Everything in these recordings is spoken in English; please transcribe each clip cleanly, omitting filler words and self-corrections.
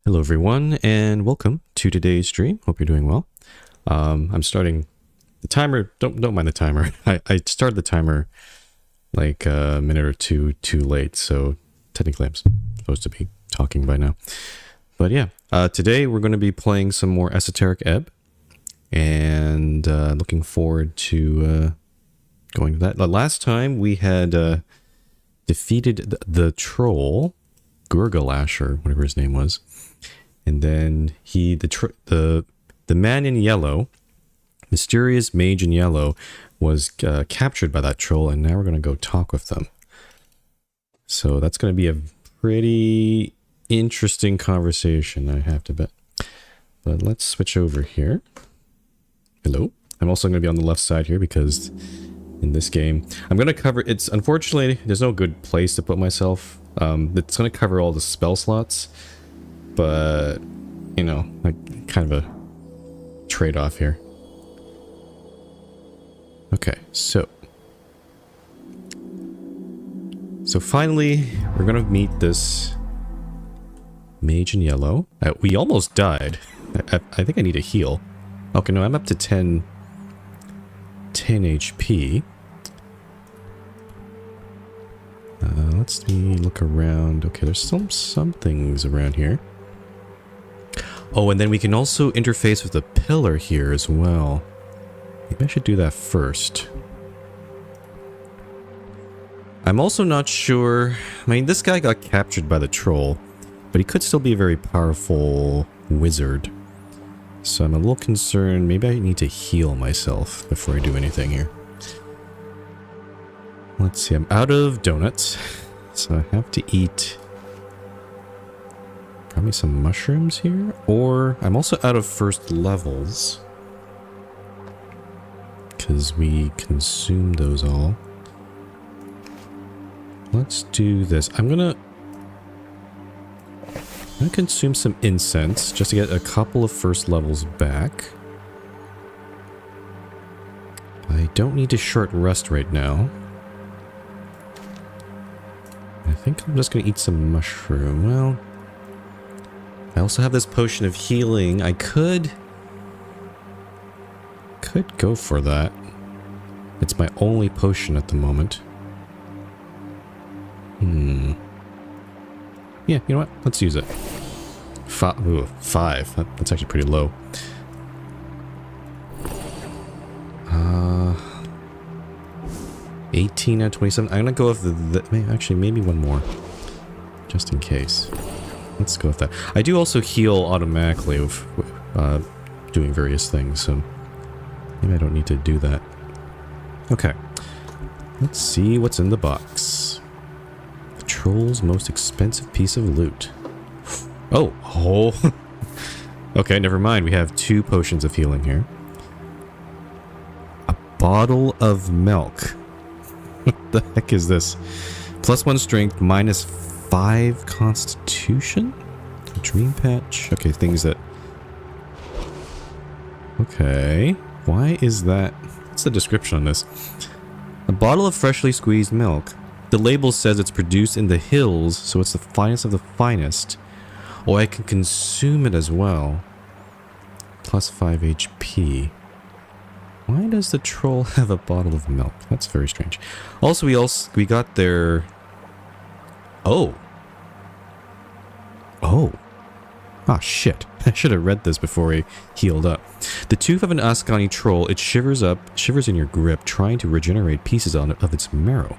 Hello everyone and welcome to today's stream. Hope you're doing well. I'm starting the timer. Don't mind the timer. I started the timer like a minute or two too late, so technically I'm supposed to be talking by now. But yeah, today we're going to be playing some more Esoteric Ebb, and looking forward to going to that. The last time we had defeated the troll, Gurgalash, or whatever his name was. And then the man in yellow, mysterious mage in yellow, was captured by that troll, and now we're going to go talk with them. So that's going to be a pretty interesting conversation, I have to bet. But let's switch over here. Hello. I'm also going to be on the left side here because in this game, I'm going to cover... Unfortunately, there's no good place to put myself. It's going to cover all the spell slots. But, you know, like kind of a trade-off here. Okay, so finally, we're gonna meet this mage in yellow. We almost died. I think I need a heal. Okay, no, I'm up to 10 HP. Let's look around. Okay, there's some things around here. Oh, and then we can also interface with the pillar here as well. Maybe I should do that first. I'm also not sure... I mean, this guy got captured by the troll, but he could still be a very powerful wizard. So I'm a little concerned. Maybe I need to heal myself before I do anything here. Let's see, I'm out of donuts, so I have to eat... probably some mushrooms here, or I'm also out of first levels because we consumed those all. Let's do this. I'm gonna consume some incense just to get a couple of first levels back. I don't need to short rest right now. I think I'm just gonna eat some mushroom. Well, I also have this potion of healing. I could go for that. It's my only potion at the moment. Yeah, you know what? Let's use it. 5. That's actually pretty low. 18 out of 27. I'm gonna go with actually, maybe one more. Just in case. Let's go with that. I do also heal automatically with doing various things, so maybe I don't need to do that. Okay. Let's see what's in the box. The troll's most expensive piece of loot. Oh. Okay, never mind. We have 2 potions of healing here. A bottle of milk. What the heck is this? +1 strength, -5 constitution? A dream patch? Okay, things that... Okay. Why is that? What's the description on this? A bottle of freshly squeezed milk. The label says it's produced in the hills, so it's the finest of the finest. Oh, I can consume it as well. +5 HP. Why does the troll have a bottle of milk? That's very strange. Also, we got their... Oh. Ah, shit. I should have read this before I healed up. The tooth of an Ascani troll, it shivers in your grip, trying to regenerate pieces of its marrow.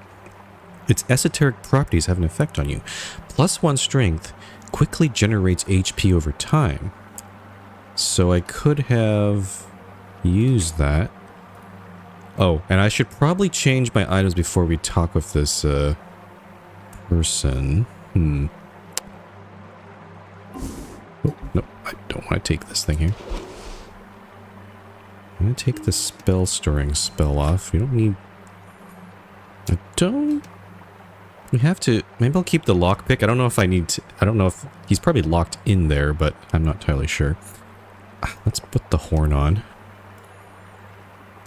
Its esoteric properties have an effect on you. +1 strength quickly generates HP over time. So I could have used that. Oh, and I should probably change my items before we talk with this, person. Oh, no, I don't want to take this thing here. I'm going to take the spell storing spell off. We don't need... We have to... Maybe I'll keep the lockpick. I don't know if I need to... I don't know if... He's probably locked in there, but I'm not entirely sure. Let's put the horn on.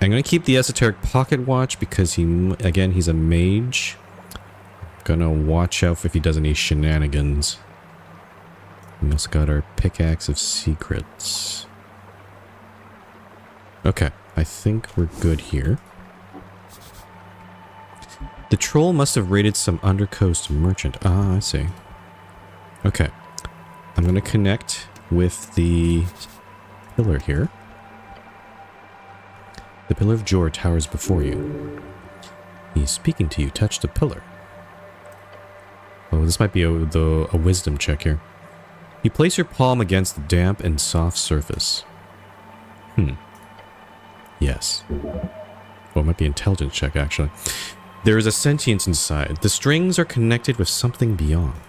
I'm going to keep the esoteric pocket watch because again, he's a mage. Gonna watch out if he does any shenanigans. We also got our pickaxe of secrets. Okay, I think we're good here. The troll must have raided some undercoast merchant. Ah, I see. Okay. I'm going to connect with the pillar here. The pillar of Jor towers before you. He's speaking to you. Touch the pillar. Oh, this might be a wisdom check here. You place your palm against the damp and soft surface. Yes. Oh, it might be an intelligence check, actually. There is a sentience inside. The strings are connected with something beyond.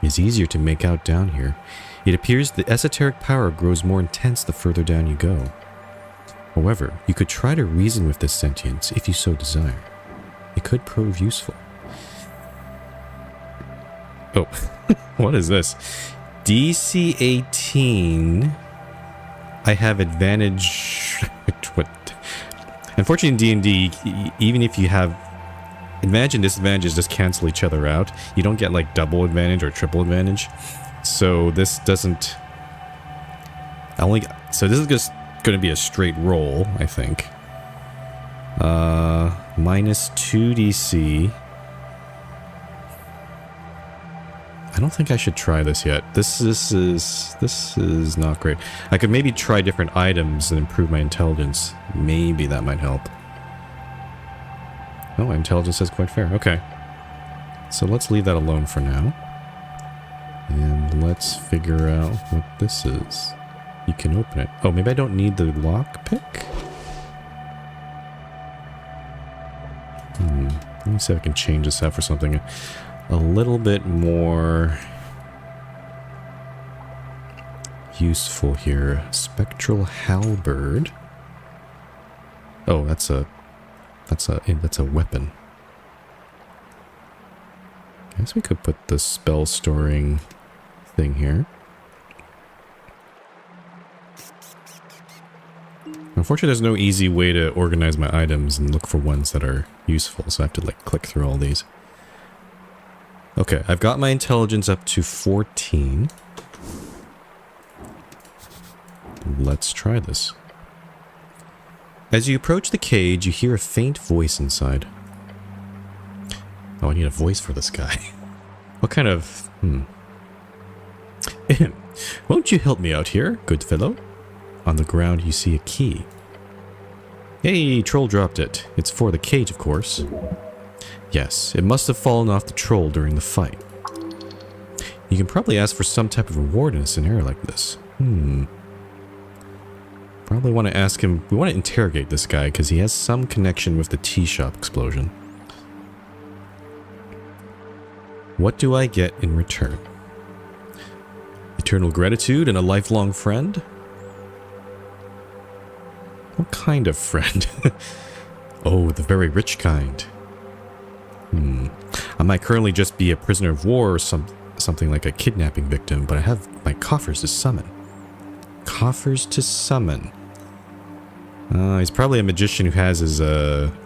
It's easier to make out down here. It appears the esoteric power grows more intense the further down you go. However, you could try to reason with this sentience if you so desire. It could prove useful. Oh, what is this? DC 18. I have advantage. What? Unfortunately, in D&D, even if you have advantage and disadvantages, just cancel each other out. You don't get like double advantage or triple advantage. So this doesn't. So this is just going to be a straight roll, I think. Minus 2 DC. I don't think I should try this yet. This is not great. I could maybe try different items and improve my intelligence. Maybe that might help. Oh, my intelligence is quite fair. Okay. So let's leave that alone for now. And let's figure out what this is. You can open it. Oh, maybe I don't need the lockpick? Let me see if I can change this out for something a little bit more useful here. Spectral halberd. Oh, that's a weapon. I guess we could put the spell storing thing here. Unfortunately, there's no easy way to organize my items and look for ones that are useful, so I have to like click through all these. Okay, I've got my intelligence up to 14. Let's try this. As you approach the cage, you hear a faint voice inside. Oh, I need a voice for this guy. What kind of... Won't you help me out here, good fellow? On the ground, you see a key. Hey, troll dropped it. It's for the cage, of course. Yes, it must have fallen off the troll during the fight. You can probably ask for some type of reward in a scenario like this. Probably want to ask him... We want to interrogate this guy because he has some connection with the tea shop explosion. What do I get in return? Eternal gratitude and a lifelong friend? What kind of friend? Oh, the very rich kind. I might currently just be a prisoner of war or something like a kidnapping victim, but I have my coffers to summon. Coffers to summon. He's probably a magician who has his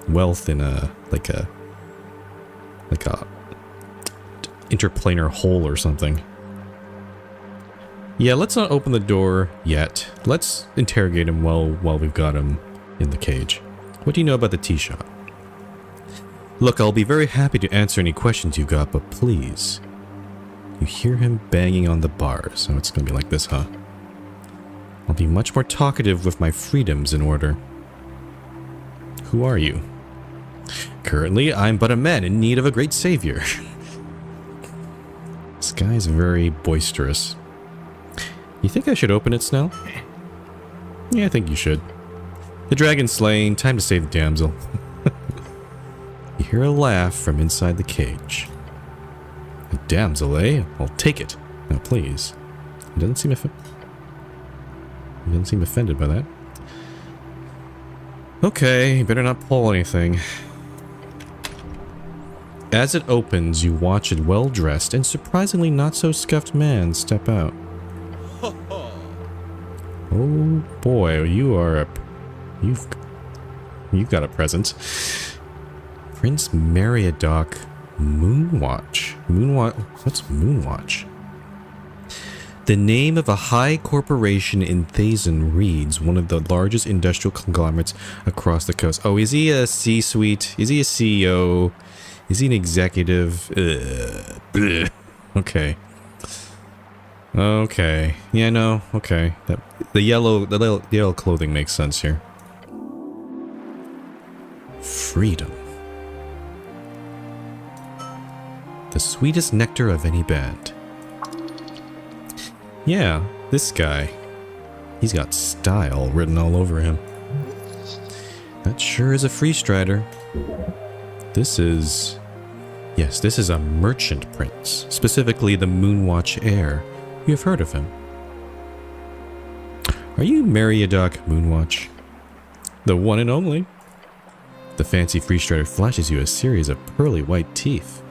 wealth in a interplanar hole or something. Yeah, let's not open the door yet. Let's interrogate him while we've got him in the cage. What do you know about the tea shop? Look, I'll be very happy to answer any questions you got, but please. You hear him banging on the bars. Oh, it's gonna be like this, huh? I'll be much more talkative with my freedoms in order. Who are you? Currently, I'm but a man in need of a great savior. This guy's very boisterous. You think I should open it, Snell? Yeah, I think you should. The dragon's slain. Time to save the damsel. You hear a laugh from inside the cage. A damsel, eh? I'll take it. Now, please. He doesn't seem offended by that. Okay, you better not pull anything. As it opens, you watch a well-dressed and surprisingly not-so-scuffed man step out. Oh boy, you are you've got a presence. Prince Meriadoc Moonwatch. What's Moonwatch? The name of a high corporation in Thazen reads one of the largest industrial conglomerates across the coast. Oh, is he a C-suite? Is he a CEO? Is he an executive? Okay. Okay. Yeah, no. Okay. The yellow clothing makes sense here. Freedom. The sweetest nectar of any band. Yeah, this guy. He's got style written all over him. That sure is a freestrider. This is... Yes, this is a merchant prince. Specifically the Moonwatch heir. You've heard of him. Are you Meriadoc Moonwatch? The one and only. The fancy freestrider flashes you a series of pearly white teeth.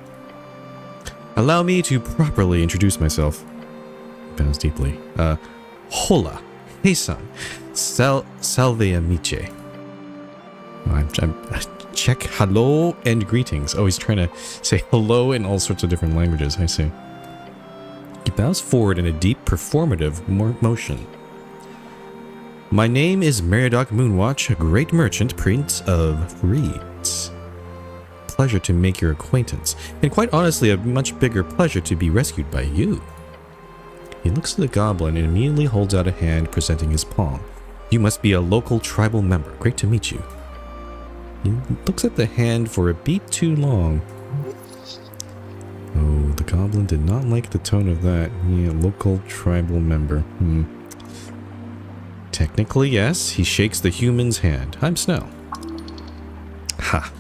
Allow me to properly introduce myself. Bows deeply. Hola. Hey son. Salve amice. Check hello and greetings. Oh, he's trying to say hello in all sorts of different languages. I see. He bows forward in a deep performative motion. My name is Meriadoc Moonwatch, a great merchant, prince of reeds. Pleasure to make your acquaintance, and quite honestly a much bigger pleasure to be rescued by you. He looks at the goblin and immediately holds out a hand, presenting his palm. You must be a local tribal member. Great to meet you. He looks at the hand for a beat too long. Oh, the goblin did not like the tone of that. Yeah, local tribal member. Technically, yes. He shakes the human's hand. I'm Snell. Ha.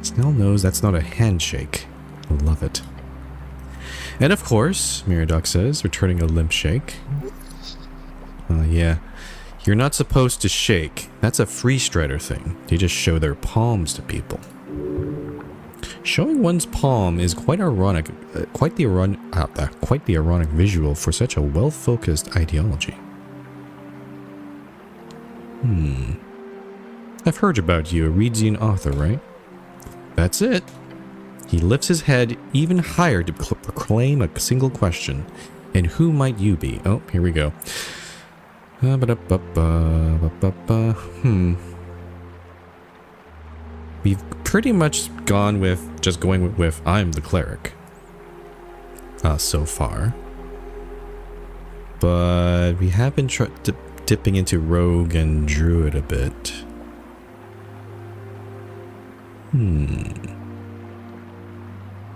Snell knows that's not a handshake. I love it. And of course, Meriadoc says, returning a limp shake. Yeah. You're not supposed to shake. That's a freestrider thing. They just show their palms to people. Showing one's palm is quite ironic, quite the ironic visual for such a well-focused ideology. I've heard about you, a Reedsian author, right? That's it. He lifts his head even higher to proclaim a single question. And who might you be? Oh, here we go. We've pretty much gone with just going with I'm the cleric so far, but we have been dipping into rogue and druid a bit.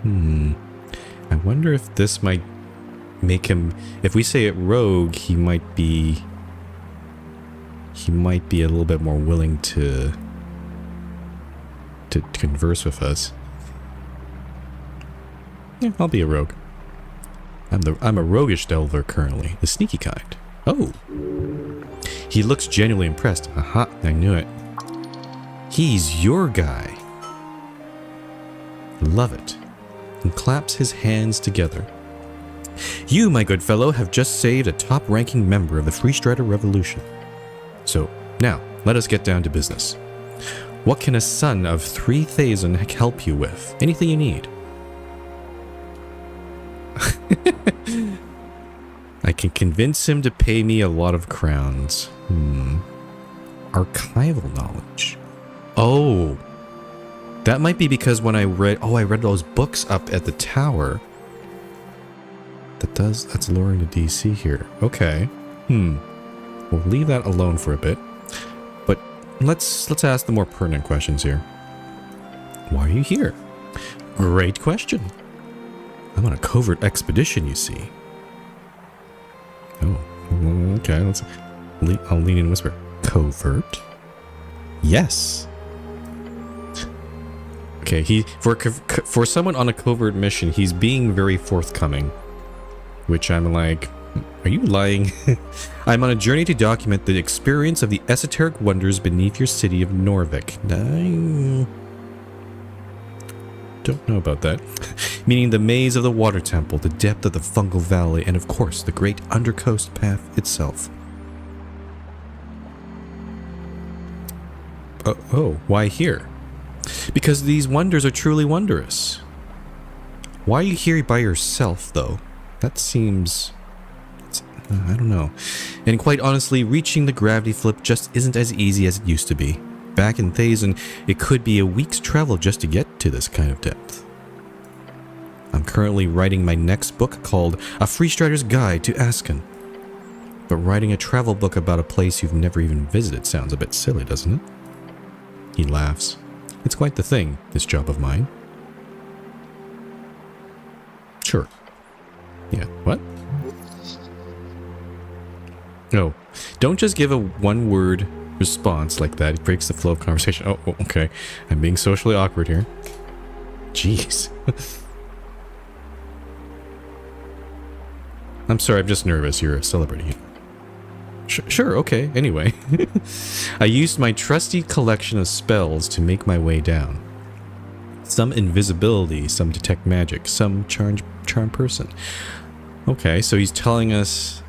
I wonder if this might make him, if we say it rogue, he might be a little bit more willing to converse with us. Yeah, I'll be a rogue. I'm a roguish delver currently, the sneaky kind. Oh, he looks genuinely impressed. Aha, I knew it. He's your guy. Love it. And claps his hands together. You, my good fellow, have just saved a top-ranking member of the Freestrider Revolution. So, now, let us get down to business. What can a son of 3 Thazen help you with? Anything you need. I can convince him to pay me a lot of crowns. Archival knowledge. Oh. That might be because when I read those books up at the tower. That's lowering the DC here. Okay. We'll leave that alone for a bit. But let's ask the more pertinent questions here. Why are you here? Great question. I'm on a covert expedition, you see. Oh, okay. I'll lean in and whisper. Covert? Yes. Okay, for someone on a covert mission, he's being very forthcoming. Which I'm like, are you lying? I'm on a journey to document the experience of the esoteric wonders beneath your city of Norvik. I don't know about that. Meaning the maze of the water temple, the depth of the fungal valley, and of course the great undercoast path itself. Oh, why here? Because these wonders are truly wondrous. Why are you here by yourself, though? That seems... I don't know. And quite honestly, reaching the gravity flip just isn't as easy as it used to be. Back in Thazen, it could be a week's travel just to get to this kind of depth. I'm currently writing my next book called A Freestrider's Guide to Asken. But writing a travel book about a place you've never even visited sounds a bit silly, doesn't it? He laughs. It's quite the thing, this job of mine. Sure. Yeah, what? No, don't just give a one-word response like that. It breaks the flow of conversation. Oh, okay. I'm being socially awkward here. Jeez. I'm sorry, I'm just nervous. You're a celebrity. Sure, okay. Anyway. I used my trusty collection of spells to make my way down. Some invisibility, some detect magic, some charm person. Okay, so he's telling us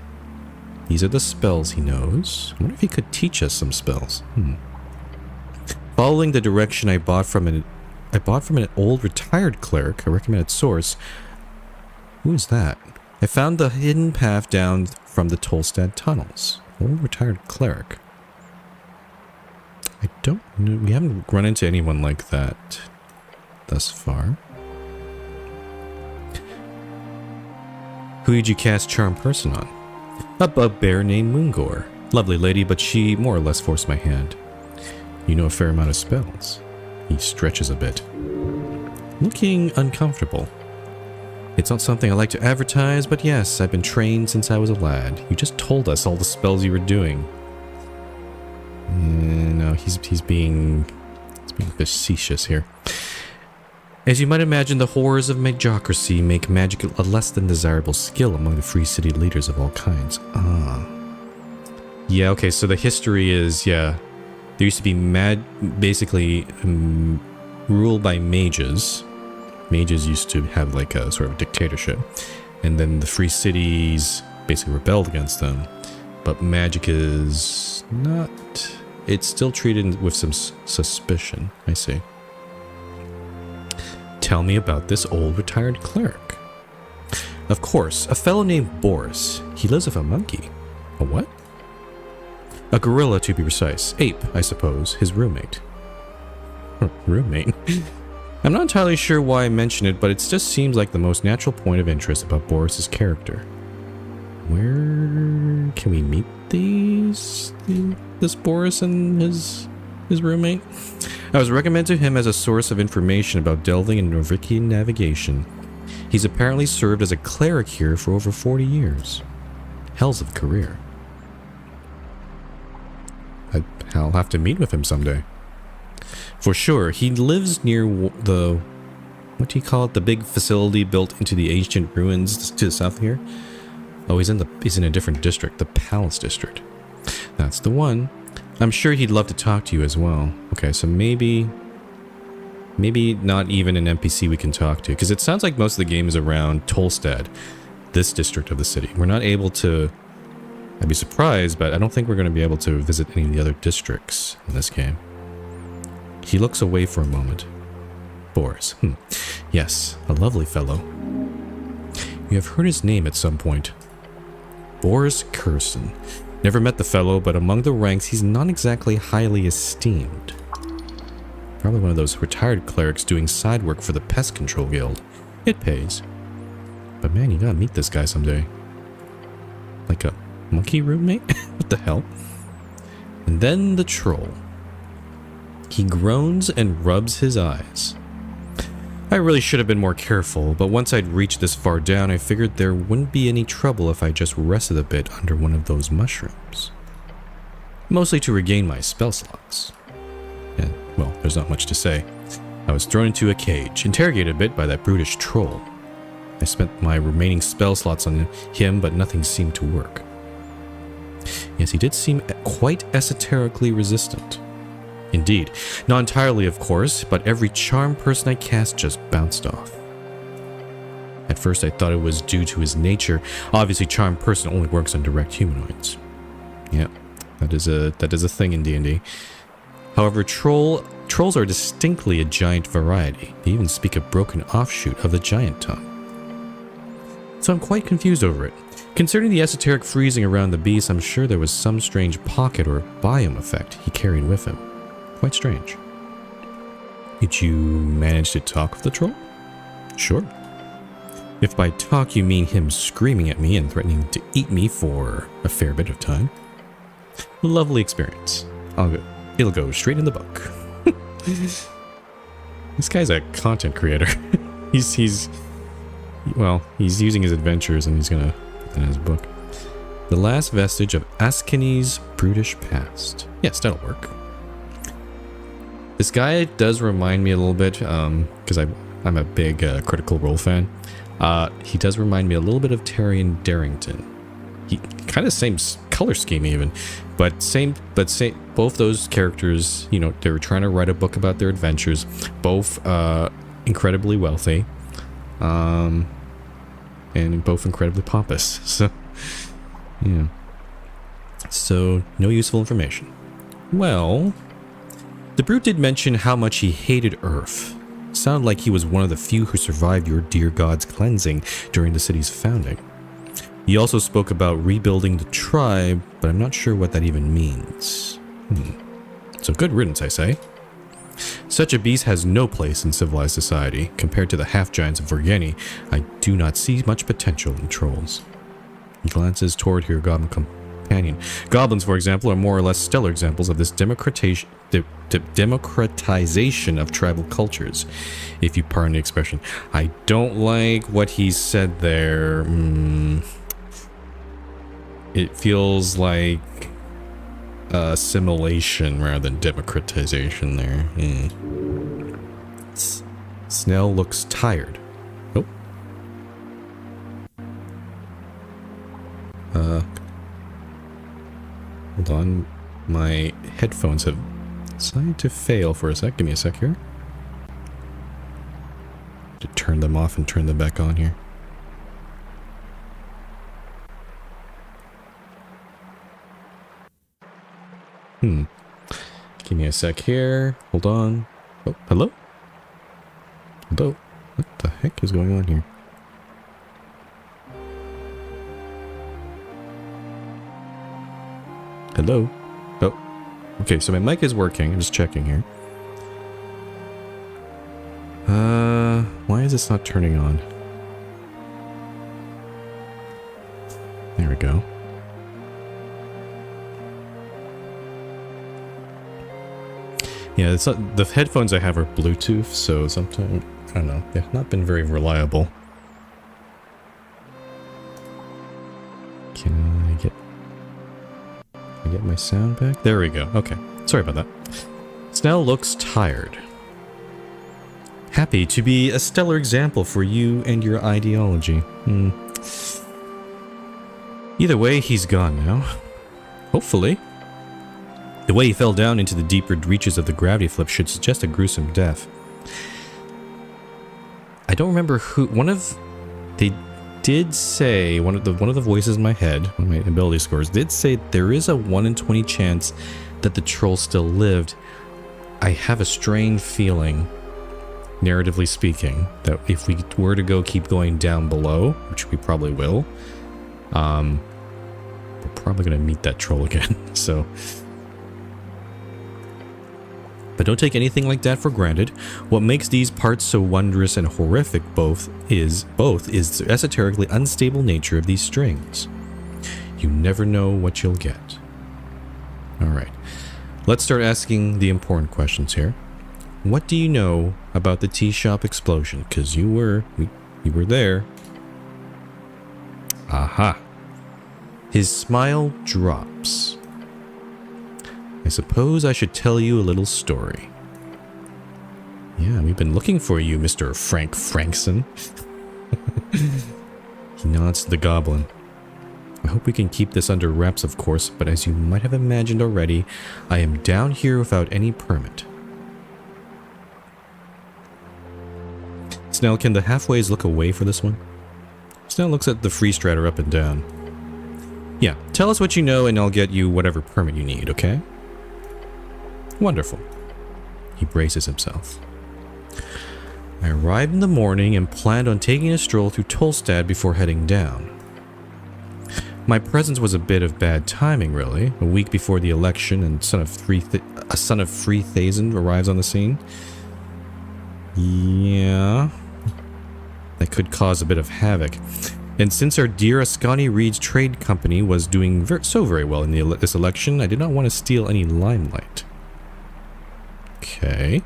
these are the spells he knows. I wonder if he could teach us some spells. Following the direction I bought from an old retired cleric, a recommended source. Who is that? I found the hidden path down from the Tolstad tunnels. Old retired cleric. I don't know. We haven't run into anyone like that thus far. Who did you cast Charm Person on? A bugbear named Moongor. Lovely lady, but she more or less forced my hand. You know a fair amount of spells. He stretches a bit. Looking uncomfortable. It's not something I like to advertise, but yes, I've been trained since I was a lad. You just told us all the spells you were doing. No, he's being facetious here. As you might imagine, the horrors of magocracy make magic a less than desirable skill among the free city leaders of all kinds. Yeah, okay, so the history is, yeah, there used to be basically ruled by mages. Mages used to have like a sort of dictatorship, and then the free cities basically rebelled against them. But magic is not, it's still treated with some suspicion. I see. Tell me about this old retired cleric. Of course, a fellow named Boris. He lives with a monkey. A what? A gorilla, to be precise. Ape, I suppose. His roommate. Roommate? I'm not entirely sure why I mention it, but it just seems like the most natural point of interest about Boris's character. Where can we meet this Boris and his roommate? I was recommended to him as a source of information about delving in Norvikian navigation. He's apparently served as a cleric here for over 40 years. Hells of a career. I'll have to meet with him someday. For sure, he lives near the, what do you call it, the big facility built into the ancient ruins to the south here? Oh, he's in a different district, the Palace District. That's the one. I'm sure he'd love to talk to you as well. Okay, so maybe not even an NPC we can talk to, because it sounds like most of the game is around Tolstad, this district of the city. We're not able to, I'd be surprised, but I don't think we're going to be able to visit any of the other districts in this game. He looks away for a moment. Boris. Yes, a lovely fellow. You have heard his name at some point. Boris Curson. Never met the fellow, but among the ranks, he's not exactly highly esteemed. Probably one of those retired clerics doing side work for the Pest Control Guild. It pays. But man, you gotta meet this guy someday. Like a monkey roommate? What the hell? And then the troll. He groans and rubs his eyes. I really should have been more careful, but once I'd reached this far down, I figured there wouldn't be any trouble if I just rested a bit under one of those mushrooms. Mostly to regain my spell slots. And, well, there's not much to say. I was thrown into a cage, interrogated a bit by that brutish troll. I spent my remaining spell slots on him, but nothing seemed to work. Yes, he did seem quite esoterically resistant. Indeed, not entirely of course, but every charm person I cast just bounced off. At first I thought it was due to his nature. Obviously charm person only works on direct humanoids. Yeah, that is a thing in D&D. However, trolls are distinctly a giant variety. They even speak a broken offshoot of the giant tongue. So I'm quite confused over it. Concerning the esoteric freezing around the beast, I'm sure there was some strange pocket or biome effect he carried with him. Quite strange. Did you manage to talk with the troll? Sure. If by talk you mean him screaming at me and threatening to eat me for a fair bit of time. Lovely experience. It'll go straight in the book. This guy's a content creator. he's using his adventures and he's gonna put that in his book. The last vestige of Askani's brutish past. Yes, that'll work. This guy does remind me a little bit, because I'm a big Critical Role fan. He does remind me a little bit of Tyrion Darrington. He kind of same color scheme even, but both those characters, you know, they were trying to write a book about their adventures, both incredibly wealthy, and both incredibly pompous. So, yeah. So, no useful information. Well, the brute did mention how much he hated Earth. Sounded like he was one of the few who survived your dear god's cleansing during the city's founding. He also spoke about rebuilding the tribe, but I'm not sure what that even means. So good riddance, I say. Such a beast has no place in civilized society. Compared to the half-giants of Vergeni, I do not see much potential in trolls. He glances toward your goblin companion. Goblins, for example, are more or less stellar examples of this democratization of tribal cultures, if you pardon the expression. I don't like what he said there. It feels like assimilation rather than democratization there. Snell looks tired. Oh. Hold on. My headphones have decided to fail for a sec. Give me a sec here. To turn them off and turn them back on here. Give me a sec here. Hold on. Oh, hello? Hello? What the heck is going on here? Hello? Oh. Okay, so my mic is working. I'm just checking here. Why is this not turning on? There we go. Yeah, it's not, the headphones I have are Bluetooth, so sometimes, I don't know, they've not been very reliable. Can I get my sound back? There we go. Okay. Sorry about that. Snell looks tired. Happy to be a stellar example for you and your ideology. Either way, he's gone now. Hopefully. The way he fell down into the deeper reaches of the gravity flip should suggest a gruesome death. I don't remember who. They did say, one of the voices in my head, one of my ability scores, did say there is a 1 in 20 chance that the troll still lived. I have a strange feeling, narratively speaking, that if we were to keep going down below, which we probably will, we're probably going to meet that troll again. So, but don't take anything like that for granted. What makes these parts so wondrous and horrific both is the esoterically unstable nature of these strings. You never know what you'll get. Alright, let's start asking the important questions here. What do you know about the tea shop explosion? Because you were there. Aha. His smile drops. I suppose I should tell you a little story. Yeah, we've been looking for you, Mr. Frank Frankson. He nods to the goblin. I hope we can keep this under wraps, of course, but as you might have imagined already, I am down here without any permit. Snell, can the halfways look away for this one? Snell looks at the free stratter up and down. Yeah, tell us what you know and I'll get you whatever permit you need, okay? Wonderful. He braces himself. I arrived in the morning and planned on taking a stroll through Tolstad before heading down. My presence was a bit of bad timing, really. A week before the election, and son of Free Thazin arrives on the scene. Yeah, that could cause a bit of havoc. And since our dear Ascani Reed's trade company was doing very well in this election, I did not want to steal any limelight. Okay.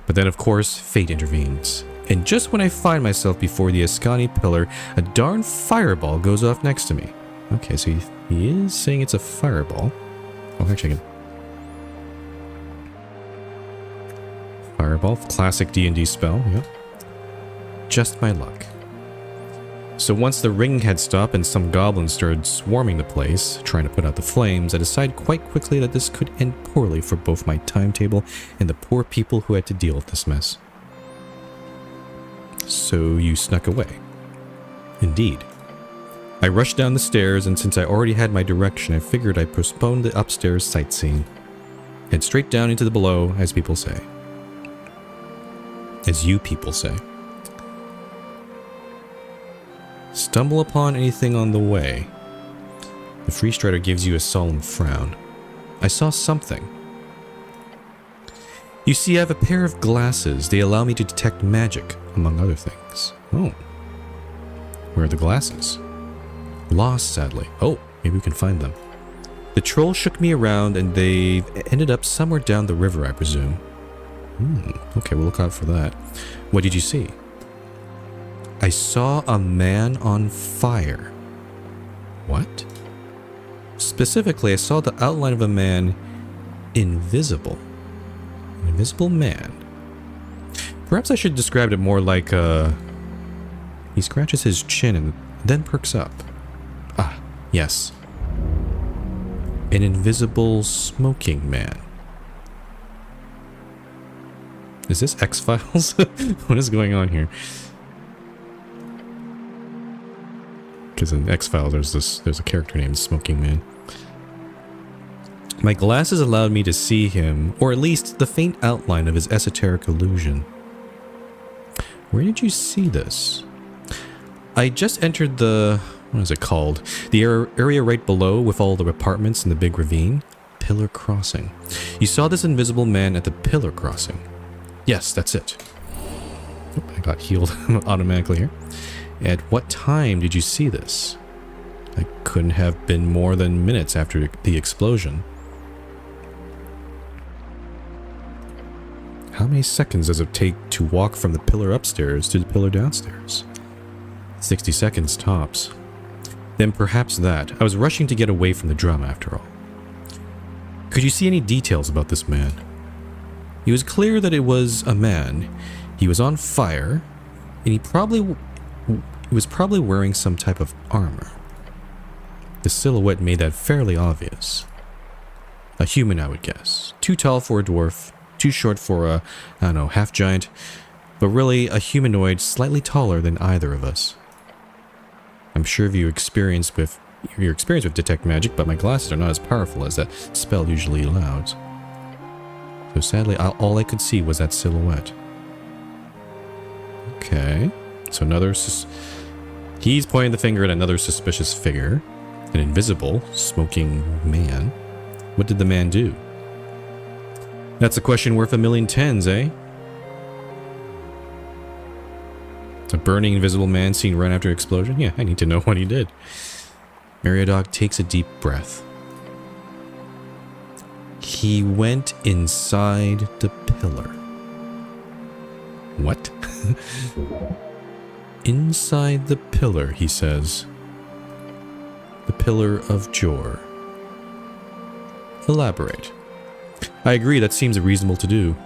But then, of course, fate intervenes. And just when I find myself before the Ascani pillar, a darn fireball goes off next to me. Okay, so he is saying it's a fireball. Oh, actually, I can... Fireball, classic D&D spell, yep. Just my luck. So once the ring had stopped and some goblins started swarming the place, trying to put out the flames, I decided quite quickly that this could end poorly for both my timetable and the poor people who had to deal with this mess. So you snuck away. Indeed. I rushed down the stairs, and since I already had my direction, I figured I'd postpone the upstairs sightseeing. Head straight down into the below, as people say. As you people say. Stumble upon anything on the way. The Free Strider gives you a solemn frown. I saw something. You see, I have a pair of glasses. They allow me to detect magic, among other things. Oh. Where are the glasses? Lost, sadly. Oh, maybe we can find them. The troll shook me around, and they ended up somewhere down the river, I presume. Okay, we'll look out for that. What did you see? I saw a man on fire. What? Specifically, I saw the outline of a man invisible. An invisible man. Perhaps I should describe it more like, he scratches his chin and then perks up. Ah, yes. An invisible smoking man. Is this X-Files? What is going on here? Because in X-Files there's a character named Smoking Man. My glasses allowed me to see him, or at least the faint outline of his esoteric illusion. Where did you see this? I just entered the... what is it called? The area right below with all the apartments and the big ravine. Pillar Crossing. You saw this invisible man at the Pillar Crossing. Yes, that's it. Oh, I got healed automatically here. At what time did you see this? I couldn't have been more than minutes after the explosion. How many seconds does it take to walk from the pillar upstairs to the pillar downstairs? 60 seconds tops. Then perhaps that. I was rushing to get away from the drama after all. Could you see any details about this man? It was clear that it was a man. He was on fire, and he was probably wearing some type of armor. The silhouette made that fairly obvious. A human, I would guess. Too tall for a dwarf, too short for a, I don't know, half-giant, but really a humanoid slightly taller than either of us. I'm sure of your experience with detect magic, but my glasses are not as powerful as that spell usually allows. So sadly, all I could see was that silhouette. Okay, so he's pointing the finger at another suspicious figure. An invisible, smoking man. What did the man do? That's a question worth 1,000,000 tens, eh? A burning invisible man seen right after explosion? Yeah, I need to know what he did. Meriadoc takes a deep breath. He went inside the pillar. What? Inside the pillar, he says. The pillar of Jor. Elaborate. I agree, that seems reasonable to do.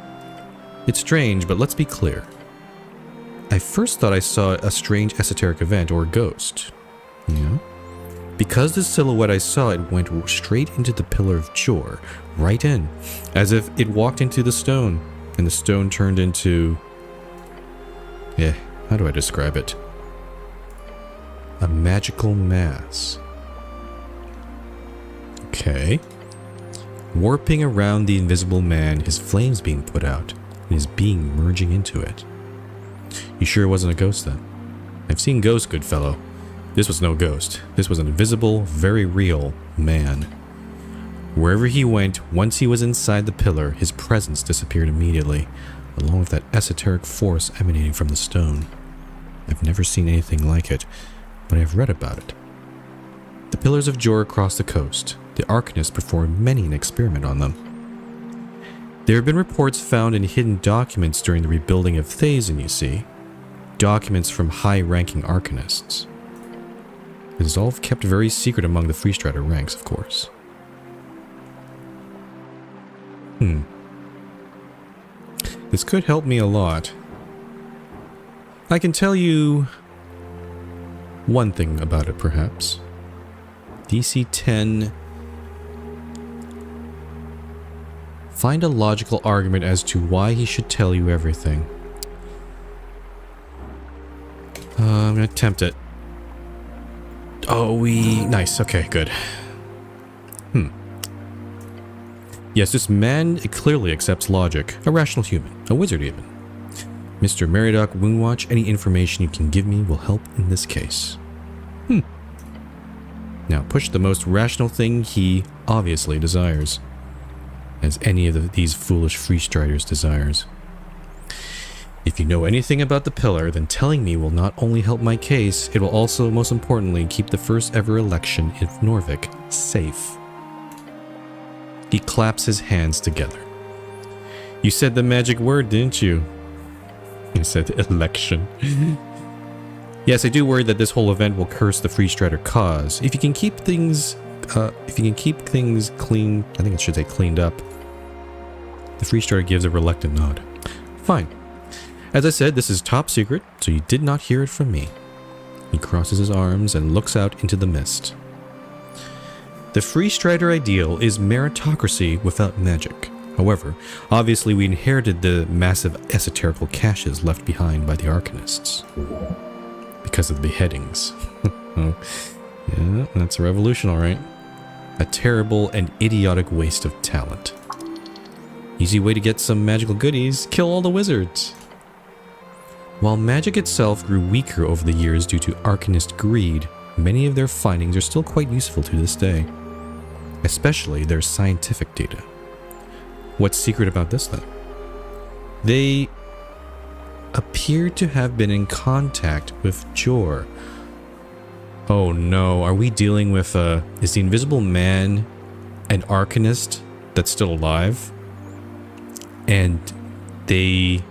It's strange, but let's be clear. I first thought I saw a strange esoteric event or ghost. Yeah? Because the silhouette I saw, it went straight into the pillar of Jor. Right in. As if it walked into the stone. And the stone turned into... yeah, how do I describe it? A magical mass. Okay. Warping around the invisible man, his flames being put out, and his being merging into it. You sure it wasn't a ghost then? I've seen ghosts, good fellow. This was no ghost. This was an invisible, very real man. Wherever he went, once he was inside the pillar, his presence disappeared immediately, along with that esoteric force emanating from the stone. I've never seen anything like it, but I've read about it. The pillars of Jor across the coast. The Arcanists performed many an experiment on them. There have been reports found in hidden documents during the rebuilding of Thazen, you see. Documents from high-ranking Arcanists. It is all kept very secret among the Freestrider ranks, of course. This could help me a lot. I can tell you one thing about it, perhaps. DC 10. Find a logical argument as to why he should tell you everything. I'm gonna attempt it. Oh, nice. Okay, good. Yes, this man clearly accepts logic. A rational human. A wizard, even. Mr. Meridoc Woundwatch, any information you can give me will help in this case. Now, push the most rational thing he obviously desires. As any of these foolish Freestriders desires. If you know anything about the pillar, then telling me will not only help my case, it will also, most importantly, keep the first ever election in Norvik safe. He claps his hands together. You said the magic word, didn't you? He said election. Yes, I do worry that this whole event will curse the Freestrider cause. If you can keep things clean, I think it should say cleaned up. The Freestrider gives a reluctant nod. Fine. As I said, this is top secret, so you did not hear it from me. He crosses his arms and looks out into the mist. The Freestrider ideal is meritocracy without magic. However, obviously we inherited the massive esoterical caches left behind by the Arcanists. Because of the beheadings. Oh, yeah, that's a revolution, alright. A terrible and idiotic waste of talent. Easy way to get some magical goodies, kill all the wizards. While magic itself grew weaker over the years due to Arcanist greed, many of their findings are still quite useful to this day. Especially their scientific data. What's secret about this then? They appear to have been in contact with Jor. Oh no, are we dealing with is the Invisible Man an Arcanist that's still alive? And they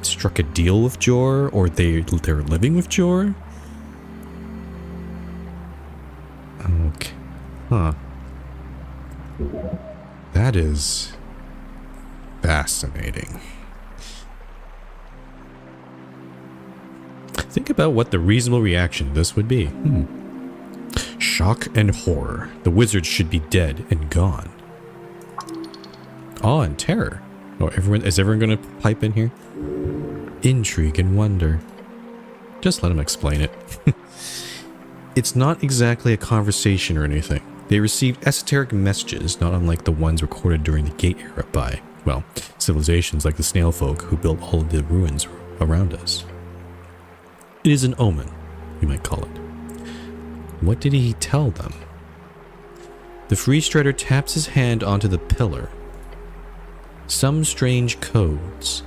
struck a deal with Jor, or they're living with Jor? Okay. Huh. That is fascinating. Think about what the reasonable reaction to this would be. Shock and horror. The wizard should be dead and gone. Awe and terror. Oh, is everyone going to pipe in here? Intrigue and wonder. Just let him explain it. It's not exactly a conversation or anything. They received esoteric messages, not unlike the ones recorded during the Gate era by, well, civilizations like the snail folk who built all of the ruins around us. It is an omen, you might call it. What did he tell them? The Freestrider taps his hand onto the pillar. Some strange codes.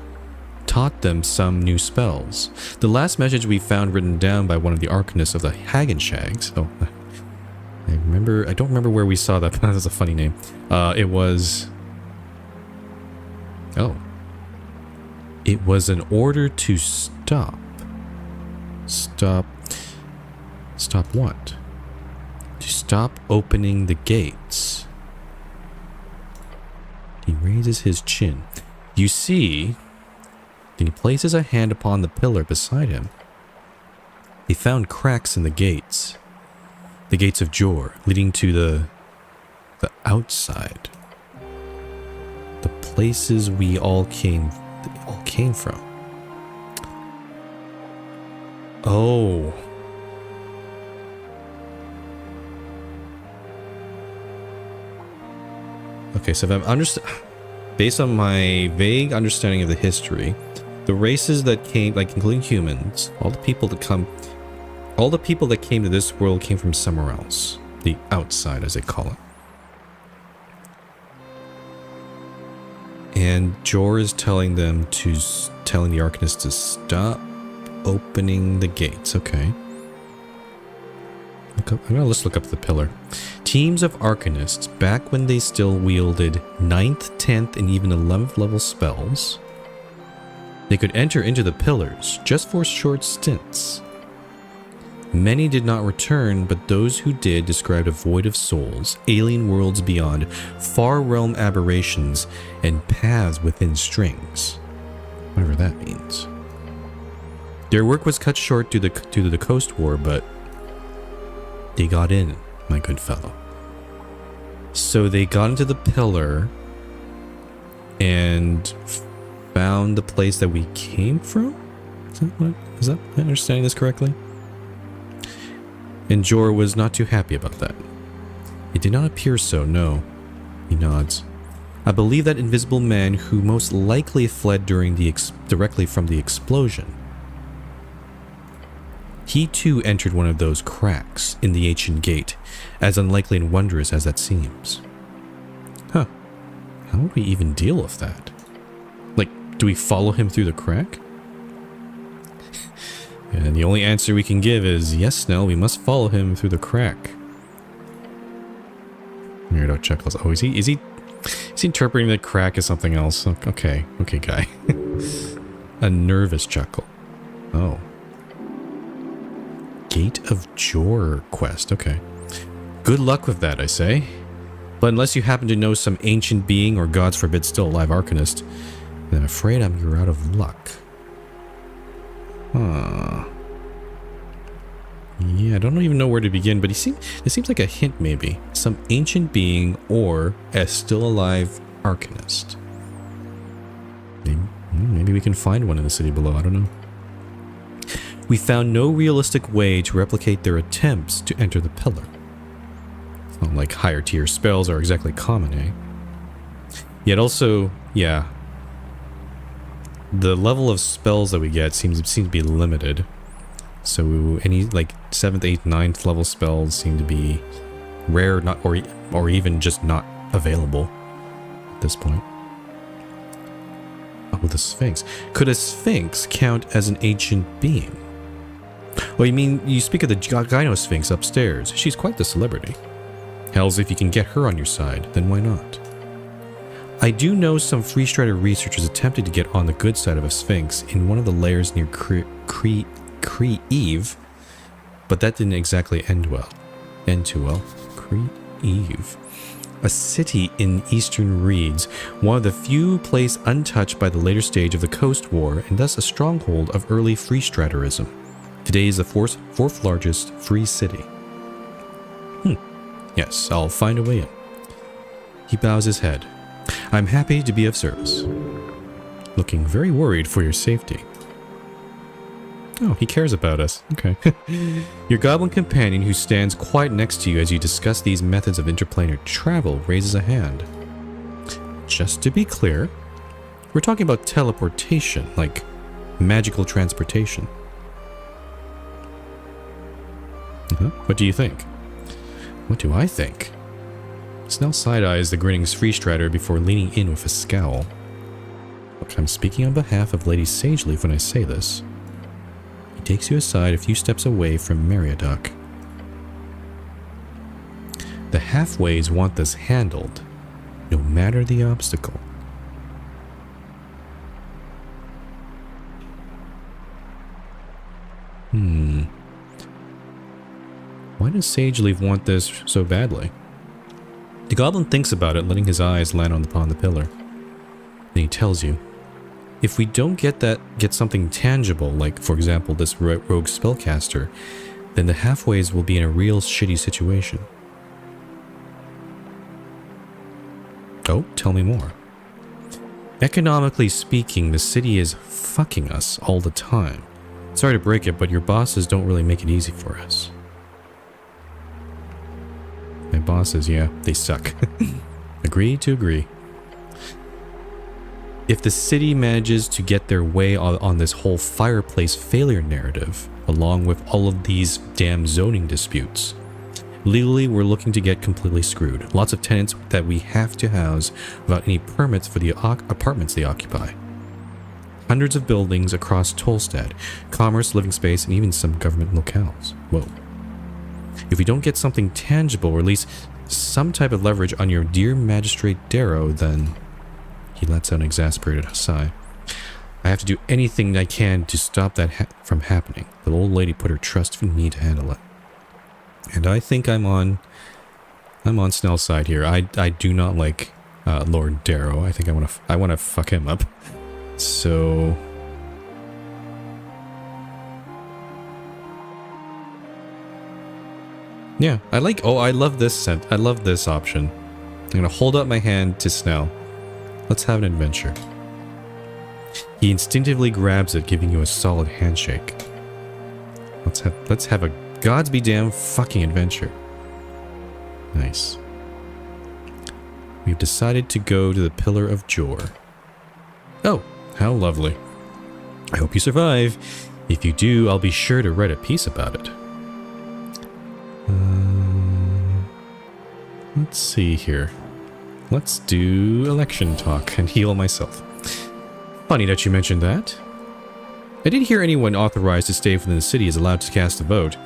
Taught them some new spells. The last message we found written down by one of the Arcanists of the Hagenshags. Oh, I don't remember where we saw that, but that's a funny name. It was... Oh. It was an order to stop. Stop what? To stop opening the gates. He raises his chin. You see, then he places a hand upon the pillar beside him. He found cracks in the gates. The gates of Jor, leading to the outside. The places we all came from. Oh. Okay, so if I'm based on my vague understanding of the history, the races that came, like including humans, all the people that come All the people that came to this world came from somewhere else. The outside, as they call it. And Jor is telling them to, telling the Arcanists to stop opening the gates. Okay. Let's look up the pillar. Teams of Arcanists, back when they still wielded 9th, 10th, and even 11th level spells, they could enter into the pillars just for short stints. Many did not return, but those who did described a void of souls, alien worlds beyond, far realm aberrations, and paths within strings. Whatever that means. Their work was cut short due to the Coast War, but they got in, my good fellow. So they got into the pillar and found the place that we came from? Is that am I understanding this correctly? And Jor was not too happy about that. It did not appear so, no. He nods. I believe that invisible man who most likely fled during directly from the explosion. He too entered one of those cracks in the ancient gate, as unlikely and wondrous as that seems. Huh. How would we even deal with that? Like, do we follow him through the crack? And the only answer we can give is, yes, Snell, we must follow him through the crack. Weirdo chuckles. Oh, is he interpreting the crack as something else? Okay, guy. A nervous chuckle. Oh. Gate of Jor quest, okay. Good luck with that, I say. But unless you happen to know some ancient being, or gods forbid still alive Arcanist, then I'm afraid you're out of luck. Huh. Yeah, I don't even know where to begin, but it seems like a hint maybe. Some ancient being or a still alive Arcanist. Maybe we can find one in the city below, I don't know. We found no realistic way to replicate their attempts to enter the pillar. It's not like higher tier spells are exactly common, eh? Yet also, yeah, the level of spells that we get seems to be limited. So any like 7th, 8th, 9th level spells seem to be rare, not or even just not available at this point. Oh, the Sphinx. Could a Sphinx count as an ancient being? Well, you speak of the Gyno Sphinx upstairs. She's quite the celebrity. Hells, if you can get her on your side, then why not? I do know some Free Strider researchers attempted to get on the good side of a Sphinx in one of the layers near Cree-Eve, but that didn't exactly end too well. Cree-Eve. A city in eastern Reeds, one of the few places untouched by the later stage of the Coast War, and thus a stronghold of early Free Striderism. Today is the fourth largest free city. Yes, I'll find a way in. He bows his head. I'm happy to be of service. Looking very worried for your safety. Oh, he cares about us. Okay. Your goblin companion who stands quiet next to you as you discuss these methods of interplanar travel raises a hand. Just to be clear, we're talking about teleportation, like magical transportation. What do you think? What do I think? Snell side-eyes the grinning Free Strider before leaning in with a scowl. Look, I'm speaking on behalf of Lady Sageleaf when I say this. He takes you aside a few steps away from Meriadoc. The halfways want this handled, no matter the obstacle. Why does Sageleaf want this so badly? The goblin thinks about it, letting his eyes land upon the pillar. Then he tells you, if we don't get something tangible, like for example this rogue spellcaster, then the halfways will be in a real shitty situation. Oh, tell me more. Economically speaking, the city is fucking us all the time. Sorry to break it, but your bosses don't really make it easy for us. My bosses, yeah, they suck. Agree to agree. If the city manages to get their way on this whole fireplace failure narrative, along with all of these damn zoning disputes. Legally, we're looking to get completely screwed. Lots of tenants that we have to house without any permits for the apartments they occupy. Hundreds of buildings across Tolstad, commerce, living space, and even some government locales. Whoa. If we don't get something tangible, or at least some type of leverage on your dear Magistrate Darrow, then... He lets out an exasperated sigh. I have to do anything I can to stop that from happening. The old lady put her trust in me to handle it. And I think I'm on Snell's side here. I do not like Lord Darrow. I think I want to fuck him up. So yeah, I love this I love this option. I'm gonna hold up my hand to Snell. Let's have an adventure. He instinctively grabs it, giving you a solid handshake. Let's have a gods be damn fucking adventure. Nice. We've decided to go to the Pillar of Jor. Oh, how lovely. I hope you survive. If you do, I'll be sure to write a piece about it. Let's see here. Let's do election talk and heal myself. Funny that you mentioned that. I didn't hear anyone authorized to stay within the city is allowed to cast a vote,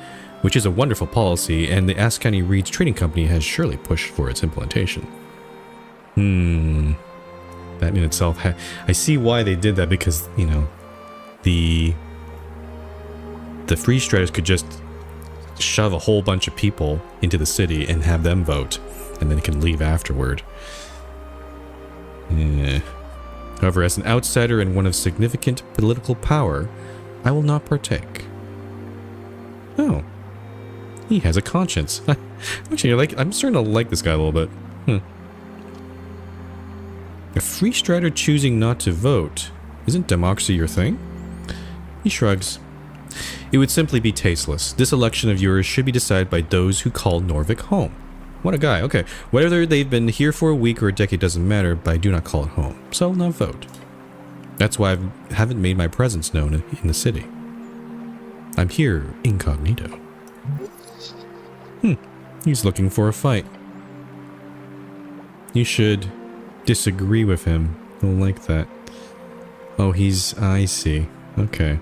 which is a wonderful policy, and the Ascani Reeds Trading Company has surely pushed for its implementation. That in itself, I see why they did that, because, you know, the Free Striders could just shove a whole bunch of people into the city and have them vote, and then they can leave afterward. However, as an outsider and one of significant political power, I will not partake. Oh. He has a conscience. Actually, I'm starting to like this guy a little bit. A Free Strider choosing not to vote. Isn't democracy your thing? He shrugs. It would simply be tasteless. This election of yours should be decided by those who call Norvik home. What a guy. Okay. Whether they've been here for a week or a decade doesn't matter, but I do not call it home. So, not vote. That's why I haven't made my presence known in the city. I'm here incognito. He's looking for a fight. You should disagree with him. I don't like that. Oh, I see. Okay.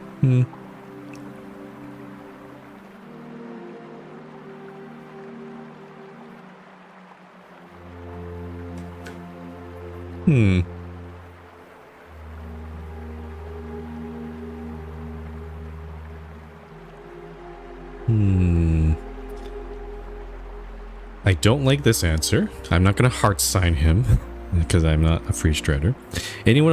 I don't like this answer. I'm not going to heart sign him because I'm not a Free Strider. Anyone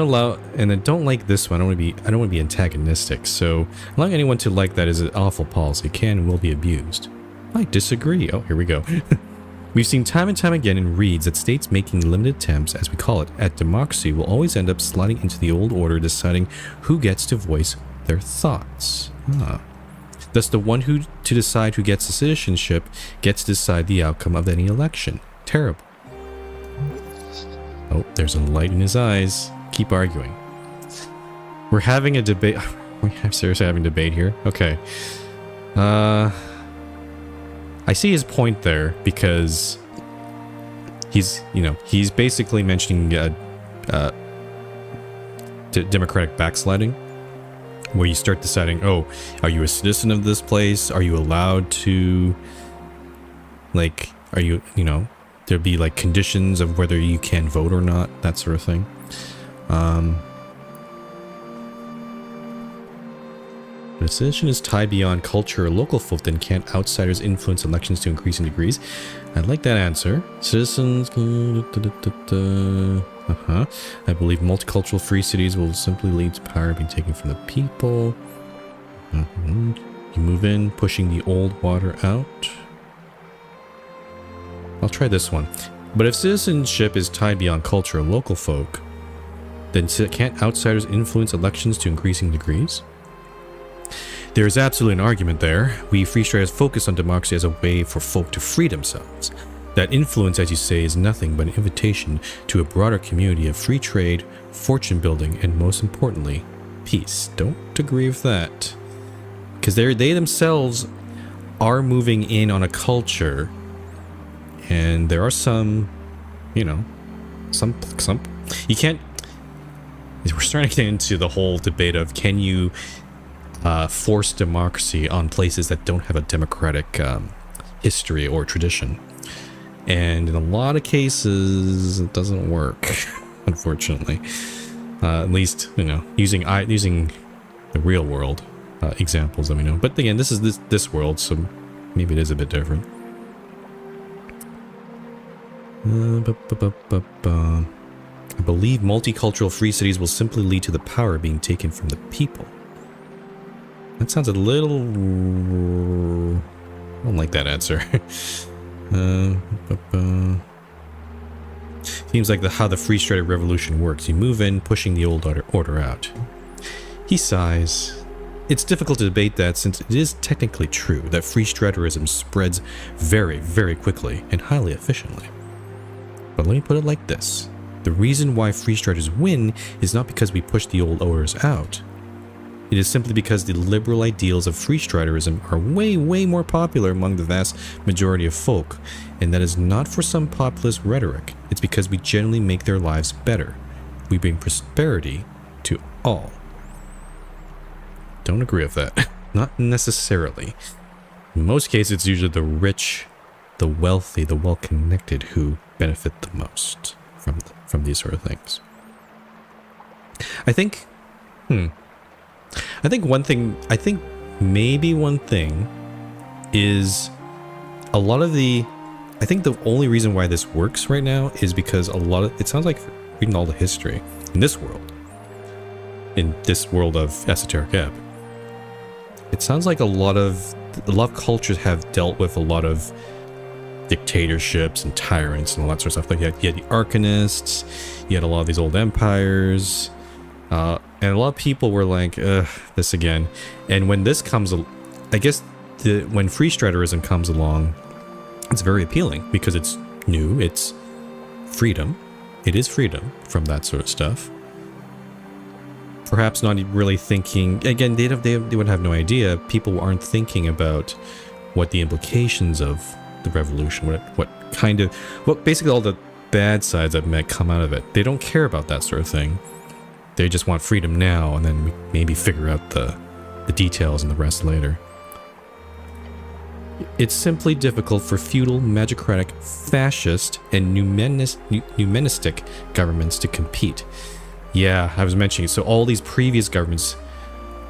and I don't like this one. I don't want to be antagonistic. So allowing anyone to like that is an awful policy. Can and will be abused. I disagree. Oh, here we go. We've seen time and time again in reads that states making limited attempts, as we call it, at democracy will always end up sliding into the old order, deciding who gets to voice their thoughts. Thus, the one to decide who gets the citizenship gets to decide the outcome of any election. Terrible. Oh, there's a light in his eyes. Keep arguing. We're having a debate. We're seriously having a debate here? Okay. I see his point there, because he's basically mentioning democratic backsliding, where you start deciding, oh, are you a citizen of this place? Are you allowed to, there'd be conditions of whether you can vote or not, that sort of thing. If a citizen is tied beyond culture or local folk, then can't outsiders influence elections to increasing degrees? I'd like that answer. Citizens... I believe multicultural free cities will simply lead to power being taken from the people. You move in, pushing the old water out. I'll try this one. But if citizenship is tied beyond culture or local folk, then can't outsiders influence elections to increasing degrees? There is absolutely an argument there. We Free Striders focus on democracy as a way for folk to free themselves. That influence, as you say, is nothing but an invitation to a broader community of free trade, fortune building, and most importantly, peace. Don't agree with that. because they themselves are moving in on a culture, and there are some, you know, some you can't. We're starting to get into the whole debate of can you force democracy on places that don't have a democratic history or tradition, and in a lot of cases it doesn't work, unfortunately. At least, you know, using the real world examples that we know. But again, this is this world, so maybe it is a bit different. I believe multicultural free cities will simply lead to the power being taken from the people. That sounds a little... I don't like that answer. Seems like how the Free Strider revolution works. You move in, pushing the old order out. He sighs. It's difficult to debate that, since it is technically true that Free Striderism spreads very, very quickly and highly efficiently. But let me put it like this. The reason why Free Striders win is not because we push the old orders out. It is simply because the liberal ideals of Free Striderism are way, way more popular among the vast majority of folk, and that is not for some populist rhetoric. It's because we generally make their lives better. We bring prosperity to all. Don't agree with that. Not necessarily. In most cases, it's usually the rich, the wealthy, the well-connected who benefit the most from these sort of things. I think maybe one thing is a lot of the... I think the only reason why this works right now is because it sounds like reading all the history in this world of Esoteric Ebb. It sounds like a lot of cultures have dealt with a lot of dictatorships and tyrants and all that sort of stuff. Like you had the Arcanists, you had a lot of these old empires, and a lot of people were like, ugh, this again. And when this comes, I guess when Free Striderism comes along, it's very appealing because it's new, it's freedom. It is freedom from that sort of stuff. Perhaps not really thinking, again, they would have no idea. People aren't thinking about what the implications of the revolution, what basically all the bad sides that might come out of it. They don't care about that sort of thing. They just want freedom now, and then maybe figure out the details and the rest later. It's simply difficult for feudal, magicratic, fascist, and numismatic governments to compete. Yeah, I was mentioning, so all these previous governments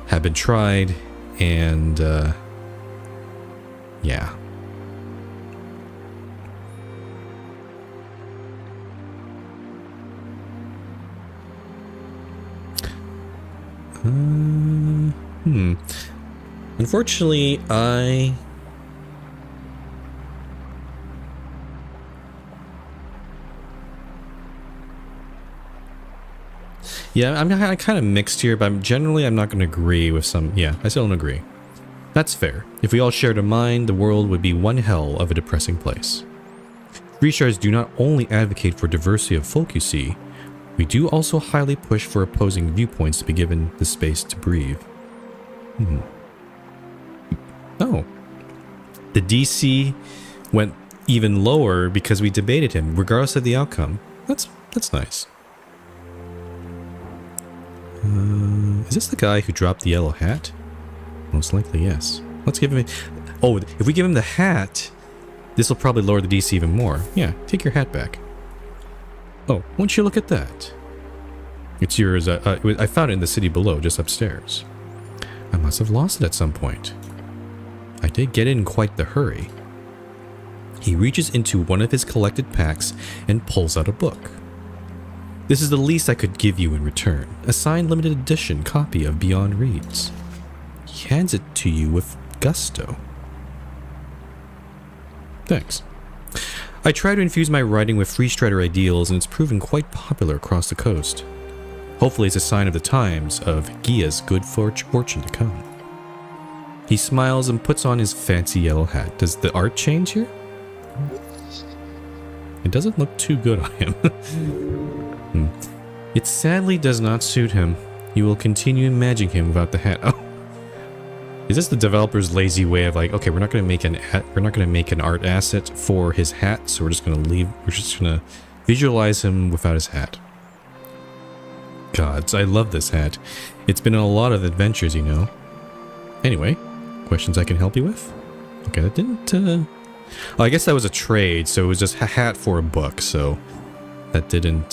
have been tried, and yeah. Unfortunately, yeah, I'm kind of mixed here, but I'm not going to agree with some... Yeah, I still don't agree. That's fair. If we all shared a mind, the world would be one hell of a depressing place. Free Striders do not only advocate for diversity of folk, you see, we do also highly push for opposing viewpoints to be given the space to breathe. Oh. The DC went even lower because we debated him, regardless of the outcome. That's nice. Is this the guy who dropped the yellow hat? Most likely, yes. Let's give him... Oh, if we give him the hat, this will probably lower the DC even more. Yeah, take your hat back. Oh, won't you look at that? It's yours. I found it in the city below, just upstairs. I must have lost it at some point. I did get it in quite the hurry. He reaches into one of his collected packs and pulls out a book. This is the least I could give you in return, a signed limited edition copy of Beyond Reads. He hands it to you with gusto. Thanks. I try to infuse my writing with Free Strider ideals, and it's proven quite popular across the coast. Hopefully it's a sign of the times of Gia's good fortune to come. He smiles and puts on his fancy yellow hat. Does the art change here? It doesn't look too good on him. It sadly does not suit him. You will continue imagining him without the hat. Oh. Is this the developer's lazy way of like, okay, we're not going to make an art asset for his hat, so we're just going to visualize him without his hat. Gods, I love this hat. It's been in a lot of adventures, you know. Anyway, questions I can help you with? Okay, that didn't, well, I guess that was a trade, so it was just a hat for a book, so that didn't,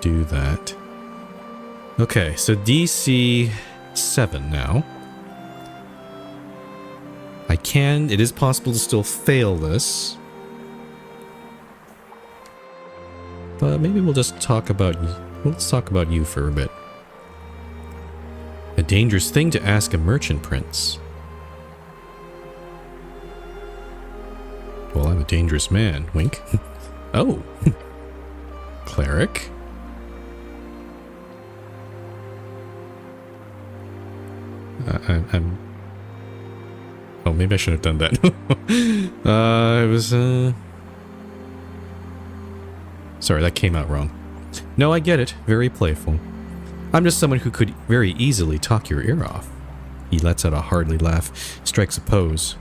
do that. Okay, so DC 7 now. It is possible to still fail this. But maybe we'll just talk about, let's talk about you for a bit. A dangerous thing to ask a merchant prince. Well, I'm a dangerous man, wink. Oh. Cleric. I'm... Oh, maybe I shouldn't have done that. It was, Sorry, that came out wrong. No, I get it. Very playful. I'm just someone who could very easily talk your ear off. He lets out a hearty laugh, strikes a pose.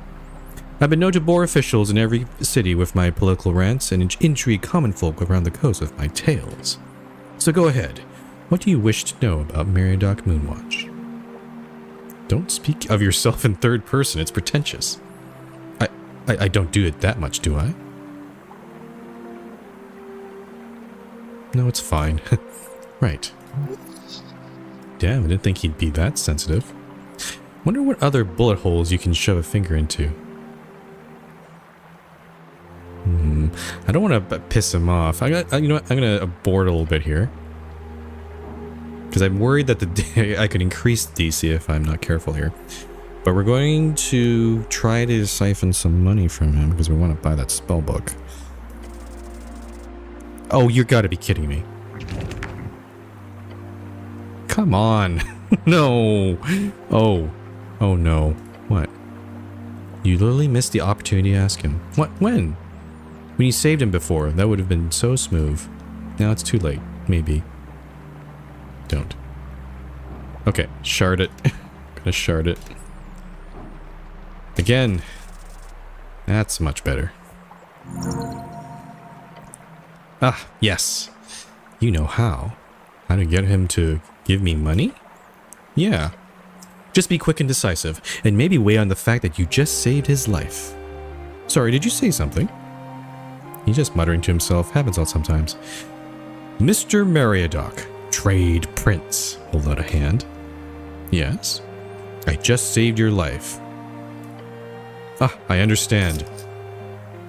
I've been known to bore officials in every city with my political rants and intrigue common folk around the coast with my tales. So go ahead. What do you wish to know about Meriadoc Moonwatch? Don't speak of yourself in third person, it's pretentious. I don't do it that much, do I? No, it's fine. Right. Damn, I didn't think he'd be that sensitive. Wonder what other bullet holes you can shove a finger into. I don't want to piss him off. You know what? I'm going to abort a little bit here. Because I'm worried that I could increase the DC if I'm not careful here. But we're going to try to siphon some money from him because we want to buy that spell book. Oh, you gotta be kidding me. Come on. No. Oh. Oh no. What? You literally missed the opportunity to ask him. What? When? When you saved him before, that would have been so smooth. Now it's too late. Maybe. Don't. Okay, shard it. Gonna shard it. Again. That's much better. Ah, yes. You know how. How to get him to give me money? Yeah. Just be quick and decisive, and maybe weigh on the fact that you just saved his life. Sorry, did you say something? He's just muttering to himself. Happens all sometimes. Mr. Meriadoc, trade prince. Hold out a hand. Yes? I just saved your life. Ah, I understand.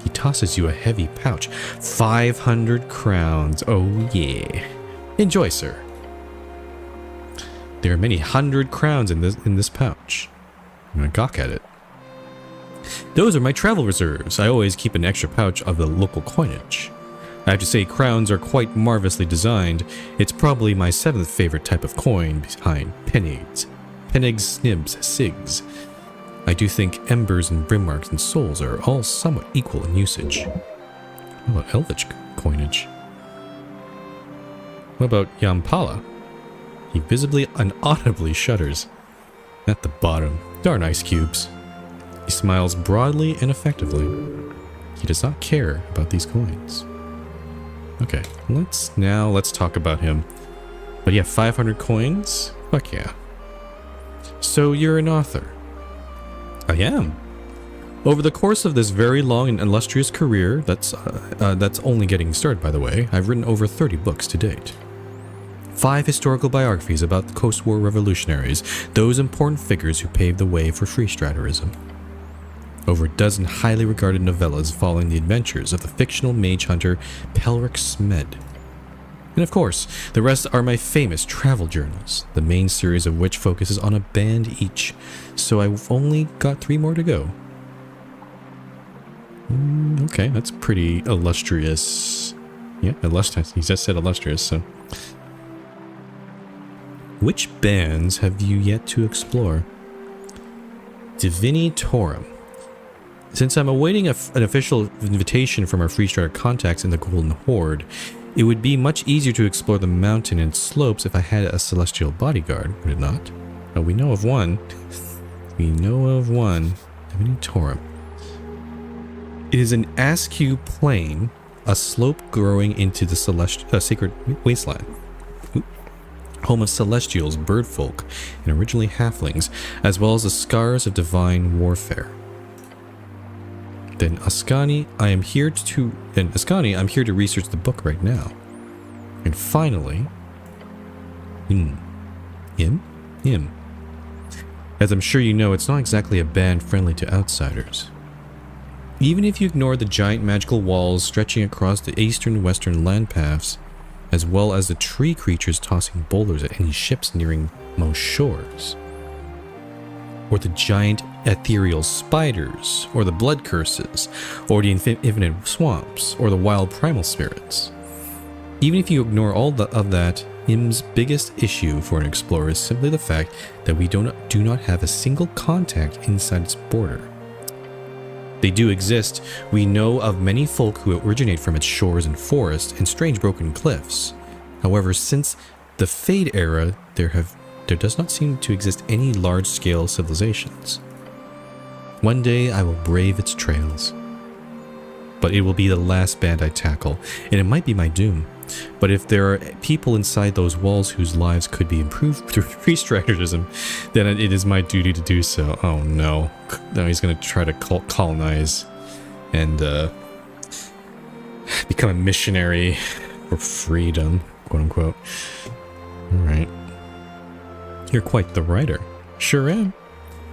He tosses you a heavy pouch. 500 crowns. Oh yeah. Enjoy, sir. There are many 100 crowns in this pouch. I'm gonna gawk at it. Those are my travel reserves. I always keep an extra pouch of the local coinage. I have to say, crowns are quite marvelously designed. It's probably my 7th favorite type of coin behind pennies. Pennigs, snibs, sigs. I do think embers and brimmarks and souls are all somewhat equal in usage. What about Elvish coinage? What about Yampala? He visibly and audibly shudders. At the bottom, darn ice cubes. He smiles broadly and effectively. He does not care about these coins. Okay, let's talk about him. But yeah, 500 coins? Fuck yeah. So you're an author. I am. Over the course of this very long and illustrious career, that's only getting started, by the way, I've written over 30 books to date. 5 historical biographies about the post-war revolutionaries, those important figures who paved the way for freestraterism. Over a dozen highly regarded novellas following the adventures of the fictional mage hunter Pelric Smed. And of course, the rest are my famous travel journals, the main series of which focuses on a band each, so I've only got 3 more to go. Okay, that's pretty illustrious. Yeah, illustrious. He just said illustrious, so... Which bands have you yet to explore? Divini Torum. Since I'm awaiting an official invitation from our Freestrater contacts in the Golden Horde, it would be much easier to explore the mountain and slopes if I had a celestial bodyguard, would it not? Oh, we know of one. We know of one. Torum. It is an askew plain, a slope growing into the sacred wasteland. Home of celestials, birdfolk, and originally halflings, as well as the scars of divine warfare. Then Ascani, I'm here to research the book right now. And finally, him. As I'm sure you know, it's not exactly a band friendly to outsiders. Even if you ignore the giant magical walls stretching across the eastern and western land paths, as well as the tree creatures tossing boulders at any ships nearing most shores, or the giant ethereal spiders, or the blood curses, or the infinite swamps, or the wild primal spirits. Even if you ignore all of that, Im's biggest issue for an explorer is simply the fact that we do not have a single contact inside its border. They do exist. We know of many folk who originate from its shores and forests and strange broken cliffs. However, since the Fade era, there does not seem to exist any large-scale civilizations. One day I will brave its trails. But it will be the last band I tackle, and it might be my doom. But if there are people inside those walls whose lives could be improved through pre-strategism, then it is my duty to do so. Oh no. Now he's going to try to colonize and become a missionary for freedom, quote unquote. Alright. You're quite the writer. Sure am.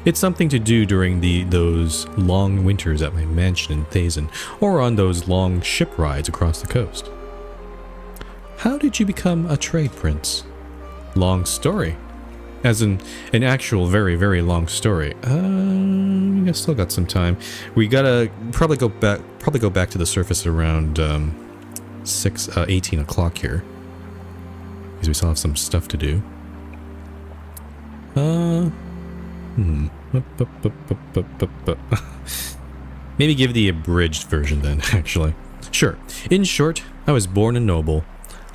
It's something to do during those long winters at my mansion in Thazen, or on those long ship rides across the coast. How did you become a trade prince? Long story. As in an actual very, very long story. We still got some time. We gotta probably go back to the surface around 18 o'clock here. Because we still have some stuff to do. Maybe give the abridged version then, actually. Sure. In short, I was born a noble.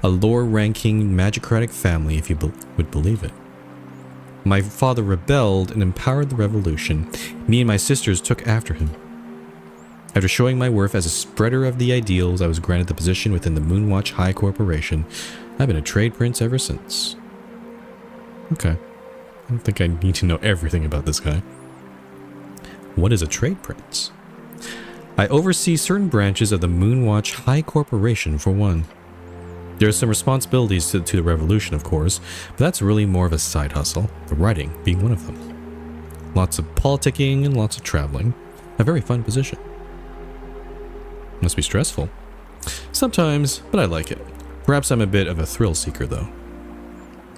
A lower-ranking magicratic family, if you would believe it. My father rebelled and empowered the revolution. Me and my sisters took after him. After showing my worth as a spreader of the ideals, I was granted the position within the Moonwatch High Corporation. I've been a trade prince ever since. Okay. I don't think I need to know everything about this guy. What is a trade prince? I oversee certain branches of the Moonwatch High Corporation, for one. There are some responsibilities to the revolution, of course, but that's really more of a side hustle, the writing being one of them. Lots of politicking and lots of traveling. A very fun position. Must be stressful. Sometimes, but I like it. Perhaps I'm a bit of a thrill seeker, though.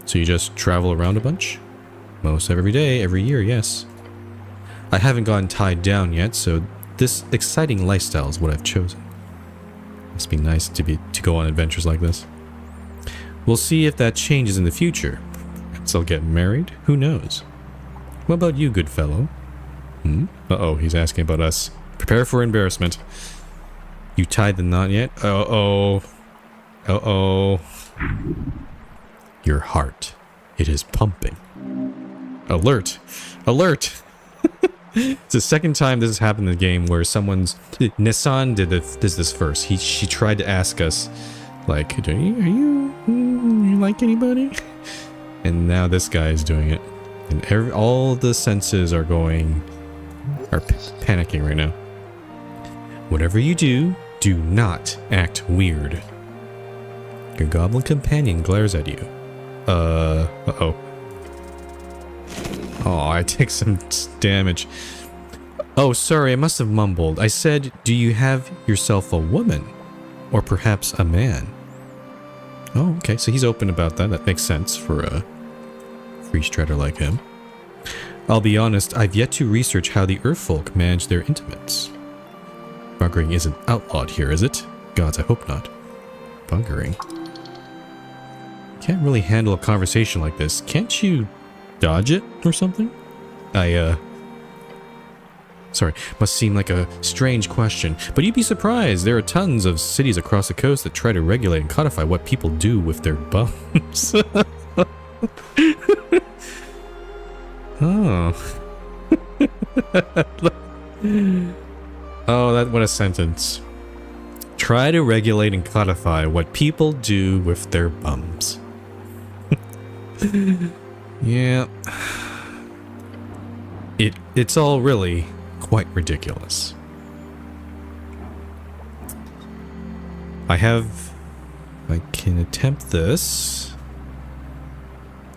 So you just travel around a bunch? Most every day, every year, yes. I haven't gotten tied down yet, so this exciting lifestyle is what I've chosen. Must be nice to go on adventures like this. We'll see if that changes in the future. Perhaps I'll get married? Who knows? What about you, good fellow? Uh-oh, he's asking about us. Prepare for embarrassment. You tied the knot yet? Uh-oh. Uh-oh. Your heart. It is pumping. Alert. Alert! It's the second time this has happened in the game where Nissan did this first. She tried to ask us, like, are you like anybody? And now this guy is doing it. And all the senses are panicking right now. Whatever you do, do not act weird. Your goblin companion glares at you. Uh-oh. Oh, I take some damage. Oh, sorry, I must have mumbled. I said, do you have yourself a woman? Or perhaps a man? Oh, okay, so he's open about that. That makes sense for a free strider like him. I'll be honest, I've yet to research how the Earthfolk manage their intimates. Buggering isn't outlawed here, is it? Gods, I hope not. Buggering. Can't really handle a conversation like this. Can't you dodge it or something? Sorry, must seem like a strange question, but you'd be surprised. There are tons of cities across the coast that try to regulate and codify what people do with their bums. Oh. Oh, what a sentence. Try to regulate and codify what people do with their bums. Yeah. It's all really quite ridiculous. I can attempt this.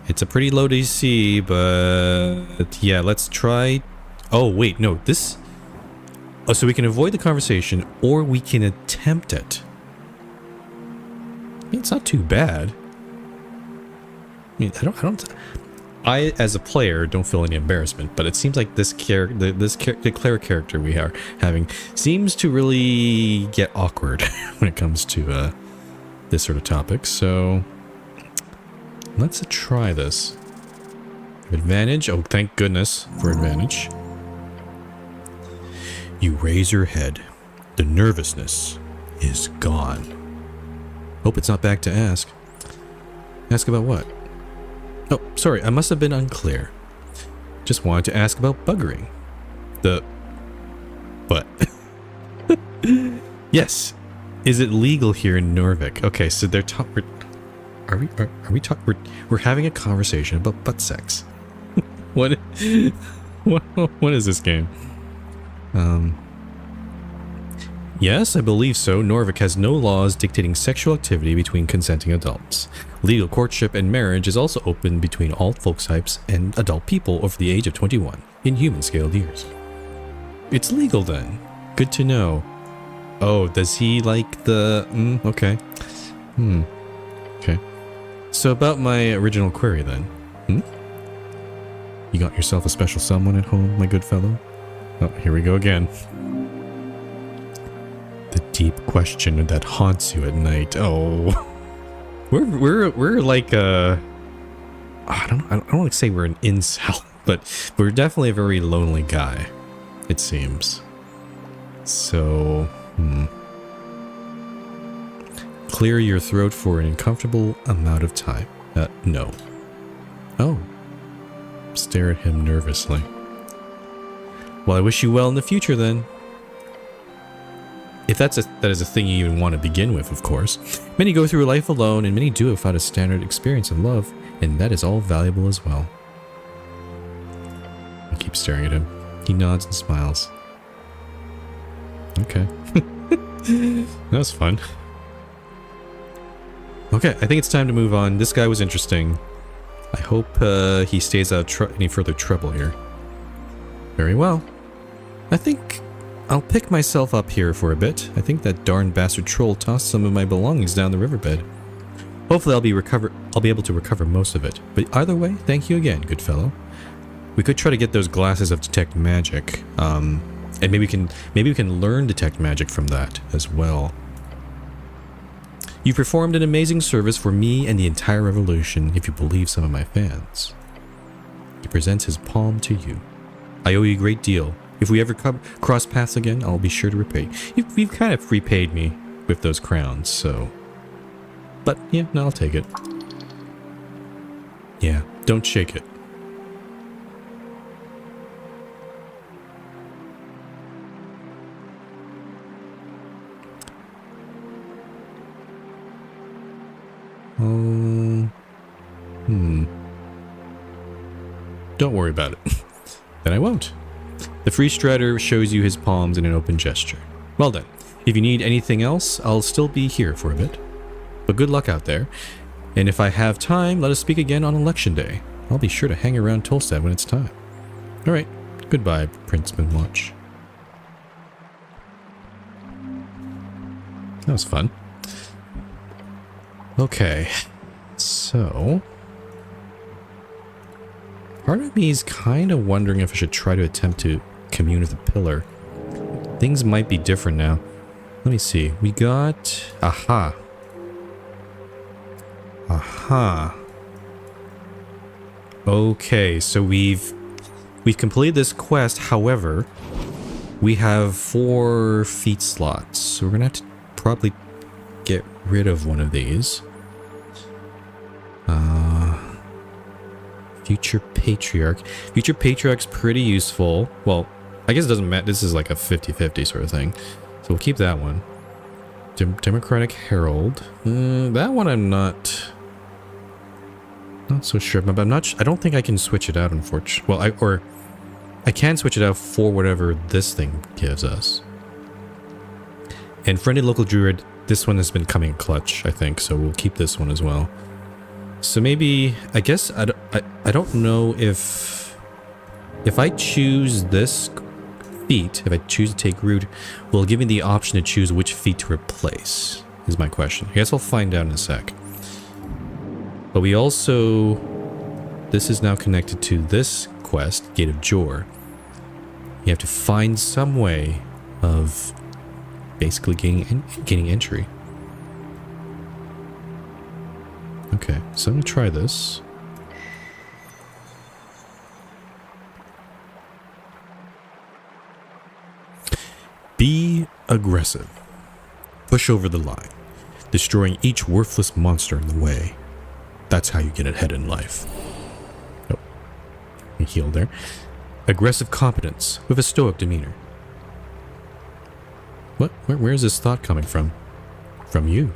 It's a pretty low DC, but yeah, let's try. Oh, wait, no, this. Oh, so we can avoid the conversation or we can attempt it. It's not too bad. I mean, I as a player don't feel any embarrassment, but it seems like this the Claire character we are having seems to really get awkward when it comes to this sort of topic. So let's try this. Advantage. Oh, thank goodness for advantage. You raise your head. The nervousness is gone. Hope it's not back to ask. Ask about what? Oh, sorry, I must have been unclear. Just wanted to ask about buggering. What? Yes. Is it legal here in Norvik? Okay, so they're we're having a conversation about butt sex. What is this game? Yes, I believe so. Norvik has no laws dictating sexual activity between consenting adults. Legal courtship and marriage is also open between all folk types and adult people over the age of 21 in human-scaled years. It's legal then. Good to know. Oh, does he like the... okay. Okay. So about my original query then. You got yourself a special someone at home, my good fellow? Oh, here we go again. The deep question that haunts you at night. Oh, we're like I don't want to say we're an incel, but we're definitely a very lonely guy, it seems. So, clear your throat for an uncomfortable amount of time. No. Oh. Stare at him nervously. Well, I wish you well in the future then. If that is a thing you even want to begin with, of course. Many go through life alone, and many do without a standard experience of love, and that is all valuable as well. I keep staring at him. He nods and smiles. Okay. That was fun. Okay, I think it's time to move on. This guy was interesting. I hope he stays out of any further trouble here. Very well. I think I'll pick myself up here for a bit. I think that darn bastard troll tossed some of my belongings down the riverbed. Hopefully I'll be able to recover most of it. But either way, thank you again, good fellow. We could try to get those glasses of detect magic. And maybe we can learn detect magic from that as well. You performed an amazing service for me and the entire revolution, if you believe some of my fans. He presents his palm to you. I owe you a great deal. If we ever cross paths again, I'll be sure to repay. You've kind of repaid me with those crowns, so... But, yeah, no, I'll take it. Yeah, don't shake it. Don't worry about it. Then I won't. The Free Strider shows you his palms in an open gesture. Well then, if you need anything else, I'll still be here for a bit. But good luck out there. And if I have time, let us speak again on Election Day. I'll be sure to hang around Tolstad when it's time. Alright, goodbye, Prince Moonwatch. That was fun. Okay, so... part of me is kind of wondering if I should try to attempt to commune with the pillar. Things might be different now. Let me see. We got... Aha. Aha. Okay, so we've completed this quest. However, we have 4 feat slots. So we're gonna have to probably get rid of one of these. Future Patriarch. Future Patriarch's pretty useful. Well, I guess it doesn't matter. This is like a 50-50 sort of thing. So we'll keep that one. Democratic Herald. That one I'm not so sure about. I don't think I can switch it out, unfortunately. Well, I can switch it out for whatever this thing gives us. And Friendly Local Druid, this one has been coming clutch, I think, so we'll keep this one as well. So maybe, I guess, I don't know if I choose this feat, if I choose to take root, will it give me the option to choose which feat to replace, is my question. I guess I'll find out in a sec. But we also, this is now connected to this quest, Gate of Jor. You have to find some way of basically gaining entry. Okay, so I'm gonna try this. Be aggressive. Push over the line, destroying each worthless monster in the way. That's how you get ahead in life. Oh, you healed there. Aggressive competence with a stoic demeanor. What? Where is this thought coming from? From you.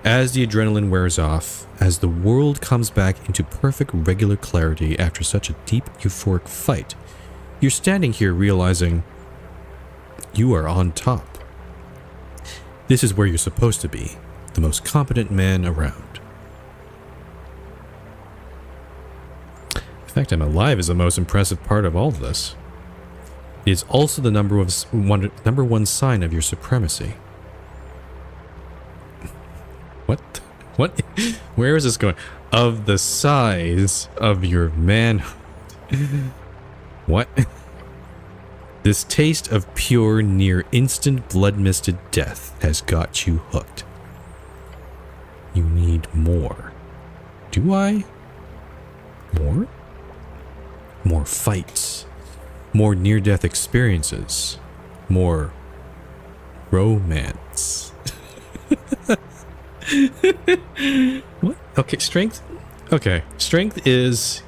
As the adrenaline wears off, as the world comes back into perfect regular clarity after such a deep euphoric fight, you're standing here realizing you are on top. This is where you're supposed to be, the most competent man around. The fact I'm alive is the most impressive part of all of this. It is also the number one sign of your supremacy. What? What? Where is this going? Of the size of your manhood. What? This taste of pure, near instant blood-misted death has got you hooked. You need more. Do I? More? More fights. More near-death experiences. More romance. What? Okay, strength? Okay, strength is...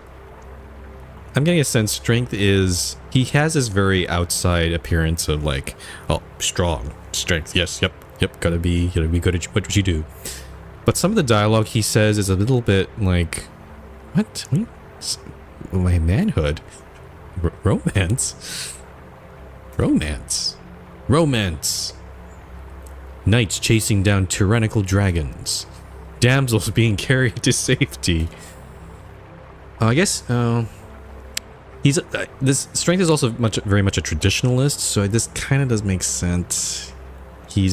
I'm getting a sense strength is... He has this very outside appearance of like, oh, strong, strength, yes, yep, gotta be good at what you do. But some of the dialogue he says is a little bit like, what? My manhood? Romance? Romance? Romance! Knights chasing down tyrannical dragons. Damsels being carried to safety. I guess, he's this strength is also very much a traditionalist, so this kind of does make sense. He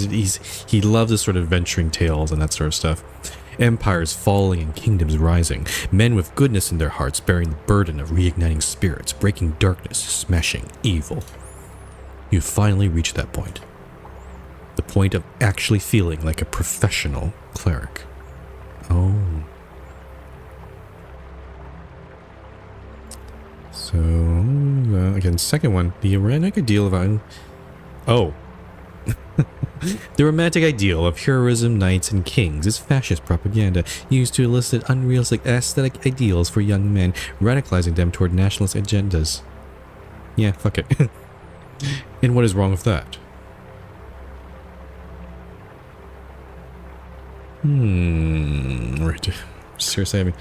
loves this sort of adventuring tales and that sort of stuff. Empires falling and kingdoms rising, men with goodness in their hearts bearing the burden of reigniting spirits, breaking darkness, smashing evil. You finally reached that point. The point of actually feeling like a professional cleric. Oh. So, again, second one, the romantic ideal of... Oh. The romantic ideal of heroism, knights, and kings is fascist propaganda used to elicit unrealistic aesthetic ideals for young men, radicalizing them toward nationalist agendas. Yeah, fuck it. And what is wrong with that? Right. Seriously, I mean...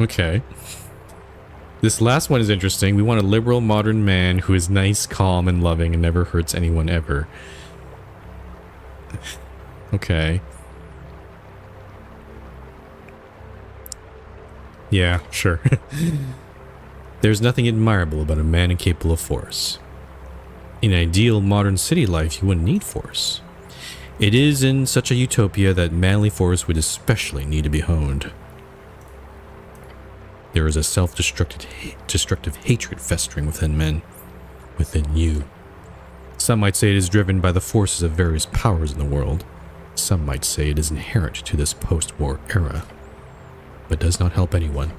Okay. This last one is interesting. We want a liberal modern man who is nice, calm, and loving and never hurts anyone ever. Okay. Yeah, sure. There's nothing admirable about a man incapable of force. In ideal modern city life, you wouldn't need force. It is in such a utopia that manly force would especially need to be honed. There is a self-destructive hatred festering within men, within you. Some might say it is driven by the forces of various powers in the world. Some might say it is inherent to this post-war era, but does not help anyone.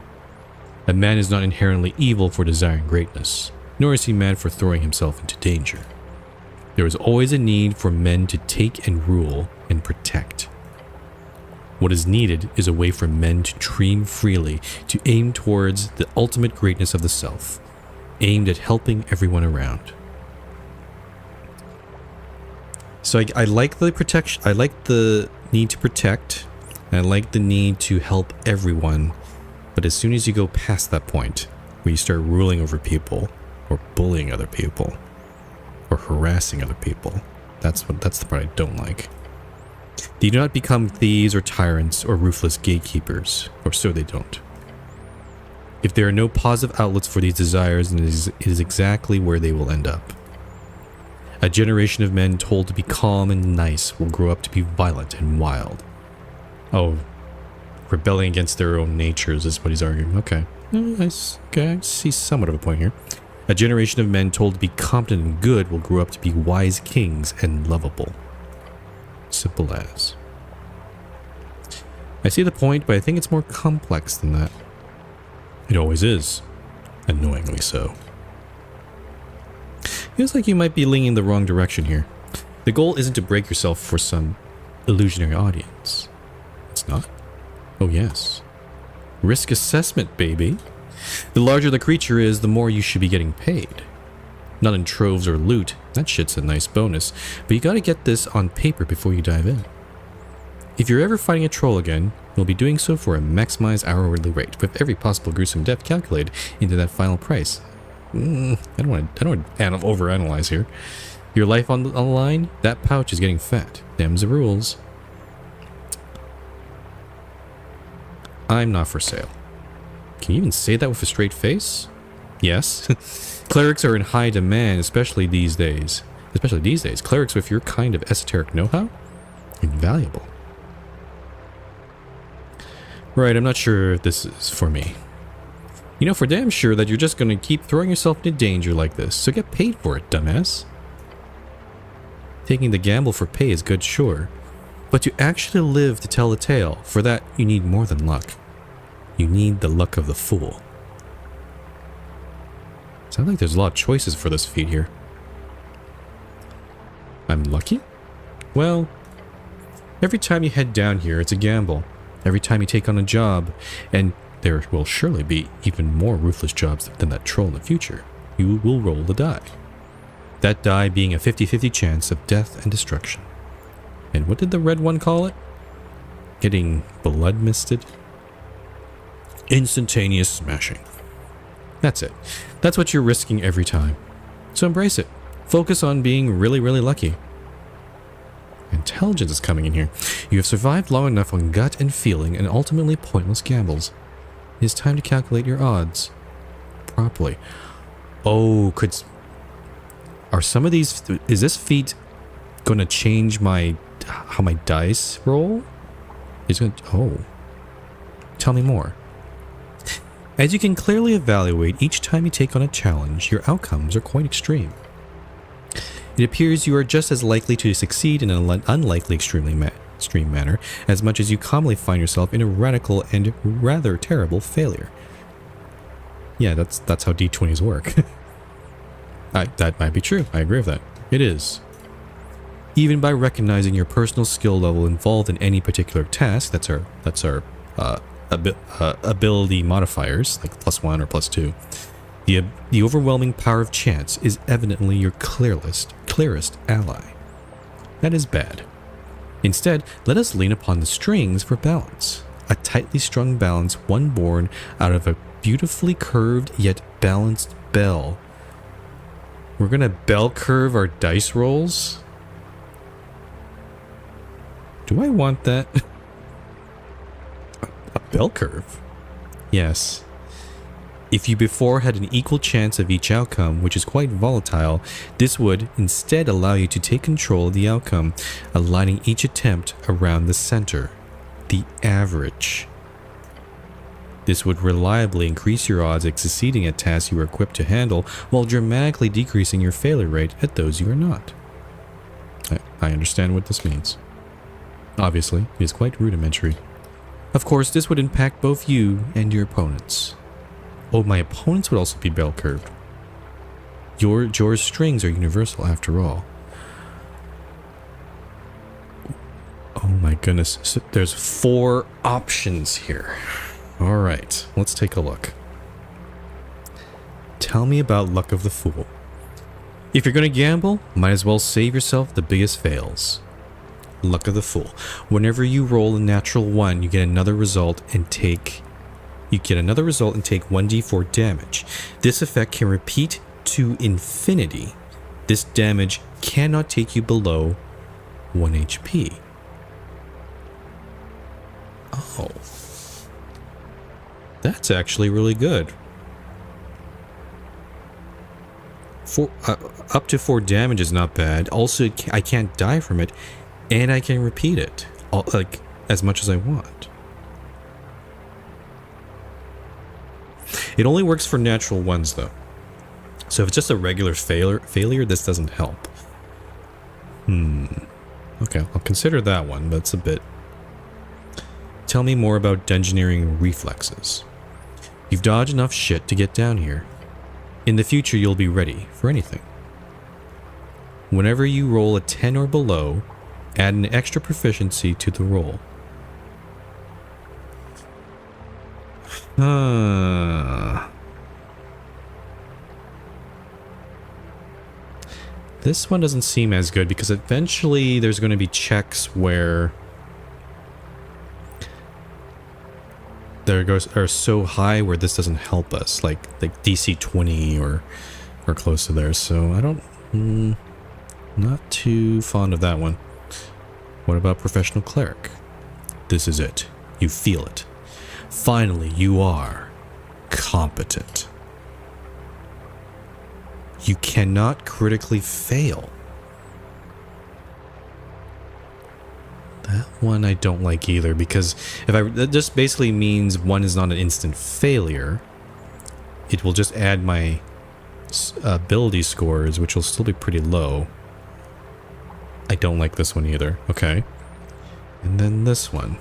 A man is not inherently evil for desiring greatness, nor is he mad for throwing himself into danger. There is always a need for men to take and rule and protect. What is needed is a way for men to dream freely, to aim towards the ultimate greatness of the self, aimed at helping everyone around. So I like the protection, I like the need to protect, and I like the need to help everyone, but as soon as you go past that point, where you start ruling over people, or bullying other people, or harassing other people, that's the part I don't like. They do not become thieves or tyrants or ruthless gatekeepers, or so they don't. If there are no positive outlets for these desires, then it is exactly where they will end up. A generation of men told to be calm and nice will grow up to be violent and wild. Oh, rebelling against their own natures is what he's arguing. Okay. I see somewhat of a point here. A generation of men told to be competent and good will grow up to be wise kings and lovable. Simple as. I see the point, but I think it's more complex than that. It always is. Annoyingly so. Feels like you might be leaning in the wrong direction here. The goal isn't to break yourself for some illusionary audience. It's not. Oh yes. Risk assessment, baby. The larger the creature is, the more you should be getting paid. Not in troves or loot, that shit's a nice bonus, but you gotta get this on paper before you dive in. If you're ever fighting a troll again, you'll be doing so for a maximized hourly rate, with every possible gruesome death calculated into that final price. I don't want to overanalyze here. Your life on the line, that pouch is getting fat. Them's the rules. I'm not for sale. Can you even say that with a straight face? Yes. Clerics are in high demand, especially these days. Clerics with your kind of esoteric know-how? Invaluable. Right, I'm not sure if this is for me. You know for damn sure that you're just going to keep throwing yourself into danger like this, so get paid for it, dumbass. Taking the gamble for pay is good, sure. But to actually live to tell the tale, for that you need more than luck. You need the luck of the fool. Sounds like there's a lot of choices for this feat here. I'm lucky? Well, every time you head down here, it's a gamble. Every time you take on a job, and there will surely be even more ruthless jobs than that troll in the future, you will roll the die. That die being a 50-50 chance of death and destruction. And what did the red one call it? Getting blood misted? Instantaneous smashing. That's it. That's what you're risking every time. So embrace it. Focus on being really, really lucky. Intelligence is coming in here. You have survived long enough on gut and feeling and ultimately pointless gambles. It is time to calculate your odds properly. Oh, are some of these... Is this feat going to change how my dice roll? Oh. Tell me more. As you can clearly evaluate, each time you take on a challenge, your outcomes are quite extreme. It appears you are just as likely to succeed in an unlikely extreme manner, as much as you commonly find yourself in a radical and rather terrible failure. Yeah, that's how D20s work. That might be true. I agree with that. It is. Even by recognizing your personal skill level involved in any particular task, that's our ability modifiers, like +1 or +2. The overwhelming power of chance is evidently your clearest ally. That is bad. Instead, let us lean upon the strings for balance. A tightly strung balance, one born out of a beautifully curved yet balanced bell. We're gonna bell curve our dice rolls? Do I want that? A bell curve? Yes. If you before had an equal chance of each outcome, which is quite volatile, this would instead allow you to take control of the outcome, aligning each attempt around the center, the average. This would reliably increase your odds at succeeding at tasks you are equipped to handle, while dramatically decreasing your failure rate at those you are not. I understand what this means. Obviously, it is quite rudimentary. Of course, this would impact both you and your opponents. Oh, my opponents would also be bell curved. Your strings are universal after all. my goodness. So there's 4 options here. All right, let's take a look. Tell me about Luck of the Fool. If you're going to gamble, might as well save yourself the biggest fails. Luck of the Fool. Whenever you roll a natural 1, you get another result and take 1d4 damage. This effect can repeat to infinity. This damage cannot take you below 1 HP. Oh. That's actually really good. Up to 4 damage is not bad. Also, I can't die from it, and I can repeat it like as much as I want. It only works for natural 1s though. So if it's just a regular failure, this doesn't help. Okay, I'll consider that one. That's a bit. Tell me more about dungeoneering reflexes. You've dodged enough shit to get down here. In the future, you'll be ready for anything. Whenever you roll a 10 or below, add an extra proficiency to the roll. This one doesn't seem as good because eventually there's going to be checks where are so high where this doesn't help us, like DC 20 or close to there. So I don't, not too fond of that one. What about Professional Cleric? This is it. You feel it. Finally, you are competent. You cannot critically fail. That one I don't like either, because that just basically means 1 is not an instant failure. It will just add my ability scores, which will still be pretty low. I don't like this one either. Okay. And then this one.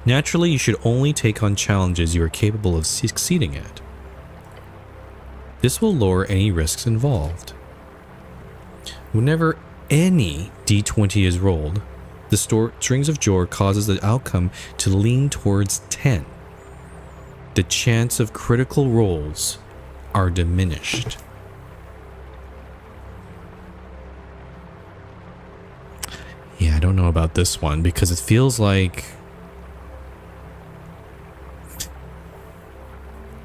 Naturally, you should only take on challenges you are capable of succeeding at. This will lower any risks involved. Whenever any d20 is rolled, the strings of Jor causes the outcome to lean towards 10. The chance of critical rolls are diminished. Yeah, I don't know about this one because it feels like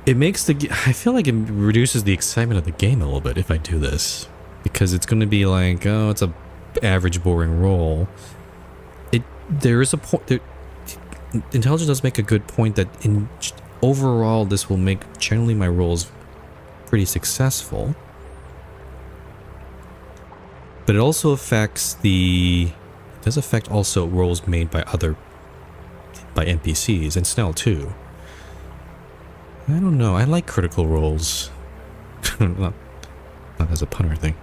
it makes I feel like it reduces the excitement of the game a little bit if I do this, because it's going to be like, oh, it's a average boring roll. There is a point. Intelligence does make a good point that overall this will make generally my rolls pretty successful, but it also affects it does affect also rolls made by NPCs and Snell too. I don't know. I like critical rolls. not as a punner thing.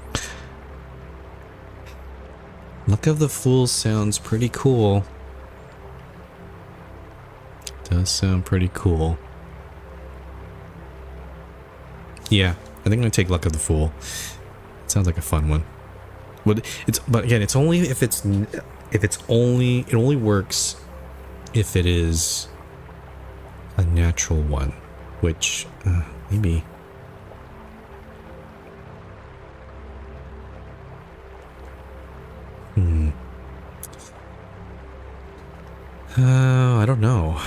Luck of the Fool sounds pretty cool. Does sound pretty cool. Yeah, I think I'm gonna take Luck of the Fool. It sounds like a fun one. But again, it's only if it only works if it is a natural one, which maybe. I don't know.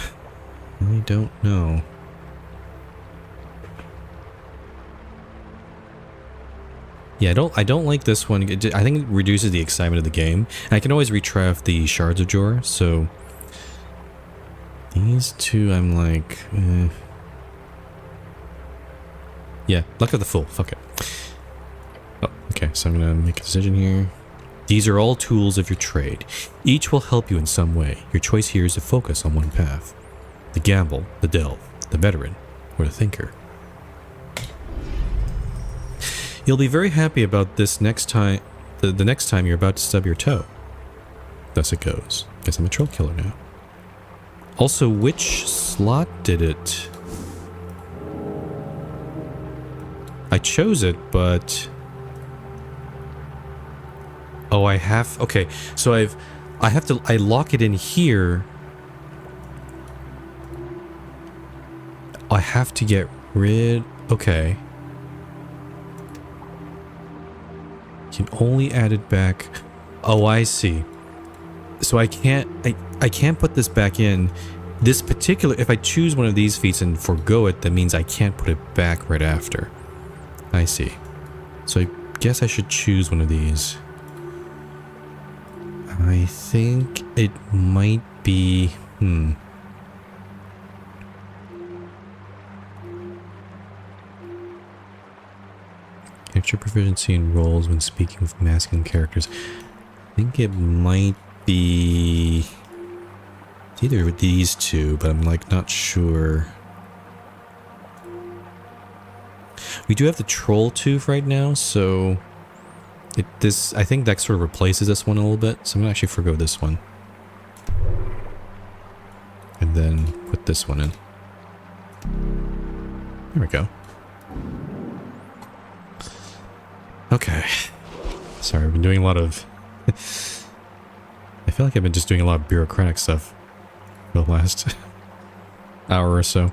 I don't know. Yeah, I don't like this one. I think it reduces the excitement of the game. And I can always retry off the Shards of Jor, so these two I'm like, yeah, Luck of the Fool. Fuck it. Oh, okay, so I'm gonna make a decision here. These are all tools of your trade. Each will help you in some way. Your choice here is to focus on one path. The gamble, the delve, the veteran, or the thinker. You'll be very happy about this next time, the next time you're about to stub your toe. Thus it goes. Guess I'm a troll killer now. Also, which slot did it? I chose it, but... Oh, I have... Okay, so I lock it in here. I have to get rid, okay. Can only add it back. Oh, I see. So I can't put this back in. This particular, if I choose one of these feats and forgo it, that means I can't put it back right after. I see. So I guess I should choose one of these. I think it might be, Extra proficiency in roles when speaking with masculine characters. I think it might be either of these two, but I'm like not sure. We do have the troll tooth right now, so I think that sort of replaces this one a little bit. So I'm gonna actually forgo this one. And then put this one in. There we go. Okay. Sorry, I've been doing a lot of... I feel like I've been just doing a lot of bureaucratic stuff for the last hour or so.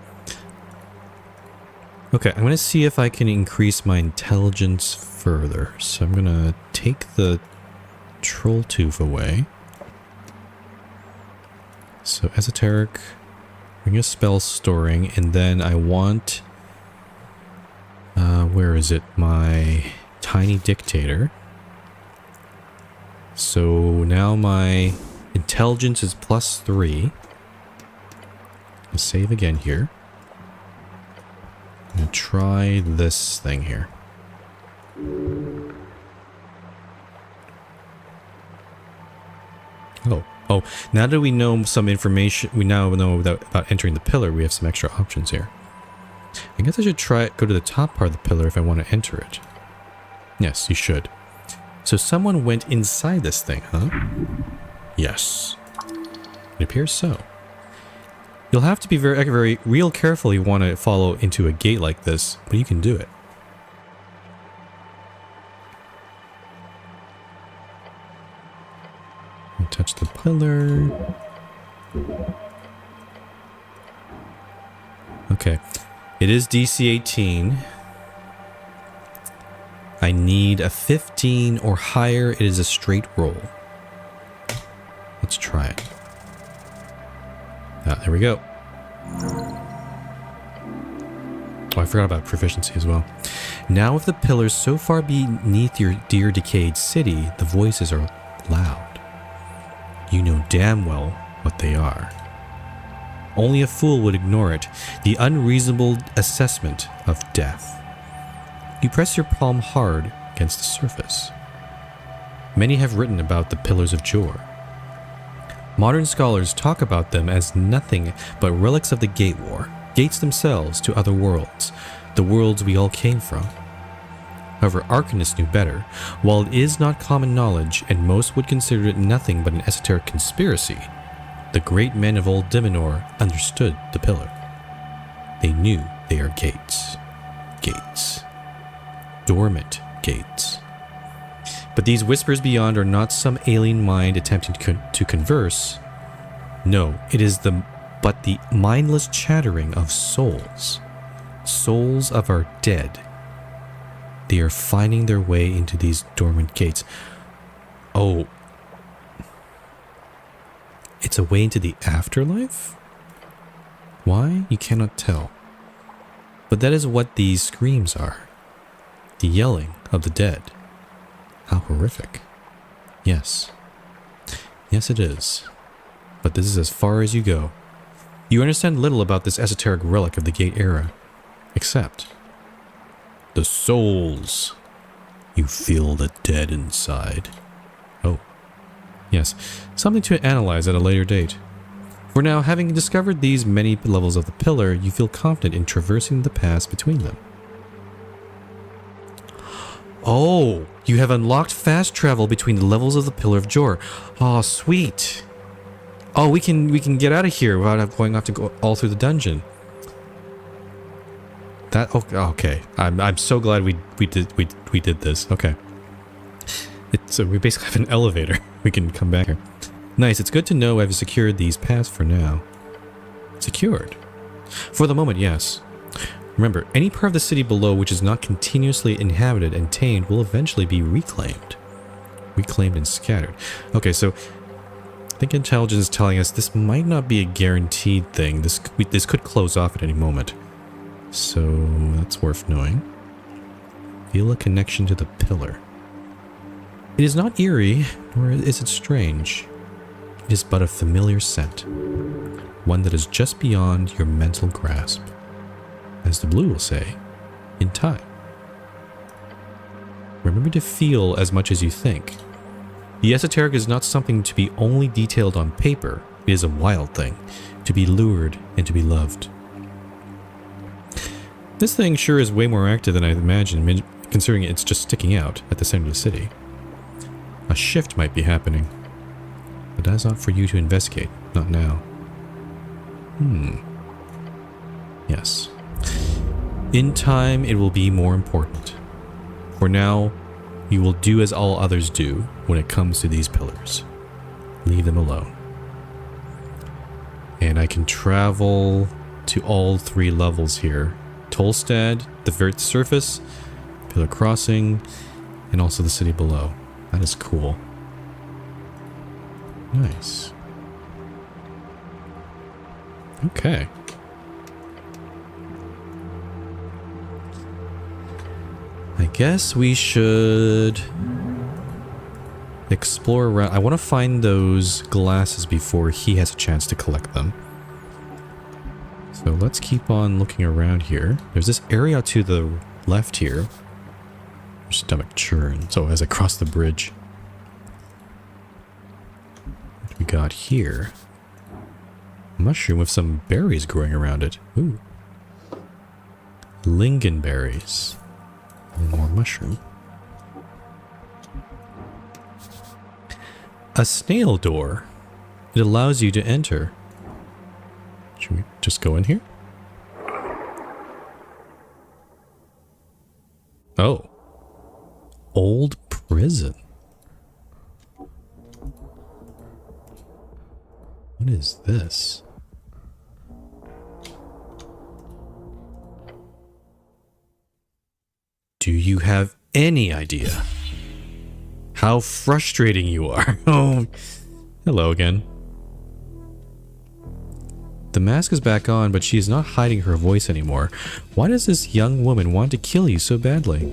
Okay, I'm going to see if I can increase my intelligence further. So I'm going to take the troll tooth away. So esoteric, bring a spell storing, and then I want... where is it? My tiny dictator. So now my intelligence is +3. I'll save again here. I'm gonna try this thing here. Oh, now that we know some information, we now know about entering the pillar, we have some extra options here. I guess I should go to the top part of the pillar if I want to enter it. Yes, you should. So someone went inside this thing, huh? Yes. It appears so. You'll have to be very real careful if you want to follow into a gate like this, but you can do it. Touch the pillar. Okay. It is DC 18. I need a 15 or higher. It is a straight roll. Let's try it. Ah, there we go. Oh, I forgot about proficiency as well. Now with the pillars so far beneath your dear decayed city, the voices are loud. You know damn well what they are. Only a fool would ignore it, the unreasonable assessment of death. You press your palm hard against the surface. Many have written about the Pillars of Jor. Modern scholars talk about them as nothing but relics of the Gate War, gates themselves to other worlds, the worlds we all came from. However, Arcanists knew better. While it is not common knowledge, and most would consider it nothing but an esoteric conspiracy, the great men of old Dimenor understood the pillar. They knew they are gates. Gates. Dormant gates. But these whispers beyond are not some alien mind attempting to converse. No, it is but the mindless chattering of souls. Souls of our dead. They are finding their way into these dormant gates. Oh. It's a way into the afterlife? Why? You cannot tell. But that is what these screams are. The yelling of the dead. How horrific. Yes. Yes, it is. But this is as far as you go. You understand little about this esoteric relic of the Gate era. Except... the souls. You feel the dead inside. Oh. Yes. Something to analyze at a later date. For now, having discovered these many levels of the pillar, you feel confident in traversing the paths between them. Oh, you have unlocked fast travel between the levels of the Pillar of Jor. Oh, sweet. Oh, we can get out of here without going off to go all through the dungeon. That okay. I'm so glad we did this. Okay. So we basically have an elevator. We can come back here. Nice, it's good to know I've secured these paths for now. Secured? For the moment, yes. Remember, any part of the city below which is not continuously inhabited and tamed will eventually be reclaimed. Reclaimed and scattered. Okay, so I think intelligence is telling us this might not be a guaranteed thing. This could close off at any moment. So that's worth knowing. Feel a connection to the pillar. It is not eerie, nor is it strange. It is but a familiar scent. One that is just beyond your mental grasp. As the blue will say, in time. Remember to feel as much as you think. The esoteric is not something to be only detailed on paper. It is a wild thing, to be lured and to be loved. This thing sure is way more active than I imagined, considering it's just sticking out at the center of the city. A shift might be happening, but that's not for you to investigate, not now. Yes. In time, it will be more important. For now, you will do as all others do when it comes to these pillars. Leave them alone. And I can travel to all 3 levels here. Tolstad, the very surface, Pillar Crossing, and also the city below. That is cool. Nice. Okay. I guess we should explore around. I want to find those glasses before he has a chance to collect them. So let's keep on looking around here. There's this area to the left here. Stomach churn. So as I cross the bridge. What we got here? A mushroom with some berries growing around it. Ooh. Lingonberries. And more mushroom. A snail door. It allows you to enter. Should we just go in here? Oh. Old prison. What is this? Do you have any idea how frustrating you are? Oh, hello again. The mask is back on, but she is not hiding her voice anymore. Why does this young woman want to kill you so badly?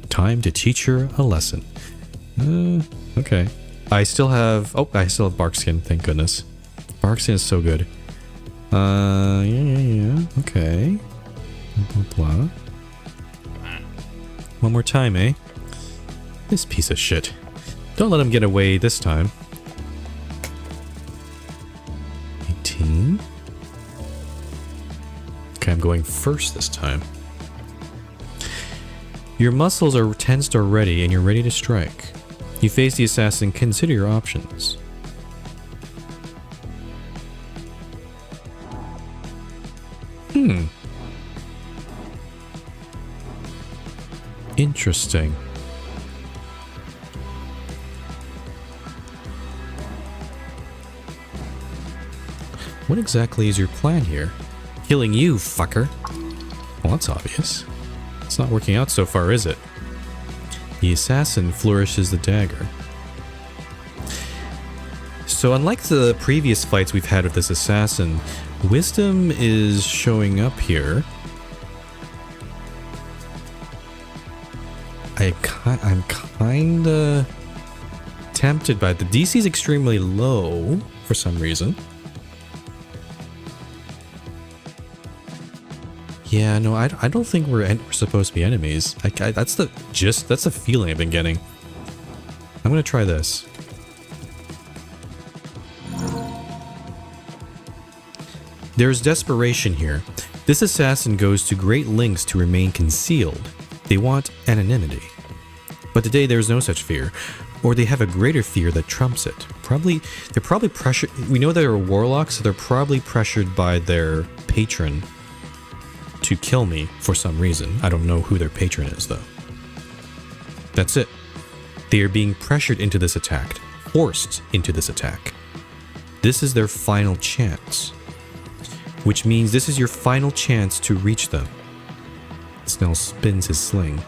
Time to teach her a lesson. Okay. I still have bark skin, thank goodness. Bark skin is so good. Yeah. Okay. Blah, blah, blah. One more time, eh? This piece of shit. Don't let him get away this time. 18. Okay, I'm going first this time. Your muscles are tensed already and you're ready to strike. You face the assassin, consider your options. Interesting. What exactly is your plan here? Killing you, fucker. Well, that's obvious. It's not working out so far, is it? The assassin flourishes the dagger. So unlike the previous fights we've had with this assassin, wisdom is showing up here. I'm kinda tempted by the DC is extremely low for some reason. Yeah, no, I don't think we're supposed to be enemies. That's the feeling I've been getting. I'm gonna try this. There's desperation here. This assassin goes to great lengths to remain concealed. They want anonymity. But today there's no such fear. Or they have a greater fear that trumps it. They're probably pressured. We know they're warlocks, so they're probably pressured by their patron to kill me for some reason. I don't know who their patron is, though. That's it. They are being pressured into this attack. forced into this attack. This is their final chance, which means this is your final chance to reach them. Snell spins his sling.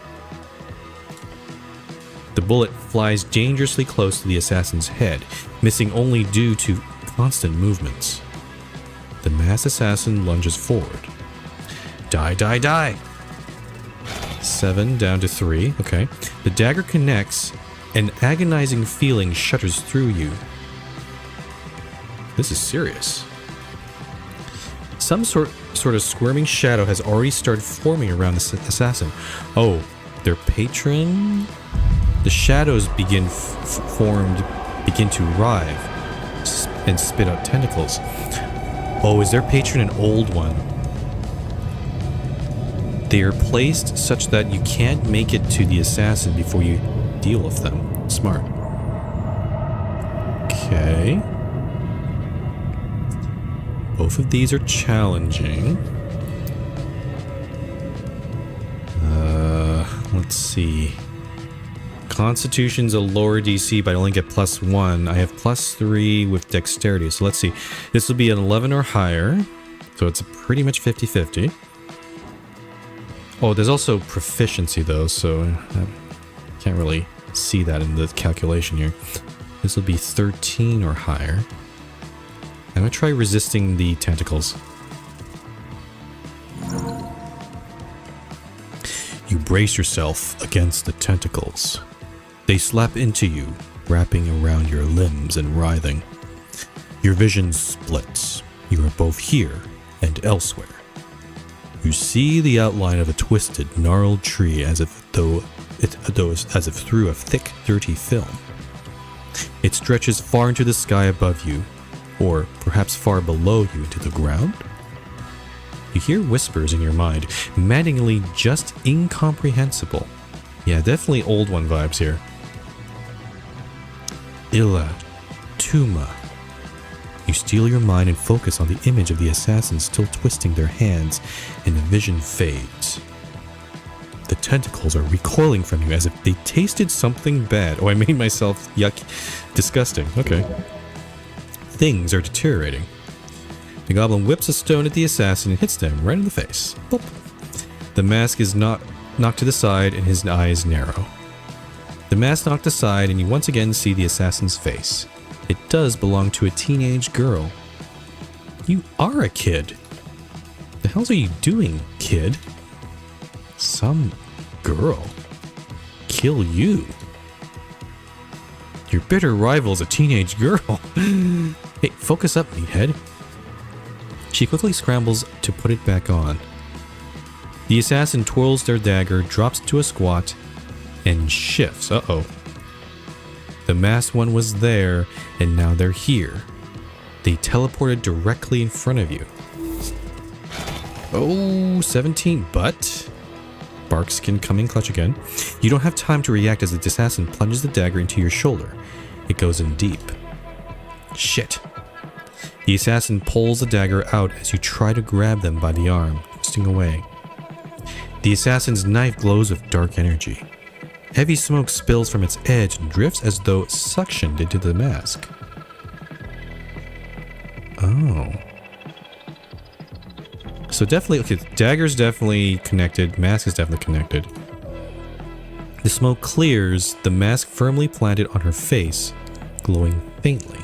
The bullet flies dangerously close to the assassin's head, missing only due to constant movements. The masked assassin lunges forward. Die, die, die! 7 down to 3. Okay. The dagger connects. An agonizing feeling shudders through you. This is serious. Some sort of squirming shadow has already started forming around the assassin. Oh, their patron? The shadows begin to writhe and spit out tentacles. Oh, is their patron an old one? They are placed such that you can't make it to the assassin before you deal with them. Smart. Okay. Both of these are challenging. Let's see. Constitution's a lower DC, but I only get +1. I have +3 with dexterity. So let's see. This will be an 11 or higher. So it's pretty much 50-50. Oh, there's also proficiency though, so I can't really see that in the calculation here. This will be 13 or higher. I'm gonna try resisting the tentacles. You brace yourself against the tentacles. They slap into you, wrapping around your limbs and writhing. Your vision splits. You are both here and elsewhere. You see the outline of a twisted, gnarled tree as if through a thick, dirty film. It stretches far into the sky above you, or perhaps far below you into the ground. You hear whispers in your mind, maddeningly just incomprehensible. Yeah, definitely old one vibes here. Illa, Tuma. You steel your mind and focus on the image of the assassins still twisting their hands, and the vision fades. The tentacles are recoiling from you as if they tasted something bad. Oh, I made myself disgusting. Okay. Things are deteriorating. The goblin whips a stone at the assassin and hits them right in the face. Boop. The mask is knocked to the side and his eyes narrow. The mask knocked aside and you once again see the assassin's face. It does belong to a teenage girl. You are a kid. The hell are you doing, kid? Some girl kill you. Your bitter rival's a teenage girl. Hey, focus up, meathead. She quickly scrambles to put it back on. The assassin twirls their dagger, drops to a squat, and shifts. Uh-oh. The masked one was there, and now they're here. They teleported directly in front of you. Oh, 17, but... Barkskin coming clutch again. You don't have time to react as the assassin plunges the dagger into your shoulder. It goes in deep. Shit. The assassin pulls the dagger out as you try to grab them by the arm, twisting away. The assassin's knife glows with dark energy. Heavy smoke spills from its edge and drifts as though suctioned into the mask. Oh. So definitely, okay, dagger's definitely connected, mask is definitely connected. The smoke clears, the mask firmly planted on her face, glowing faintly.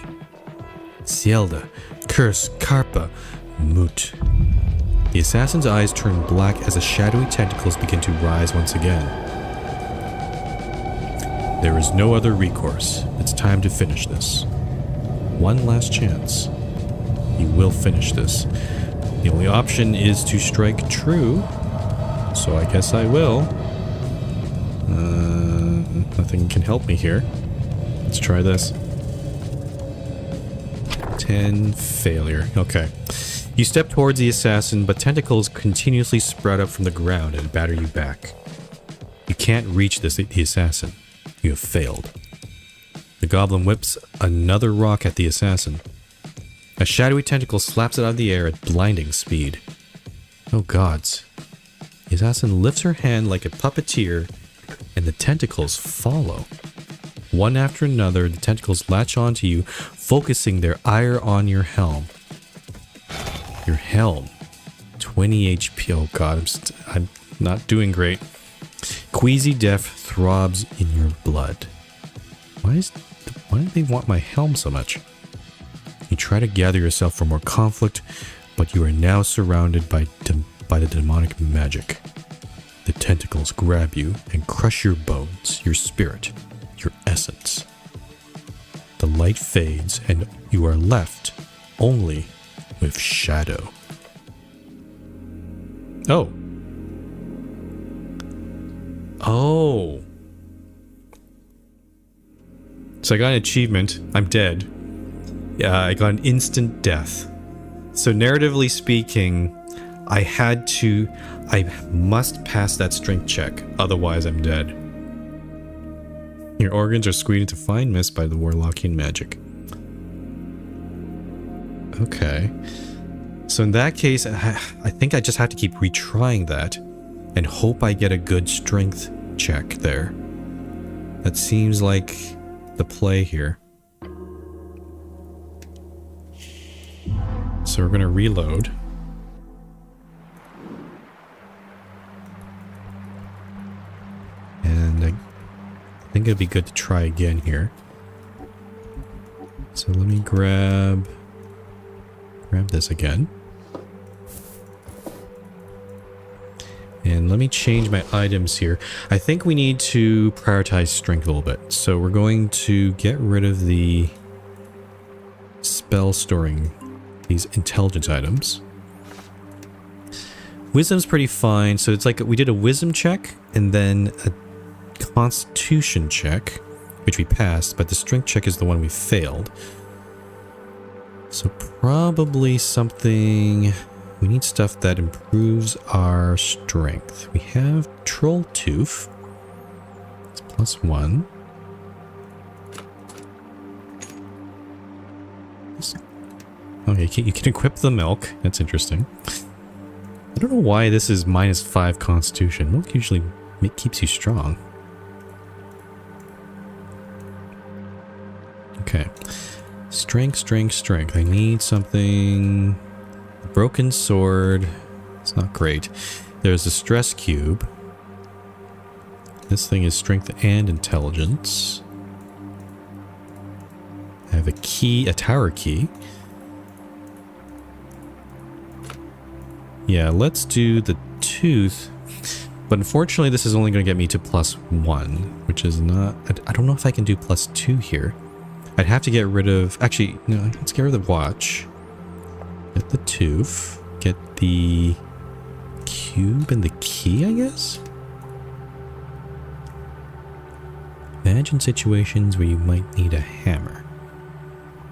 Cielda, Curse, Karpa, Moot. The assassin's eyes turn black as the shadowy tentacles begin to rise once again. There is no other recourse. It's time to finish this. One last chance. You will finish this. The only option is to strike true, so I guess I will. Nothing can help me here. Let's try this. 10 failure. Okay. You step towards the assassin, but tentacles continuously sprout up from the ground and batter you back. You can't reach the assassin. You have failed. The goblin whips another rock at the assassin. A shadowy tentacle slaps it out of the air at blinding speed. Oh gods. The assassin lifts her hand like a puppeteer, and the tentacles follow. One after another, the tentacles latch onto you, focusing their ire on your helm. Your helm. 20 HP. Oh god, I'm not doing great. Queasy death throbs in your blood. Why do they want my helm so much? You try to gather yourself for more conflict, but you are now surrounded by the demonic magic. The tentacles grab you and crush your bones, your spirit, your essence. The light fades and you are left only with shadow. Oh. Oh. So I got an achievement. I'm dead. Yeah, I got an instant death. So narratively speaking, I must pass that strength check, otherwise I'm dead. Your organs are squeezed into fine mist by the Warlockian magic. Okay. So in that case, I think I just have to keep retrying that and hope I get a good strength check there. That seems like the play here. So we're going to reload. And I think it'd be good to try again here. So let me grab this again. And let me change my items here. I think we need to prioritize strength a little bit. So we're going to get rid of the spell storing these intelligence items. Wisdom's pretty fine. So it's like we did a wisdom check and then a constitution check, which we passed, but the strength check is the one we failed. So probably something... We need stuff that improves our strength. We have Troll Tooth. It's +1. Okay, you can equip the milk. That's interesting. I don't know why this is -5 constitution. Milk usually keeps you strong. Okay. Strength. I need something... Broken sword. It's not great. There's a stress cube. This thing is strength and intelligence. I have a key, a tower key. Yeah, let's do the tooth. But unfortunately, this is only going to get me to +1, which is not... I don't know if I can do +2 here. I'd have to get rid of... Actually, no, let's get rid of the watch. Get the tooth. Get the cube and the key, I guess? Imagine situations where you might need a hammer.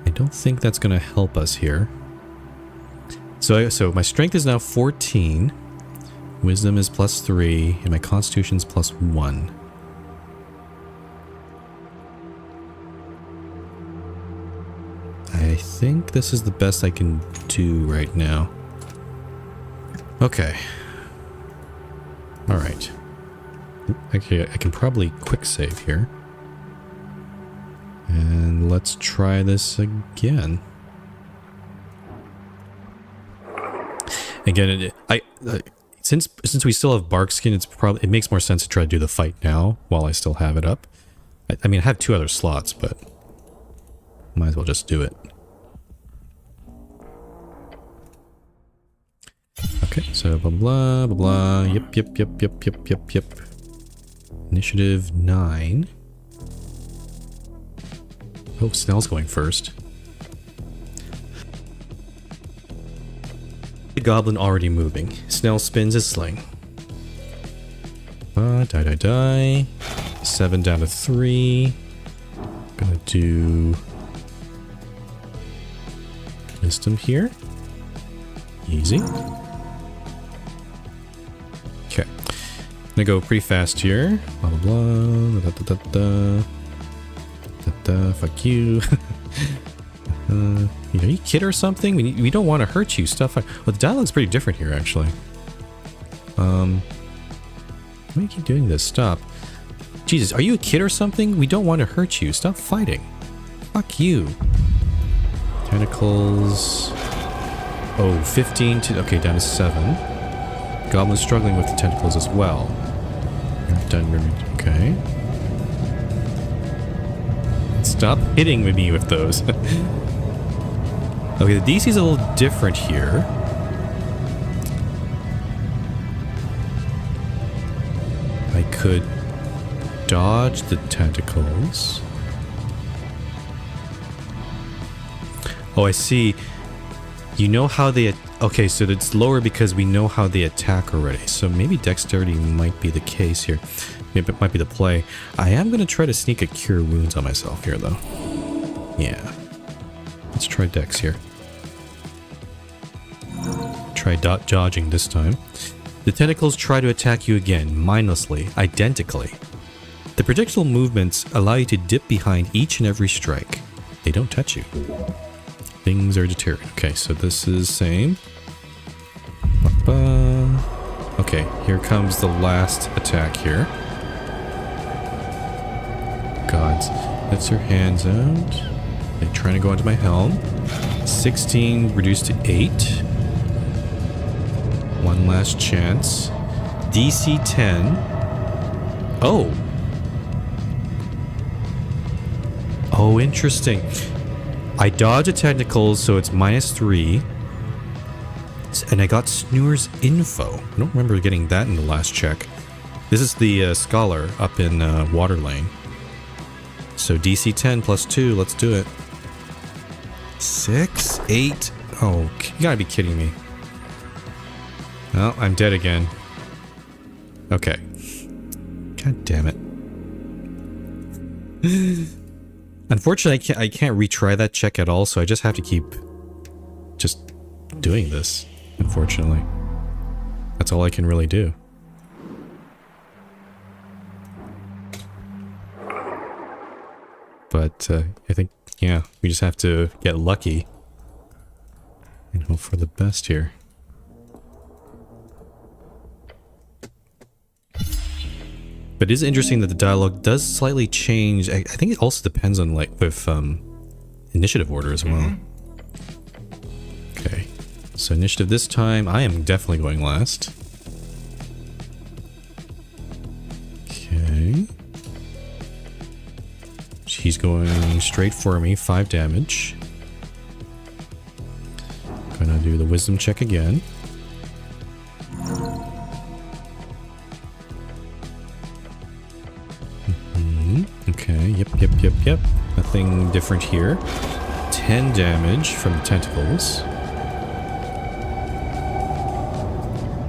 I don't think that's going to help us here. So my strength is now 14. Wisdom is +3. And my constitution's +1. I think this is the best I can do right now. Okay. Alright. Okay, I can probably quick save here. And let's try this again. Again, since we still have bark skin, it makes more sense to try to do the fight now while I still have it up. I mean, I have 2 other slots, but might as well just do it. Okay, so blah blah blah blah. Yep. Initiative 9. Oh, Snell's going first. The goblin already moving. Snell spins his sling. Die. 7 down to 3. Gonna do wisdom here. Easy. Okay. Gonna go pretty fast here. Blah blah blah. Fuck you. Are you kid or something? We don't want to hurt you. Stuff like... Well, the dialogue's pretty different here, actually. Why do you keep doing this? Stop. Jesus, are you a kid or something? We don't want to hurt you. Stop fighting. Fuck you. Tentacles. Oh, 15 to... Okay, down to 7. Goblin's struggling with the tentacles as well. Okay. Stop hitting me with those. Okay, the DC's a little different here. I could dodge the tentacles. Oh, I see. You know how they... Okay, so it's lower because we know how they attack already. So maybe dexterity might be the case here. Maybe it might be the play. I am going to try to sneak a cure wounds on myself here, though. Yeah. Let's try dex here. Try dodging this time. The tentacles try to attack you again, mindlessly, identically. The predictable movements allow you to dip behind each and every strike. They don't touch you. Things are deteriorating. Okay, so this is same. Okay, here comes the last attack here. Gods. That's her hands out. They're trying to go into my helm. 16 reduced to 8. One last chance. DC 10. Oh. Oh, interesting. I dodge a tentacles, so it's -3. And I got Sneur's info. I don't remember getting that in the last check. This is the scholar up in Water Lane. So DC 10 plus 2, let's do it. 6, 8. Oh, you gotta be kidding me. Oh, I'm dead again. Okay. God damn it. Unfortunately, I can't retry that check at all, so I just have to keep just doing this, unfortunately. That's all I can really do. But I think, yeah, we just have to get lucky and hope for the best here. But it is interesting that the dialogue does slightly change. I think it also depends on, like, with initiative order as well. Okay, so initiative this time, I am definitely going last. Okay. She's going straight for me, 5 damage. Gonna do the wisdom check again. Okay, yep. Nothing different here. 10 damage from the tentacles.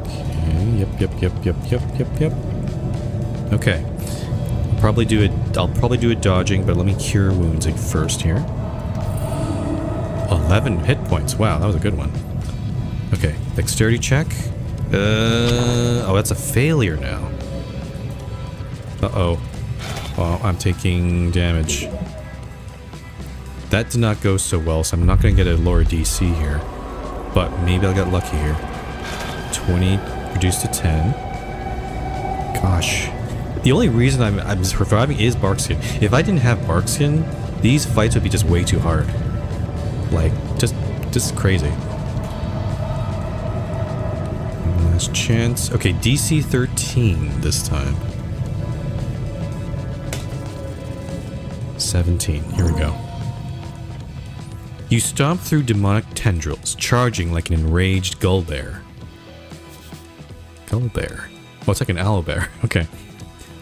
Okay, yep. Okay. I'll probably do a dodging, but let me cure wounds first here. 11 hit points. Wow, that was a good one. Okay, dexterity check. Oh, that's a failure now. Uh-oh. Oh, I'm taking damage. That did not go so well, so I'm not going to get a lower DC here. But maybe I'll get lucky here. 20 reduced to 10. Gosh. The only reason I'm surviving is Barkskin. If I didn't have Barkskin, these fights would be just way too hard. Like, just crazy. Last chance. Okay, DC 13 this time. 17. Here we go. You stomp through demonic tendrils, charging like an enraged gull bear. Gull bear? Oh, it's like an owl bear. Okay.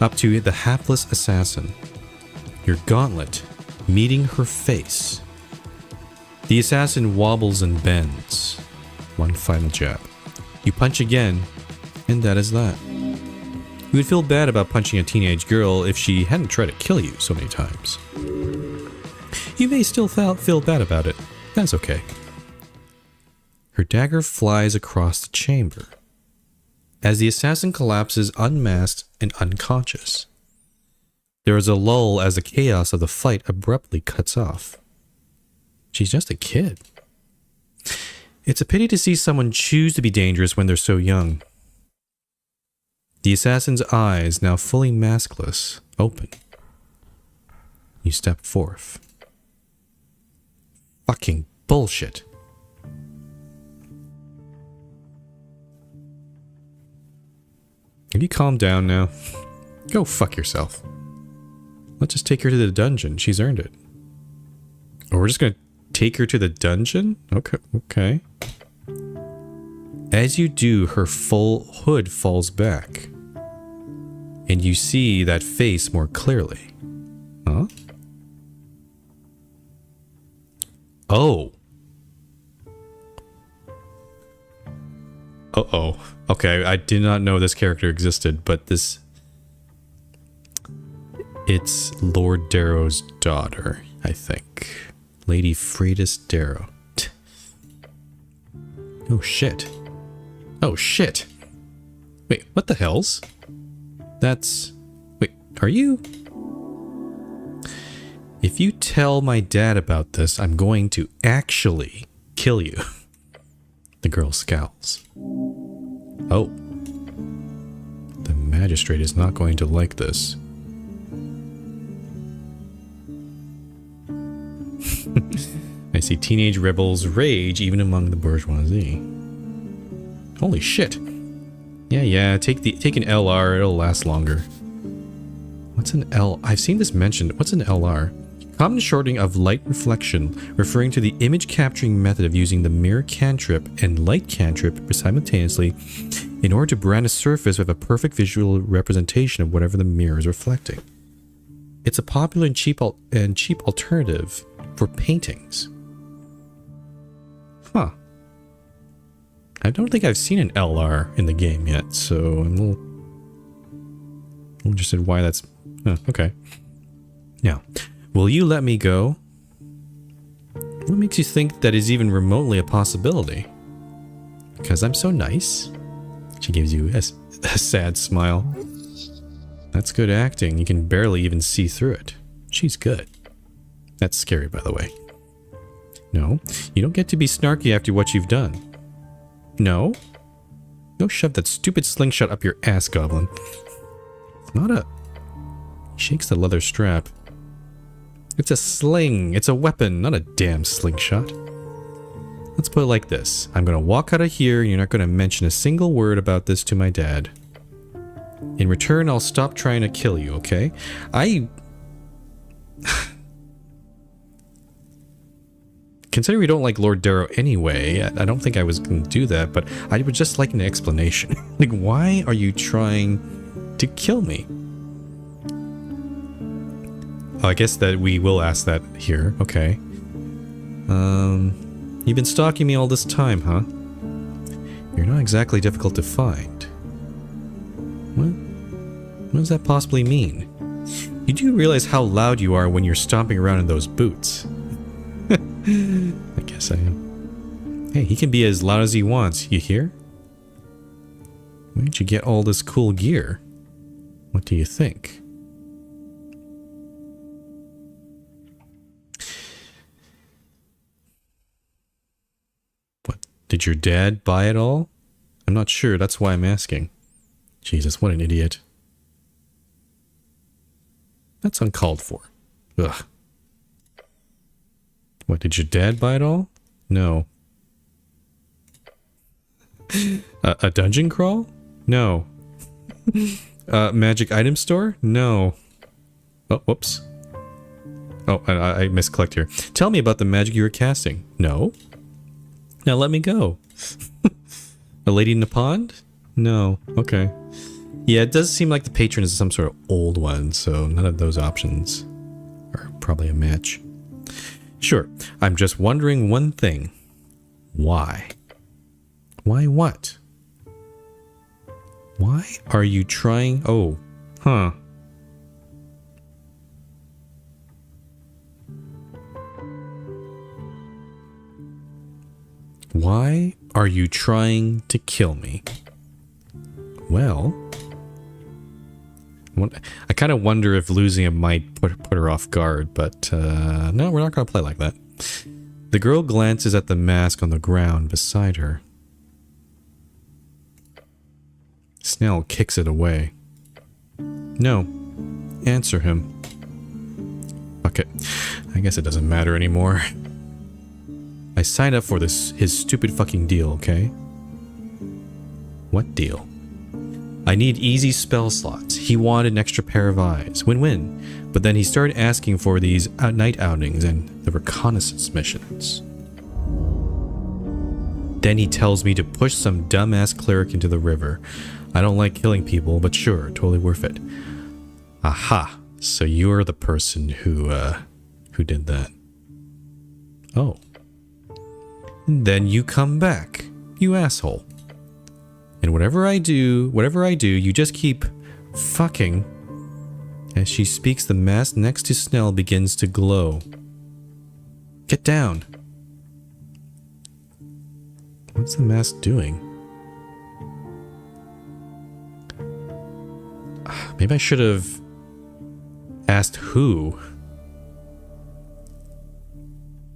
Up to the hapless assassin. Your gauntlet, meeting her face. The assassin wobbles and bends. One final jab. You punch again, and that is that. You would feel bad about punching a teenage girl if she hadn't tried to kill you so many times. You may still feel bad about it. That's okay. Her dagger flies across the chamber as the assassin collapses unmasked and unconscious. There is a lull as the chaos of the fight abruptly cuts off. She's just a kid. It's a pity to see someone choose to be dangerous when they're so young. The assassin's eyes, now fully maskless, open. You step forth. Fucking bullshit. Have you calmed down now? Go fuck yourself. Let's just take her to the dungeon. She's earned it. Or we're just gonna take her to the dungeon? Okay, okay. As you do, her full hood falls back. And you see that face more clearly. Huh? Oh. Uh-oh. Okay, I did not know this character existed, but this... It's Lord Darrow's daughter, I think. Lady Freydis Darrow. Oh shit. Oh shit. Wait, what the hell's? That's... Wait, are you... If you tell my dad about this, I'm going to actually kill you. The girl scowls. Oh. The magistrate is not going to like this. I see teenage rebels rage even among the bourgeoisie. Holy shit. Yeah, take an LR, it'll last longer. What's an L? I've seen this mentioned. What's an LR? Common shortening of light reflection, referring to the image capturing method of using the mirror cantrip and light cantrip simultaneously in order to brand a surface with a perfect visual representation of whatever the mirror is reflecting. It's a popular and cheap alternative for paintings. Huh. I don't think I've seen an LR in the game yet, so I'm a little interested why that's... okay. Now, will you let me go? What makes you think that is even remotely a possibility? Because I'm so nice? She gives you a sad smile. That's good acting. You can barely even see through it. She's good. That's scary, by the way. No, you don't get to be snarky after what you've done. No? Go shove that stupid slingshot up your ass, goblin. It's not a... He shakes the leather strap. It's a sling. It's a weapon, not a damn slingshot. Let's put it like this. I'm gonna walk out of here and you're not gonna mention a single word about this to my dad. In return, I'll stop trying to kill you, okay? Considering we don't like Lord Darrow anyway, I don't think I was going to do that, but I would just like an explanation. Like, why are you trying to kill me? Oh, I guess that we will ask that here. Okay. You've been stalking me all this time, huh? You're not exactly difficult to find. What does that possibly mean? You do realize how loud you are when you're stomping around in those boots. I guess I am. Hey, he can be as loud as he wants, you hear? Where'd you get all this cool gear? What do you think? What, did your dad buy it all? I'm not sure, that's why I'm asking. Jesus, what an idiot. That's uncalled for. Ugh. What, did your dad buy it all? No. A dungeon crawl? No. Magic item store? No. Oh, whoops. Oh, I misclicked here. Tell me about the magic you were casting. No. Now let me go. A lady in the pond? No. Okay. Yeah, it does seem like the patron is some sort of old one, so none of those options are probably a match. Sure, I'm just wondering one thing. Why? Why what? Why are you trying... Oh, huh. Why are you trying to kill me? Well... I kind of wonder if losing it might put her off guard, but no, we're not going to play like that. The girl glances at the mask on the ground beside her. Snell kicks it away. No. Answer him. Fuck it. I guess it doesn't matter anymore. I signed up for his stupid fucking deal, okay? What deal? I need easy spell slots. He wanted an extra pair of eyes. Win-win. But then he started asking for these night outings and the reconnaissance missions. Then he tells me to push some dumbass cleric into the river. I don't like killing people, but sure, totally worth it. Aha. So you're the person who did that. Oh. And then you come back, you asshole. And whatever I do, you just keep fucking. As she speaks, the mask next to Snell begins to glow. Get down. What's the mask doing? Maybe I should have asked who.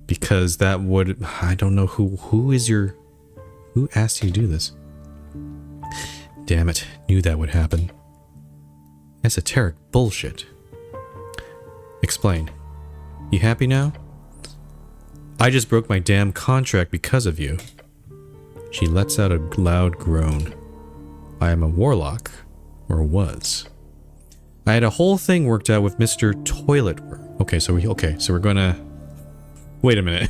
Because that would... I don't know who is your... Who asked you to do this? Damn it. Knew that would happen. Esoteric bullshit. Explain. You happy now? I just broke my damn contract because of you. She lets out a loud groan. I am a warlock. Or was. I had a whole thing worked out with Mr. Toilet Worm. Okay, so we're gonna... Wait a minute.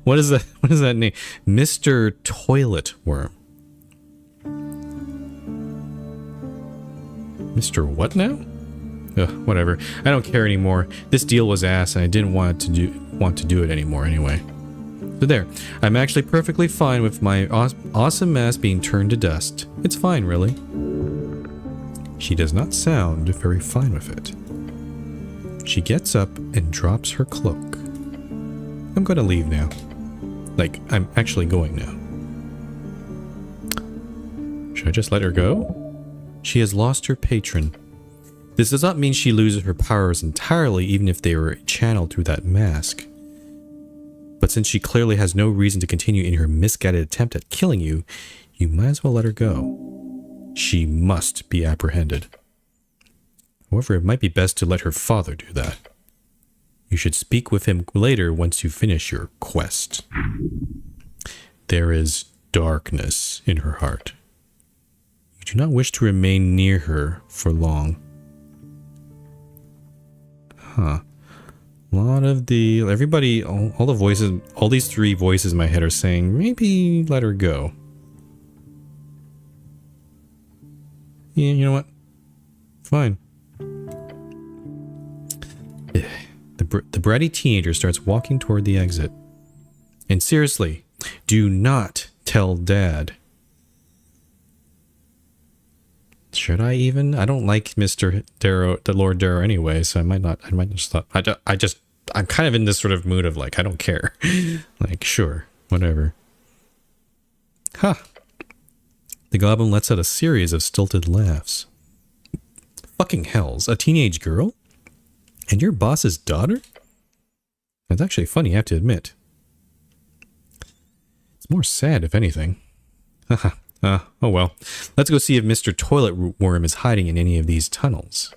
What is that name? Mr. Toilet Worm. Mr. What now? Ugh, whatever. I don't care anymore. This deal was ass and I didn't want to do it anymore anyway. So there. I'm actually perfectly fine with my awesome mask being turned to dust. It's fine, really. She does not sound very fine with it. She gets up and drops her cloak. I'm gonna leave now. Like, I'm actually going now. Should I just let her go? She has lost her patron. This does not mean she loses her powers entirely, even if they were channeled through that mask. But since she clearly has no reason to continue in her misguided attempt at killing you, you might as well let her go. She must be apprehended. However, it might be best to let her father do that. You should speak with him later once you finish your quest. There is darkness in her heart. You do not wish to remain near her for long. Huh. A lot of the... Everybody, all the voices, all these three voices in my head are saying, maybe let her go. Yeah, you know what? Fine. The bratty teenager starts walking toward the exit. And seriously, do not tell Dad. Should I even? I don't like Mr. Darrow, the Lord Darrow anyway, so I might just thought, I'm kind of in this sort of mood of like, I don't care. Like, sure, whatever. Huh. The goblin lets out a series of stilted laughs. Fucking hells, a teenage girl? And your boss's daughter? That's actually funny, I have to admit. It's more sad, if anything. Haha. Oh well. Let's go see if Mr. Toilet Worm is hiding in any of these tunnels.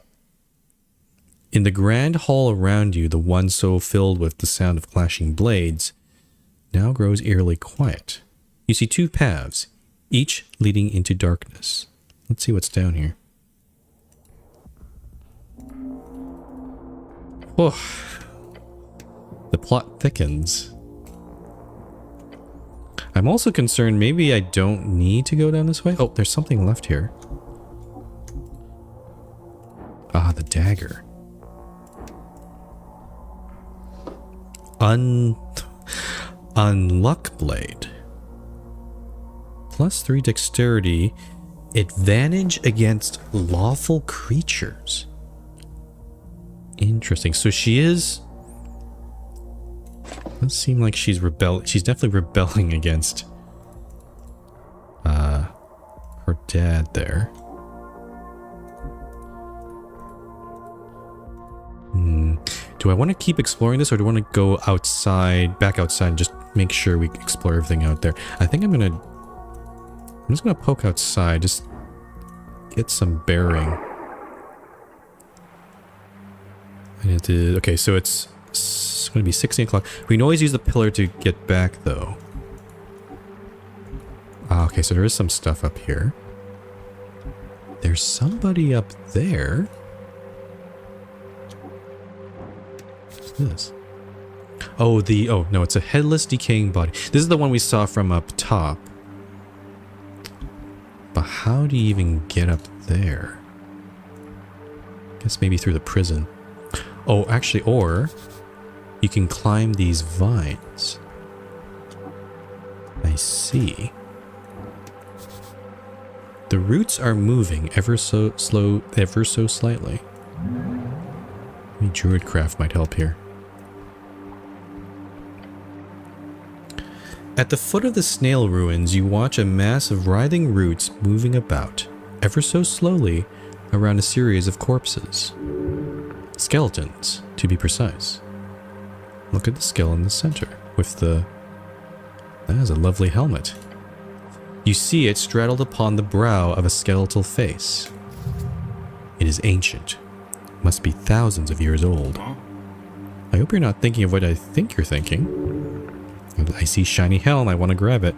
In the grand hall around you, the one so filled with the sound of clashing blades, now grows eerily quiet. You see two paths, each leading into darkness. Let's see what's down here. Oh, the plot thickens. I'm also concerned maybe I don't need to go down this way. Oh, there's something left here. Ah, the dagger. Unluck blade. +3 dexterity. Advantage against lawful creatures. Interesting. So she is... Doesn't seem like she's she's definitely rebelling against her dad there. Do I want to keep exploring this, or do I want to go outside, back outside, and just make sure we explore everything out there? I think I'm just gonna poke outside, just get some bearing. Okay, so it's going to be 16 o'clock. We can always use the pillar to get back, though. Okay, so there is some stuff up here. There's somebody up there. What's this? Oh, no, it's a headless, decaying body. This is the one we saw from up top. But how do you even get up there? Guess maybe through the prison. Oh, actually, or you can climb these vines. I see. The roots are moving ever so slightly. Maybe Druidcraft might help here. At the foot of the snail ruins, you watch a mass of writhing roots moving about, ever so slowly, around a series of corpses. Skeletons, to be precise. Look at the skull in the center, with the... That is a lovely helmet. You see it straddled upon the brow of a skeletal face. It is ancient. Must be thousands of years old. I hope you're not thinking of what I think you're thinking. I see shiny helm, I want to grab it.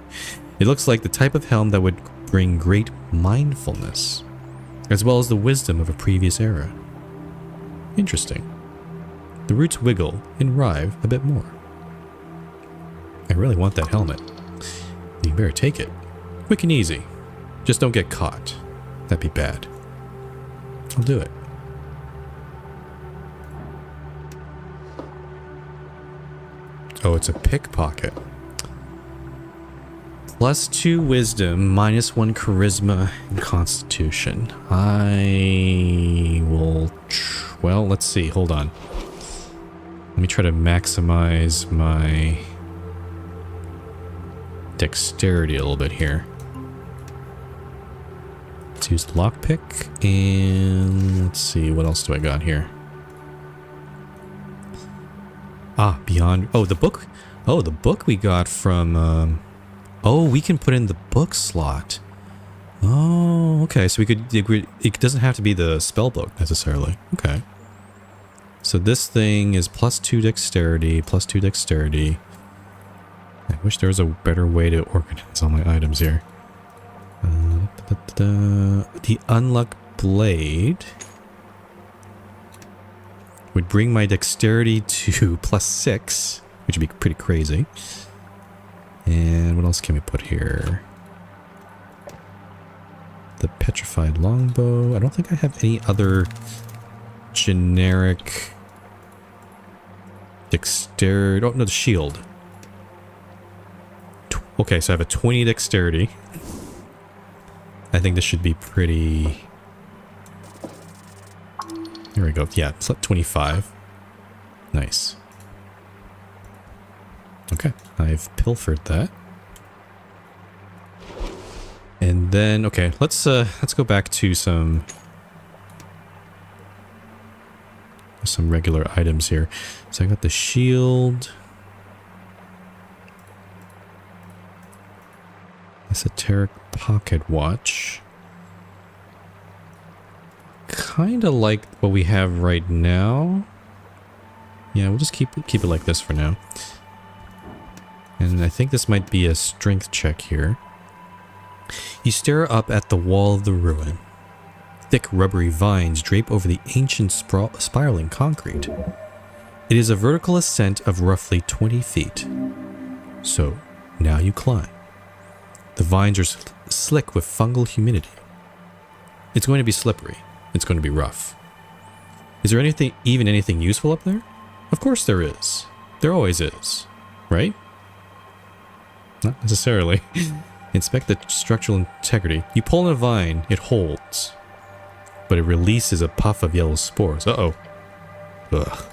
It looks like the type of helm that would bring great mindfulness, as well as the wisdom of a previous era. Interesting. The roots wiggle and writhe a bit more. I really want that helmet. You better take it. Quick and easy. Just don't get caught. That'd be bad. I'll do it. Oh, it's a pickpocket. +2 wisdom, -1 charisma and constitution. I will... Well, let's see. Hold on. Let me try to maximize my dexterity a little bit here. Let's use the lockpick, and let's see, what else do I got here? Ah, beyond... Oh, the book? Oh, the book we got from... Oh, we can put in the book slot. Oh, okay. So we could... It doesn't have to be the spell book, necessarily. Okay. So this thing is +2 dexterity, +2 dexterity. I wish there was a better way to organize all my items here. The Unluck Blade would bring my dexterity to +6, which would be pretty crazy. And what else can we put here? The Petrified Longbow. I don't think I have any other generic dexterity. Oh, no, the shield. Okay, so I have a 20 dexterity. I think this should be pretty... Here we go. Yeah, it's like 25. Nice. Okay, I've pilfered that. And then, okay, let's go back to some regular items here. So I got the shield. Esoteric pocket watch. Kind of like what we have right now. Yeah, we'll just keep it like this for now. And I think this might be a strength check here. You stare up at the wall of the ruin. Thick rubbery vines drape over the ancient spiraling concrete. It is a vertical ascent of roughly 20 feet. So, now you climb. The vines are slick with fungal humidity. It's going to be slippery. It's going to be rough. Is there even anything useful up there? Of course there is. There always is. Right? Not necessarily. Inspect the structural integrity. You pull on a vine, it holds. But it releases a puff of yellow spores. Uh-oh. Ugh.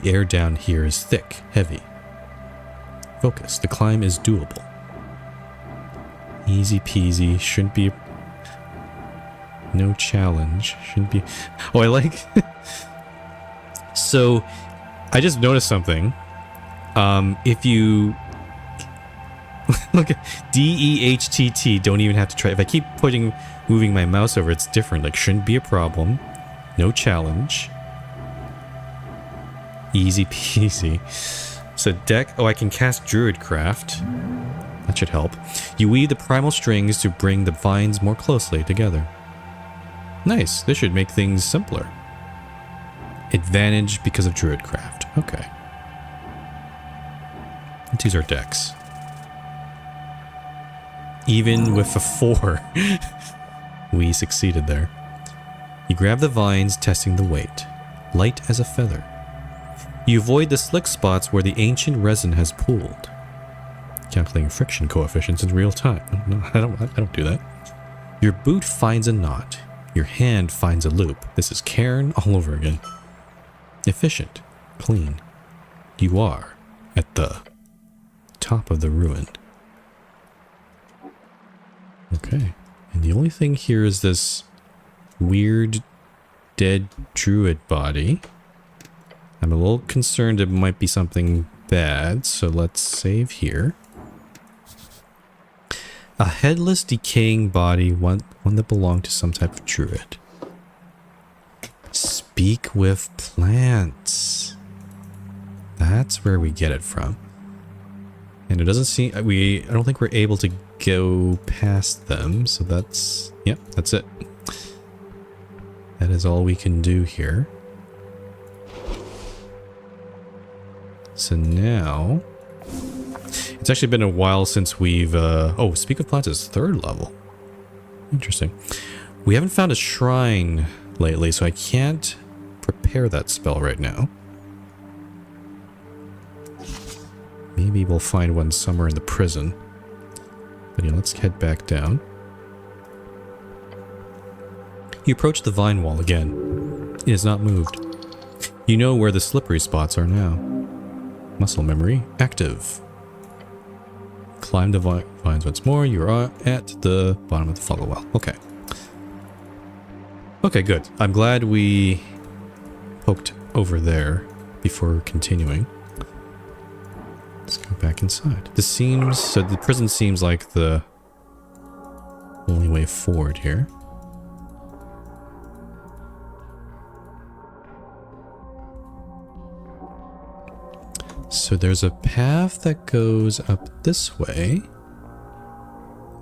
The air down here is thick, heavy. Focus. The climb is doable. Easy peasy. Shouldn't be... No challenge. Shouldn't be... Oh, I like... So, I just noticed something. If you Look at DEHTT. Don't even have to try. If I keep moving my mouse over, it's different. Like, shouldn't be a problem. No challenge. Easy peasy. So deck. Oh, I can cast Druidcraft. That should help. You weave the primal strings to bring the vines more closely together. Nice. This should make things simpler. Advantage because of Druidcraft. Okay. Let's use our decks. Even with a 4, we succeeded there. You grab the vines, testing the weight. Light as a feather. You avoid the slick spots where the ancient resin has pooled. Calculating friction coefficients in real time. No, I don't do that. Your boot finds a knot. Your hand finds a loop. This is Cairn all over again. Efficient. Clean. You are at the top of the ruin. Okay. And the only thing here is this weird dead druid body. I'm a little concerned it might be something bad, so let's save here. A headless, decaying body, one that belonged to some type of druid. Speak with plants. That's where we get it from. And it doesn't seem... I don't think we're able to go past them, so that's... Yep, that's it. That is all we can do here. So now... It's actually been a while since we've... oh, Speak of Plants is 3rd level. Interesting. We haven't found a shrine lately, so I can't prepare that spell right now. Maybe we'll find one somewhere in the prison. But yeah, let's head back down. You approach the vine wall again. It has not moved. You know where the slippery spots are now. Muscle memory active. Climb the vines once more. You are at the bottom of the funnel well. Okay. Okay, good. I'm glad we poked over there before continuing. Let's go back inside. This seems... So the prison seems like the only way forward here. So there's a path that goes up this way.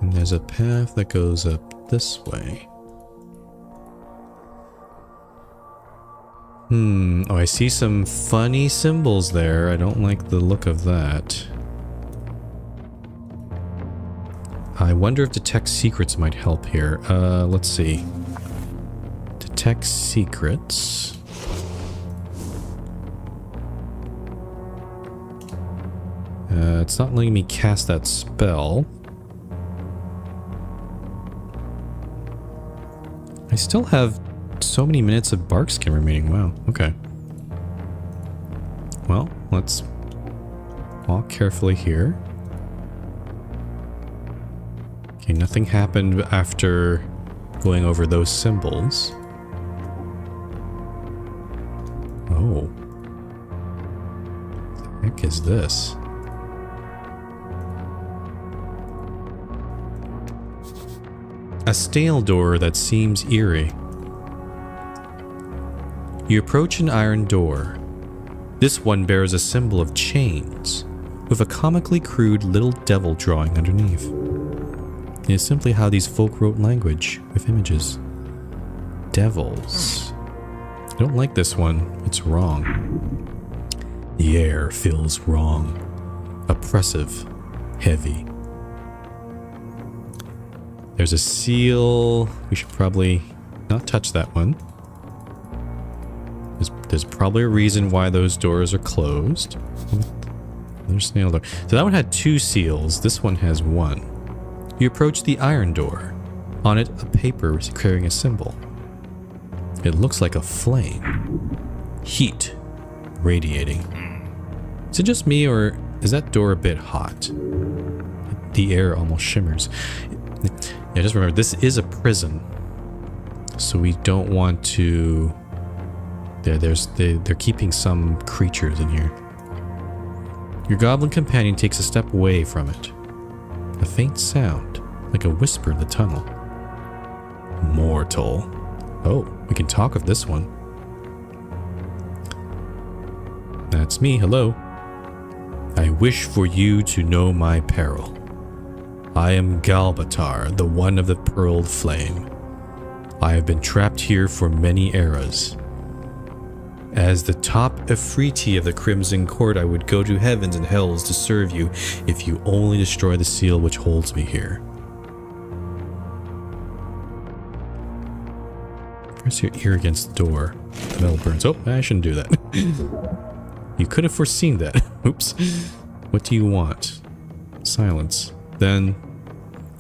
And there's a path that goes up this way. Oh, I see some funny symbols there. I don't like the look of that. I wonder if detect secrets might help here. Let's see. Detect secrets. It's not letting me cast that spell. I still have so many minutes of bark skin remaining. Wow, okay. Well, let's walk carefully here. Okay, nothing happened after going over those symbols. Oh. What the heck is this? A stale door that seems eerie. You approach an iron door. This one bears a symbol of chains, with a comically crude little devil drawing underneath. It is simply how these folk wrote language, with images. Devils. I don't like this one. It's wrong. The air feels wrong. Oppressive. Heavy. There's a seal. We should probably not touch that one. There's probably a reason why those doors are closed. Another snail door. So that one had 2 seals. This one has 1. You approach the iron door. On it, a paper carrying a symbol. It looks like a flame. Heat. Radiating. Is it just me, or is that door a bit hot? The air almost shimmers. Yeah, just remember, this is a prison. So we don't want to... They're keeping some creatures in here. Your goblin companion takes a step away from it. A faint sound, like a whisper in the tunnel. Mortal. Oh, we can talk of this one. That's me, hello. I wish for you to know my peril. I am Galbatar, the one of the pearled flame. I have been trapped here for many eras. As the top Afriti of the Crimson Court, I would go to heavens and hells to serve you if you only destroy the seal which holds me here. Press your ear against the door. The metal burns. Oh, I shouldn't do that. You could have foreseen that. Oops. What do you want? Silence. Then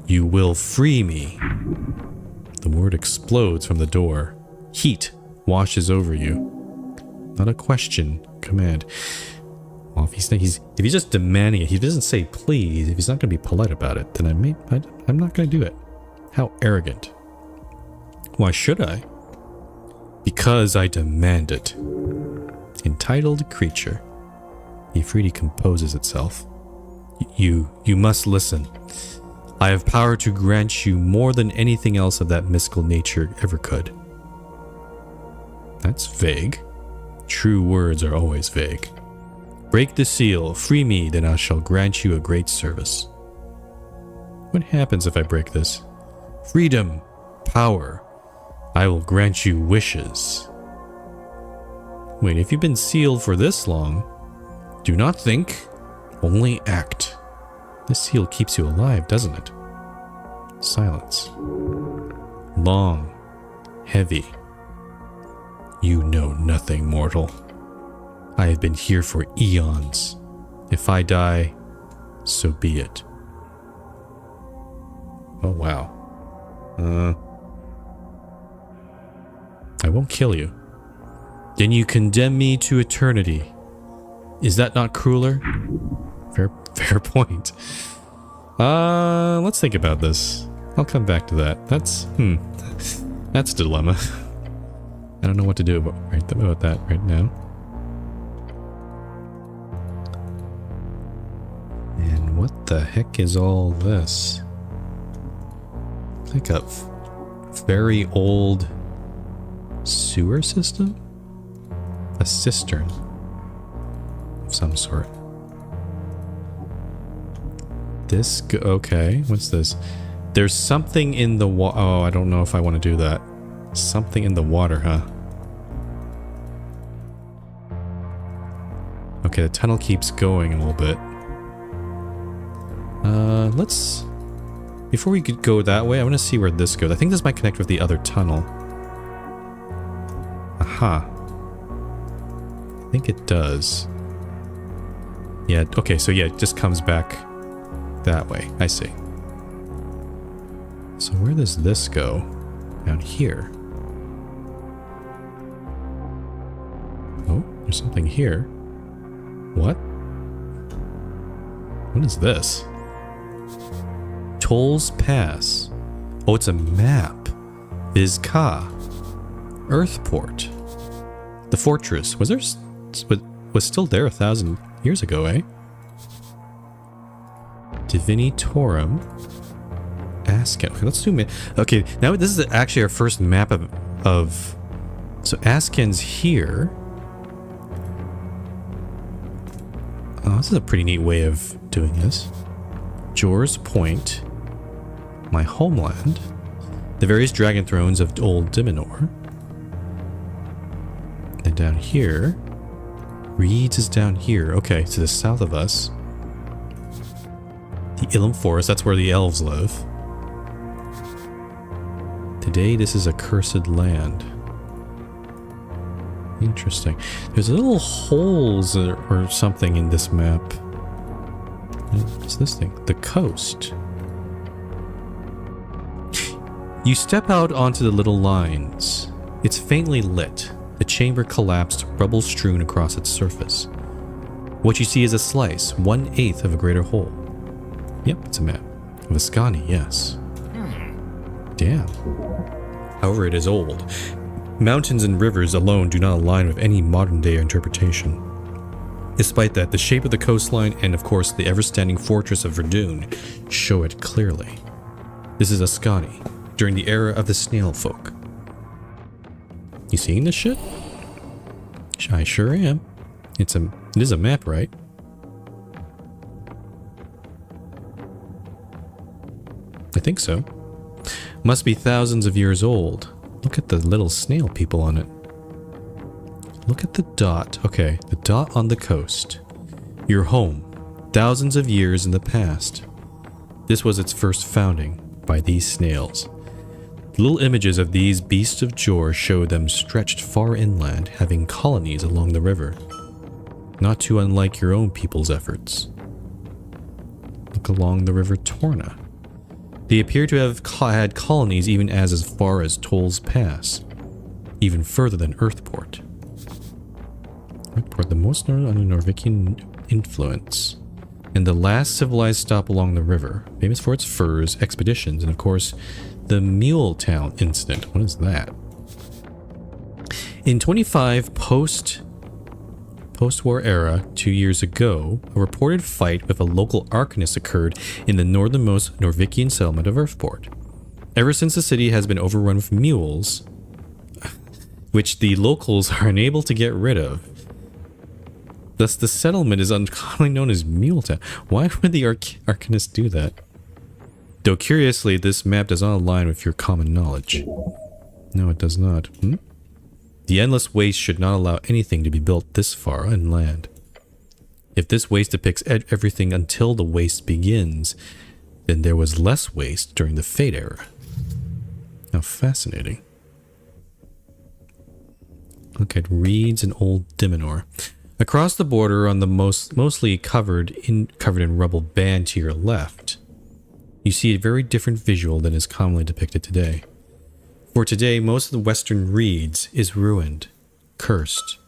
you will free me. The word explodes from the door. Heat washes over you. Not a question, command. Well, if he's just demanding it, he doesn't say please. If he's not going to be polite about it, then I'm not going to do it. How arrogant. Why should I? Because I demand it. Entitled creature. The Afriti composes itself. You must listen. I have power to grant you more than anything else of that mystical nature ever could. That's vague. True words are always vague. Break the seal, free me, then I shall grant you a great service. What happens if I break this? Freedom, power. I will grant you wishes. Wait, if you've been sealed for this long, do not think, only act. This seal keeps you alive, doesn't it? Silence. Long, heavy. You know nothing, mortal. I have been here for eons. If I die, so be it. Oh, wow. I won't kill you. Then you condemn me to eternity. Is that not crueler? Fair point. Let's think about this. I'll come back to that. That's a dilemma. I don't know what to do about that right now. And what the heck is all this? It's like a very old sewer system? A cistern of some sort. Okay, what's this? There's something in the water. Oh, I don't know if I want to do that. Something in the water, huh? Okay, the tunnel keeps going a little bit. Before we could go that way, I want to see where this goes. I think this might connect with the other tunnel. Aha. I think it does. Yeah, okay, so yeah, it just comes back that way. I see. So where does this go? Down here. Oh, there's something here. What? What is this? Tolls Pass. Oh, it's a map. Vizca. Earthport. The fortress. Was still there 1,000 years ago, eh? Divinitorum. Asken. Okay, let's zoom in. Okay, now this is actually our first map of so Asken's here. Oh, this is a pretty neat way of doing this. Jor's Point. My homeland. The various dragon thrones of old Diminor. And down here. Reeds is down here. Okay, to the south of us. The Ilum Forest, that's where the elves live. Today, this is a cursed land. Interesting. There's little holes or something in this map. What's this thing? The coast. You step out onto the little lines. It's faintly lit. The chamber collapsed, rubble strewn across its surface. What you see is a slice, 1/8 of a greater whole. Yep, it's a map. Viscani, yes. Damn. However, it is old. Mountains and rivers alone do not align with any modern-day interpretation. Despite that, the shape of the coastline and, of course, the ever-standing fortress of Verdun show it clearly. This is Ascani, during the era of the snail folk. You seeing this shit? I sure am. It is a map, right? I think so. Must be thousands of years old. Look at the little snail people on it. Look at the dot. Okay, the dot on the coast. Your home, thousands of years in the past. This was its first founding by these snails. Little images of these beasts of Jor show them stretched far inland, having colonies along the river. Not too unlike your own people's efforts. Look along the river Torna. They appear to have had colonies even as far as Toll's Pass, even further than Earthport. Earthport, the most under Norvikian influence, and the last civilized stop along the river, famous for its furs, expeditions, and of course, the Mule Town incident. What is that? In 25 post-war era, 2 years ago, a reported fight with a local arcanist occurred in the northernmost Norvikian settlement of Earthport. Ever since the city has been overrun with mules, which the locals are unable to get rid of. Thus, the settlement is uncommonly known as Muletown. Why would the arcanist do that? Though curiously, this map does not align with your common knowledge. No, it does not. The endless waste should not allow anything to be built this far inland. If this waste depicts everything until the waste begins, then there was less waste during the Fate era. How fascinating. Look at Reeds and Old Dimenor. Across the border on the mostly covered in rubble band to your left, you see a very different visual than is commonly depicted today. For today, most of the western Reeds is ruined, cursed.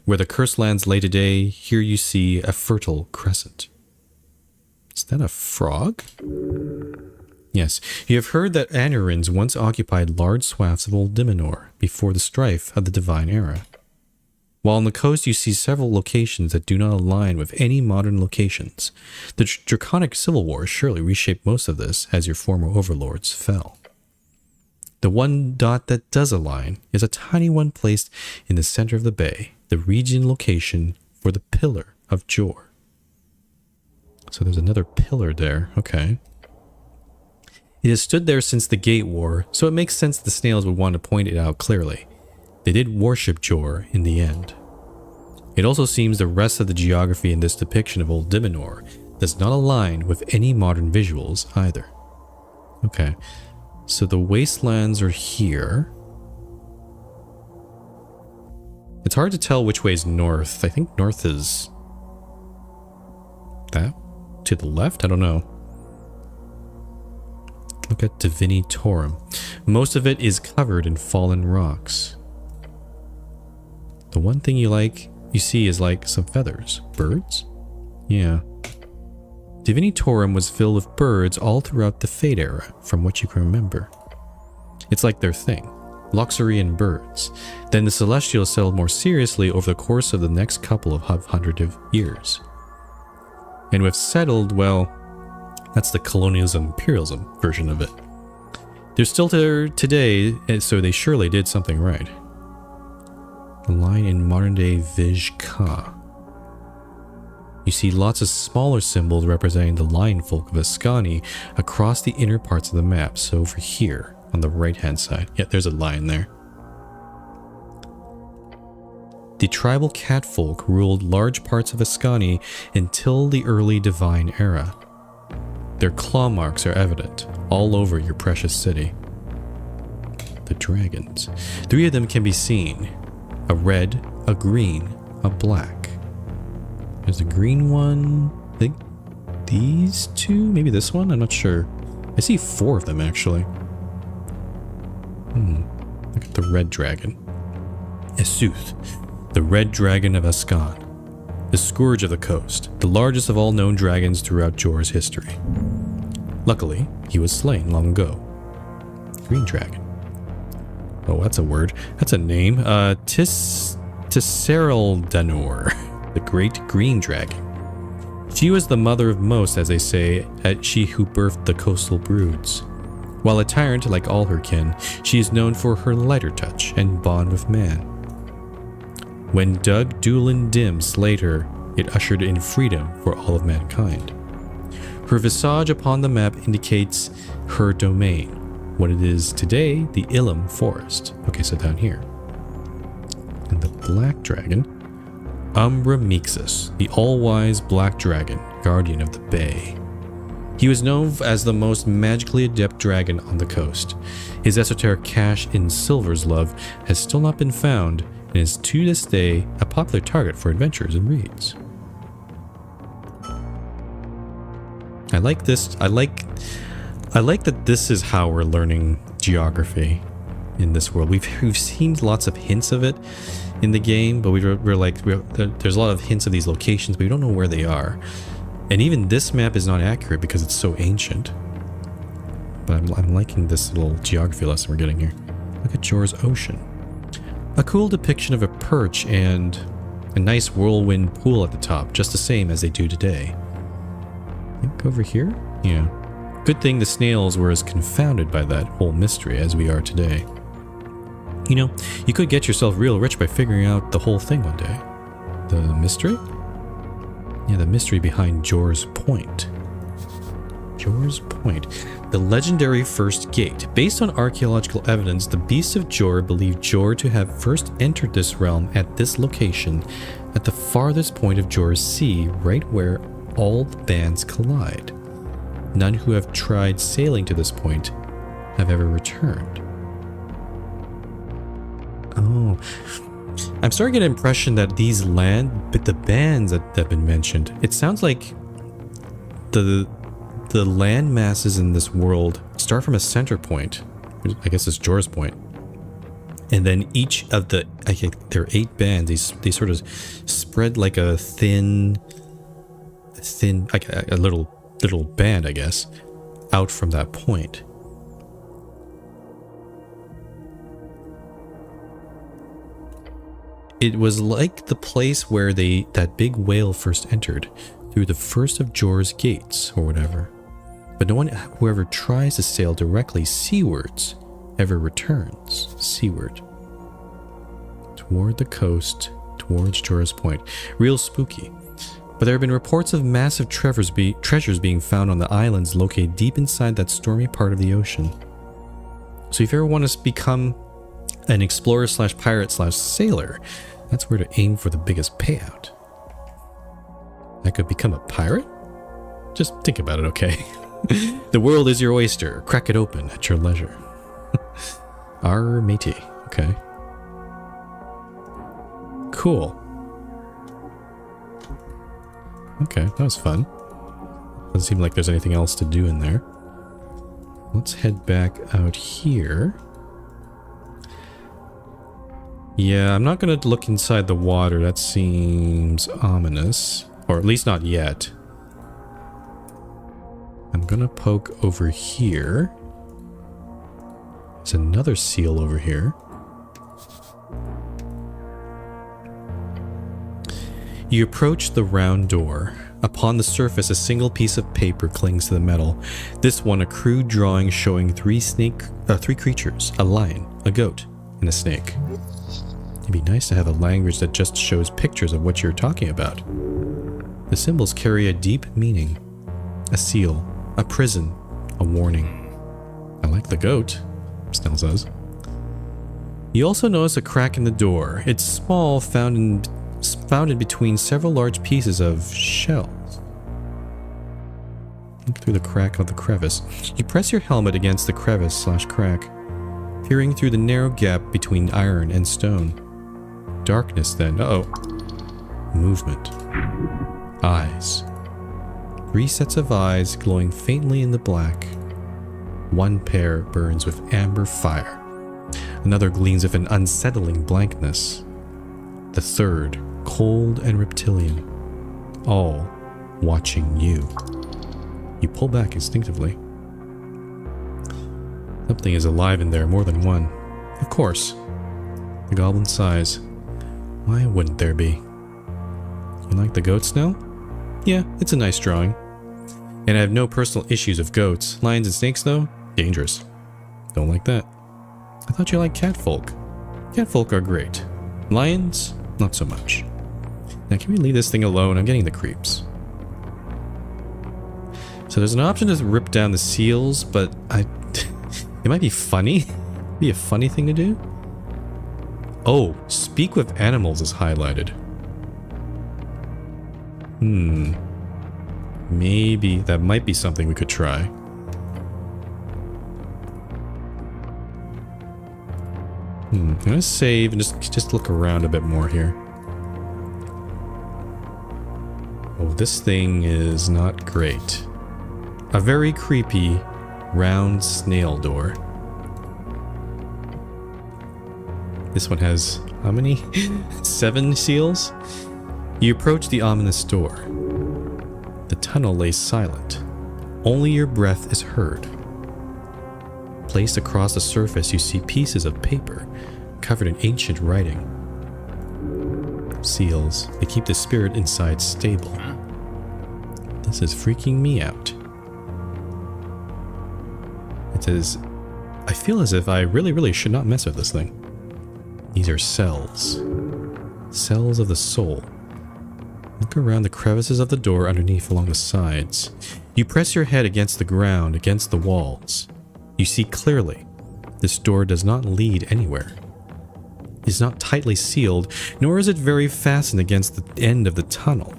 Where the cursed lands lay today, here you see a fertile crescent. Is that a frog? Yes, you have heard that Anurins once occupied large swaths of Old Dimenor before the strife of the Divine Era. While on the coast you see several locations that do not align with any modern locations. The Draconic Civil War surely reshaped most of this as your former overlords fell. The one dot that does align is a tiny one placed in the center of the bay, the region location for the Pillar of Jor. So there's another pillar there, okay. It has stood there since the Gate War, so it makes sense the snails would want to point it out clearly. They did worship Jor in the end. It also seems the rest of the geography in this depiction of Old Dimenor does not align with any modern visuals either. Okay, so the wastelands are here. It's hard to tell which way is north. I think north is that to the left? I don't know. Look at Divini Torum. Most of it is covered in fallen rocks. The one thing you see is like some feathers. Birds? Yeah. Divini Torum was filled with birds all throughout the Fate era, from what you can remember. It's like their thing. Loxarian birds. Then the Celestials settled more seriously over the course of the next couple of hundred of years. And with settled, well, that's the colonialism imperialism version of it. They're still there today, so they surely did something right. A line in modern-day Vizhka. You see lots of smaller symbols representing the lion folk of Ascani across the inner parts of the map. So over here, on the right-hand side. Yeah, there's a lion there. The tribal catfolk ruled large parts of Ascani until the early Divine Era. Their claw marks are evident all over your precious city. The dragons. 3 of them can be seen. A red, a green, a black. There's a green one. I think these 2? Maybe this one? I'm not sure. I see 4 of them actually. Look at the red dragon. Esuth, the red dragon of Ascan. The scourge of the coast, the largest of all known dragons throughout Jor's history. Luckily, he was slain long ago. Green dragon. Oh, that's a word. That's a name. Tisseraldanor. the Great Green Dragon. She was the mother of most, as they say, she who birthed the coastal broods. While a tyrant like all her kin, she is known for her lighter touch and bond with man. When Doug Doolin Dim slayed her, it ushered in freedom for all of mankind. Her visage upon the map indicates her domain, what it is today, the Ilum Forest. Okay, so down here. And the Black Dragon, Umbra Mixus, the all-wise Black Dragon, guardian of the Bay. He was known as the most magically adept dragon on the coast. His esoteric cache in Silver's Love has still not been found and is to this day a popular target for adventurers and reads. I like this. I like that this is how we're learning geography in this world. We've seen lots of hints of it in the game, but there's a lot of hints of these locations, but we don't know where they are. And even this map is not accurate because it's so ancient. But I'm liking this little geography lesson we're getting here. Look at Jor's Ocean. A cool depiction of a perch and a nice whirlwind pool at the top, just the same as they do today. I think over here? Yeah. Good thing the snails were as confounded by that whole mystery as we are today. You know, you could get yourself real rich by figuring out the whole thing one day. The mystery? Yeah, the mystery behind Jor's Point. Jor's Point. The legendary first gate. Based on archaeological evidence, the beasts of Jor believe Jor to have first entered this realm at this location, at the farthest point of Jor's Sea, right where all the bands collide. None who have tried sailing to this point have ever returned. Oh, I'm starting to get an impression that the bands that have been mentioned, it sounds like the land masses in this world start from a center point. I guess it's Jor's Point. And then each of there are 8 bands. They sort of spread like a thin, like a little band, I guess, out from that point. It was like the place where that big whale first entered, through the first of Jor's gates, or whatever. But no one who ever tries to sail directly seawards ever returns seaward. Toward the coast, towards Jor's Point. Real spooky. But there have been reports of massive treasures being found on the islands located deep inside that stormy part of the ocean. So if you ever want to become an explorer / pirate / sailor, that's where to aim for the biggest payout. I could become a pirate? Just think about it, okay? The world is your oyster. Crack it open at your leisure. Arr, matey. Okay. Cool. Okay, that was fun. Doesn't seem like there's anything else to do in there. Let's head back out here. Yeah, I'm not going to look inside the water. That seems ominous. Or at least not yet. I'm going to poke over here. There's another seal over here. You approach the round door. Upon the surface, a single piece of paper clings to the metal. This one, a crude drawing showing three creatures, a lion, a goat, and a snake. It'd be nice to have a language that just shows pictures of what you're talking about. The symbols carry a deep meaning. A seal, a prison, a warning. I like the goat, Snell says. You also notice a crack in the door. It's small, found in between several large pieces of shells. Look through the crack of the crevice. You press your helmet against the crevice / crack, peering through the narrow gap between iron and stone. Darkness then. Uh-oh. Movement. Eyes. 3 sets of eyes glowing faintly in the black. One pair burns with amber fire. Another gleams with an unsettling blankness. The third, cold and reptilian. All watching you. You pull back instinctively. Something is alive in there, more than one. Of course. The goblin sighs. Why wouldn't there be? You like the goat snow? Yeah, it's a nice drawing. And I have no personal issues of goats. Lions and snakes, though? Dangerous. Don't like that. I thought you liked catfolk. Catfolk are great. Lions? Not so much. Now, can we leave this thing alone? I'm getting the creeps. So there's an option to rip down the seals, but it might be funny. Be a funny thing to do. Oh, speak with animals is highlighted. Maybe that might be something we could try. I'm gonna save and just look around a bit more here. Oh, this thing is not great. A very creepy round snail door. This one has how many? 7 seals? You approach the ominous door. The tunnel lays silent. Only your breath is heard. Placed across the surface, you see pieces of paper covered in ancient writing. Seals. They keep the spirit inside stable. This is freaking me out. It says, I feel as if I really should not mess with this thing. These are cells. Cells of the soul. Look around the crevices of the door underneath along the sides. You press your head against the ground, against the walls. You see clearly. This door does not lead anywhere. It is not tightly sealed, nor is it very fastened against the end of the tunnel.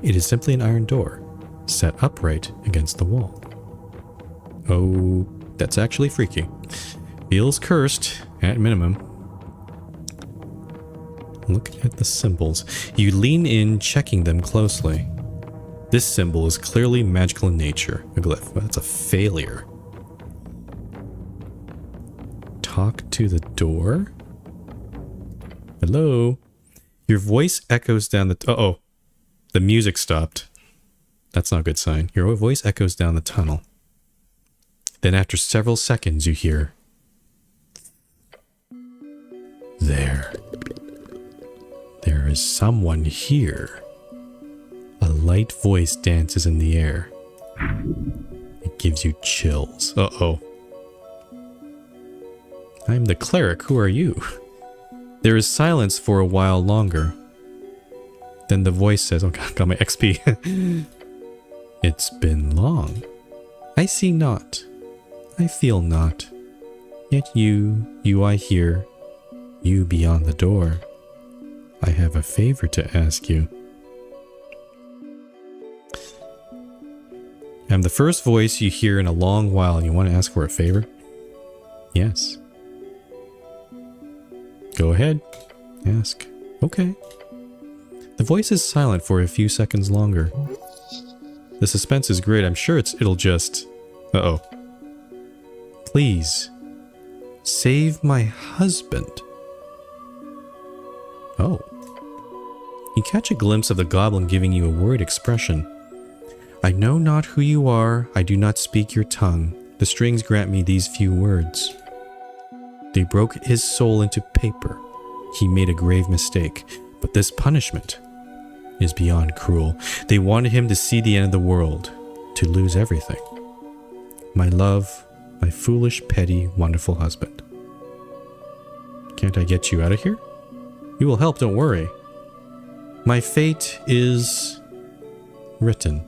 It is simply an iron door, set upright against the wall. Oh, that's actually freaky. Feels cursed, at minimum. Look at the symbols. You lean in, checking them closely. This symbol is clearly magical in nature. A glyph. Well, that's a failure. Talk to the door? Hello? Your voice echoes down the... Uh-oh. The music stopped. That's not a good sign. Your voice echoes down the tunnel. Then after several seconds, you hear... There is someone here. A light voice dances in the air. It gives you chills. Uh-oh. I'm the cleric. Who are you? There is silence for a while longer. Then the voice says, oh god, got my XP. It's been long. I see not. I feel not. Yet you I hear. You beyond the door. I have a favor to ask you. I'm the first voice you hear in a long while and you want to ask for a favor? Yes. Go ahead. Ask. Okay. The voice is silent for a few seconds longer. The suspense is great. I'm sure it'll just... Uh-oh. Please. Save my husband. Oh. You catch a glimpse of the goblin giving you a worried expression. I know not who you are. I do not speak your tongue. The strings grant me these few words. They broke his soul into paper. He made a grave mistake. But this punishment is beyond cruel. They wanted him to see the end of the world. To lose everything. My love, my foolish, petty, wonderful husband. Can't I get you out of here? You will help, don't worry. My fate is written.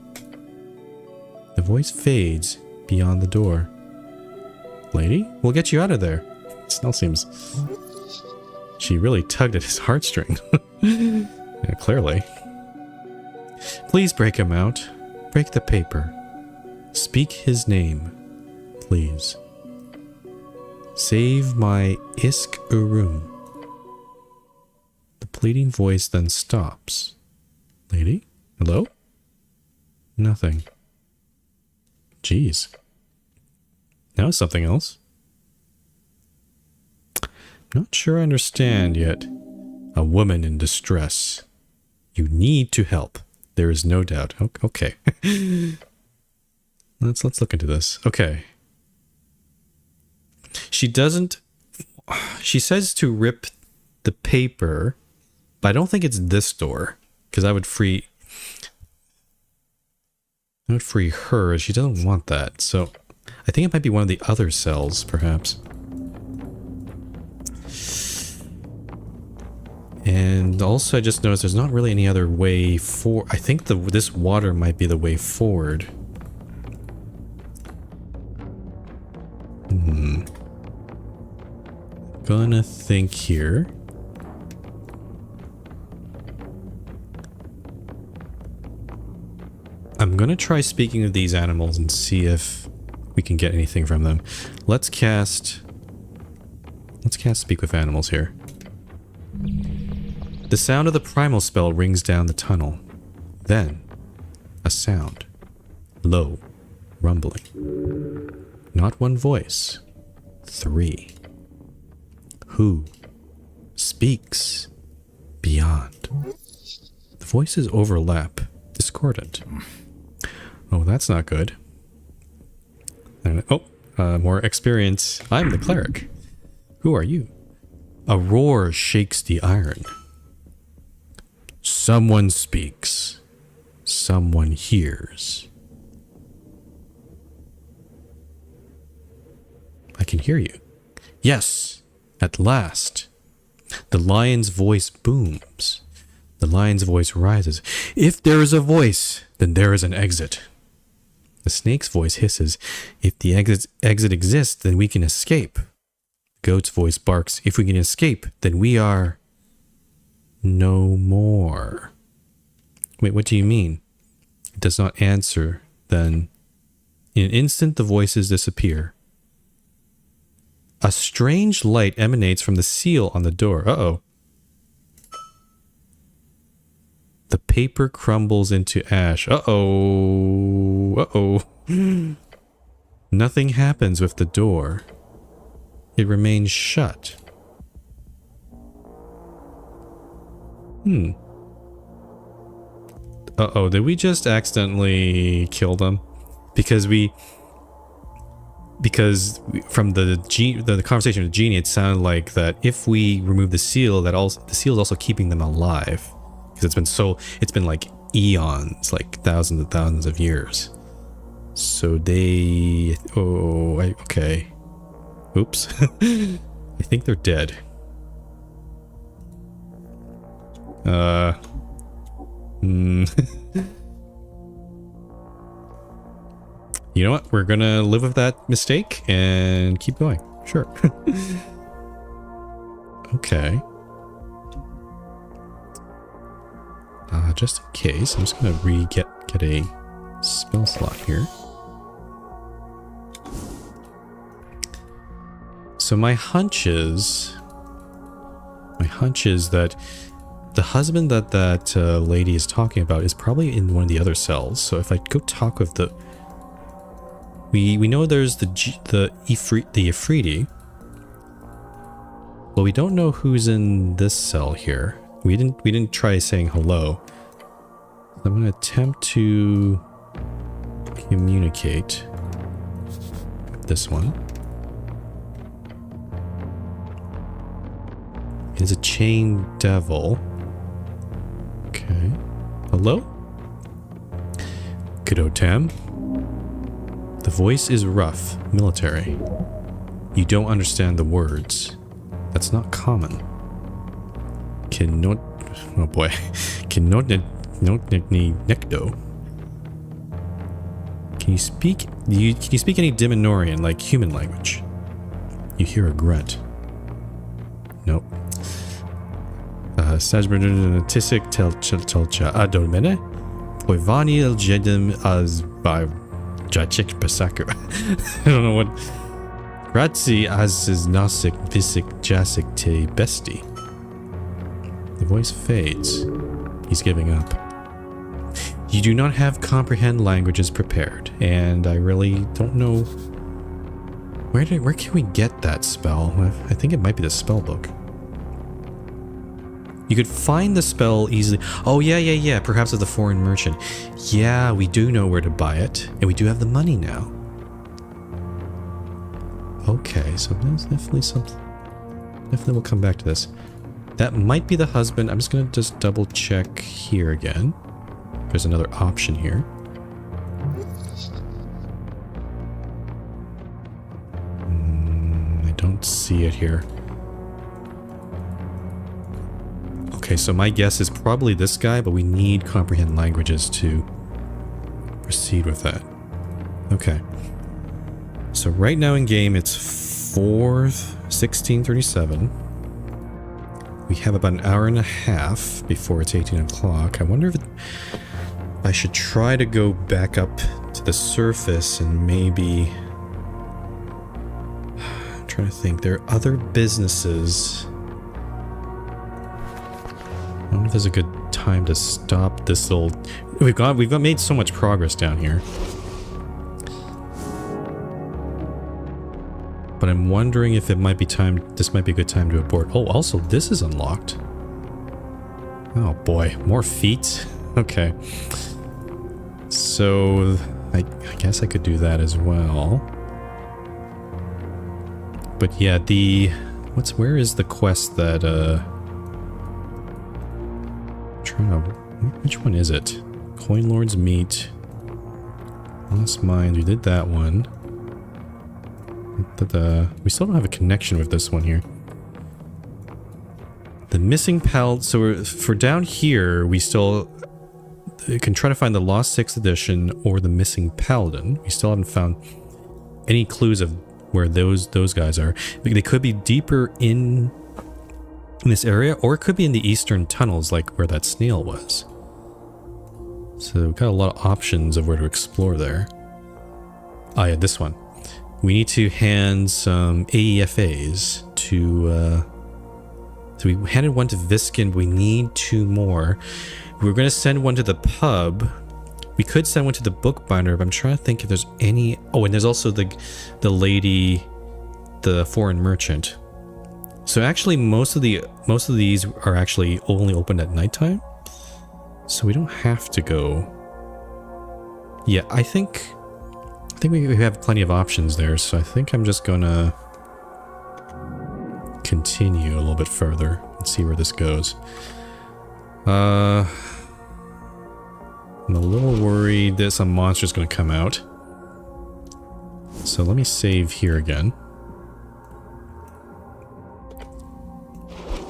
The voice fades beyond the door. Lady, we'll get you out of there. Snell seems... She really tugged at his heartstring. Yeah, clearly. Please break him out. Break the paper. Speak his name. Please. Save my Isk Urum. The pleading voice then stops. Lady? Hello? Nothing. Jeez. Now something else. Not sure I understand yet. A woman in distress. You need to help. There is no doubt. Okay. Let's look into this. Okay. She doesn't... She says to rip the paper, but I don't think it's this door. Because I would free her. She doesn't want that. So I think it might be one of the other cells, perhaps. And also I just noticed there's not really any other way for. I think this water might be the way forward. Gonna think here. I'm gonna try speaking of these animals and see if we can get anything from them. Let's cast speak with animals here. The sound of the primal spell rings down the tunnel. Then, a sound. Low, rumbling. Not one voice. 3. Who speaks beyond? The voices overlap, discordant. Oh, that's not good. More experience. I'm the cleric. Who are you? A roar shakes the iron. Someone speaks. Someone hears. I can hear you. Yes, at last. The lion's voice booms. The lion's voice rises. If there is a voice, then there is an exit. The snake's voice hisses. If the exit exists, then we can escape. The goat's voice barks. If we can escape, then we are no more. Wait, what do you mean? It does not answer, then. In an instant, the voices disappear. A strange light emanates from the seal on the door. Uh-oh. The paper crumbles into ash. Uh-oh. Uh-oh. Nothing happens with the door. It remains shut. Uh-oh, did we just accidentally kill them? Because from the conversation with the genie, it sounded like that if we remove the seal, the seal is also keeping them alive. Because it's been like eons, like thousands and thousands of years. So they... okay. Oops. I think they're dead. You know what? We're gonna live with that mistake and keep going. Sure. Okay. Just in case, I'm just gonna get a spell slot here. So my hunch is that the husband that lady is talking about is probably in one of the other cells. So if I go talk with the... We know there's the Ifriti. Well, we don't know who's in this cell here. We didn't try saying hello. I'm going to attempt to communicate with this one. It's a chain devil. Okay. Hello? Kidotam? The voice is rough, military. You don't understand the words. That's not common. Oh boy. Nekdo. Can you speak any Diminorian, like human language? You hear a grunt. Nope. Sajbranatisik telcha adomene. Poivani el jedem as by Jachik Pasaku. I don't know what. Ratzi as is nasik visik jasik te besti. The voice fades. He's giving up. You do not have comprehend languages prepared, and I really don't know where can we get that spell? I think it might be the spell book. You could find the spell easily. Oh yeah. Perhaps as the foreign merchant. Yeah, we do know where to buy it, and we do have the money now. Okay, so there's definitely something. Definitely we'll come back to this. That might be the husband. I'm just going to just double check here again. There's another option here. I don't see it here. Okay, so my guess is probably this guy, but we need comprehend languages to proceed with that. Okay. So right now in game, it's 16:37. We have about an hour and a half before it's 18 o'clock. I wonder if I should try to go back up to the surface and maybe... I'm trying to think. There are other businesses. I wonder if there's a good time to stop this little... We've made so much progress down here. But I'm wondering if it might be time... This might be a good time to abort. Oh, also, this is unlocked. Oh boy, more feet? Okay. So, I guess I could do that as well. But yeah, where is the quest that, which one is it? Coin Lord's Meat. Lost Mines, we did that one. We still don't have a connection with this one here. The missing pal. So for down here, we still can try to find the Lost 6th Edition or the missing Paladin. We still haven't found any clues of where those guys are. They could be deeper in this area, or it could be in the eastern tunnels, like where that snail was. So we've got a lot of options of where to explore there. Ah, yeah, this one. We need to hand some AEFAs to, so we handed one to Viskin, but we need 2 more. We're going to send one to the pub. We could send one to the bookbinder, but I'm trying to think if there's any... Oh, and there's also the lady, the foreign merchant. So actually, most of these are actually only open at nighttime. So we don't have to go... Yeah, I think we have plenty of options there, so I think I'm just gonna continue a little bit further and see where this goes. I'm a little worried that some monster's gonna come out. So let me save here again.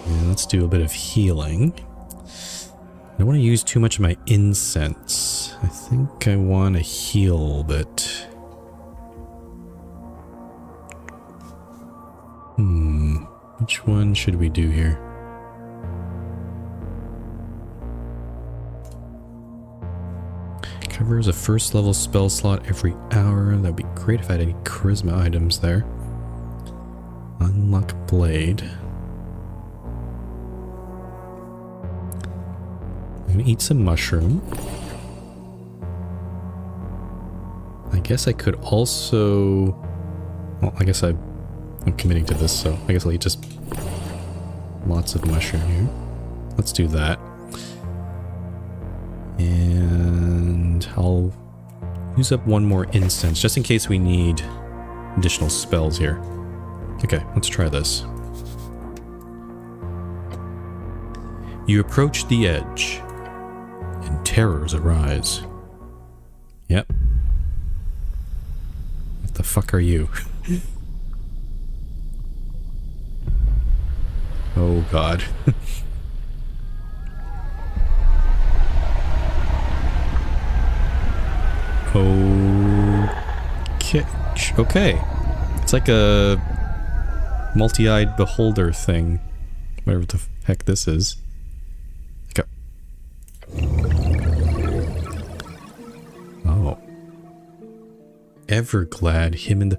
And let's do a bit of healing. I don't want to use too much of my incense. I think I want to heal a little bit. Which one should we do here? Covers a first level spell slot every hour. That'd be great if I had any charisma items there. Unlock blade. I'm gonna eat some mushroom. I guess I could also... Well, I guess I'm committing to this, so I guess I'll eat just lots of mushroom here. Let's do that. And I'll use up one more incense, just in case we need additional spells here. Okay, let's try this. You approach the edge, and terrors arise. Yep. What the fuck are you? Oh god. Okay. It's like a multi-eyed beholder thing. Whatever the heck this is. Okay. Oh. Everglad, him and the...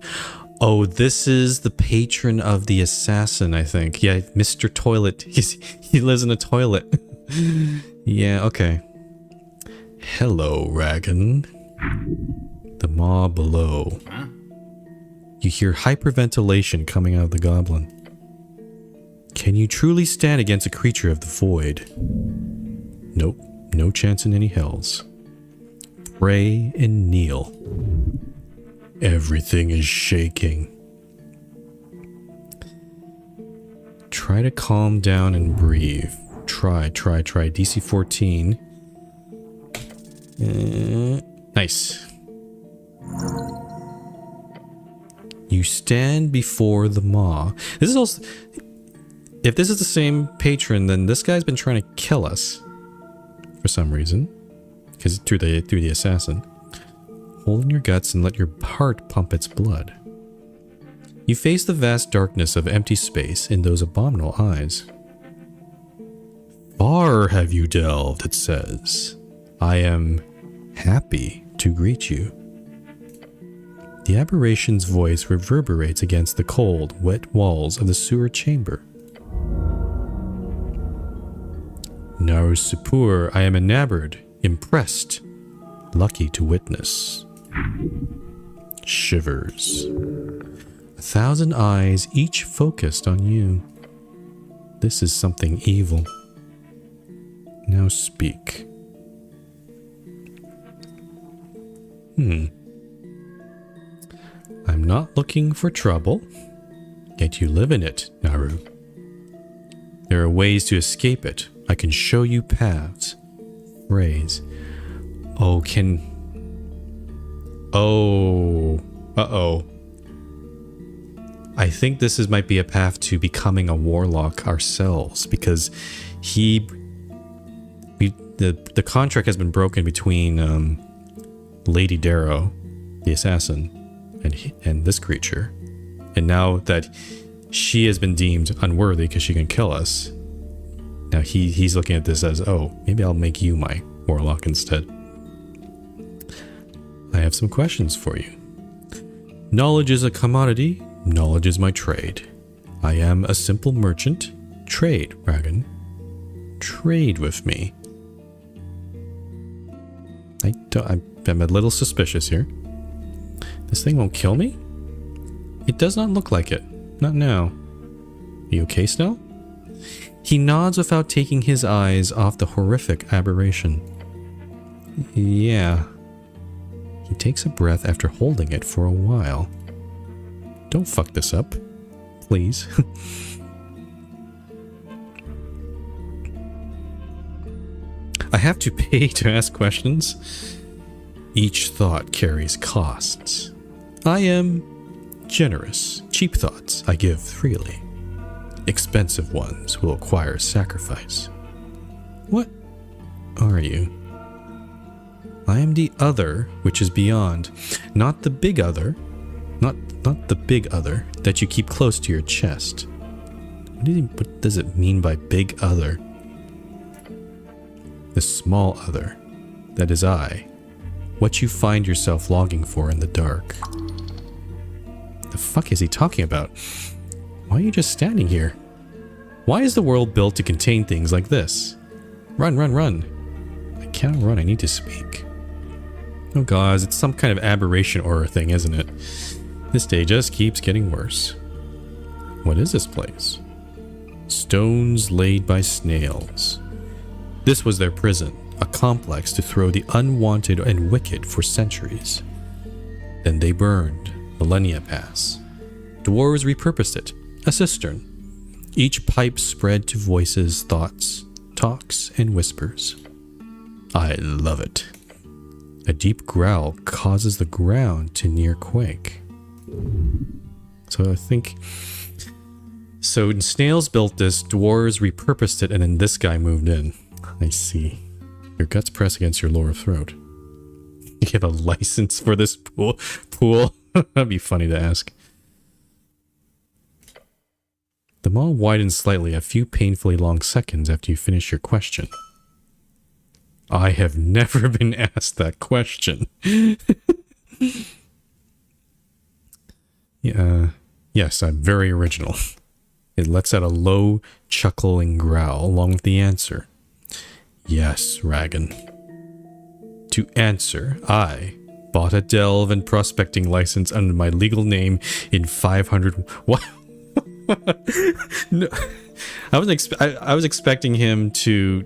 Oh, this is the patron of the assassin, I think. Yeah, Mr. Toilet. He lives in a toilet. Yeah, okay. Hello, Ragan. The maw below. Huh? You hear hyperventilation coming out of the goblin. Can you truly stand against a creature of the void? Nope, no chance in any hells. Pray and kneel. Everything is shaking. Try to calm down and breathe. Try. DC 14. Nice. You stand before the maw. This is also... If this is the same patron, then this guy's been trying to kill us. For some reason. Because through the assassin. Hold in your guts and let your heart pump its blood. You face the vast darkness of empty space in those abominable eyes. Far have you delved, it says. I am happy to greet you. The aberration's voice reverberates against the cold, wet walls of the sewer chamber. Naru Supur, I am enamored, impressed, lucky to witness. Shivers. 1,000 eyes, each focused on you. This is something evil. Now speak. I'm not looking for trouble, yet you live in it, Naru. There are ways to escape it. I can show you paths. Phrase. Oh, uh-oh. I think this might be a path to becoming a warlock ourselves, because the contract has been broken between Lady Darrow, the assassin, and this creature. And now that she has been deemed unworthy because she can kill us, now he's looking at this as, oh, maybe I'll make you my warlock instead. I have some questions for you. Knowledge is a commodity. Knowledge is my trade. I am a simple merchant. Trade, Ragan. Trade with me. I'm a little suspicious here. This thing won't kill me? It does not look like it. Not now. Are you okay, Snell? He nods without taking his eyes off the horrific aberration. Yeah. He takes a breath after holding it for a while. Don't fuck this up, please. I have to pay to ask questions. Each thought carries costs. I am generous. Cheap thoughts I give freely. Expensive ones will require sacrifice. What are you? I am the other which is beyond, not the big other, not the big other that you keep close to your chest. What does it mean by big other? The small other, that is I, what you find yourself longing for in the dark. The fuck is he talking about? Why are you just standing here? Why is the world built to contain things like this? Run, run, run. I can't run, I need to speak. Oh god, it's some kind of aberration horror thing, isn't it? This day just keeps getting worse. What is this place? Stones laid by snails. This was their prison, a complex to throw the unwanted and wicked for centuries. Then they burned. Millennia pass. Dwarves repurposed it, a cistern. Each pipe spread to voices, thoughts, talks, and whispers. I love it. A deep growl causes the ground to near quake. So I think... So snails built this, dwarves repurposed it, and then this guy moved in. I see. Your guts press against your lower throat. You have a license for this pool? That'd be funny to ask. The maw widens slightly a few painfully long seconds after you finish your question. I have never been asked that question. Yes, I'm very original. It lets out a low, chuckling growl along with the answer. Yes, Ragan. To answer, I bought a delve and prospecting license under my legal name in 500... What? No. I was expecting him to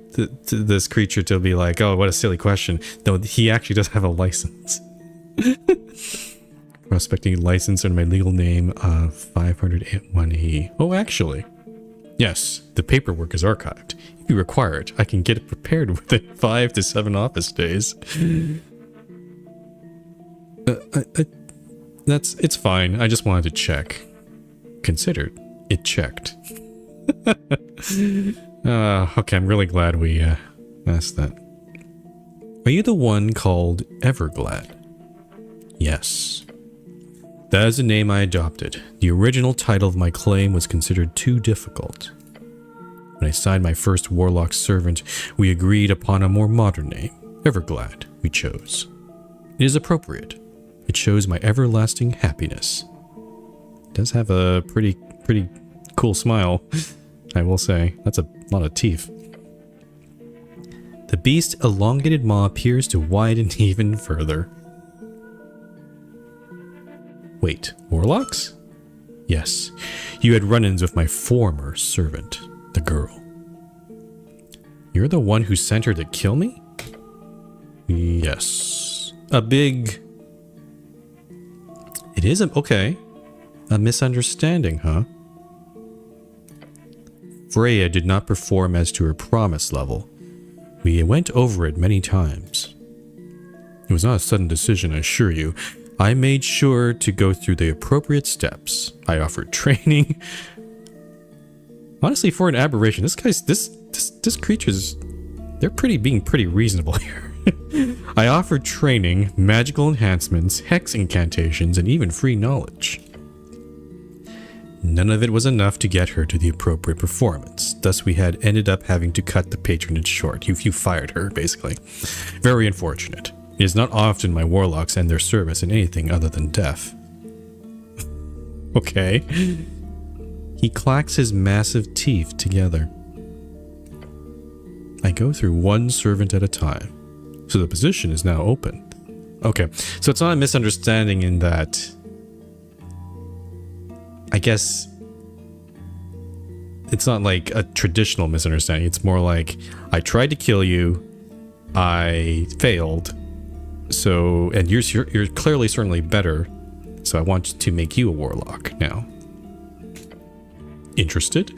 this creature to be like, oh, what a silly question. No, he actually does have a license. Prospecting license under my legal name of 501E. Oh, actually, Yes, the paperwork is archived. If you require it, I can get it prepared within 5 to 7 office days. It's fine. I just wanted to check. Considered. It checked. Okay, I'm really glad we asked that. Are you the one called Everglad? Yes. That is the name I adopted. The original title of my claim was considered too difficult. When I signed my first warlock servant, we agreed upon a more modern name. Everglad, we chose. It is appropriate. It shows my everlasting happiness. It does have a pretty cool smile, I will say. That's a lot of teeth. The beast's elongated maw appears to widen even further. Wait, warlocks? Yes, you had run-ins with my former servant, the girl. You're the one who sent her to kill me? Yes. It is okay. A misunderstanding, huh? Freya did not perform as to her promise level. We went over it many times. It was not a sudden decision, I assure you. I made sure to go through the appropriate steps. I offered training. Honestly, for an aberration, this creature's, they're being pretty reasonable here. I offered training, magical enhancements, hex incantations, and even free knowledge. None of it was enough to get her to the appropriate performance. Thus, we had ended up having to cut the patronage short. You fired her, basically. Very unfortunate. It is not often my warlocks end their service in anything other than death. Okay. He clacks his massive teeth together. I go through one servant at a time. So the position is now open. Okay, so it's not a misunderstanding in that... I guess... It's not like a traditional misunderstanding. It's more like, I tried to kill you, I failed, so, and you're clearly certainly better, so I want to make you a warlock now. Interested?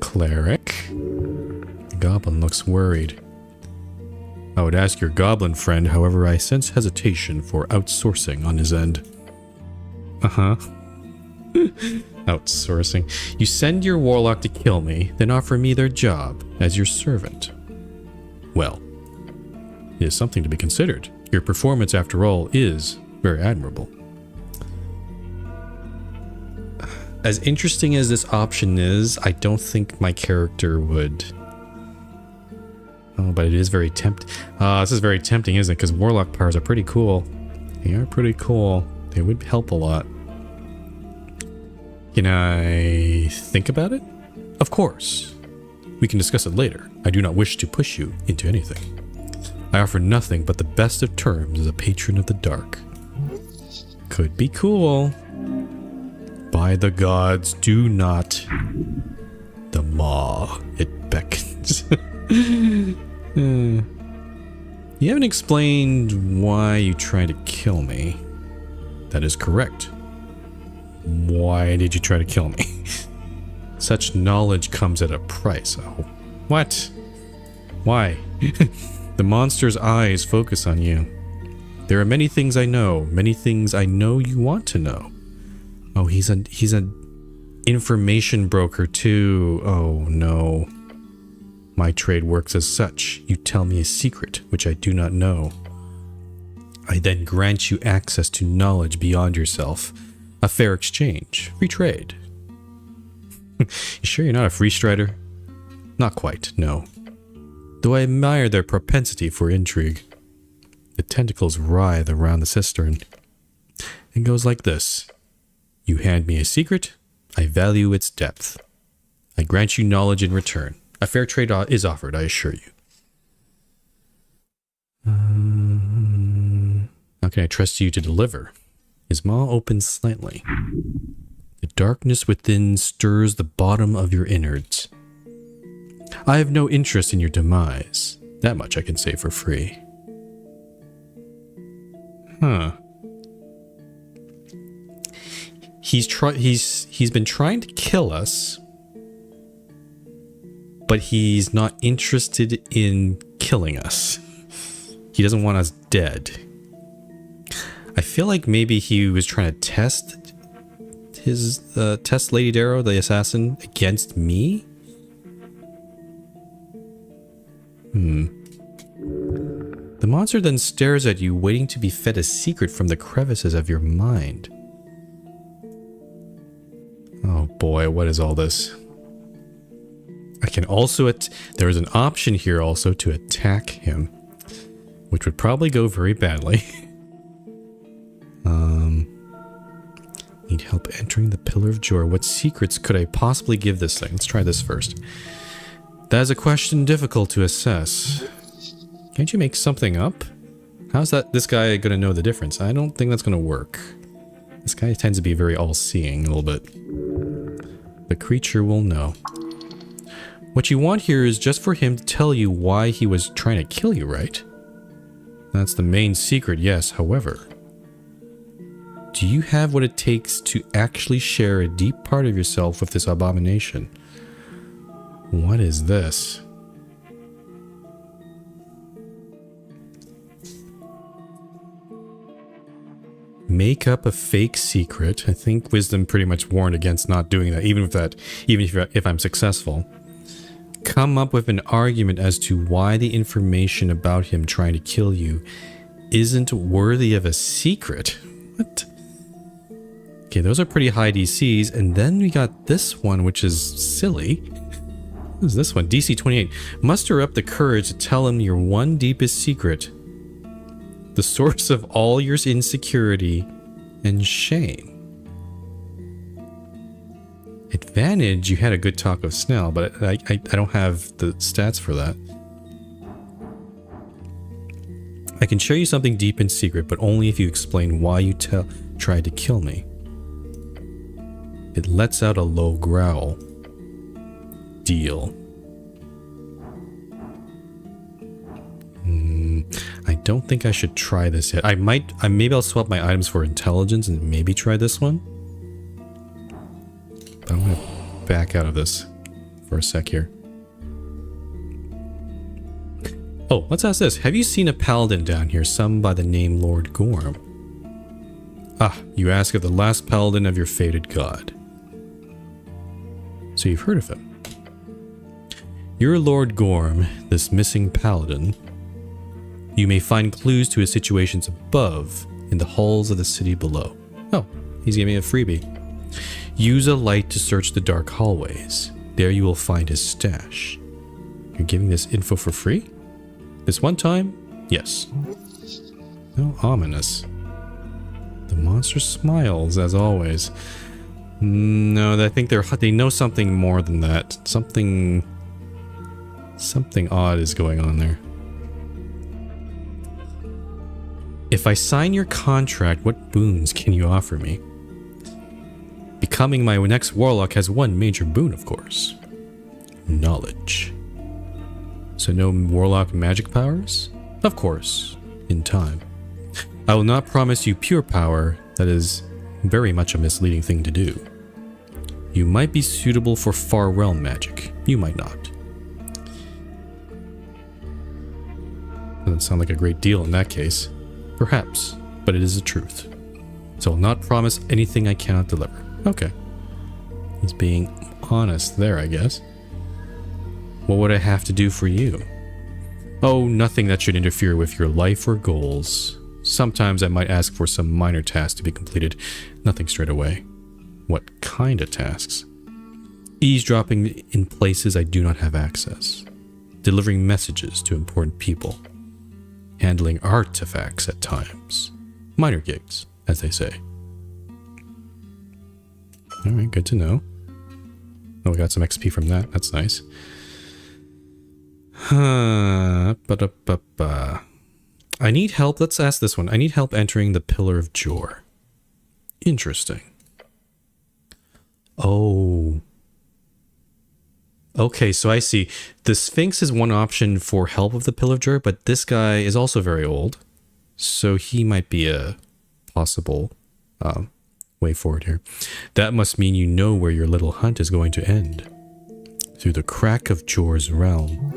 Cleric? The goblin looks worried. I would ask your goblin friend, however I sense hesitation for outsourcing on his end. Uh-huh. Outsourcing. You send your warlock to kill me, then offer me their job as your servant. Well, it is something to be considered. Your performance, after all, is very admirable. As interesting as this option is, I don't think my character would... Oh, but it is very tempting. This is very tempting, isn't it? Because warlock powers are pretty cool. They are pretty cool. They would help a lot. Can I think about it? Of course. We can discuss it later. I do not wish to push you into anything. I offer nothing but the best of terms as a patron of the dark. Could be cool. By the gods, do not. The maw, it beckons. You haven't explained why you tried to kill me. That is correct. Why did you try to kill me? Such knowledge comes at a price. Oh, what? Why? The monster's eyes focus on you. There are many things I know, many things I know you want to know. Oh, he's an information broker too. Oh no. My trade works as such. You tell me a secret which I do not know. I then grant you access to knowledge beyond yourself. A fair exchange. Free trade. You sure you're not a free strider? Not quite, no. Though I admire their propensity for intrigue. The tentacles writhe around the cistern. It goes like this. You hand me a secret, I value its depth. I grant you knowledge in return. A fair trade is offered, I assure you. How can I trust you to deliver? His maw opens slightly. The darkness within stirs the bottom of your innards. I have no interest in your demise. That much I can say for free. Huh. He's been trying to kill us, but he's not interested in killing us. He doesn't want us dead. I feel like maybe he was trying to test Lady Darrow, the assassin, against me? The monster then stares at you, waiting to be fed a secret from the crevices of your mind. Oh boy, what is all this? I can also... there is an option here also to attack him, which would probably go very badly. Need help entering the Pillar of Joy. What secrets could I possibly give this thing? Let's try this first. That is a question difficult to assess. Can't you make something up? How's this guy gonna know the difference? I don't think that's gonna work. This guy tends to be very all-seeing a little bit. The creature will know. What you want here is just for him to tell you why he was trying to kill you, right? That's the main secret, yes. However, do you have what it takes to actually share a deep part of yourself with this abomination? What is this? Make up a fake secret. I think wisdom pretty much warned against not doing that, even if I'm successful. Come up with an argument as to why the information about him trying to kill you isn't worthy of a secret. What? Okay, those are pretty high DCs, and then we got this one, which is silly. What is this one? DC 28. Muster up the courage to tell him your one deepest secret. The source of all your insecurity and shame. Advantage, you had a good talk with Snell, but I don't have the stats for that. I can show you something deep in secret, but only if you explain why you tried to kill me. It lets out a low growl. Deal. I don't think I should try this yet. Maybe I'll swap my items for intelligence and maybe try this one. But I'm gonna back out of this for a sec here. Oh, let's ask this. Have you seen a paladin down here, some by the name Lord Gorm? Ah, you ask of the last paladin of your fated god. So you've heard of him. You're Lord Gorm, this missing paladin. You may find clues to his situations above, in the halls of the city below. Oh, he's giving me a freebie. Use a light to search the dark hallways. There you will find his stash. You're giving this info for free? This one time? Yes. How ominous. The monster smiles, as always. No, I think they know something more than that. Something odd is going on there. If I sign your contract, what boons can you offer me? Becoming my next warlock has one major boon, of course. Knowledge. So no warlock magic powers? Of course, in time. I will not promise you pure power. That is very much a misleading thing to do. You might be suitable for far realm magic. You might not. Doesn't sound like a great deal in that case. Perhaps, but it is the truth. So I'll not promise anything I cannot deliver. Okay. He's being honest there, I guess. What would I have to do for you? Oh, nothing that should interfere with your life or goals. Sometimes I might ask for some minor tasks to be completed. Nothing straight away. What kind of tasks? Eavesdropping in places I do not have access. Delivering messages to important people. Handling artifacts at times. Minor gigs, as they say. Alright, good to know. Oh, we got some XP from that. That's nice. I need help. Let's ask this one. I need help entering the Pillar of Joy. Interesting. Oh. Okay, so I see. The Sphinx is one option for help with the Pillar of Joy, but this guy is also very old. So he might be a possible way forward here. That must mean you know where your little hunt is going to end. through the crack of Jor's realm.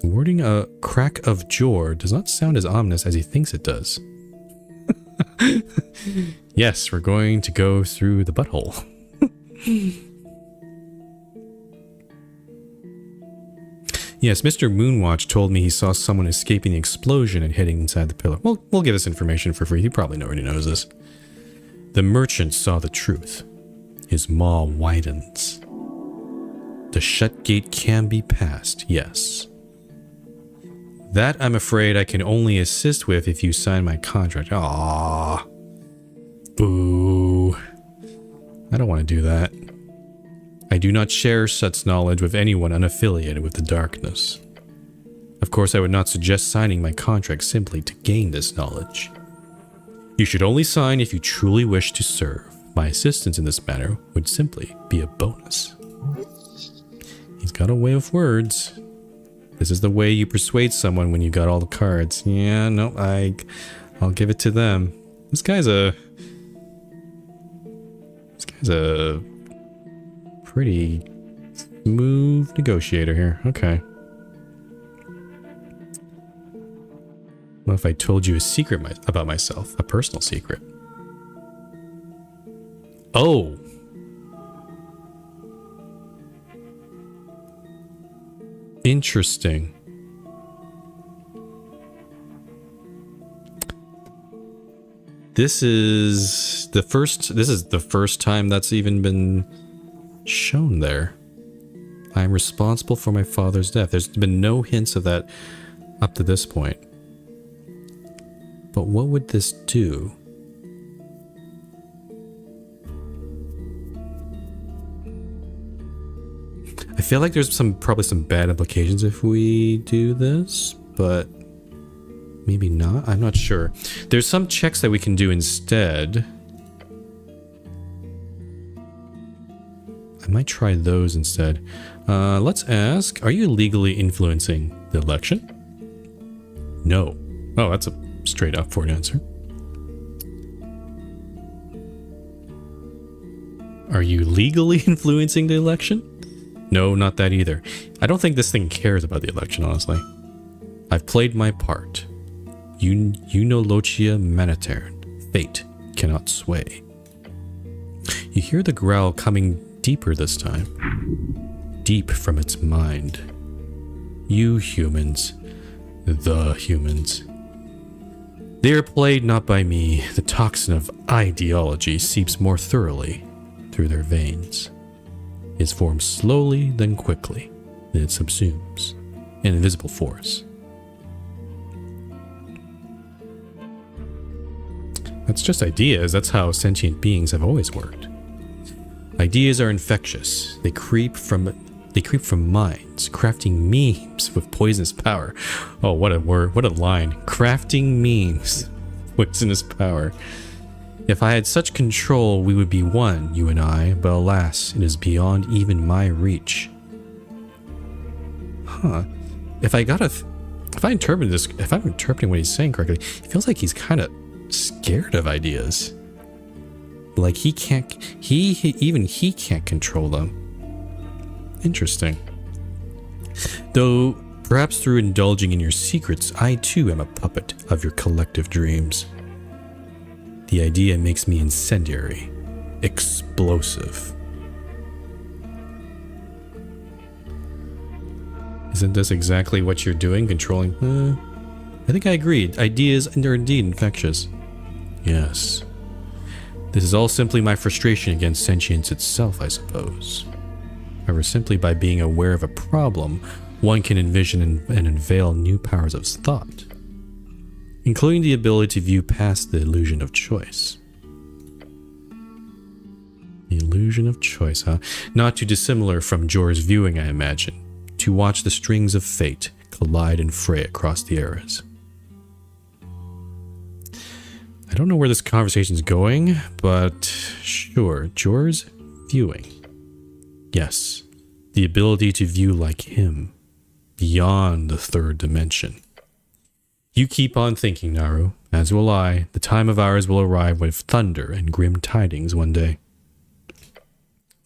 The wording a crack of Jor does not sound as ominous as he thinks it does. Yes, we're going to go through the butthole. Yes, Mr. Moonwatch told me he saw someone escaping the explosion and hitting inside the pillar. Well, we'll give this information for free. He probably already knows this. The merchant saw the truth. His maw widens. The shut gate can be passed, yes. That, I'm afraid, I can only assist with if you sign my contract. Aww. Boo. I don't want to do that. I do not share such knowledge with anyone unaffiliated with the darkness. Of course, I would not suggest signing my contract simply to gain this knowledge. You should only sign if you truly wish to serve. My assistance in this matter would simply be a bonus. He's got a way with words. This is the way you persuade someone when you got all the cards. Yeah, no, I'll give it to them. This guy's a pretty smooth negotiator here. Okay. What if I told you a secret about myself? A personal secret. Oh! Interesting. This is the first time that's even been shown there. I am responsible for my father's death. There's been no hints of that up to this point. But what would this do? I feel like there's probably some bad implications if we do this, but maybe not. I'm not sure. There's some checks that we can do instead. I might try those instead. Let's ask, are you legally influencing the election? No. Oh, that's a straight up forward answer. Are you legally influencing the election? No, not that either. I don't think this thing cares about the election, honestly. I've played my part. You know Lochia Manatern. Fate cannot sway. You hear the growl coming deeper this time. Deep from its mind. You humans. The humans. They are played not by me. The toxin of ideology seeps more thoroughly through their veins. It forms slowly, then quickly. Then it subsumes an invisible force. That's just ideas. That's how sentient beings have always worked. Ideas are infectious. They creep from minds, crafting memes with poisonous power. Oh, what a word, what a line. Crafting memes, poisonous power. If I had such control, we would be one, you and I, but alas, it is beyond even my reach. Huh. If I'm interpreting what he's saying correctly, it feels like he's kind of scared of ideas. Like he can't control them. Interesting. Though, perhaps through indulging in your secrets, I too am a puppet of your collective dreams. The idea makes me incendiary, explosive. Isn't this exactly what you're doing, controlling? I think I agreed. Ideas are indeed infectious. Yes. This is all simply my frustration against sentience itself, I suppose. However, simply by being aware of a problem, one can envision and unveil new powers of thought, including the ability to view past the illusion of choice. The illusion of choice, huh? Not too dissimilar from Jor's viewing, I imagine. To watch the strings of fate collide and fray across the eras. I don't know where this conversation's going, but sure, Jor's viewing. Yes, the ability to view like him, beyond the third dimension. You keep on thinking, Naru, as will I. The time of ours will arrive with thunder and grim tidings one day.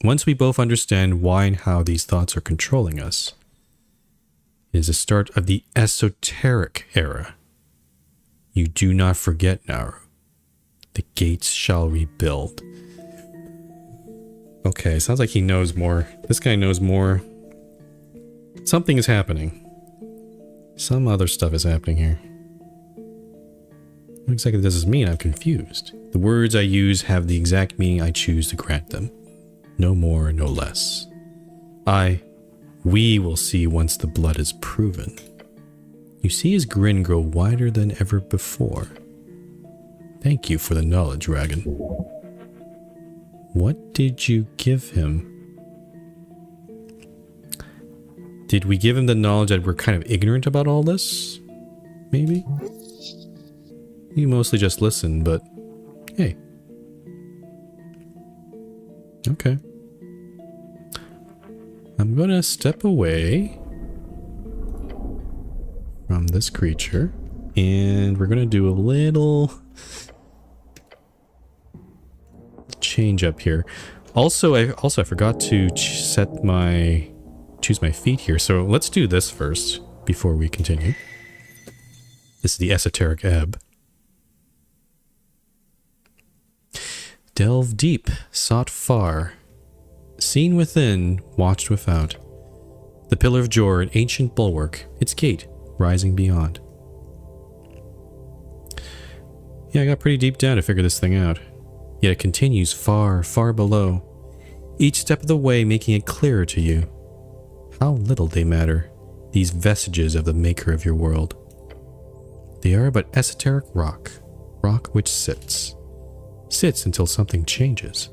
Once we both understand why and how these thoughts are controlling us, it is the start of the esoteric era. You do not forget, Naru. The gates shall rebuild. Okay, sounds like he knows more. This guy knows more. Something is happening. Some other stuff is happening here. What exactly does this mean? I'm confused. The words I use have the exact meaning I choose to grant them. No more, no less. We will see once the blood is proven. You see his grin grow wider than ever before. Thank you for the knowledge, Dragon. What did you give him? Did we give him the knowledge that we're kind of ignorant about all this? Maybe? You mostly just listen, but hey. Okay. I'm gonna step away from this creature, and we're gonna do a little change up here. Also, I forgot to choose my feet here, so let's do this first before we continue. This is the Esoteric Ebb. Delve deep, sought far, seen within, watched without. The Pillar of Jor, an ancient bulwark, its gate rising beyond. Yeah, I got pretty deep down to figure this thing out. Yet it continues far, far below, each step of the way making it clearer to you. How little they matter, these vestiges of the maker of your world. They are but esoteric rock which sits until something changes.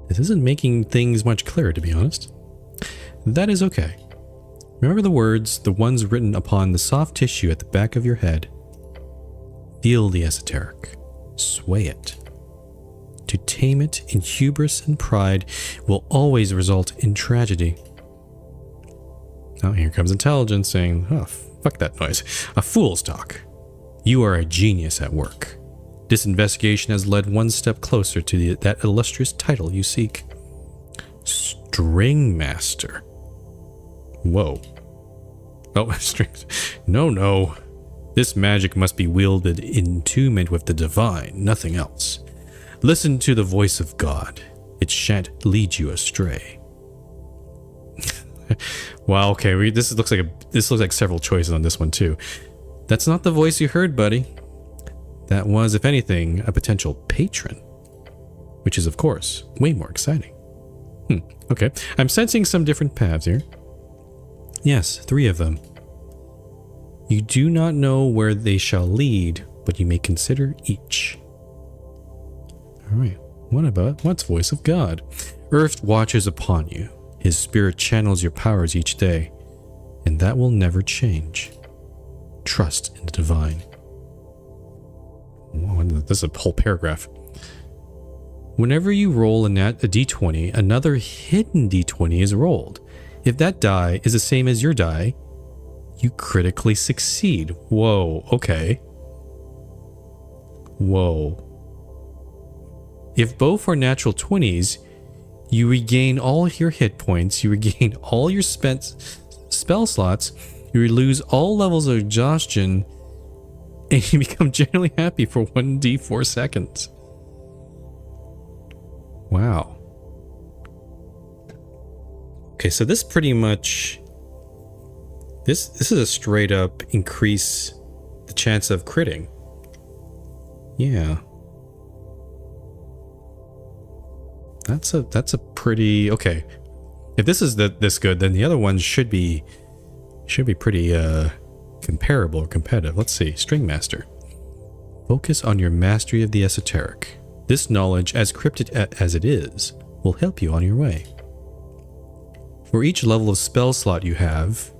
This isn't making things much clearer, to be honest. That is okay. Remember the words, the ones written upon the soft tissue at the back of your head. Feel the esoteric. Sway it. To tame it in hubris and pride will always result in tragedy. Oh, here comes intelligence saying, oh, fuck that noise. A fool's talk. You are a genius at work. This investigation has led one step closer to that illustrious title you seek. String Master. Whoa. Oh, strings. No. This magic must be wielded in attunement with the divine, nothing else. Listen to the voice of God. It shan't lead you astray. Wow, okay, this looks like several choices on this one too. That's not the voice you heard, buddy. That was, if anything, a potential patron. Which is, of course, way more exciting. Okay. I'm sensing some different paths here. Yes, 3 of them. You do not know where they shall lead, but you may consider each. Alright. What's voice of God? Earth watches upon you. His spirit channels your powers each day, and that will never change. Trust in the divine. Whoa, this is a whole paragraph. Whenever you roll a d20, another hidden d20 is rolled. If that die is the same as your die, you critically succeed. Whoa, okay. Whoa. If both are natural 20s, you regain all your hit points, you regain all your spent spell slots, you lose all levels of exhaustion, and you become generally happy for 1d4 seconds. Wow. Okay, so this pretty much... This is a straight up increase the chance of critting. Yeah. That's a pretty... Okay. If this is this good, then the other ones should be pretty comparable or competitive. Let's see. String Master. Focus on your mastery of the esoteric. This knowledge, as cryptic as it is, will help you on your way. For each level of spell slot you have,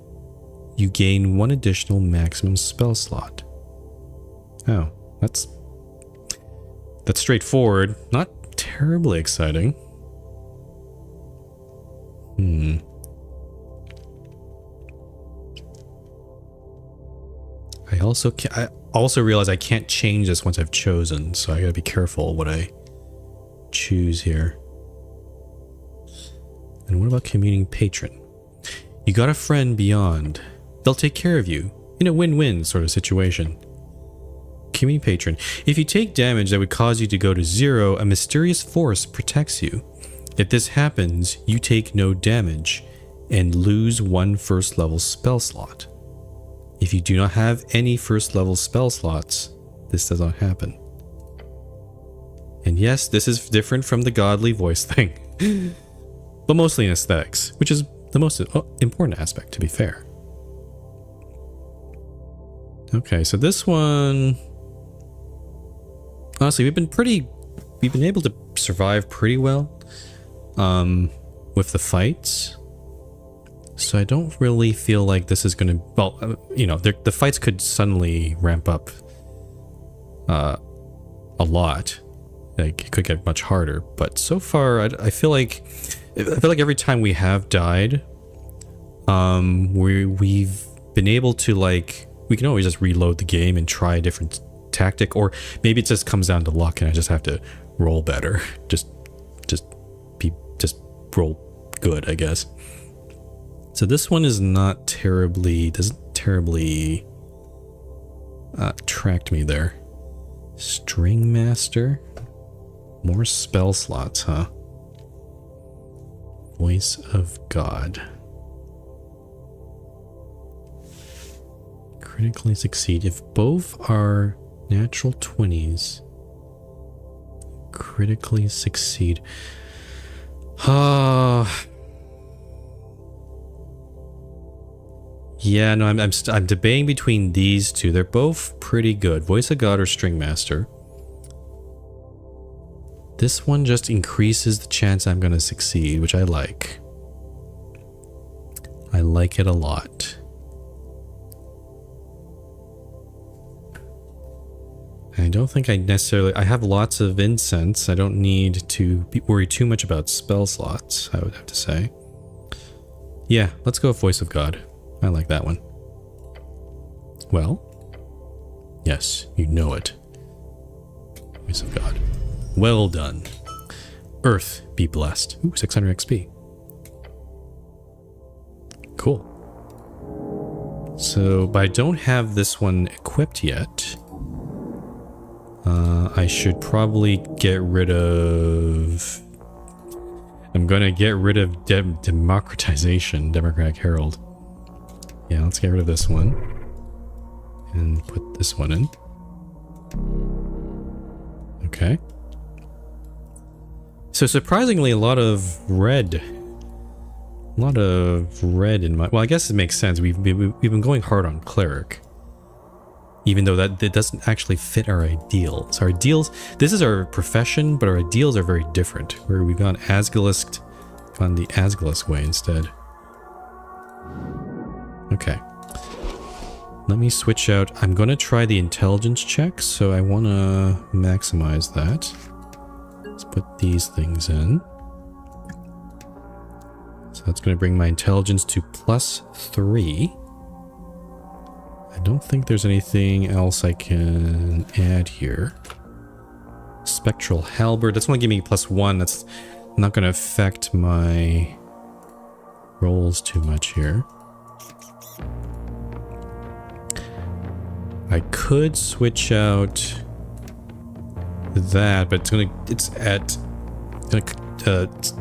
you gain 1 additional maximum spell slot. Oh, that's straightforward. Not terribly exciting. I also realize I can't change this once I've chosen, so I gotta be careful what I choose here. And what about communing patron? You got a friend beyond. They'll take care of you in a win-win sort of situation. Communing patron. If you take damage that would cause you to go to 0, a mysterious force protects you. If this happens, you take no damage and lose 1 first level spell slot. If you do not have any first level spell slots, this does not happen. And yes, this is different from the godly voice thing, but mostly in aesthetics, which is the most important aspect, to be fair. Okay, so this one, honestly, we've been able to survive pretty well with the fights. So I don't really feel like this is going to, well, you know, the fights could suddenly ramp up a lot. Like, it could get much harder, but so far I feel like every time we have died, we've been able to, like, we can always just reload the game and try a different tactic, or maybe it just comes down to luck and I just have to roll better. Just roll good, I guess. So this one is not terribly, doesn't terribly attract me there. String Master. More spell slots, huh? Voice of God. Critically succeed. If both are natural 20s, critically succeed. Yeah, no, I'm debating between these two. They're both pretty good. Voice of God or String Master. This one just increases the chance I'm going to succeed, which I like. I like it a lot. I don't think I necessarily... I have lots of incense. I don't need to worry too much about spell slots, I would have to say. Yeah, let's go with Voice of God. I like that one. Well, yes, you know it. Voice of God. Well done. Earth be blessed. Ooh, 600 XP. Cool. So, but I don't have this one equipped yet. I should probably get rid of... I'm gonna get rid of Democratization, Democratic Herald. Yeah, let's get rid of this one. And put this one in. Okay. So surprisingly, a lot of red. A lot of red in my... Well, I guess it makes sense. We've been going hard on Cleric. Even though that doesn't actually fit our ideals. Our ideals... This is our profession, but our ideals are very different. Where we've gone the Asgilisk way instead. Okay. Let me switch out. I'm going to try the intelligence check, so I want to maximize that. Let's put these things in. So that's going to bring my intelligence to +3. I don't think there's anything else I can add here. Spectral Halberd. That's going to give me +1. That's not going to affect my rolls too much here. I could switch out that, but it's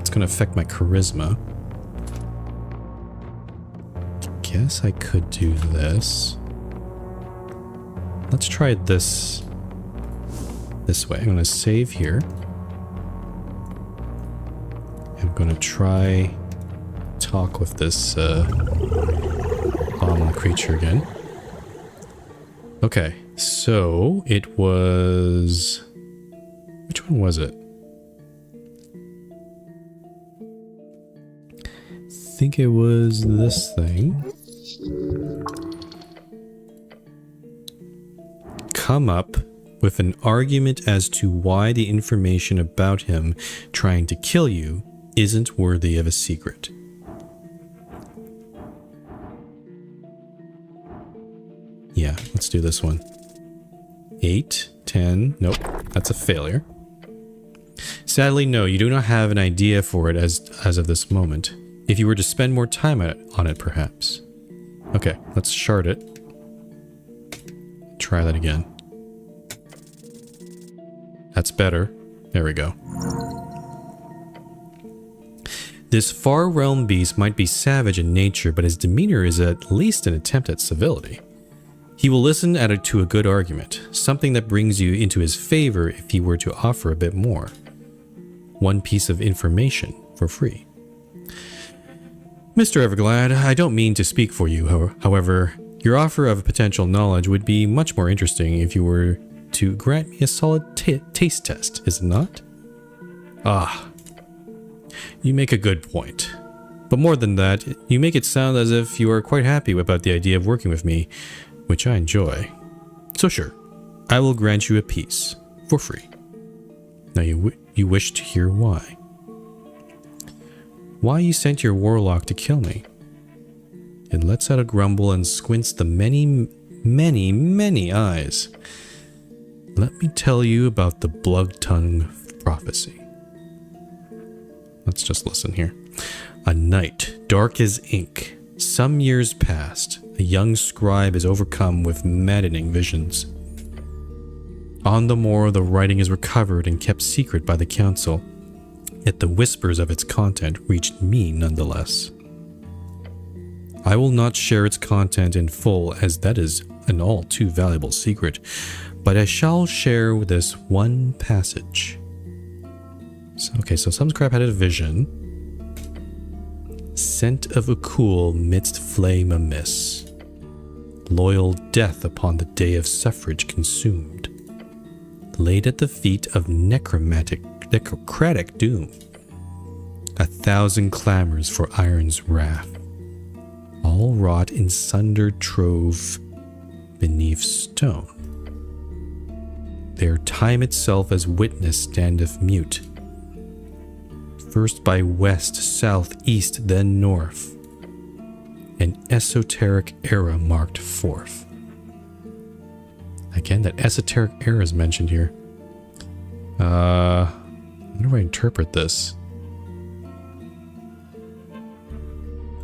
gonna affect my charisma. Guess I could do this. Let's try this way. I'm gonna save here. I'm gonna try talk with this abominable creature again. Okay, so it was... Which one was it? I think it was this thing. Come up with an argument as to why the information about him trying to kill you isn't worthy of a secret. Yeah, let's do this one. 8, 10, nope, that's a failure. Sadly, no, you do not have an idea for it as of this moment. If you were to spend more time on it, perhaps. Okay, let's shard it. Try that again. That's better. There we go. This far realm beast might be savage in nature, but his demeanor is at least an attempt at civility. He will listen to a good argument, something that brings you into his favor if he were to offer a bit more. One piece of information for free. Mr. Everglad, I don't mean to speak for you, however, your offer of potential knowledge would be much more interesting if you were to grant me a solid taste test, is it not? Ah, you make a good point. But more than that, you make it sound as if you are quite happy about the idea of working with me, which I enjoy. So sure, I will grant you a piece, for free. Now you wish to hear why. Why you sent your warlock to kill me. It lets out a grumble and squints the many, many, many eyes. Let me tell you about the blood tongue prophecy. Let's just listen here. A night, dark as ink. Some years past, a young scribe is overcome with maddening visions. On the morrow, the writing is recovered and kept secret by the council, yet the whispers of its content reached me nonetheless. I will not share its content in full, as that is an all too valuable secret, but I shall share this one passage. So some scribe had a vision. Scent of a cool midst flame amiss. Loyal death upon the day of suffrage consumed. Laid at the feet of necromantic necrocratic doom. 1,000 clamors for iron's wrath, all wrought in sundered trove beneath stone. There time itself as witness standeth mute, first by west, south, east, then north, an esoteric era marked forth. Again, that esoteric era is mentioned here. How do I interpret this?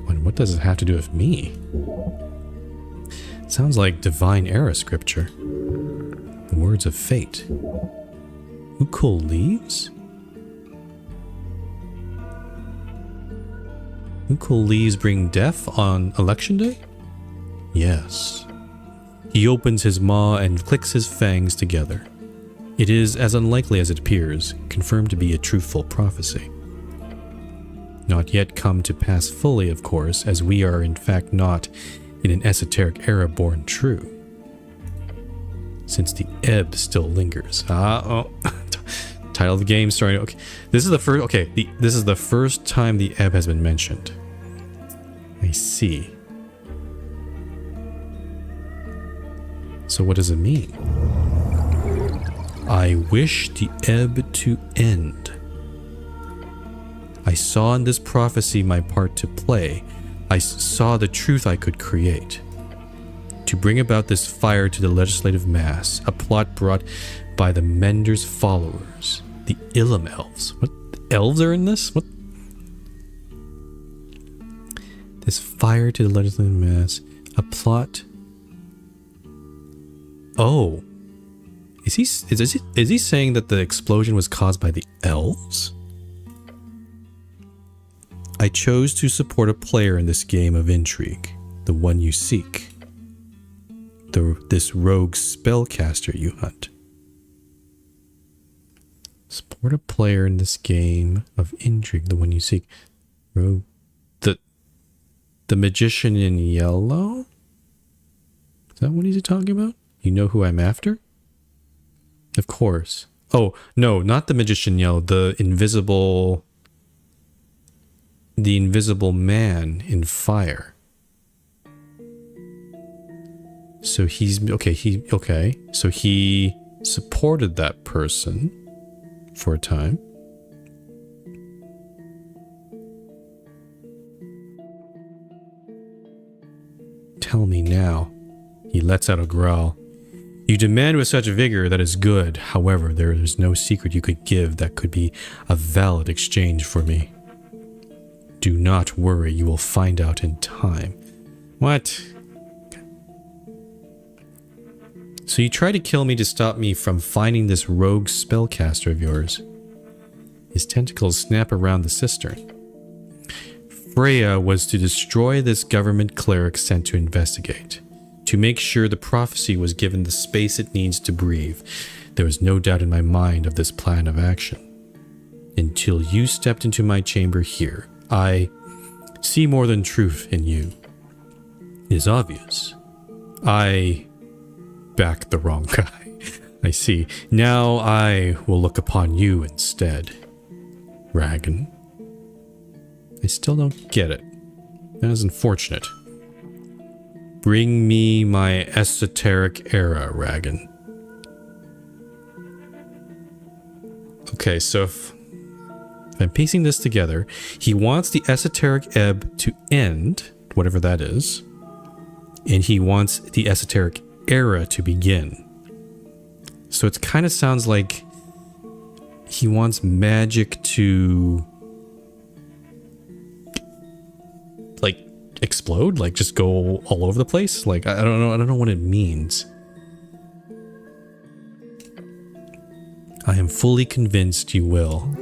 And what does it have to do with me? Sounds like divine era scripture. The words of fate. Ukul leaves? Ukul leaves bring death on election day? Yes. He opens his maw and clicks his fangs together. It is as unlikely as it appears, confirmed to be a truthful prophecy. Not yet come to pass fully, of course, as we are in fact not in an esoteric era born true. Since the ebb still lingers. Title of the game starting. Okay, this is the first. Okay, this is the first time the ebb has been mentioned. I see. So what does it mean? I wish the ebb to end. I saw in this prophecy my part to play. I saw the truth I could create. To bring about this fire to the legislative mass, a plot brought by the Mender's followers, the Ilum elves. What? The elves are in this? What? This fire to the legislative mass, a plot. Oh. Is he saying that the explosion was caused by the elves? I chose to support a player in this game of intrigue, the one you seek. This rogue spellcaster you hunt. Support a player in this game of intrigue, the one you seek. Rogue. The magician in yellow? Is that what he's talking about? You know who I'm after? Of course. Oh, no, not the magician in yellow. The invisible man in fire. So he's okay. So he supported that person for a time. Tell me now. He lets out a growl. You demand with such vigor that is good. However, there is no secret you could give that could be a valid exchange for me. Do not worry, you will find out in time. What? So you try to kill me to stop me from finding this rogue spellcaster of yours. His tentacles snap around the cistern. Freya was to destroy this government cleric sent to investigate. To make sure the prophecy was given the space it needs to breathe. There was no doubt in my mind of this plan of action. Until you stepped into my chamber here, I see more than truth in you. It is obvious. I backed the wrong guy. I see. Now I will look upon you instead. Ragan. I still don't get it. That is unfortunate. Bring me my esoteric era, Ragan. Okay, so if I'm piecing this together, he wants the esoteric ebb to end, whatever that is, and he wants the esoteric era to begin. So it kind of sounds like he wants magic to like explode, like just go all over the place. Like I don't know what it means. I am fully convinced you will.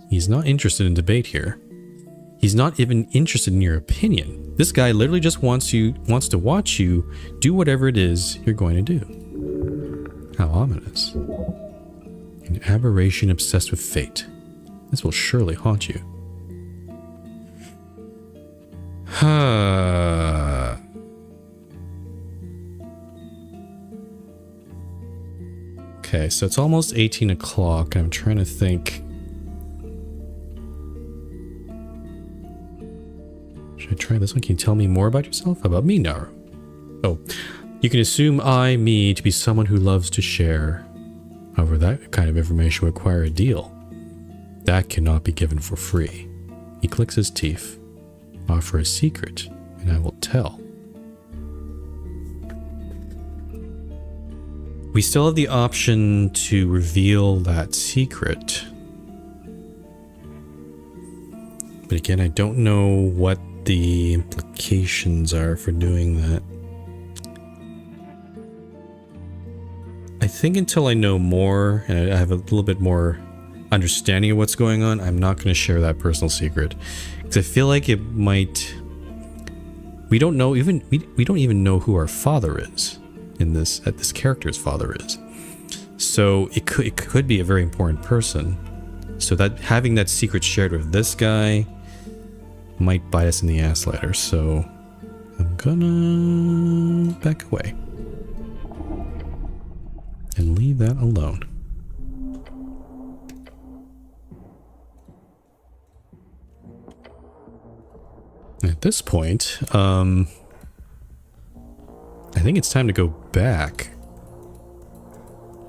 He's not interested in debate here. He's not even interested in your opinion. This guy literally just wants to watch you do whatever it is you're going to do. How ominous. An aberration obsessed with fate. This will surely haunt you. Okay, so it's almost 18 o'clock. I'm trying to think. Should I try this one? Can you tell me more about yourself? About me, Naru? Oh, you can assume me to be someone who loves to share. However, that kind of information would require a deal. That cannot be given for free. He clicks his teeth. Offer a secret, and I will tell. We still have the option to reveal that secret. But again, I don't know what the implications are for doing that. I think until I know more and I have a little bit more understanding of what's going on, I'm not going to share that personal secret. Because I feel like it might... We don't know, we don't even know who our father is in this, this character's father is. So it could be a very important person. So that having that secret shared with this guy might bite us in the ass later. So I'm gonna back away and leave that alone. At this point, I think it's time to go back.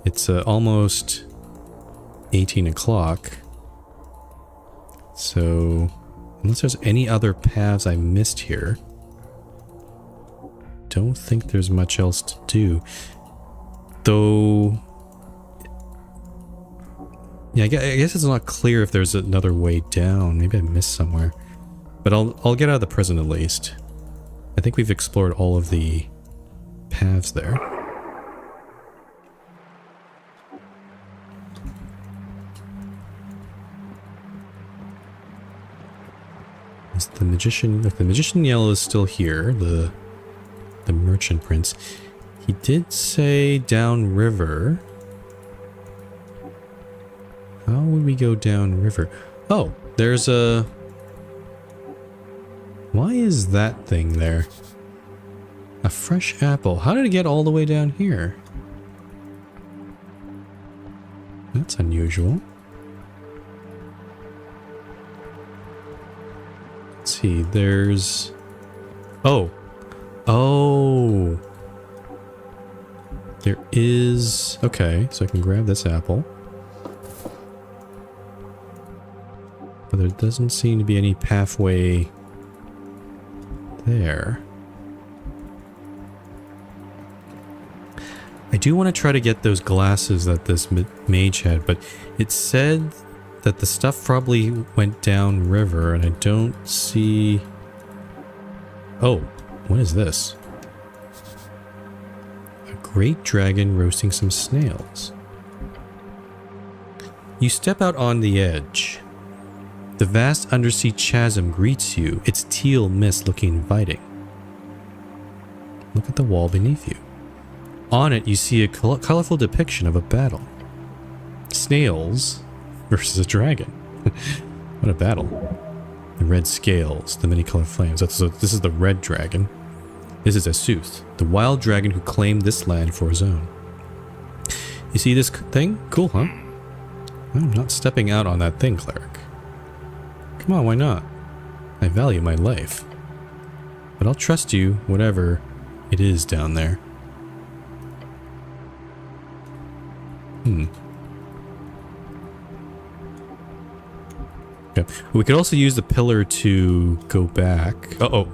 It's almost 18 o'clock. So, unless there's any other paths I missed here, don't think there's much else to do. Though, yeah, I guess it's not clear if there's another way down. Maybe I missed somewhere. But I'll get out of the prison at least. I think we've explored all of the paths there. Is the magician? If the magician yellow is still here, the merchant prince. He did say downriver. How would we go downriver? Oh, there's a... Why is that thing there? A fresh apple. How did it get all the way down here? That's unusual. Let's see, there's... Oh! Oh! There is... Okay, so I can grab this apple. But there doesn't seem to be any pathway there. I do want to try to get those glasses that this mage had, but it said that the stuff probably went down river, and I don't see... Oh, what is this? A great dragon roasting some snails. You step out on the edge. The vast undersea chasm greets you, its teal mist looking inviting. Look at the wall beneath you. On it, you see a colorful depiction of a battle. Snails versus a dragon. What a battle. The red scales, the many colored flames. So this is the red dragon. This is Esoteric, the wild dragon who claimed this land for his own. You see this thing? Cool, huh? I'm not stepping out on that thing, cleric. Come on, why not? I value my life. But I'll trust you, whatever it is down there. Okay. We could also use the pillar to go back. Oh,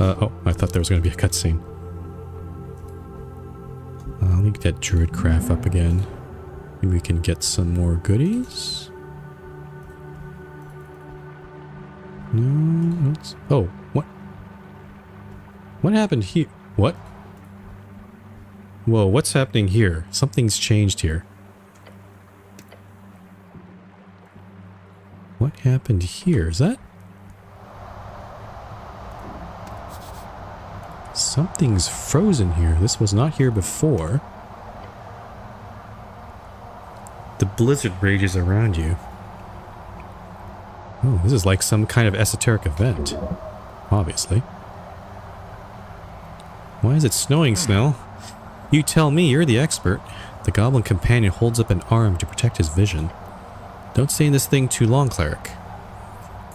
I thought there was going to be a cutscene. Let me get Druid Craft up again. Maybe we can get some more goodies. No, oh, what? What happened here? What? Whoa, what's happening here? Something's changed here. What happened here? Is that... Something's frozen here. This was not here before. The blizzard rages around you. Oh, this is like some kind of esoteric event. Obviously. Why is it snowing, Snell? You tell me, you're the expert. The goblin companion holds up an arm to protect his vision. Don't stay in this thing too long, cleric.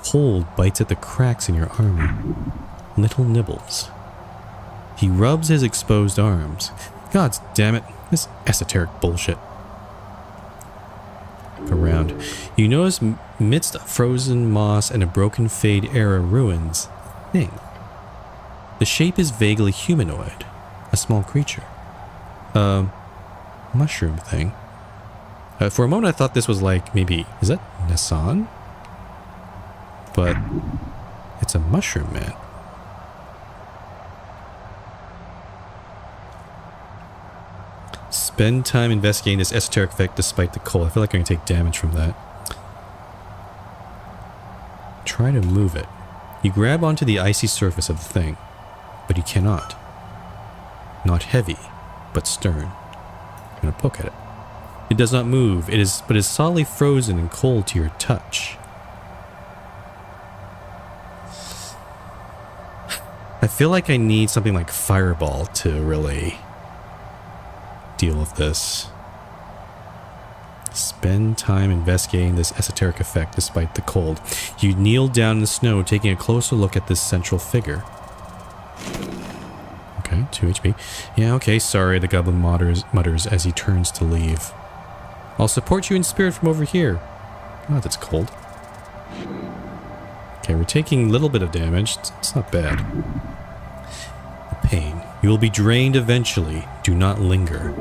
Cold bites at the cracks in your armor. Little nibbles. He rubs his exposed arms. God damn it, this esoteric bullshit. Look around. You notice amidst frozen moss and a broken Fade-era ruins, thing. The shape is vaguely humanoid. A small creature. Mushroom thing. For a moment I thought this was like, maybe, is that Nassan? But it's a mushroom man. Spend time investigating this esoteric effect despite the cold. I feel like I'm going to take damage from that. Try to move it. You grab onto the icy surface of the thing, but you cannot. Not heavy, but stern. I'm going to poke at it. It does not move, but is solidly frozen and cold to your touch. I feel like I need something like Fireball to really deal with this. Spend time investigating this esoteric effect despite the cold. You kneel down in the snow, taking a closer look at this central figure. Okay, 2 HP. Yeah, okay, sorry, the goblin mutters as he turns to leave. I'll support you in spirit from over here. God, that's cold. Okay, we're taking a little bit of damage. It's not bad. The pain. You will be drained eventually. Do not linger.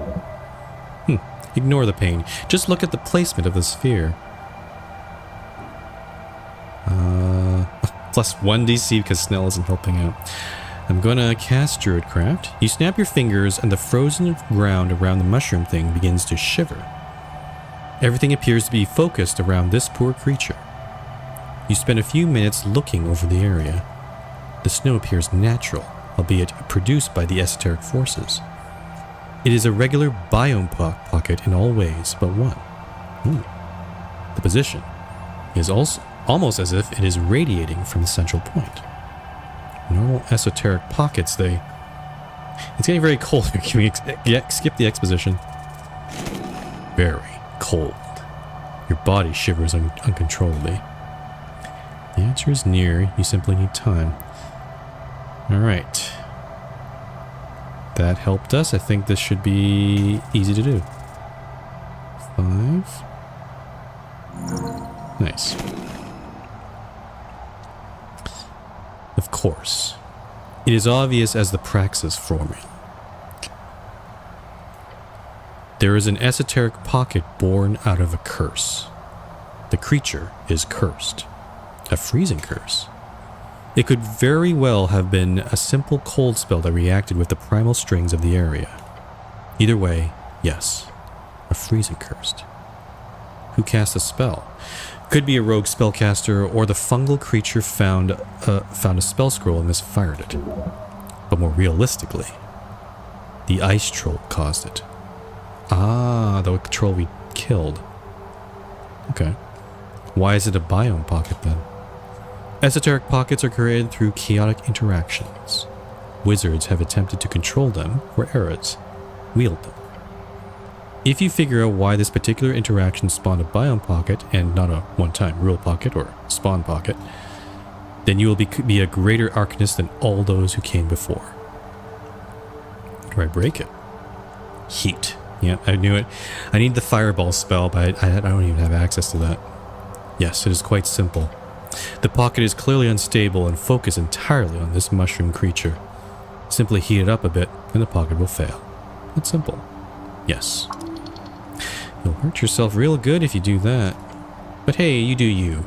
Ignore the pain. Just look at the placement of the sphere. Plus 1 DC because Snell isn't helping out. I'm gonna cast Druidcraft. You snap your fingers and the frozen ground around the mushroom thing begins to shiver. Everything appears to be focused around this poor creature. You spend a few minutes looking over the area. The snow appears natural, albeit produced by the esoteric forces. It is a regular biome pocket in all ways but one. The position is also almost as if it is radiating from the central point. Normal esoteric pockets, it's getting very cold here. Can we skip the exposition? Very cold. Your body shivers uncontrollably. The answer is near. You simply need time. Alright. That helped us. I think this should be easy to do. 5. Nice. Of course. It is obvious as the praxis formula. There is an esoteric pocket born out of a curse. The creature is cursed. A freezing curse. It could very well have been a simple cold spell that reacted with the primal strings of the area. Either way, yes, a freezing curse. Who cast the spell? Could be a rogue spellcaster, or the fungal creature found a spell scroll and misfired it. But more realistically, the ice troll caused it. Ah, the troll we killed. Okay. Why is it a biome pocket then? Esoteric pockets are created through chaotic interactions. Wizards have attempted to control them, or eras wield them. If you figure out why this particular interaction spawned a biome pocket and not a one-time rule pocket or spawn pocket, then you will be a greater arcanist than all those who came before. How do I break it? Heat. Yeah, I knew it. I need the fireball spell, but I don't even have access to that. Yes, it is quite simple. The pocket is clearly unstable and focused entirely on this mushroom creature. Simply heat it up a bit and the pocket will fail. It's simple. Yes. You'll hurt yourself real good if you do that. But hey, you do you.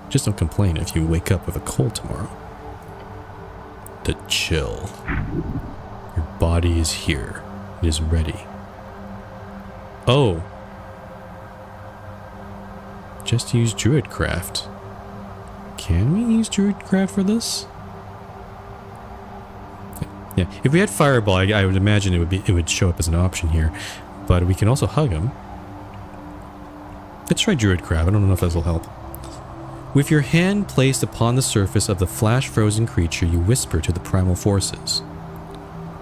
Just don't complain if you wake up with a cold tomorrow. The chill. Your body is here. It is ready. Oh. Just use Druidcraft. Can we use Druidcraft for this? Yeah, if we had Fireball, I would imagine it would show up as an option here. But we can also hug him. Let's try Druidcraft. I don't know if this will help. With your hand placed upon the surface of the flash-frozen creature, you whisper to the primal forces.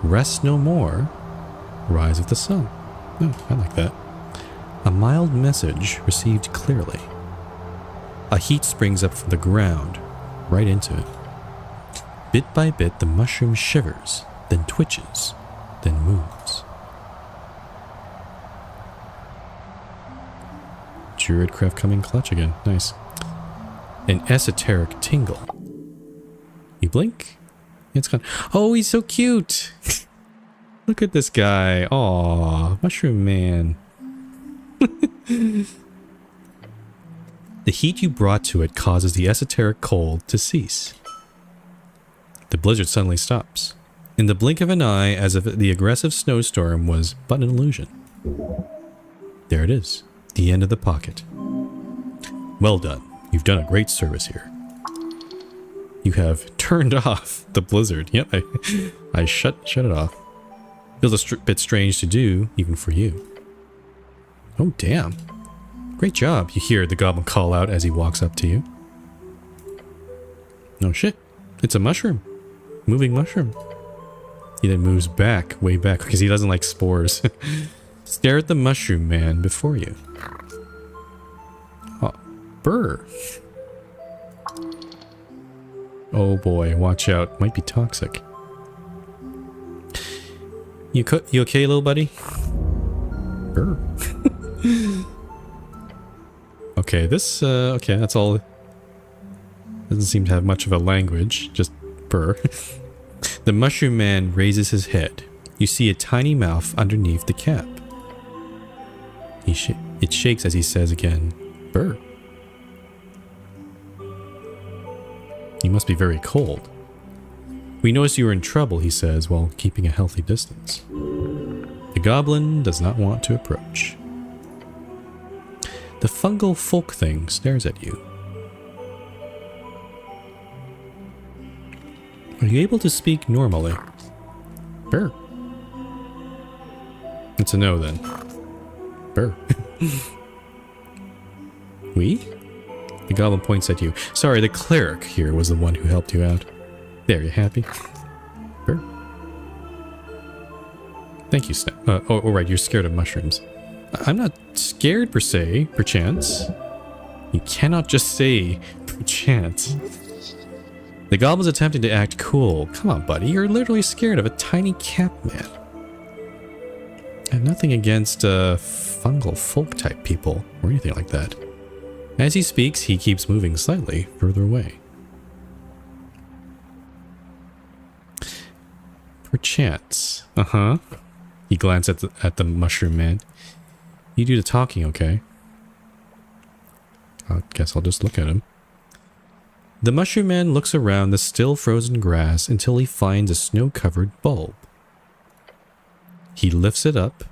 Rest no more. Rise of the sun. Oh, I like that. A mild message received clearly. A heat springs up from the ground, right into it. Bit by bit, the mushroom shivers, then twitches, then moves. Druidcraft coming clutch again. Nice. An esoteric tingle. You blink, it's gone. Oh, he's so cute! Look at this guy. Aw, mushroom man. The heat you brought to it causes the esoteric cold to cease. The blizzard suddenly stops. In the blink of an eye, as if the aggressive snowstorm was but an illusion. There it is. The end of the pocket. Well done. You've done a great service here. You have turned off the blizzard. Yep, I shut it off. Feels a bit strange to do, even for you. Oh, damn. Great job, you hear the goblin call out as he walks up to you. Oh shit, it's a mushroom. Moving mushroom. He then moves back, way back, because he doesn't like spores. Stare at the mushroom man before you. Oh, brr. Oh boy, watch out. Might be toxic. You okay, little buddy? Brr. Okay, this, okay, that's all. Doesn't seem to have much of a language, just brr. The mushroom man raises his head. You see a tiny mouth underneath the cap. It shakes as he says again, brr. You must be very cold. We noticed you were in trouble, he says, while keeping a healthy distance. The goblin does not want to approach. The fungal folk thing stares at you. Are you able to speak normally? Brr. It's a no then. Brr. We? The goblin points at you. Sorry, the cleric here was the one who helped you out. There, you happy? Brr. Thank you, Snap. Oh, right, you're scared of mushrooms. I'm not scared per se, perchance. You cannot just say perchance. The goblin's attempting to act cool. Come on, buddy, you're literally scared of a tiny cap man. I have nothing against fungal folk type people or anything like that. As he speaks, he keeps moving slightly further away. Perchance. Uh-huh. He glanced at the mushroom man. You do the talking, okay? I guess I'll just look at him. The mushroom man looks around the still frozen grass until he finds a snow-covered bulb. He lifts it up,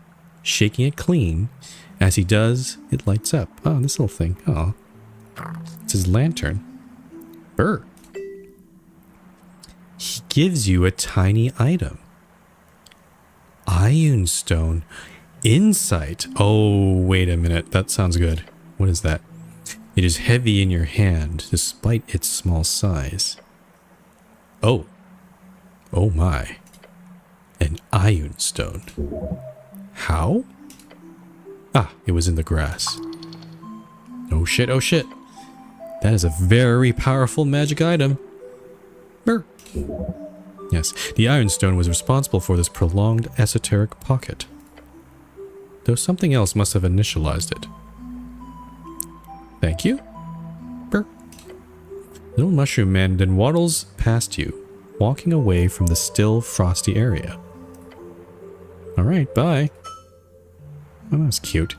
shaking it clean. As he does, it lights up. Oh, this little thing. Oh, it's his lantern. Brr. He gives you a tiny item. Ion stone. Insight. Oh, wait a minute. That sounds good. What is that? It is heavy in your hand, despite its small size. Oh. Oh my. An ion stone. How? Ah, it was in the grass. Oh shit, oh shit. That is a very powerful magic item. Brr. Yes, the iron stone was responsible for this prolonged esoteric pocket. Though something else must have initialized it. Thank you. Brr. Little mushroom man then waddles past you, walking away from the still frosty area. Alright, bye. Oh, that's cute.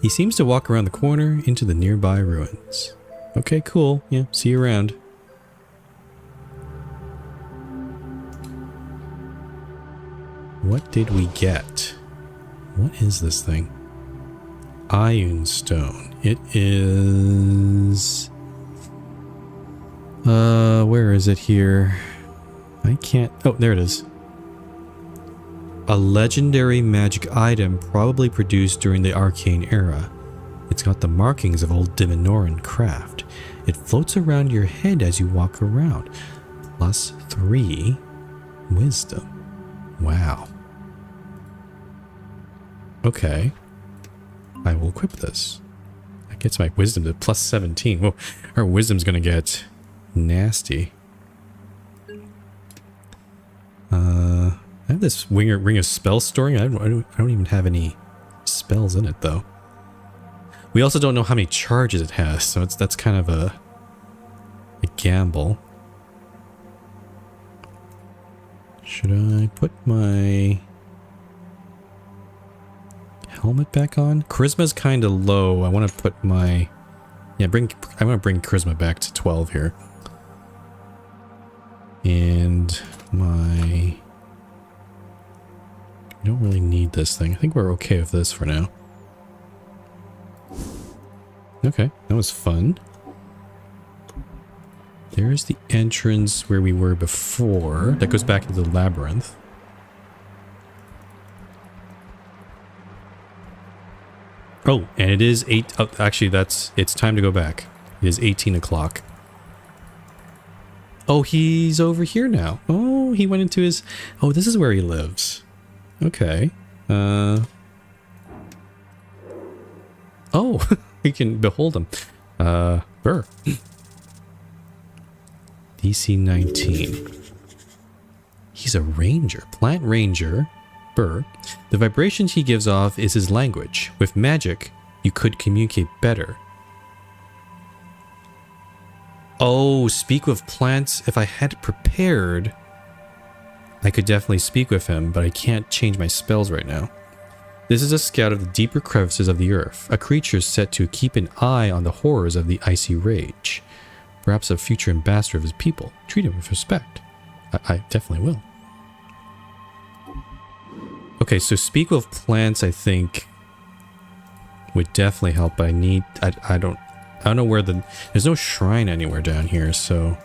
He seems to walk around the corner into the nearby ruins. Okay, cool. Yeah, see you around. What did we get? What is this thing? Ion stone. It is... where is it here? I can't... Oh, there it is. A legendary magic item probably produced during the Arcane Era. It's got the markings of old Diminoran craft. It floats around your head as you walk around. +3 wisdom. Wow. Okay. I will equip this. That gets my wisdom to +17. Whoa, our wisdom's gonna get nasty. I have this ring of spells storing. I don't even have any spells in it though. We also don't know how many charges it has, so that's kind of a gamble. Should I put my helmet back on? Charisma's kind of low. I want to put my... Yeah, I want to bring charisma back to 12 here. And my... I don't really need this thing. I think we're okay with this for now. Okay, that was fun. There's the entrance where we were before. That goes back into the labyrinth. Oh, and it is 8... Oh, actually, it's time to go back. It is 18 o'clock. Oh, he's over here now. Oh, he went into his... Oh, this is where he lives. Okay. Oh, we can behold him. Burr. DC 19. He's a ranger. Plant ranger. Burr. The vibrations he gives off is his language. With magic, you could communicate better. Oh, speak with plants. If I had it prepared, I could definitely speak with him, but I can't change my spells right now. This is a scout of the deeper crevices of the earth, a creature set to keep an eye on the horrors of the icy rage. Perhaps a future ambassador of his people. Treat him with respect. I definitely will. Okay, so speak with plants, I think, would definitely help, but I don't know where there's no shrine anywhere down here, so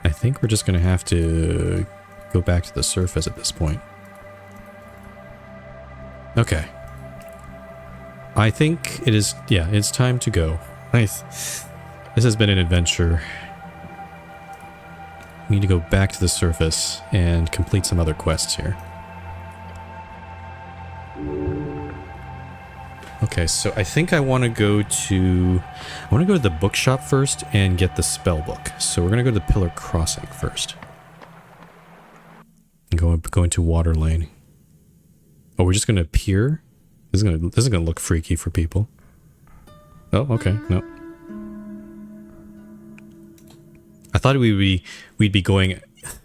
I think we're just gonna have to go back to the surface at this point. Okay. I think it is, yeah, it's time to go. Nice. This has been an adventure. We need to go back to the surface and complete some other quests here. Okay, so I think I want to go to the bookshop first and get the spell book. So we're going to go to the Pillar Crossing first. And go into Water Lane. Oh, we're just going to appear? This is going to look freaky for people. Oh, okay. No. I thought we'd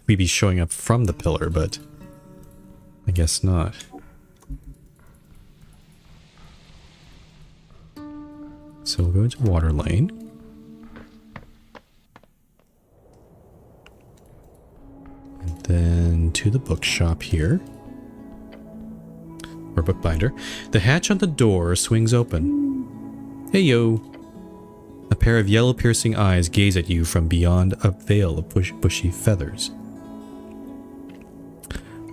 be showing up from the pillar, but I guess not. So we'll go into water lane. And then to the bookshop here. Or bookbinder. The hatch on the door swings open. Hey yo! A pair of yellow piercing eyes gaze at you from beyond a veil of bushy feathers.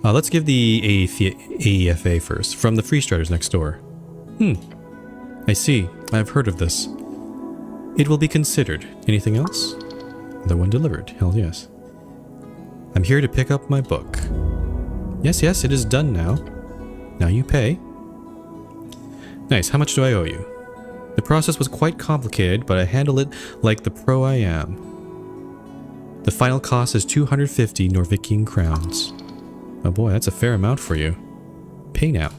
Let's give the AEFA first, from the Freestriders next door. I see. I've heard of this. It will be considered. Anything else? The one delivered. Hell yes. I'm here to pick up my book. Yes, yes, it is done now. Now you pay. Nice. How much do I owe you? The process was quite complicated, but I handle it like the pro I am. The final cost is 250 Norvikian crowns. Oh boy, that's a fair amount for you. Pay now.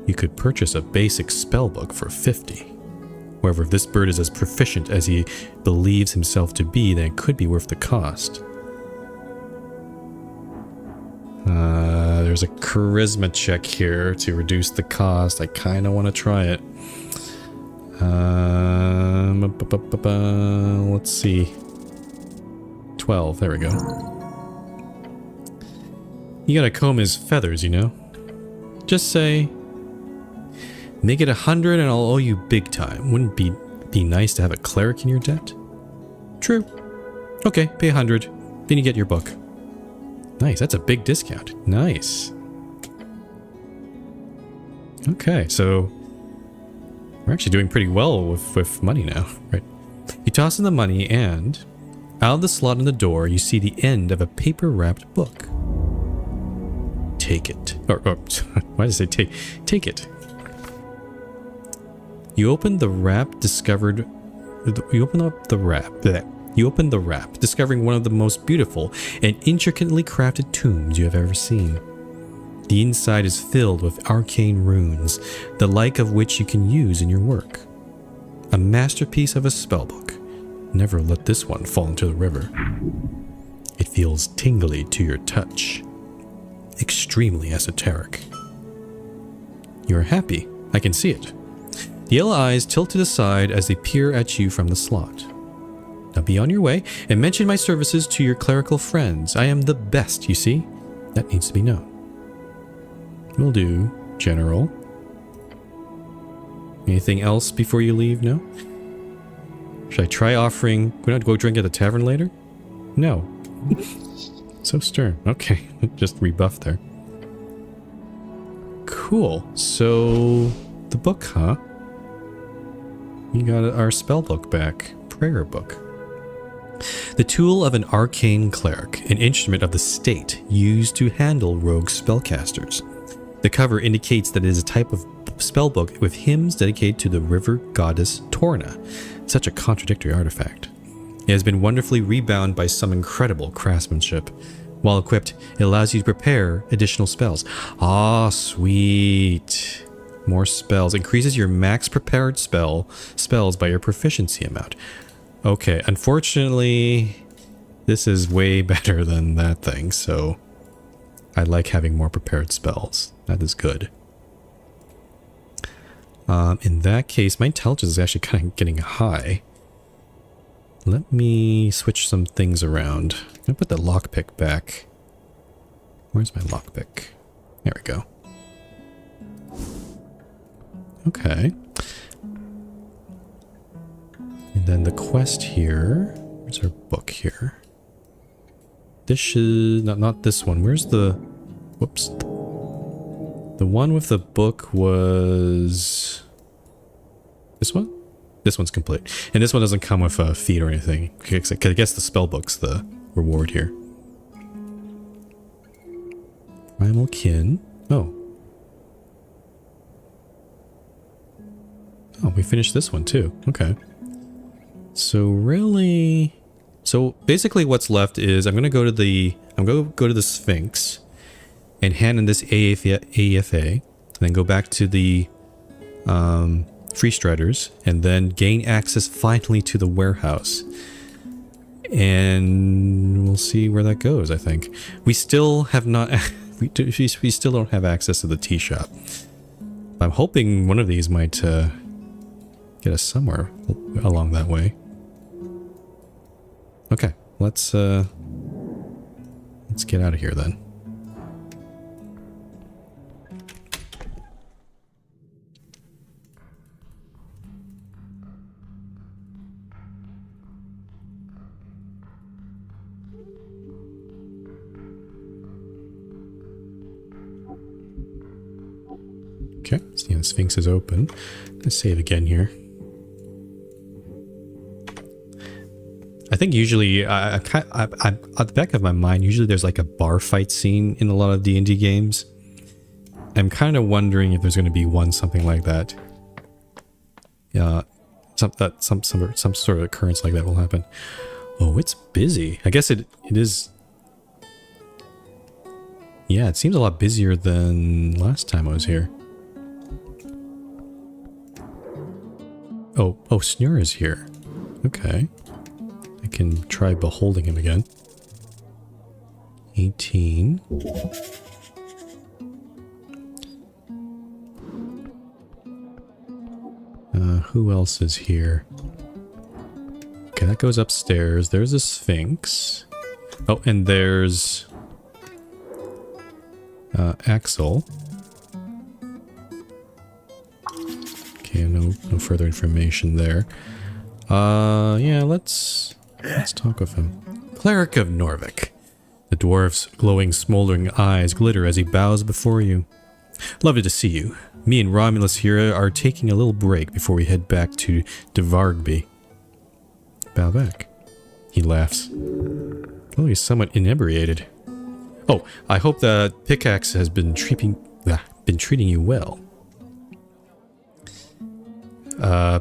You could purchase a basic spellbook for 50. However, if this bird is as proficient as he believes himself to be, then it could be worth the cost. There's a charisma check here to reduce the cost. I kind of want to try it. Let's see. 12. There we go. You gotta comb his feathers, you know? Just say, make it 100 and I'll owe you big time. Wouldn't be nice to have a cleric in your debt? True. Okay, pay 100. Then you get your book. Nice, that's a big discount. Nice. Okay, so we're actually doing pretty well with money now, right? You toss in the money and out of the slot in the door, you see the end of a paper-wrapped book. Take it. Or why did I say take? Take it. You open the wrap, discovered... You open up the wrap. Bleh. You open the wrap, discovering one of the most beautiful and intricately crafted tombs you have ever seen. The inside is filled with arcane runes, the like of which you can use in your work. A masterpiece of a spellbook. Never let this one fall into the river. It feels tingly to your touch. Extremely esoteric. You're happy. I can see it. The yellow eyes tilt to the side as they peer at you from the slot. Now be on your way and mention my services to your clerical friends. I am the best, you see? That needs to be known. Will do, General. Anything else before you leave? No? Should I try offering... We're not go drink at the tavern later? No. So stern. Okay, just rebuff there. Cool. So, the book, huh? You got our spell book back. Prayer book. The tool of an arcane cleric, an instrument of the state used to handle rogue spellcasters. The cover indicates that it is a type of spellbook with hymns dedicated to the river goddess Torna. Such a contradictory artifact. It has been wonderfully rebound by some incredible craftsmanship. While equipped, it allows you to prepare additional spells. Ah, sweet. More spells. Increases your max prepared spells by your proficiency amount. Okay, unfortunately, this is way better than that thing, so I like having more prepared spells. That is good. In that case, my intelligence is actually kind of getting high. Let me switch some things around. I'm going to put the lockpick back. Where's my lockpick? There we go. Okay. And then the quest here. Where's our book here? This should... Not this one. Where's the... Whoops. The one with the book was... This one? This one's complete. And this one doesn't come with a feat or anything. I guess the spell book's the reward here. Primal Kin. Oh. Oh, we finished this one too. Okay. So really... So basically what's left is I'm going to go to the... I'm going to go to the Sphinx and hand in this AEFA, and then go back to the Freestriders, and then gain access finally to the warehouse. And we'll see where that goes, I think. We still have not... we still don't have access to the tea shop. I'm hoping one of these might give get us somewhere along that way. Okay, let's get out of here then. Okay, see the Sphinx is open. Let's save again here. I think usually, at the back of my mind, usually there's like a bar fight scene in a lot of D&D games. I'm kind of wondering if there's going to be something like that. Yeah, some sort of occurrence like that will happen. Oh, it's busy. I guess it is. Yeah, it seems a lot busier than last time I was here. Oh, Snur is here. Okay. I can try beholding him again. 18. Who else is here? Okay, that goes upstairs. There's a Sphinx. Oh, and there's Axel. Okay, no further information there. Yeah, let's talk with him. Cleric of Norvik. The dwarf's glowing, smoldering eyes glitter as he bows before you. Lovely to see you. Me and Romulus here are taking a little break before we head back to Devargby. Bow back. He laughs. Oh, he's somewhat inebriated. Oh, I hope the pickaxe has been treating you well.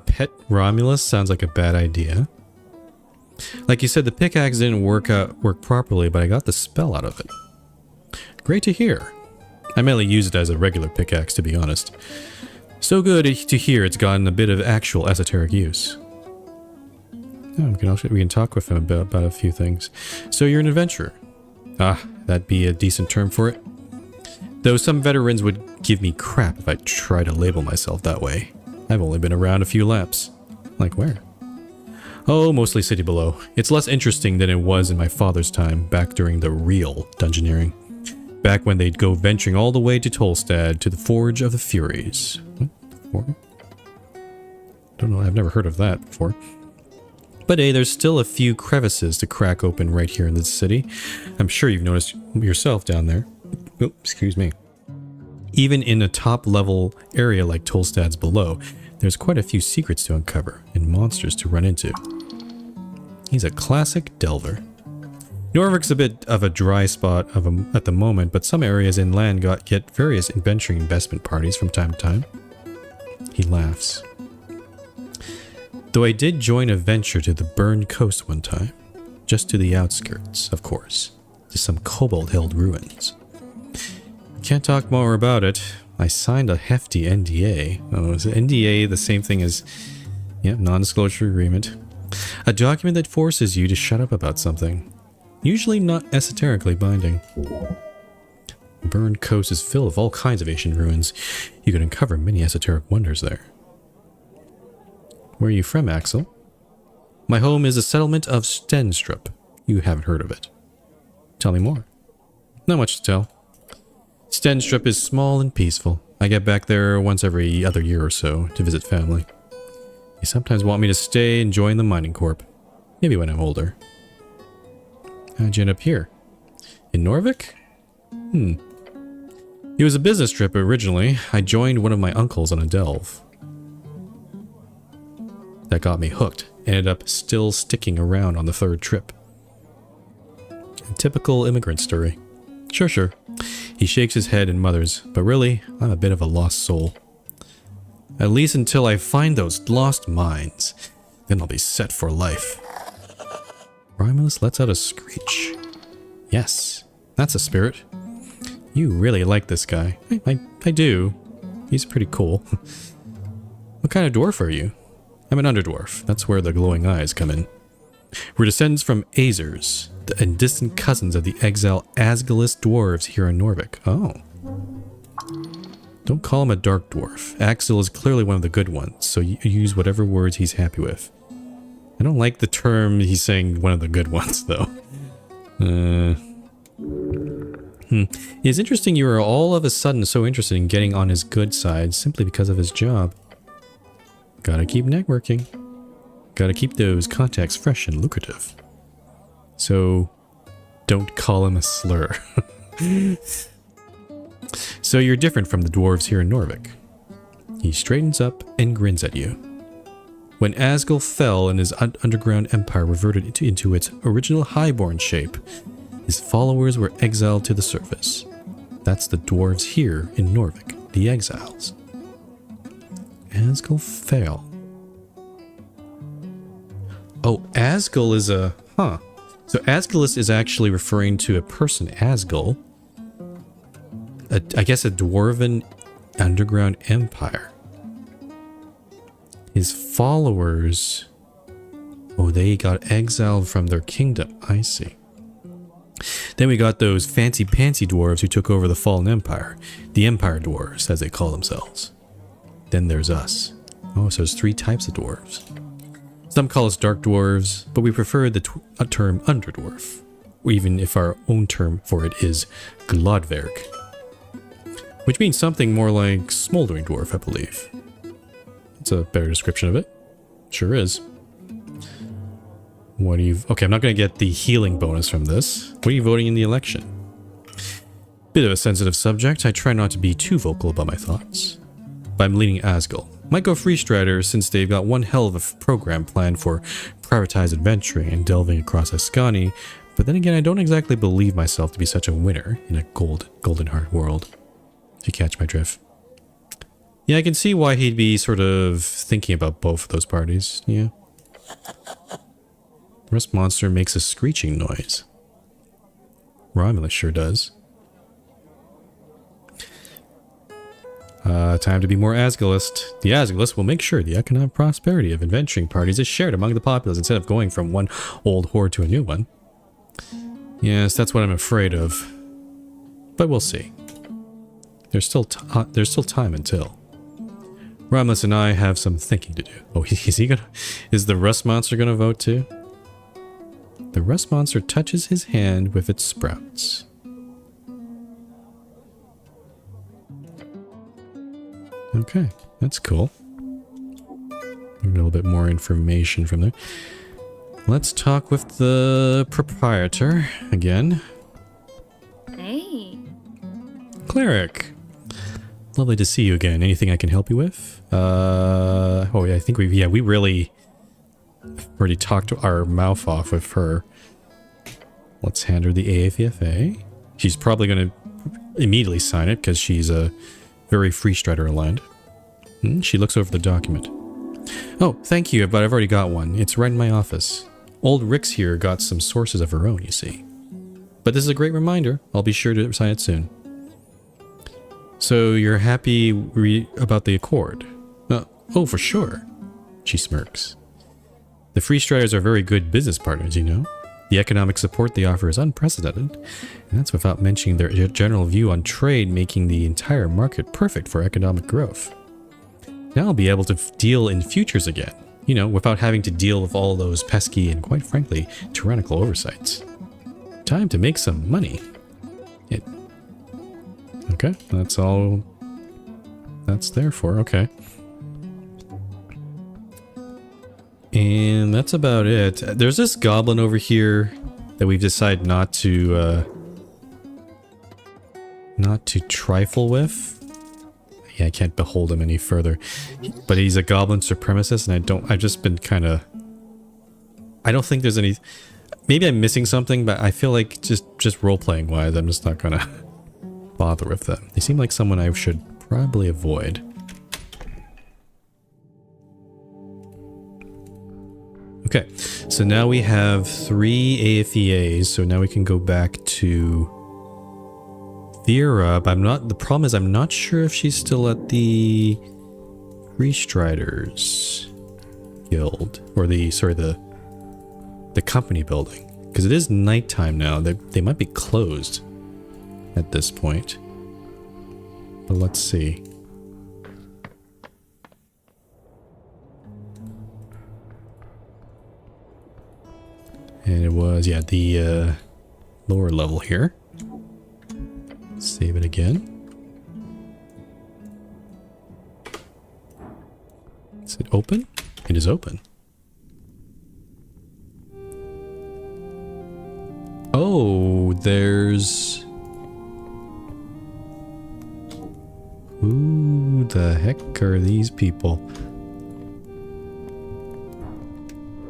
Pet Romulus sounds like a bad idea. Like you said, the pickaxe didn't work properly, but I got the spell out of it. Great to hear. I mainly use it as a regular pickaxe, to be honest. So good to hear it's gotten a bit of actual esoteric use. Oh, we can talk with him about a few things. So you're an adventurer. Ah, that'd be a decent term for it. Though some veterans would give me crap if I try to label myself that way. I've only been around a few laps. Like where? Oh, mostly City Below. It's less interesting than it was in my father's time, back during the real dungeoneering. Back when they'd go venturing all the way to Tolstad, to the Forge of the Furies. What? Don't know, I've never heard of that before. But hey, there's still a few crevices to crack open right here in this city. I'm sure you've noticed yourself down there. Oh, excuse me. Even in a top-level area like Tolstad's below, there's quite a few secrets to uncover and monsters to run into. He's a classic delver. Norvik's a bit of a dry spot at the moment, but some areas inland get various adventuring investment parties from time to time. He laughs. Though I did join a venture to the Burned Coast one time. Just to the outskirts, of course. To some kobold-held ruins. Can't talk more about it. I signed a hefty NDA. Oh, is an NDA the same thing as... yeah, non-disclosure agreement. A document that forces you to shut up about something. Usually not esoterically binding. The Burned Coast is filled with all kinds of ancient ruins. You can uncover many esoteric wonders there. Where are you from, Axel? My home is the settlement of Stenstrup. You haven't heard of it. Tell me more. Not much to tell. Stenstrup is small and peaceful. I get back there once every other year or so to visit family. They sometimes want me to stay and join the mining corp. Maybe when I'm older. How'd you end up here? In Norvik? It was a business trip originally. I joined one of my uncles on a delve. That got me hooked. Ended up still sticking around on the third trip. A typical immigrant story. Sure. He shakes his head and mutters, but really, I'm a bit of a lost soul. At least until I find those lost mines. Then I'll be set for life. Romulus lets out a screech. Yes, that's a spirit. You really like this guy. I do. He's pretty cool. What kind of dwarf are you? I'm an underdwarf. That's where the glowing eyes come in. We're descendants from Azers, and distant cousins of the exiled Asgalist dwarves here in Norvik. Oh. Don't call him a dark dwarf. Axel is clearly one of the good ones, so you use whatever words he's happy with. I don't like the term he's saying one of the good ones, though. It's interesting you are all of a sudden so interested in getting on his good side simply because of his job. Gotta keep networking. Gotta keep those contacts fresh and lucrative. So, don't call him a slur. So you're different from the dwarves here in Norvik. He straightens up and grins at you. When Asgul fell and his underground empire reverted into its original highborn shape, his followers were exiled to the surface. That's the dwarves here in Norvik, the exiles. Asgul fell. Oh, Asgul is a... Huh. So Asgulus is actually referring to a person, Asgul. I guess a dwarven underground empire. His followers... Oh, they got exiled from their kingdom. I see. Then we got those fancy-pantsy dwarves who took over the fallen empire. The Empire Dwarves, as they call themselves. Then there's us. Oh, so there's 3 types of dwarves. Some call us dark dwarves, but we prefer the term underdwarf, even if our own term for it is glodverk, which means something more like smoldering dwarf, I believe. That's a better description of it. Sure is. What are you... Okay, I'm not going to get the healing bonus from this. What are you voting in the election? Bit of a sensitive subject. I try not to be too vocal about my thoughts. But I'm leaning Asgul. Might go Freestrider since they've got one hell of a program planned for privatized adventuring and delving across Ascani, but then again I don't exactly believe myself to be such a winner in a golden heart world. If you catch my drift. Yeah, I can see why he'd be sort of thinking about both of those parties, yeah. Rust Monster makes a screeching noise. Romulus sure does. Time to be more Asgulist. The Asgulist will make sure the economic prosperity of adventuring parties is shared among the populace instead of going from one old horde to a new one. Yes, that's what I'm afraid of. But we'll see. There's still time until. Romulus and I have some thinking to do. Oh, is the Rust Monster gonna vote too? The Rust Monster touches his hand with its sprouts. Okay, that's cool. A little bit more information from there. Let's talk with the proprietor again. Hey. Cleric. Lovely to see you again. Anything I can help you with? Oh yeah, I think we really already talked our mouth off with her. Let's hand her the AFFA. She's probably going to immediately sign it because she's a very Freestrider aligned. She looks over the document. Oh, thank you, but I've already got one. It's right in my office. Old Rix here got some sources of her own, you see. But this is a great reminder. I'll be sure to sign it soon. So you're happy about the Accord? Oh, for sure. She smirks. The Freestriders are very good business partners, you know. The economic support they offer is unprecedented, and that's without mentioning their general view on trade making the entire market perfect for economic growth. Now I'll be able to deal in futures again, you know, without having to deal with all those pesky and, quite frankly, tyrannical oversights. Time to make some money. Okay, that's all that's there for, okay. And that's about it. There's this goblin over here that we've decided not to trifle with. Yeah, I can't behold him any further. But he's a goblin supremacist, and I've just been kind of... I don't think there's any... Maybe I'm missing something, but I feel like just role-playing wise, I'm just not gonna bother with them. They seem like someone I should probably avoid. Okay, so now we have 3 AFEAs, so now we can go back to Vera, but the problem is I'm not sure if she's still at the Freestriders Guild, or the company building, because it is nighttime now. They might be closed at this point, but let's see. And it was, yeah, the lower level here. Save it again. Is it open? It is open. Oh, there's... Who the heck are these people?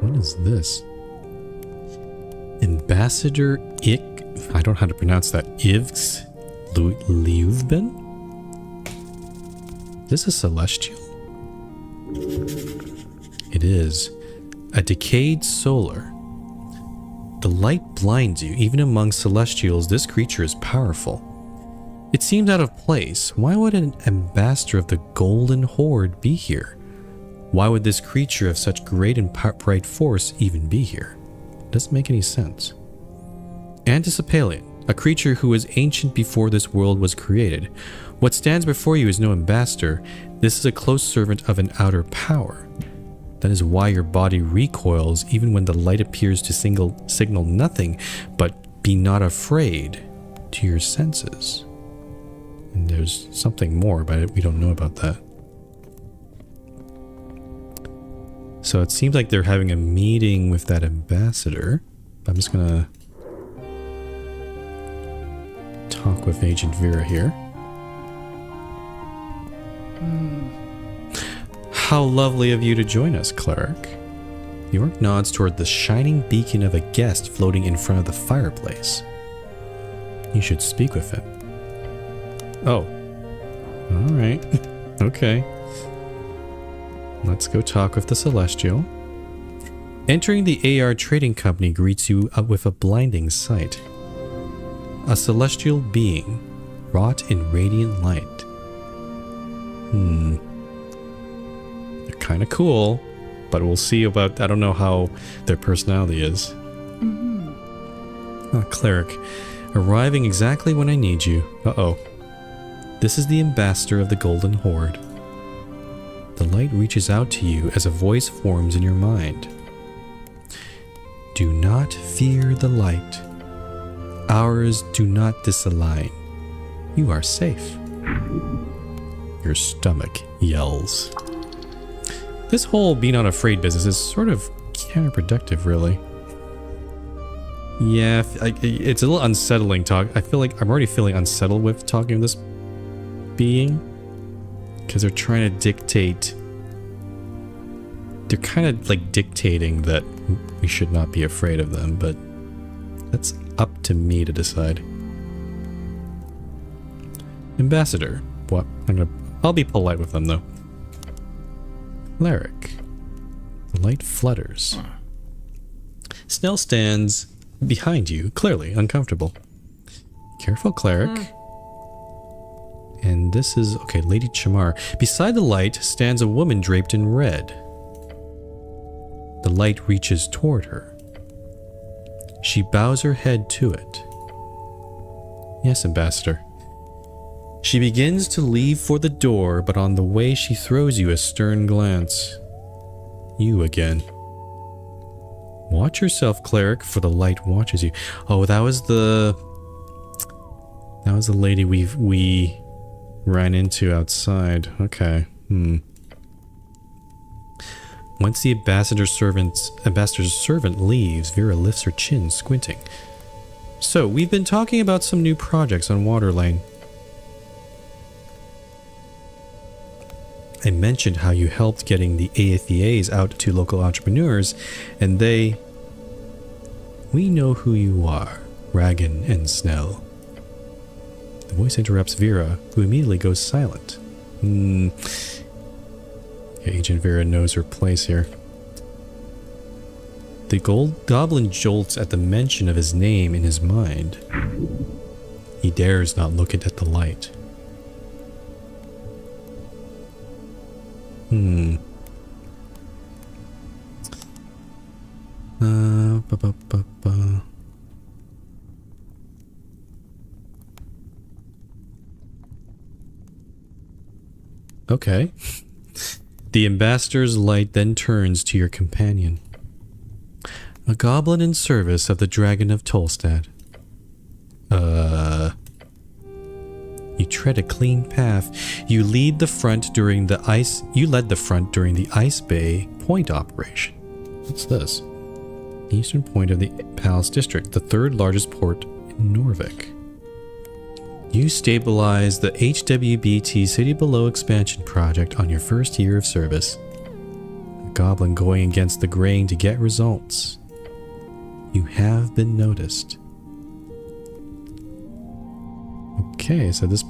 What is this? Ambassador Ik... I don't know how to pronounce that. Ivs Liuvben? Is this a celestial? It is. A decayed solar. The light blinds you. Even among celestials, this creature is powerful. It seems out of place. Why would an ambassador of the Golden Horde be here? Why would this creature of such great and bright force even be here? Doesn't make any sense. Anticipalian, a creature who was ancient before this world was created. What stands before you is no ambassador. This is a close servant of an outer power. That is why your body recoils even when the light appears to signal nothing but be not afraid to your senses. And there's something more, but we don't know about that. So it seems like they're having a meeting with that ambassador. I'm just gonna talk with Agent Vera here. How lovely of you to join us, cleric. The orc nods toward the shining beacon of a guest floating in front of the fireplace. You should speak with him. Oh. Alright. Okay. Let's go talk with the Celestial. Entering the AR Trading Company greets you with a blinding sight. A celestial being, wrought in radiant light. They're kind of cool, but we'll see about... I don't know how their personality is. Cleric, arriving exactly when I need you. Uh-oh. This is the ambassador of the Golden Horde. The light reaches out to you as a voice forms in your mind. Do not fear the light. Ours do not disalign. You are safe. Your stomach yells. This whole be not afraid business is sort of counterproductive, really. Yeah, it's a little unsettling talk. I feel like I'm already feeling unsettled with talking to this being. Because they're trying to dictate... They're kind of like dictating that we should not be afraid of them, but that's up to me to decide. Ambassador. What? I'll be polite with them, though. Cleric. The light flutters. Snell stands behind you, clearly uncomfortable. Careful, cleric. And this is... Okay, Lady Chamar. Beside the light stands a woman draped in red. The light reaches toward her. She bows her head to it. Yes, Ambassador. She begins to leave for the door, but on the way she throws you a stern glance. You again. Watch yourself, cleric, for the light watches you. Oh, that was the lady we ran into outside. Okay. Once the ambassador's servant leaves, Vera lifts her chin, squinting. So, we've been talking about some new projects on Waterlane. I mentioned how you helped getting the AFEAs out to local entrepreneurs, and they... We know who you are, Ragan and Snell. The voice interrupts Vera, who immediately goes silent. Agent Vera knows her place here. The goblin jolts at the mention of his name in his mind. He dares not look at the light. Okay. The ambassador's light then turns to your companion. A goblin in service of the Dragon of Tolstad. You tread a clean path. You led the front during the Ice Bay Point operation. What's this? Eastern point of the Palace District, the third largest port in Norvik. You stabilized the HWBT City Below expansion project on your first year of service. A goblin going against the grain to get results. You have been noticed. Okay, so this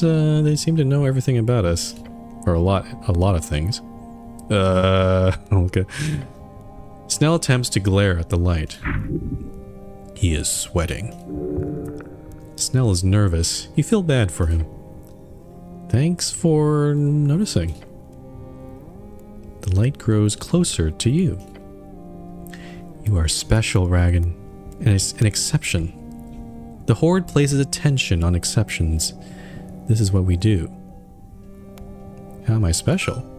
they seem to know everything about us, or a lot of things. Okay. Snell attempts to glare at the light. He is sweating. Snell is nervous. You feel bad for him. Thanks for noticing. The light grows closer to you. You are special, Ragan, and it's an exception. The Horde places attention on exceptions. This is what we do. How am I special?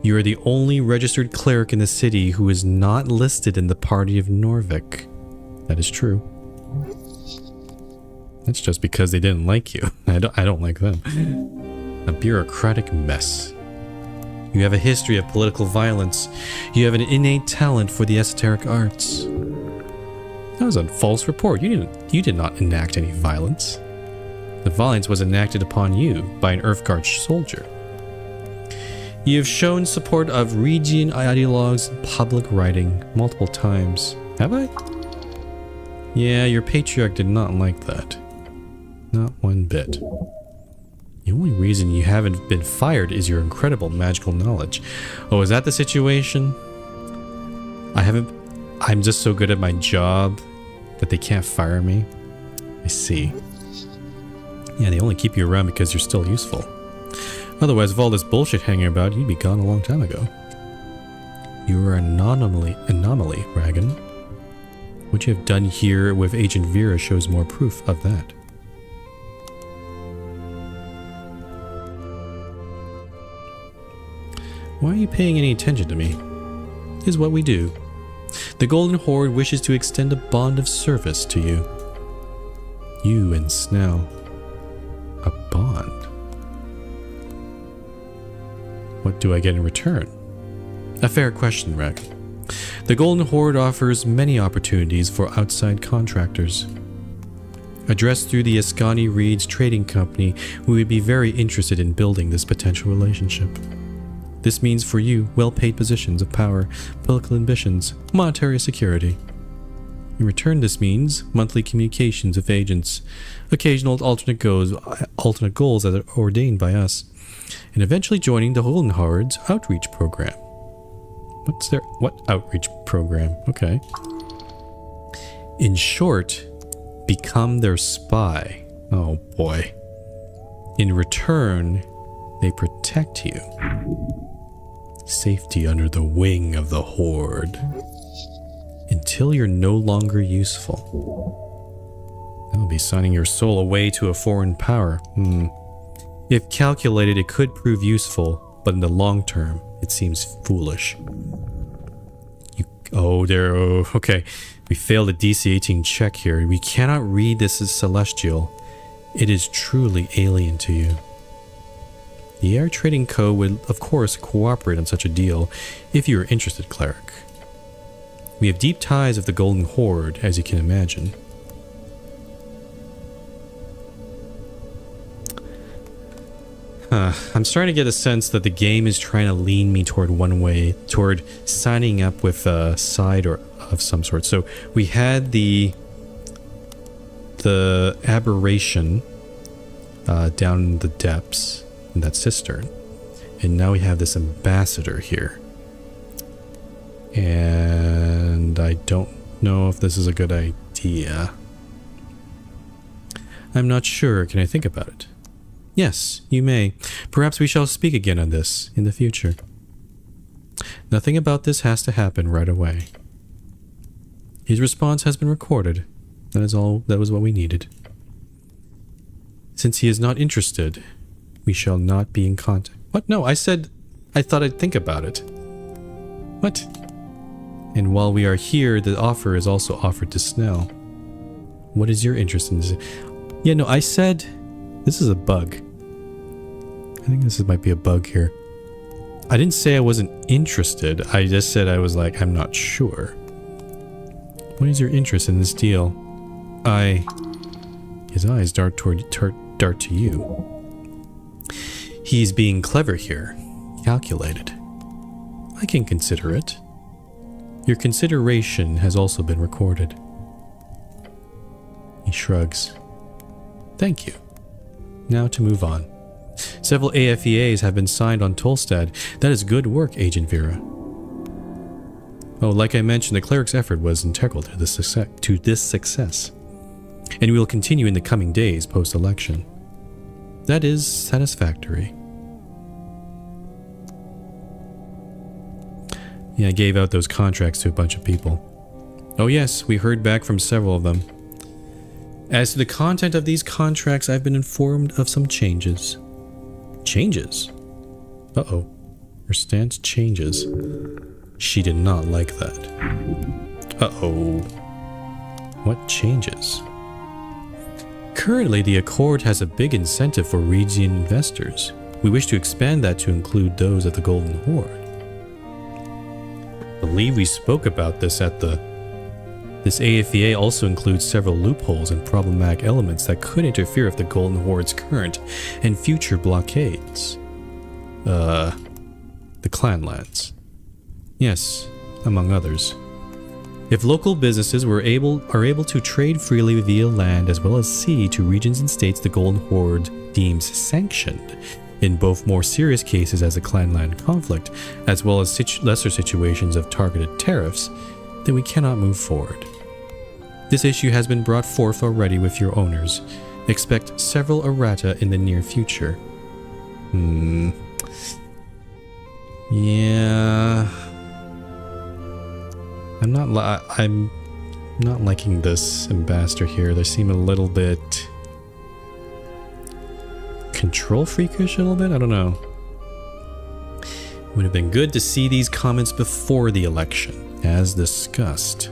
You are the only registered cleric in the city who is not listed in the party of Norvik. That is true. That's just because they didn't like you. I don't like them. A bureaucratic mess. You have a history of political violence. You have an innate talent for the esoteric arts. That was a false report. You did not enact any violence. The violence was enacted upon you by an Earthguard soldier. You have shown support of Region ideologues in public writing multiple times. Have I? Yeah, your patriarch did not like that. Not one bit. The only reason you haven't been fired is your incredible magical knowledge. Oh, is that the situation? I'm just so good at my job that they can't fire me. I see. Yeah, they only keep you around because you're still useful. Otherwise, with all this bullshit hanging about, you'd be gone a long time ago. You are an anomaly, Ragan. What you have done here with Agent Vera shows more proof of that. Why are you paying any attention to me? This is what we do. The Golden Horde wishes to extend a bond of service to you. You and Snell. A bond? What do I get in return? A fair question, Rek. The Golden Horde offers many opportunities for outside contractors. Addressed through the Ascani Reeds Trading Company, we would be very interested in building this potential relationship. This means for you well-paid positions of power, political ambitions, monetary security. In return, this means monthly communications with agents, occasional alternate goals as ordained by us, and eventually joining the Golden Horde's outreach program. What outreach program? Okay. In short, become their spy. Oh boy. In return, they protect you. Safety under the wing of the Horde. Until you're no longer useful. That would be signing your soul away to a foreign power. If calculated, it could prove useful, but in the long term, it seems foolish. Okay. We failed a DC 18 check here. We cannot read this as celestial. It is truly alien to you. The Air Trading Co. would, of course, cooperate on such a deal if you are interested, Cleric. We have deep ties with the Golden Horde, as you can imagine. I'm starting to get a sense that the game is trying to lean me toward one way, toward signing up with a side or of some sort. So we had the aberration down in the depths in that cistern, and now we have this ambassador here, and I don't know if this is a good idea. I'm not sure. Can I think about it? Yes, you may. Perhaps we shall speak again on this in the future. Nothing about this has to happen right away. His response has been recorded. That is all. That was what we needed. Since he is not interested, we shall not be in contact. What? No, I said I thought I'd think about it. What? And while we are here, the offer is also offered to Snell. What is your interest in this? Yeah, no, I said this is a bug. I think this might be a bug here. I didn't say I wasn't interested. I just said I was like, I'm not sure. What is your interest in this deal? His eyes dart to you. He's being clever here. Calculated. I can consider it. Your consideration has also been recorded. He shrugs. Thank you. Now to move on. Several AFEAs have been signed on Tolstad. That is good work, Agent Vera. Oh, like I mentioned, the cleric's effort was integral to this success. And we will continue in the coming days post-election. That is satisfactory. Yeah, I gave out those contracts to a bunch of people. Oh yes, we heard back from several of them. As to the content of these contracts, I've been informed of some changes. Changes? Uh-oh. Her stance changes. She did not like that. Uh-oh. What changes? Currently, the Accord has a big incentive for region investors. We wish to expand that to include those of the Golden Horde. I believe we spoke about this at the... This AFEA also includes several loopholes and problematic elements that could interfere with the Golden Horde's current and future blockades. The Clanlands. Yes, among others. If local businesses are able to trade freely via land as well as sea to regions and states the Golden Horde deems sanctioned, in both more serious cases as a clanland conflict, as well as lesser situations of targeted tariffs, then we cannot move forward. This issue has been brought forth already with your owners. Expect several errata in the near future. Yeah... I'm not liking this ambassador here. They seem a little bit... control freakish a little bit? I don't know. Would have been good to see these comments before the election, as discussed.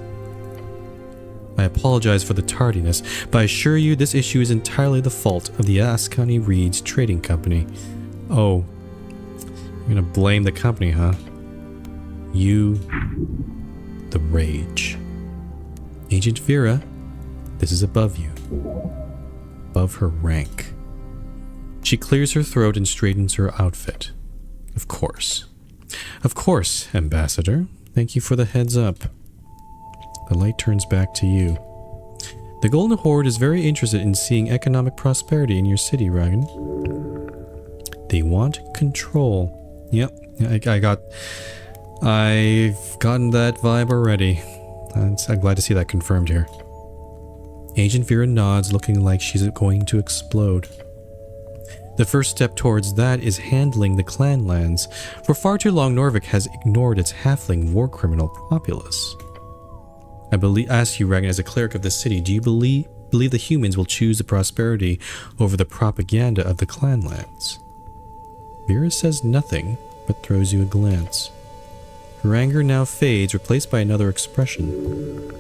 I apologize for the tardiness, but I assure you this issue is entirely the fault of the Ascani Reeds Trading Company. Oh, you're gonna blame the company, huh? You... the rage. Agent Vera, this is above you. Above her rank. She clears her throat and straightens her outfit. Of course. Of course, Ambassador. Thank you for the heads up. The light turns back to you. The Golden Horde is very interested in seeing economic prosperity in your city, Ragan. They want control. Yep, I've gotten that vibe already. I'm glad to see that confirmed here. Agent Vera nods, looking like she's going to explode. The first step towards that is handling the Clanlands. For far too long, Norvik has ignored its halfling war criminal populace. Ask you, Ragan, as a cleric of the city, do you believe the humans will choose the prosperity over the propaganda of the Clanlands? Vera says nothing, but throws you a glance. Her anger now fades, replaced by another expression.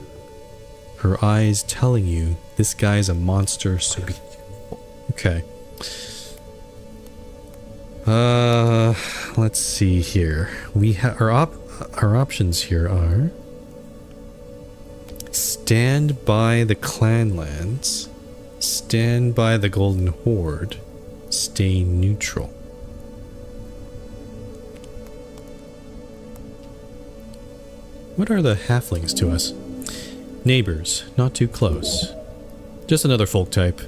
Her eyes telling you, this guy's a monster, so be careful. Okay. Let's see here. We have our options here are stand by the Clanlands, stand by the Golden Horde, stay neutral. What are the halflings to us? Neighbors, not too close. Just another folk type.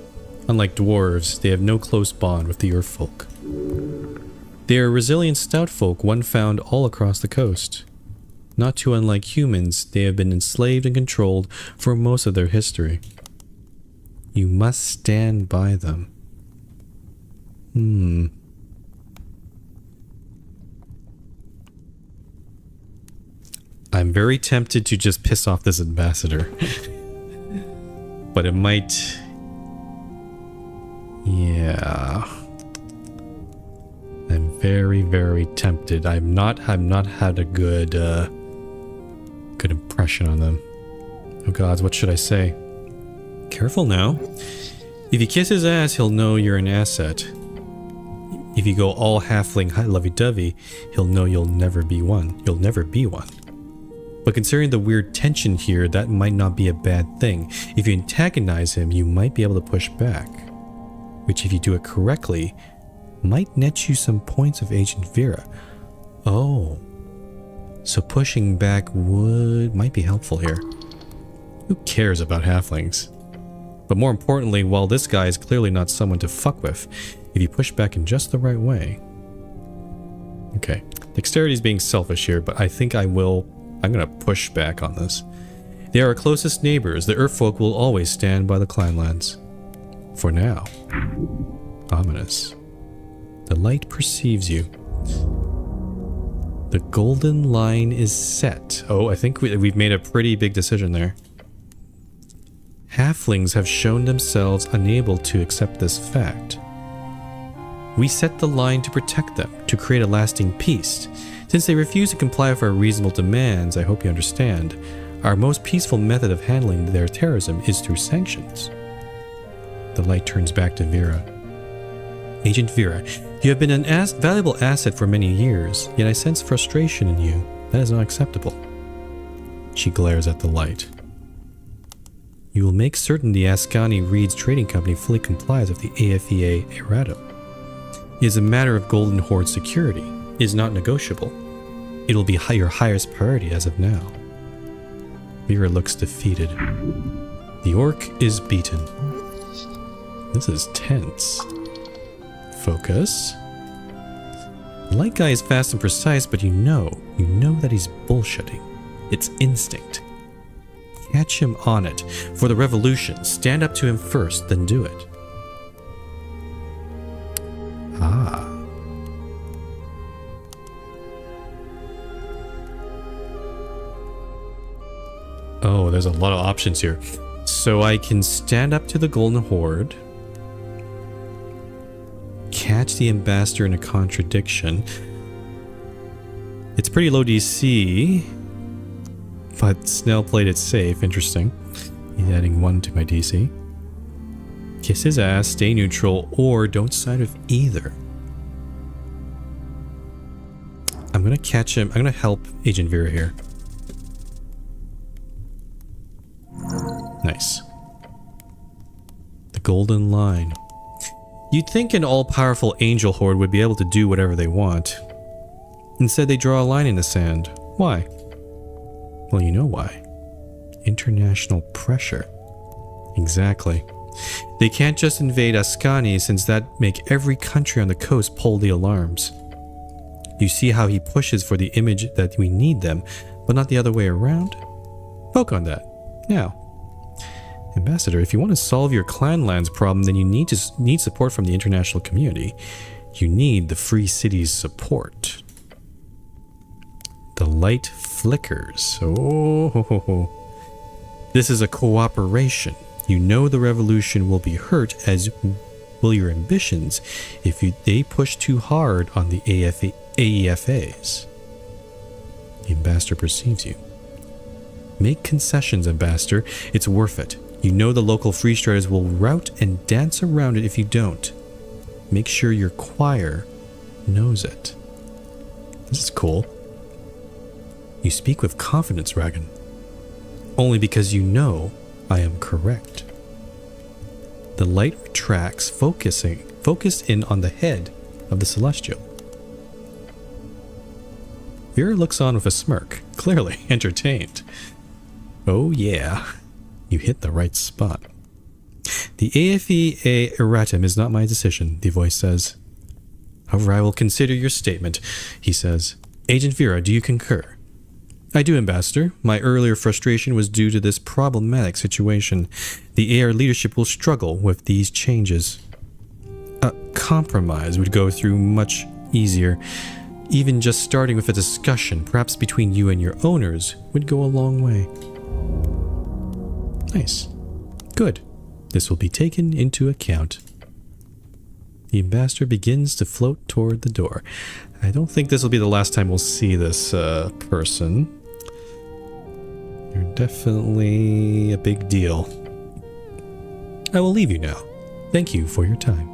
Unlike dwarves, they have no close bond with the earth folk. They are resilient stout folk, one found all across the coast. Not too unlike humans, they have been enslaved and controlled for most of their history. You must stand by them. I'm very tempted to just piss off this ambassador. But it might... yeah... I'm very, very tempted. I've not had a good good impression on them. Oh gods, what should I say? Careful now. If you kiss his ass, he'll know you're an asset. If you go all halfling lovey-dovey, he'll know you'll never be one. You'll never be one. But considering the weird tension here, that might not be a bad thing. If you antagonize him, you might be able to push back. Which, if you do it correctly, might net you some points of Agent Vera. Oh. So pushing back might be helpful here. Who cares about halflings? But more importantly, while this guy is clearly not someone to fuck with, if you push back in just the right way. Okay. Dexterity is being selfish here, but I think I'm gonna push back on this. They are our closest neighbors. The Earthfolk will always stand by the Climelands. For now. Ominous. The light perceives you. The golden line is set. Oh, I think we've made a pretty big decision there. Halflings have shown themselves unable to accept this fact. We set the line to protect them, to create a lasting peace. Since they refuse to comply with our reasonable demands, I hope you understand, our most peaceful method of handling their terrorism is through sanctions. The light turns back to Vera. Agent Vera, you have been an valuable asset for many years, yet I sense frustration in you. That is not acceptable. She glares at the light. You will make certain the Ascani Reed's trading company fully complies with the AFEA erratum. It is a matter of Golden Horde security. It is not negotiable. It will be your highest priority as of now. Vera looks defeated. The orc is beaten. This is tense. Focus. The light guy is fast and precise, but you know that he's bullshitting. It's instinct. Catch him on it. For the revolution, stand up to him first, then do it. Ah. Oh, there's a lot of options here. So I can stand up to the Golden Horde, catch the ambassador in a contradiction. It's pretty low DC, but Snell played it safe. Interesting. He's adding 1 to my DC. Kiss his ass, stay neutral, or don't side with either. I'm gonna catch him. I'm gonna help Agent Vera here. Nice. The golden line. You'd think an all-powerful angel horde would be able to do whatever they want. Instead, they draw a line in the sand. Why? Well, you know why. International pressure. Exactly. They can't just invade Ascani, since that'd make every country on the coast pull the alarms. You see how he pushes for the image that we need them, but not the other way around? Poke on that. Now. Ambassador, if you want to solve your Clanlands problem, then you need support from the international community. You need the Free City's support. The light flickers. Oh, this is a cooperation. You know the revolution will be hurt, as will your ambitions, if they push too hard on the AEFAs. The ambassador perceives you. Make concessions, ambassador. It's worth it. You know the local freestriders will rout and dance around it if you don't. Make sure your choir knows it. This is cool. You speak with confidence, Ragan. Only because you know I am correct. The light retracts, focused in on the head of the Celestial. Vera looks on with a smirk, clearly entertained. Oh yeah, you hit the right spot. The AFEA erratum is not my decision, the voice says. However, I will consider your statement, he says. Agent Vera, do you concur? I do, Ambassador. My earlier frustration was due to this problematic situation. The AR leadership will struggle with these changes. A compromise would go through much easier. Even just starting with a discussion, perhaps between you and your owners, would go a long way. Nice. Good. This will be taken into account. The ambassador begins to float toward the door. I don't think this will be the last time we'll see this person. You're definitely a big deal. I will leave you now. Thank you for your time.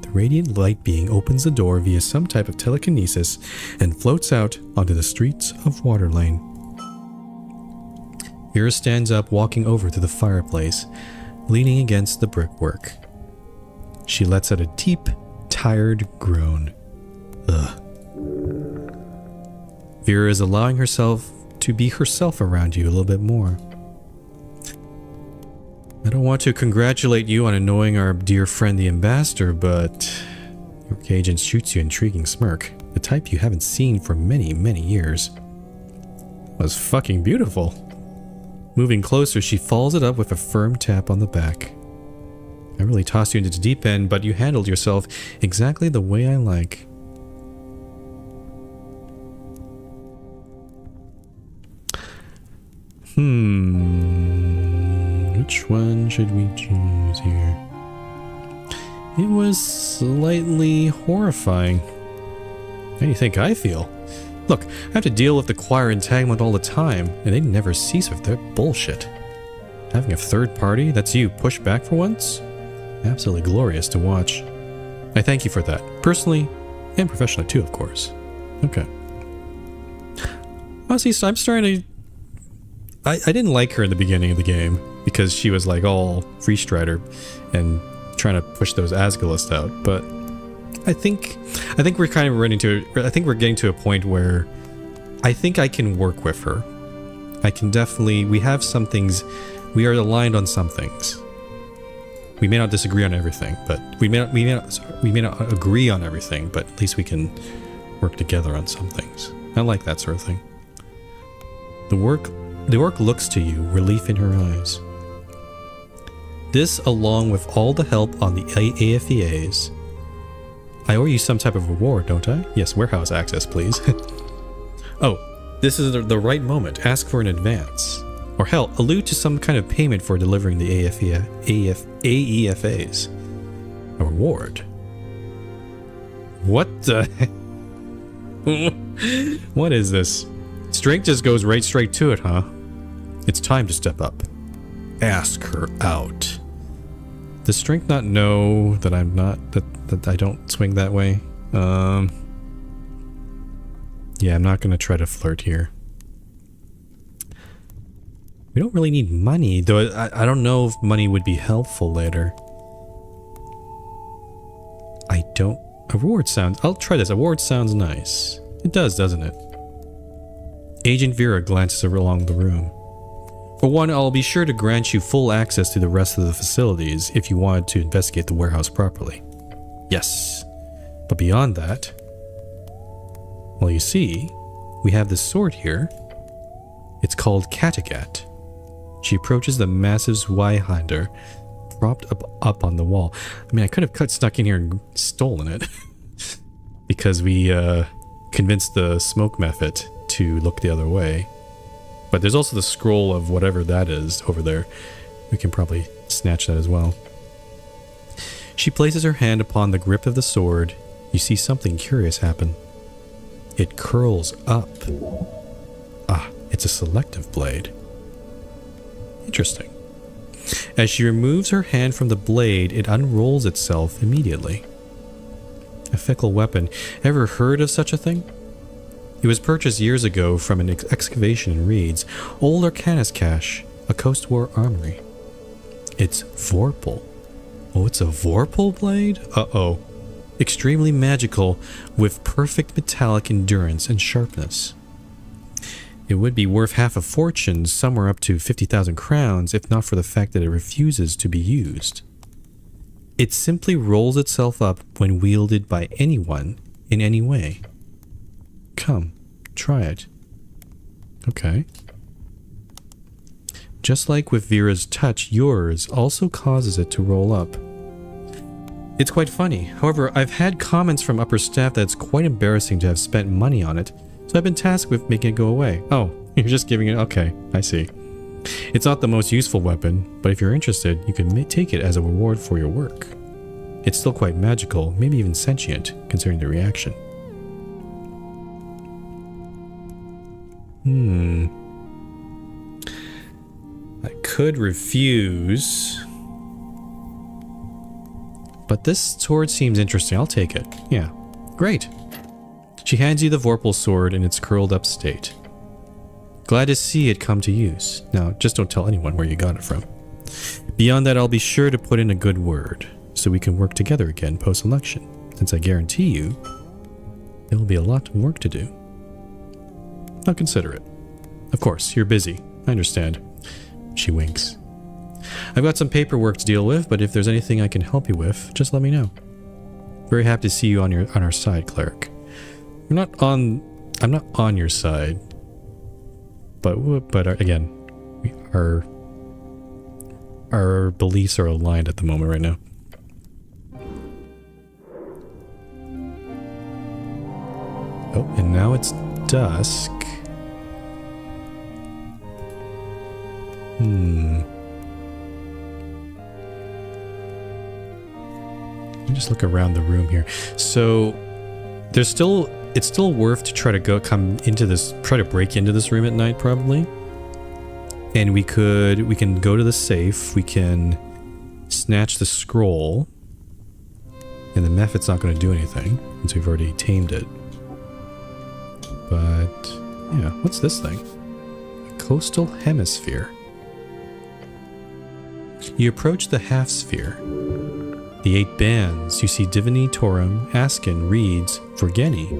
The radiant light being opens the door via some type of telekinesis and floats out onto the streets of Waterlane. Vera stands up, walking over to the fireplace, leaning against the brickwork. She lets out a deep, tired groan. Ugh. Vera is allowing herself to be herself around you a little bit more. I don't want to congratulate you on annoying our dear friend the ambassador, but your agent shoots you an intriguing smirk, the type you haven't seen for many, many years. Was fucking beautiful. Moving closer, she follows it up with a firm tap on the back. I really tossed you into the deep end, but you handled yourself exactly the way I like. Which one should we choose here? It was slightly horrifying. How do you think I feel? Look, I have to deal with the choir entanglement all the time, and they never cease with their bullshit. Having a third party, that's you, push back for once? Absolutely glorious to watch. I thank you for that, personally and professionally too, of course. Okay. Honestly, I'm starting to... I didn't like her in the beginning of the game because she was like all free strider and trying to push those Asgilists out, but I think we're kind of running to... I think we're getting to a point where I think I can work with her. I can definitely... We have some things... We are aligned on some things. We may not disagree on everything, but we may not agree on everything, but at least we can work together on some things. I like that sort of thing. The work looks to you, relief in her eyes. This, along with all the help on the AFEAs. I owe you some type of reward, don't I? Yes, warehouse access, please. Oh, this is the right moment. Ask for an advance. Or hell, allude to some kind of payment for delivering the AEFAs. A reward. What the heck? What is this? Strength just goes right straight to it, huh? It's time to step up. Ask her out. Does Strength not know that I'm not... that I don't swing that way? Yeah, I'm not going to try to flirt here. We don't really need money, though I don't know if money would be helpful later. I don't... A reward sounds... I'll try this. A reward sounds nice. It does, doesn't it? Agent Vera glances along the room. For one, I'll be sure to grant you full access to the rest of the facilities if you wanted to investigate the warehouse properly. Yes. But beyond that... Well, you see, we have this sword here. It's called Kattegat. She approaches the massive Zweihander propped up on the wall. I mean, I could have snuck in here and stolen it. Because we convinced the smoke method to look the other way. But there's also the scroll of whatever that is over there. We can probably snatch that as well. She places her hand upon the grip of the sword. You see something curious happen. It curls up. Ah, it's a selective blade. Interesting. As she removes her hand from the blade, it unrolls itself immediately. A fickle weapon. Ever heard of such a thing? It was purchased years ago from an excavation in Reeds, Old Arcanus Cache, a post-war armory. It's Vorpal. Oh, it's a Vorpal blade? Uh-oh. Extremely magical, with perfect metallic endurance and sharpness. It would be worth half a fortune, somewhere up to 50,000 crowns, if not for the fact that it refuses to be used. It simply rolls itself up when wielded by anyone in any way. Come, try it. Okay. Just like with Vera's touch, yours also causes it to roll up. It's quite funny. However, I've had comments from upper staff that it's quite embarrassing to have spent money on it, so I've been tasked with making it go away. Oh, you're just giving it... Okay, I see. It's not the most useful weapon, but if you're interested, you can take it as a reward for your work. It's still quite magical, maybe even sentient, considering the reaction. could refuse. But this sword seems interesting. I'll take it. Yeah. Great. She hands you the Vorpal sword in its curled up state. Glad to see it come to use. Now, just don't tell anyone where you got it from. Beyond that, I'll be sure to put in a good word, so we can work together again post-election, since I guarantee you, there will be a lot of work to do. I'll consider it. Of course, you're busy. I understand. She winks. I've got some paperwork to deal with, but if there's anything I can help you with, just let me know. Very happy to see you on our side, cleric. I'm not on your side. But again, our beliefs are aligned at the moment right now. Oh, and now it's dusk. Let me just look around the room here. So it's still worth to try to try to break into this room at night probably. And we can go to the safe, we can snatch the scroll, and the method's not going to do anything since we've already tamed it. But yeah, what's this thing? A coastal hemisphere. You approach the half sphere. The 8 bands, you see Divini, Torum, Askin, Reeds, Vergeni.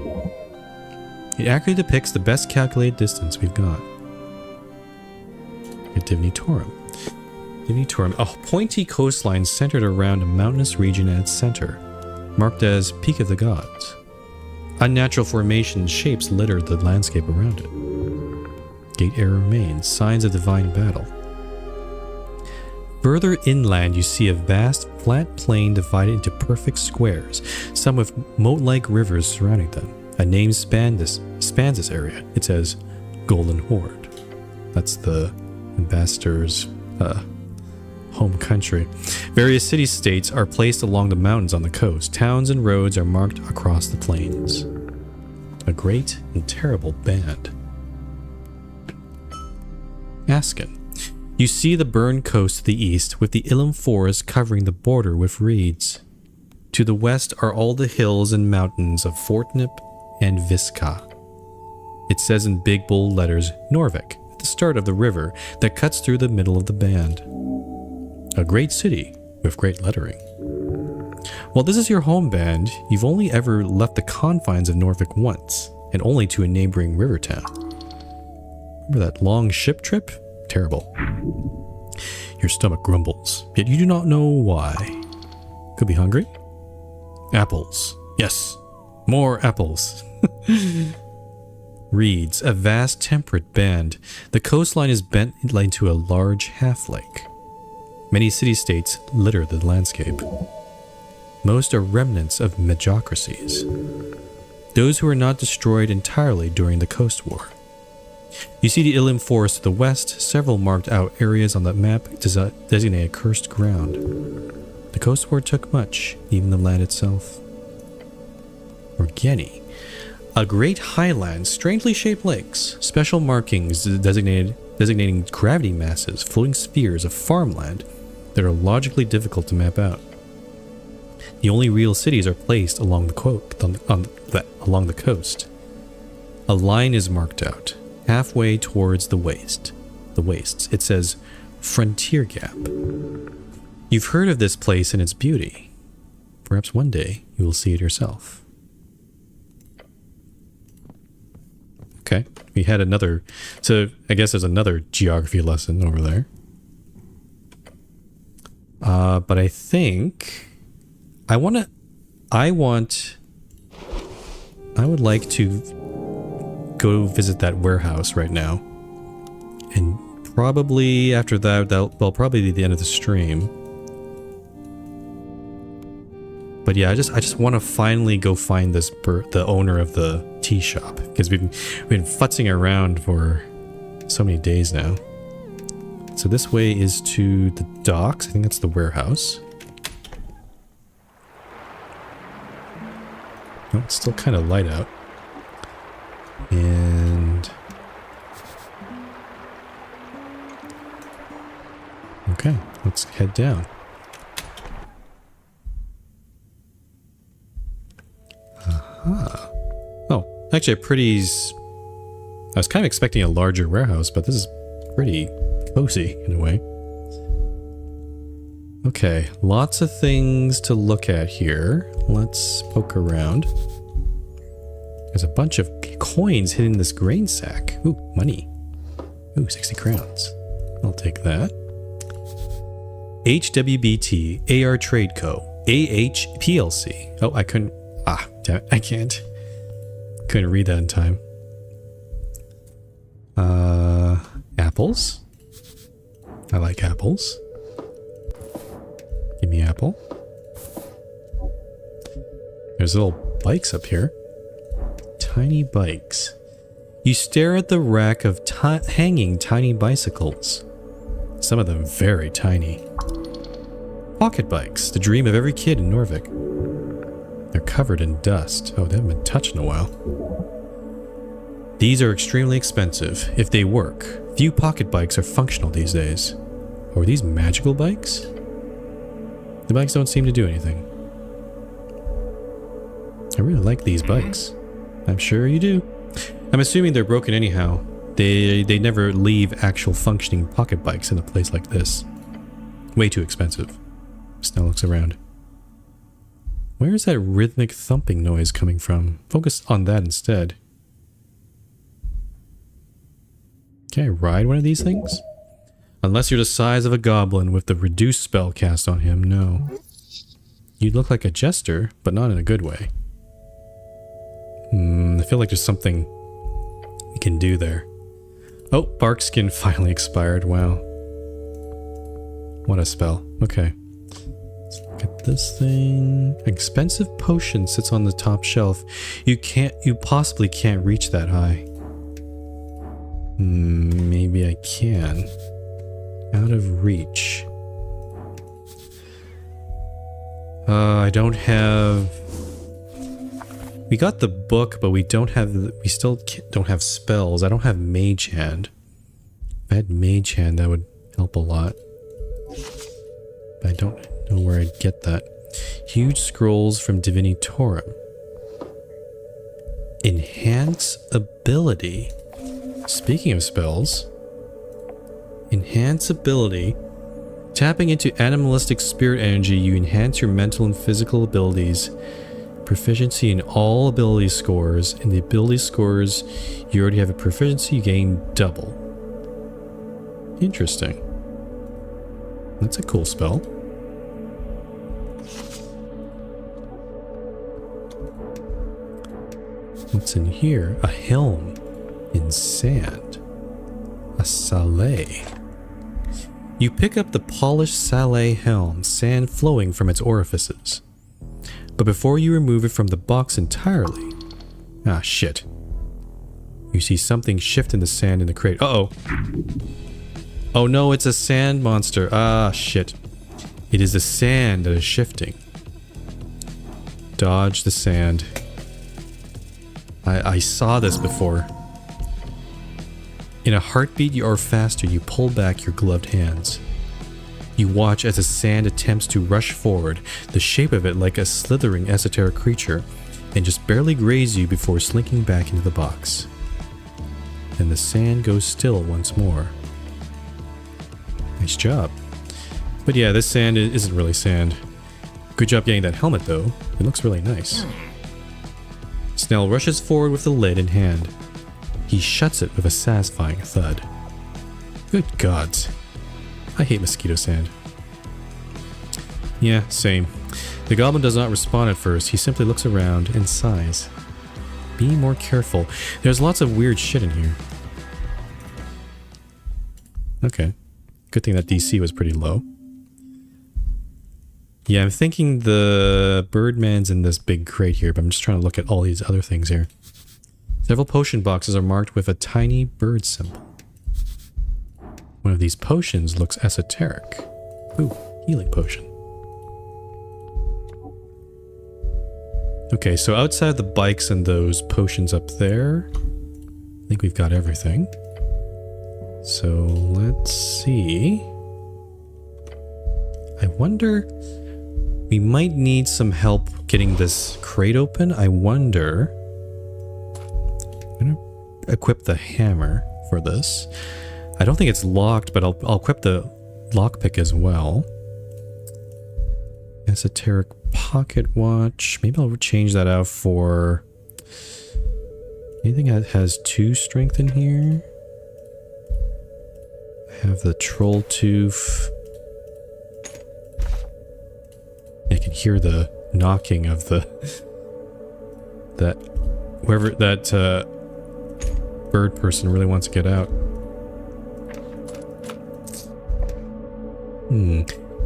It accurately depicts the best calculated distance we've got. At Divini Torum. Divini Torum, a pointy coastline centered around a mountainous region at its center, marked as Peak of the Gods. Unnatural formations shapes litter the landscape around it. Gate area remains, signs of divine battle. Further inland, you see a vast, flat plain divided into perfect squares, some with moat-like rivers surrounding them. A name spans this area. It says Golden Horde. That's the ambassador's home country. Various city-states are placed along the mountains on the coast. Towns and roads are marked across the plains. A great and terrible band. Askin. You see the burned coast to the east, with the Ilum forest covering the border with reeds. To the west are all the hills and mountains of Fortnip and Visca. It says in big bold letters, Norvik, at the start of the river that cuts through the middle of the band. A great city with great lettering. While this is your home band, you've only ever left the confines of Norvik once, and only to a neighboring river town. Remember that long ship trip? Terrible. Your stomach grumbles, yet you do not know why. Could be hungry? Apples. Yes, more apples. Reeds, a vast temperate band. The coastline is bent into a large half-lake. Many city-states litter the landscape. Most are remnants of magocracies. Those who were not destroyed entirely during the Coast War. You see the Ilum forest to the west, several marked out areas on the map designate cursed ground. The Coast War took much, even the land itself. Vergeni, a great highland, strangely shaped lakes, special markings designating gravity masses, floating spheres of farmland that are logically difficult to map out. The only real cities are placed along the coast. A line is marked out, halfway towards the wastes. It says Frontier Gap. You've heard of this place and its beauty. Perhaps one day you will see it yourself. Okay, we had another, so I guess there's another geography lesson over there. But I think I would like to go visit that warehouse right now. And probably after that, that'll probably be the end of the stream. But yeah, I just want to finally go find the owner of the tea shop, because we've been futzing around for so many days now. So this way is to the docks. I think that's the warehouse. Oh, it's still kind of light out. And Okay, let's head down. Oh, actually a pretty's... I was kind of expecting a larger warehouse, but this is pretty cozy in a way. Okay, lots of things to look at here. Let's poke around. There's a bunch of coins hidden in this grain sack. Ooh, money. Ooh, 60 crowns. I'll take that. HWBT, AR Trade Co., AH PLC. Oh, I couldn't... Ah, damn it, I can't. Couldn't read that in time. Apples. I like apples. Give me apple. There's little bikes up here. Tiny bikes. You stare at the rack of hanging tiny bicycles. Some of them very tiny. Pocket bikes, the dream of every kid in Norvik. They're covered in dust. Oh, they haven't been touched in a while. These are extremely expensive. If they work, few pocket bikes are functional these days. Or are these magical bikes? The bikes don't seem to do anything. I really like these bikes. I'm sure you do. I'm assuming they're broken anyhow. They never leave actual functioning pocket bikes in a place like this. Way too expensive. Snell looks around. Where is that rhythmic thumping noise coming from? Focus on that instead. Can I ride one of these things? Unless you're the size of a goblin with the reduced spell cast on him, no. You'd look like a jester, but not in a good way. I feel like there's something we can do there. Oh, bark skin finally expired. Wow. What a spell. Okay. Let's look at this thing. Expensive potion sits on the top shelf. You possibly can't reach that high. Maybe I can. Out of reach. I don't have... We got the book, but we don't have... We still don't have spells. I don't have Mage Hand. If I had Mage Hand, that would help a lot. But I don't know where I'd get that. Huge scrolls from Divinitorum. Enhance ability. Speaking of spells... Enhance ability. Tapping into animalistic spirit energy, you enhance your mental and physical abilities. Proficiency in all ability scores. In the ability scores you already have a proficiency, you gain double. Interesting. That's a cool spell. What's in here? A helm in sand. A salé. You pick up the polished salé helm, sand flowing from its orifices. But before you remove it from the box entirely... Ah, shit. You see something shift in the sand in the crate. Uh-oh. Oh no, it's a sand monster. Ah, shit. It is the sand that is shifting. Dodge the sand. I saw this before. In a heartbeat or faster, you pull back your gloved hands. You watch as the sand attempts to rush forward, the shape of it like a slithering esoteric creature, and just barely graze you before slinking back into the box. Then the sand goes still once more. Nice job. But yeah, this sand isn't really sand. Good job getting that helmet though. It looks really nice. Snell rushes forward with the lid in hand. He shuts it with a satisfying thud. Good gods. I hate mosquito sand. Yeah, same. The goblin does not respond at first. He simply looks around and sighs. Be more careful. There's lots of weird shit in here. Okay. Good thing that DC was pretty low. Yeah, I'm thinking the Birdman's in this big crate here, but I'm just trying to look at all these other things here. Several potion boxes are marked with a tiny bird symbol. One of these potions looks esoteric. Ooh, healing potion. Okay, so outside the bikes and those potions up there, I think we've got everything. So let's see. wonder... We might need some help getting this crate open. I wonder... I'm going to equip the hammer for this. I don't think it's locked, but I'll equip the lockpick as well. Esoteric pocket watch. Maybe I'll change that out for... Anything that has 2 strength in here? I have the troll tooth. I can hear the knocking of the... Whoever that bird person really wants to get out.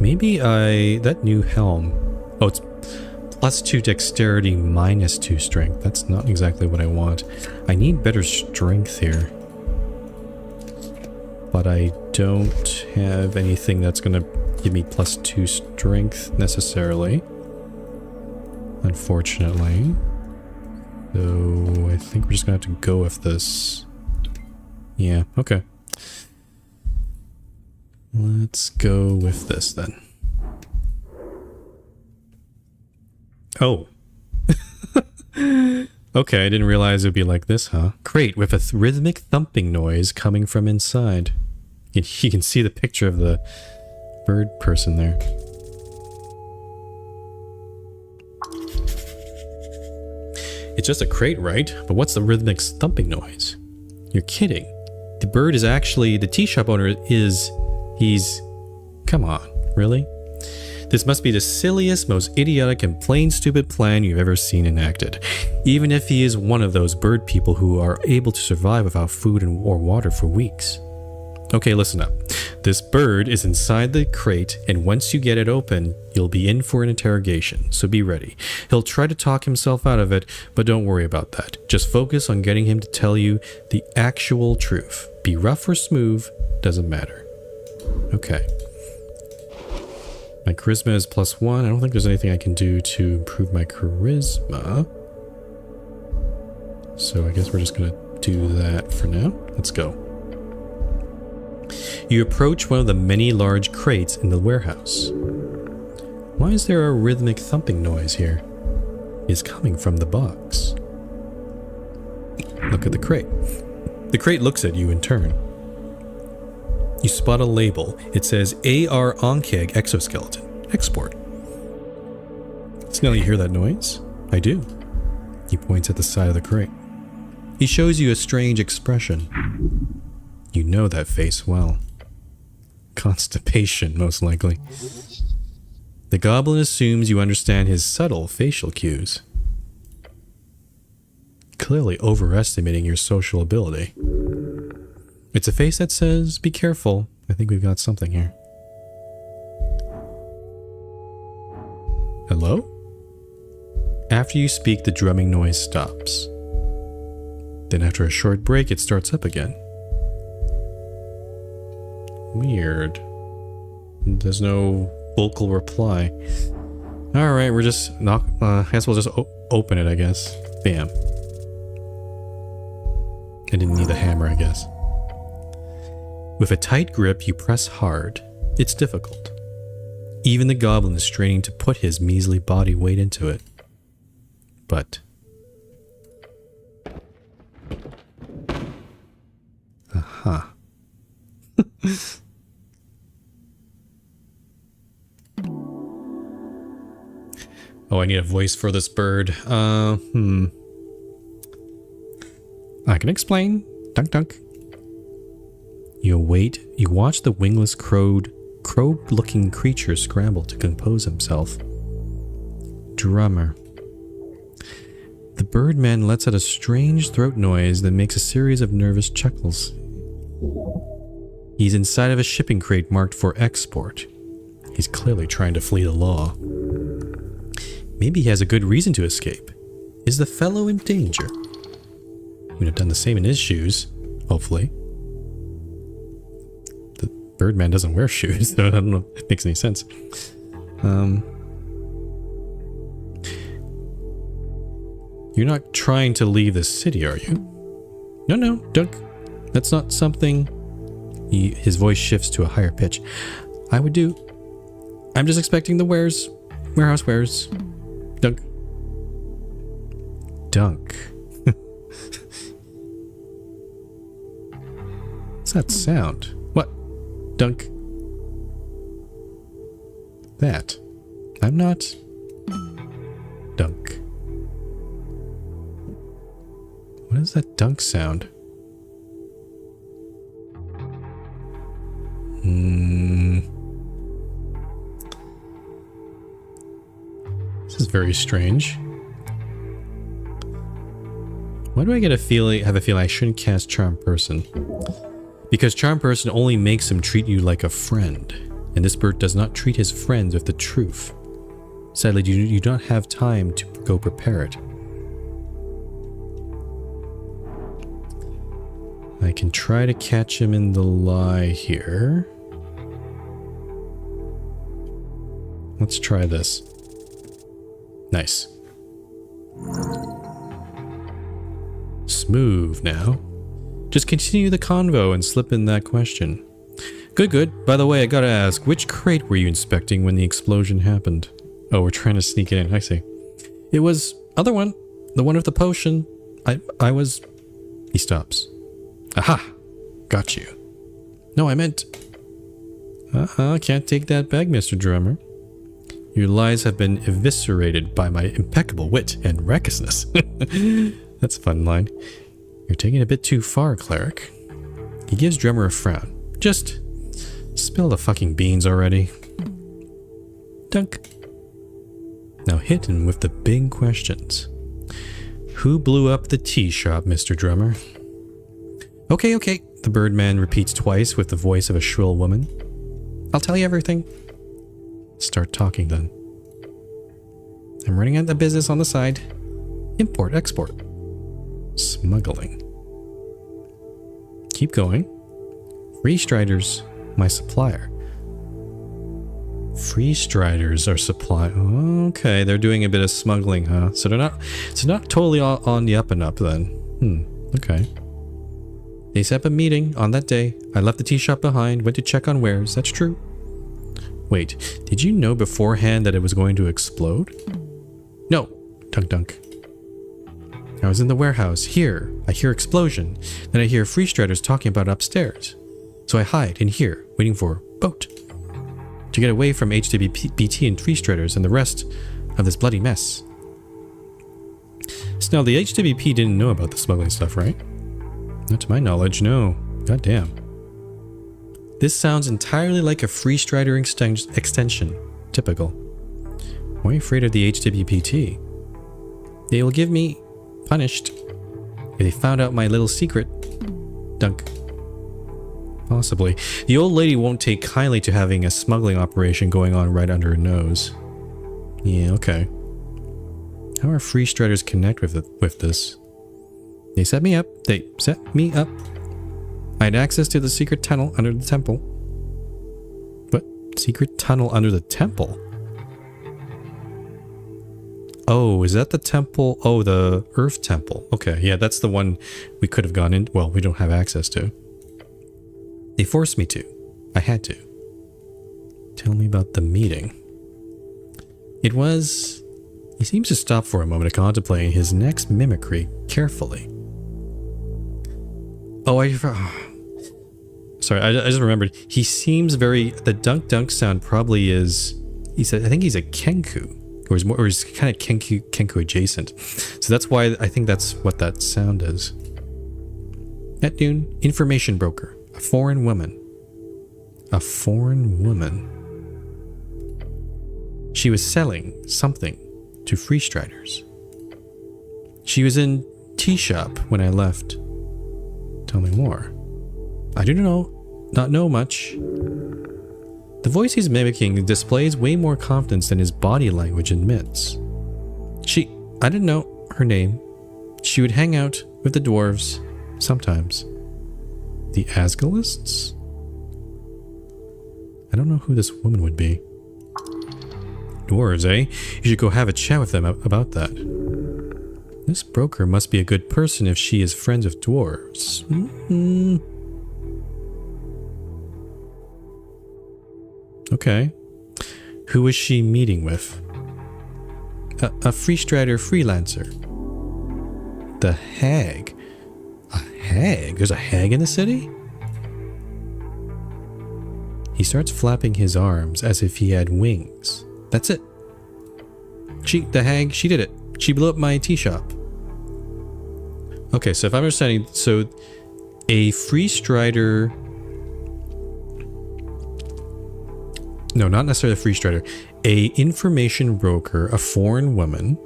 Maybe that new helm... Oh, it's +2 dexterity, -2 strength. That's not exactly what I want. I need better strength here. But I don't have anything that's going to give me +2 strength necessarily. Unfortunately. So I think we're just going to have to go with this. Yeah, okay. Let's go with this then. Oh. Okay, I didn't realize it would be like this, huh? Crate with a rhythmic thumping noise coming from inside. You can see the picture of the bird person there. It's just a crate, right? But what's the rhythmic thumping noise? You're kidding. The bird is actually... The tea shop owner is... He's... Come on, really? This must be the silliest, most idiotic and plain stupid plan you've ever seen enacted. Even if he is one of those bird people who are able to survive without food or water for weeks. Okay, listen up. This bird is inside the crate, and once you get it open, you'll be in for an interrogation, so be ready. He'll try to talk himself out of it, but don't worry about that. Just focus on getting him to tell you the actual truth. Be rough or smooth, doesn't matter. Okay. My charisma is +1. I don't think there's anything I can do to improve my charisma. So I guess we're just going to do that for now. Let's go. You approach one of the many large crates in the warehouse. Why is there a rhythmic thumping noise here? It's coming from the box. Look at the crate. The crate looks at you in turn. You spot a label. It says AR Onkeg Exoskeleton. Export. So now you hear that noise? I do. He points at the side of the crate. He shows you a strange expression. You know that face well. Constipation, most likely. The goblin assumes you understand his subtle facial cues. Clearly overestimating your social ability. It's a face that says, be careful. I think we've got something here. Hello? After you speak, the drumming noise stops. Then after a short break, it starts up again. Weird. There's no vocal reply. Alright, we're just I guess we'll just open it, I guess. Bam. I didn't need the hammer, I guess. With a tight grip, you press hard. It's difficult. Even the goblin is straining to put his measly body weight into it. But... Aha. Oh, I need a voice for this bird. I can explain. Dunk dunk. You wait. You watch the wingless crow-looking creature scramble to compose himself. Drummer. The birdman lets out a strange throat noise that makes a series of nervous chuckles. He's inside of a shipping crate marked for export. He's clearly trying to flee the law. Maybe he has a good reason to escape. Is the fellow in danger? We'd have done the same in his shoes, hopefully. The birdman doesn't wear shoes, so I don't know if it makes any sense. You're not trying to leave the city, are you? No, Doug. That's not something... His voice shifts to a higher pitch. I would do. I'm just expecting the warehouse wares. Dunk. Dunk. What's that sound? What? Dunk. That. I'm not. Dunk. What is that dunk sound? This is very strange. Why do I have a feeling I shouldn't cast Charm Person? Because Charm Person only makes him treat you like a friend, and this bird does not treat his friends with the truth. Sadly, you don't have time to go prepare it. I can try to catch him in the lie here. Let's try this. Nice. Smooth now. Just continue the convo and slip in that question. Good, good. By the way, I gotta ask, which crate were you inspecting when the explosion happened? Oh, we're trying to sneak it in. I see. It was other one. The one with the potion. I was... He stops. Aha! Got you. No, I meant... Can't take that back, Mr. Drummer. Your lies have been eviscerated by my impeccable wit and recklessness. That's a fun line. You're taking it a bit too far, Cleric. He gives Drummer a frown. Just spill the fucking beans already. Dunk. Now hit him with the big questions. Who blew up the tea shop, Mr. Drummer? Okay, okay, the Birdman repeats twice with the voice of a shrill woman. I'll tell you everything. Start talking then. I'm running out the business on the side. Import, export. Smuggling. Keep going. Free Striders, my supplier. Free Striders are supply. Okay, they're doing a bit of smuggling, huh? So they're not totally on the up and up then. Okay. They set up a meeting on that day. I left the tea shop behind, went to check on wares. That's true. Wait, did you know beforehand that it was going to explode? No. Dunk dunk. I was in the warehouse. Here, I hear explosion. Then I hear Free Striders talking about it upstairs. So I hide in here, waiting for boat. To get away from HWBT and Free Striders and the rest of this bloody mess. So now the HWP didn't know about the smuggling stuff, right? Not to my knowledge, no. Goddamn. This sounds entirely like a Free Strider extension. Typical. Why are you afraid of the HWPT? They will give me punished if they found out my little secret. Dunk. Possibly. The old lady won't take kindly to having a smuggling operation going on right under her nose. Yeah, okay. How are Free Striders connect with this? They set me up. I had access to the secret tunnel under the temple. What? Secret tunnel under the temple? Oh, is that the temple? Oh, the Earth Temple. Okay, yeah, that's the one we could have gone in. Well, we don't have access to. They forced me to. I had to. Tell me about the meeting. It was... He seems to stop for a moment, contemplating his next mimicry carefully. Oh, sorry, I just remembered. He seems very... The dunk dunk sound probably is... I think he's a Kenku. Or he's kind of Kenku adjacent. So that's why I think that's what that sound is. At noon, information broker. A foreign woman. A foreign woman. She was selling something to Free Striders. She was in tea shop when I left. Tell me more. I do not know much. The voice he's mimicking displays way more confidence than his body language admits. I didn't know her name. She would hang out with the dwarves sometimes. The Asgalists? I don't know who this woman would be. Dwarves, eh? You should go have a chat with them about that. This broker must be a good person if she is friends with dwarves. Okay. Who was she meeting with? A freestrider freelancer. The hag. A hag? There's a hag in the city? He starts flapping his arms as if he had wings. That's it. The hag, she did it. She blew up my tea shop. Okay, so if I'm understanding, so a freestrider... No, not necessarily a freestrider. A information broker, a foreign woman,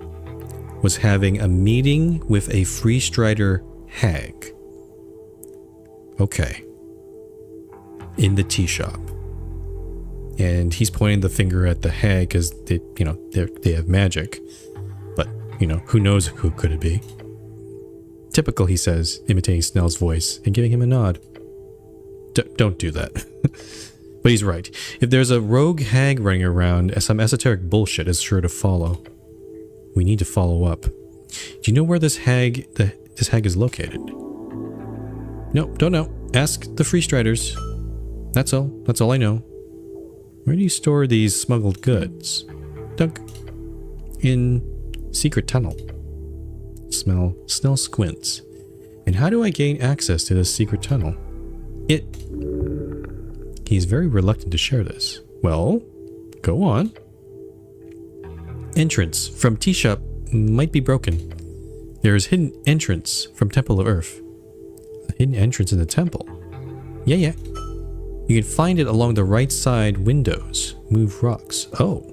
was having a meeting with a freestrider hag. Okay. In the tea shop. And he's pointing the finger at the hag because they, they have magic. But, who knows who could it be? Typical, he says, imitating Snell's voice and giving him a nod. Don't do that. But he's right. If there's a rogue hag running around, some esoteric bullshit is sure to follow. We need to follow up. Do you know where this hag is located? No, don't know. Ask the freestriders. That's all. That's all I know. Where do you store these smuggled goods? Dunk. In secret tunnel. Snell squints. And how do I gain access to this secret tunnel? He's very reluctant to share this. Well, go on. Entrance from tea shop might be broken. There is hidden entrance from Temple of Earth. A hidden entrance in the temple? Yeah. You can find it along the right side windows. Move rocks. Oh,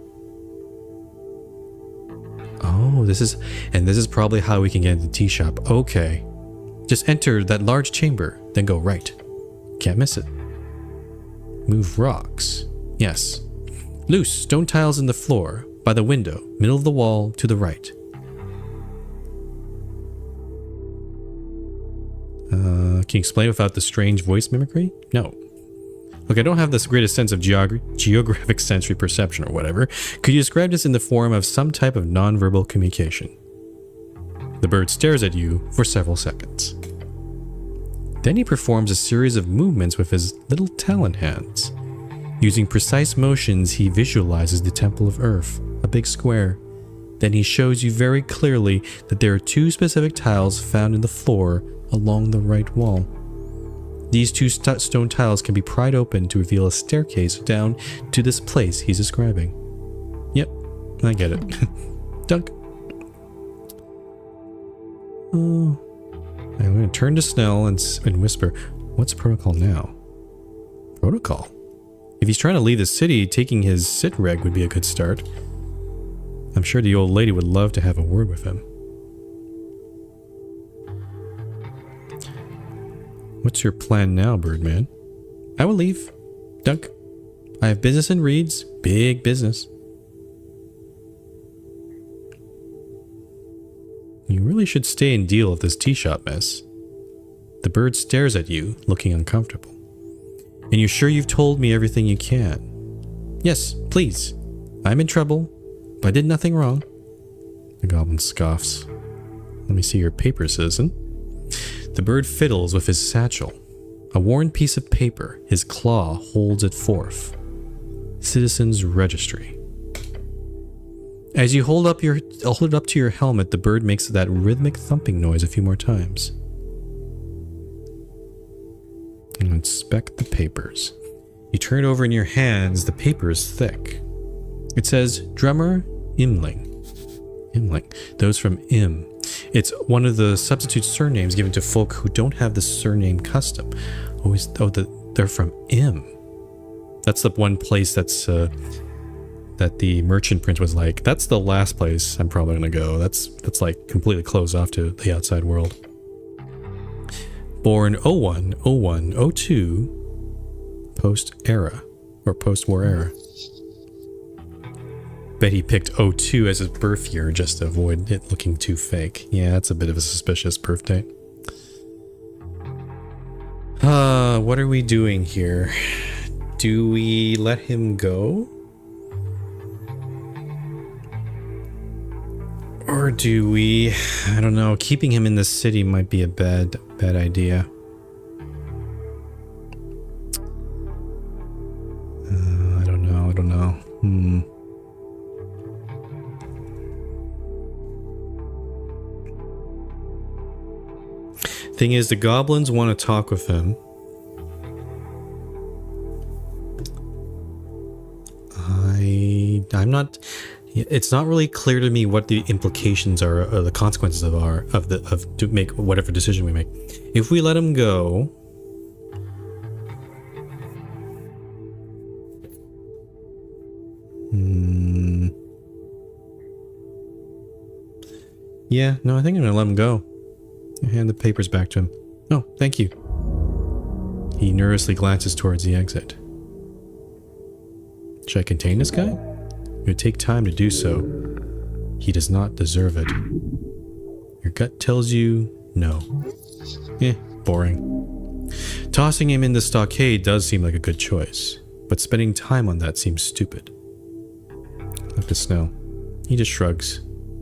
this is probably how we can get into the tea shop. Okay. Just enter that large chamber, then go right. Can't miss it. Move rocks. Yes. Loose stone tiles in the floor, by the window, middle of the wall, to the right. Can you explain without the strange voice mimicry? No. Look, I don't have this greatest sense of geographic sensory perception or whatever. Could you describe this in the form of some type of nonverbal communication? The bird stares at you for several seconds. Then he performs a series of movements with his little talon hands. Using precise motions, he visualizes the Temple of Earth, a big square. Then he shows you very clearly that there are two specific tiles found in the floor along the right wall. These two stone tiles can be pried open to reveal a staircase down to this place he's describing. Yep, I get it. Dunk. I'm going to turn to Snell and whisper, what's protocol now? Protocol? If he's trying to leave the city, taking his sit reg would be a good start. I'm sure the old lady would love to have a word with him. What's your plan now, Birdman? I will leave. Dunk. I have business in Reeds. Big business. You really should stay and deal with this tea shop mess. The bird stares at you, looking uncomfortable. And you're sure you've told me everything you can? Yes, please. I'm in trouble, but I did nothing wrong. The goblin scoffs. Let me see your paper, citizen. The bird fiddles with his satchel. A worn piece of paper, his claw holds it forth. Citizen's Registry. As you hold it up to your helmet, the bird makes that rhythmic thumping noise a few more times. And inspect the papers. You turn it over in your hands. The paper is thick. It says Drummer Imling. Imling. Those from Im. It's one of the substitute surnames given to folk who don't have the surname custom. They're from Im. That's the one place that's that the merchant prince was like, that's the last place I'm probably gonna go. That's like completely closed off to the outside world. Born 01, 01, 02, post-era, or post-war era. Bet he picked 02 as his birth year just to avoid it looking too fake. Yeah, that's a bit of a suspicious birth date. What are we doing here? Do we let him go? Or do we... I don't know. Keeping him in the city might be a bad idea. I don't know. Thing is, the goblins want to talk with him. I'm not. It's not really clear to me what the implications are, or the consequences of to make whatever decision we make. If we let him go, yeah, no, I think I'm gonna let him go. I hand the papers back to him. Oh, thank you. He nervously glances towards the exit. Should I contain this guy? It would take time to do so. He does not deserve it. Your gut tells you no. Boring. Tossing him in the stockade does seem like a good choice, but spending time on that seems stupid. Left to snow. He just shrugs.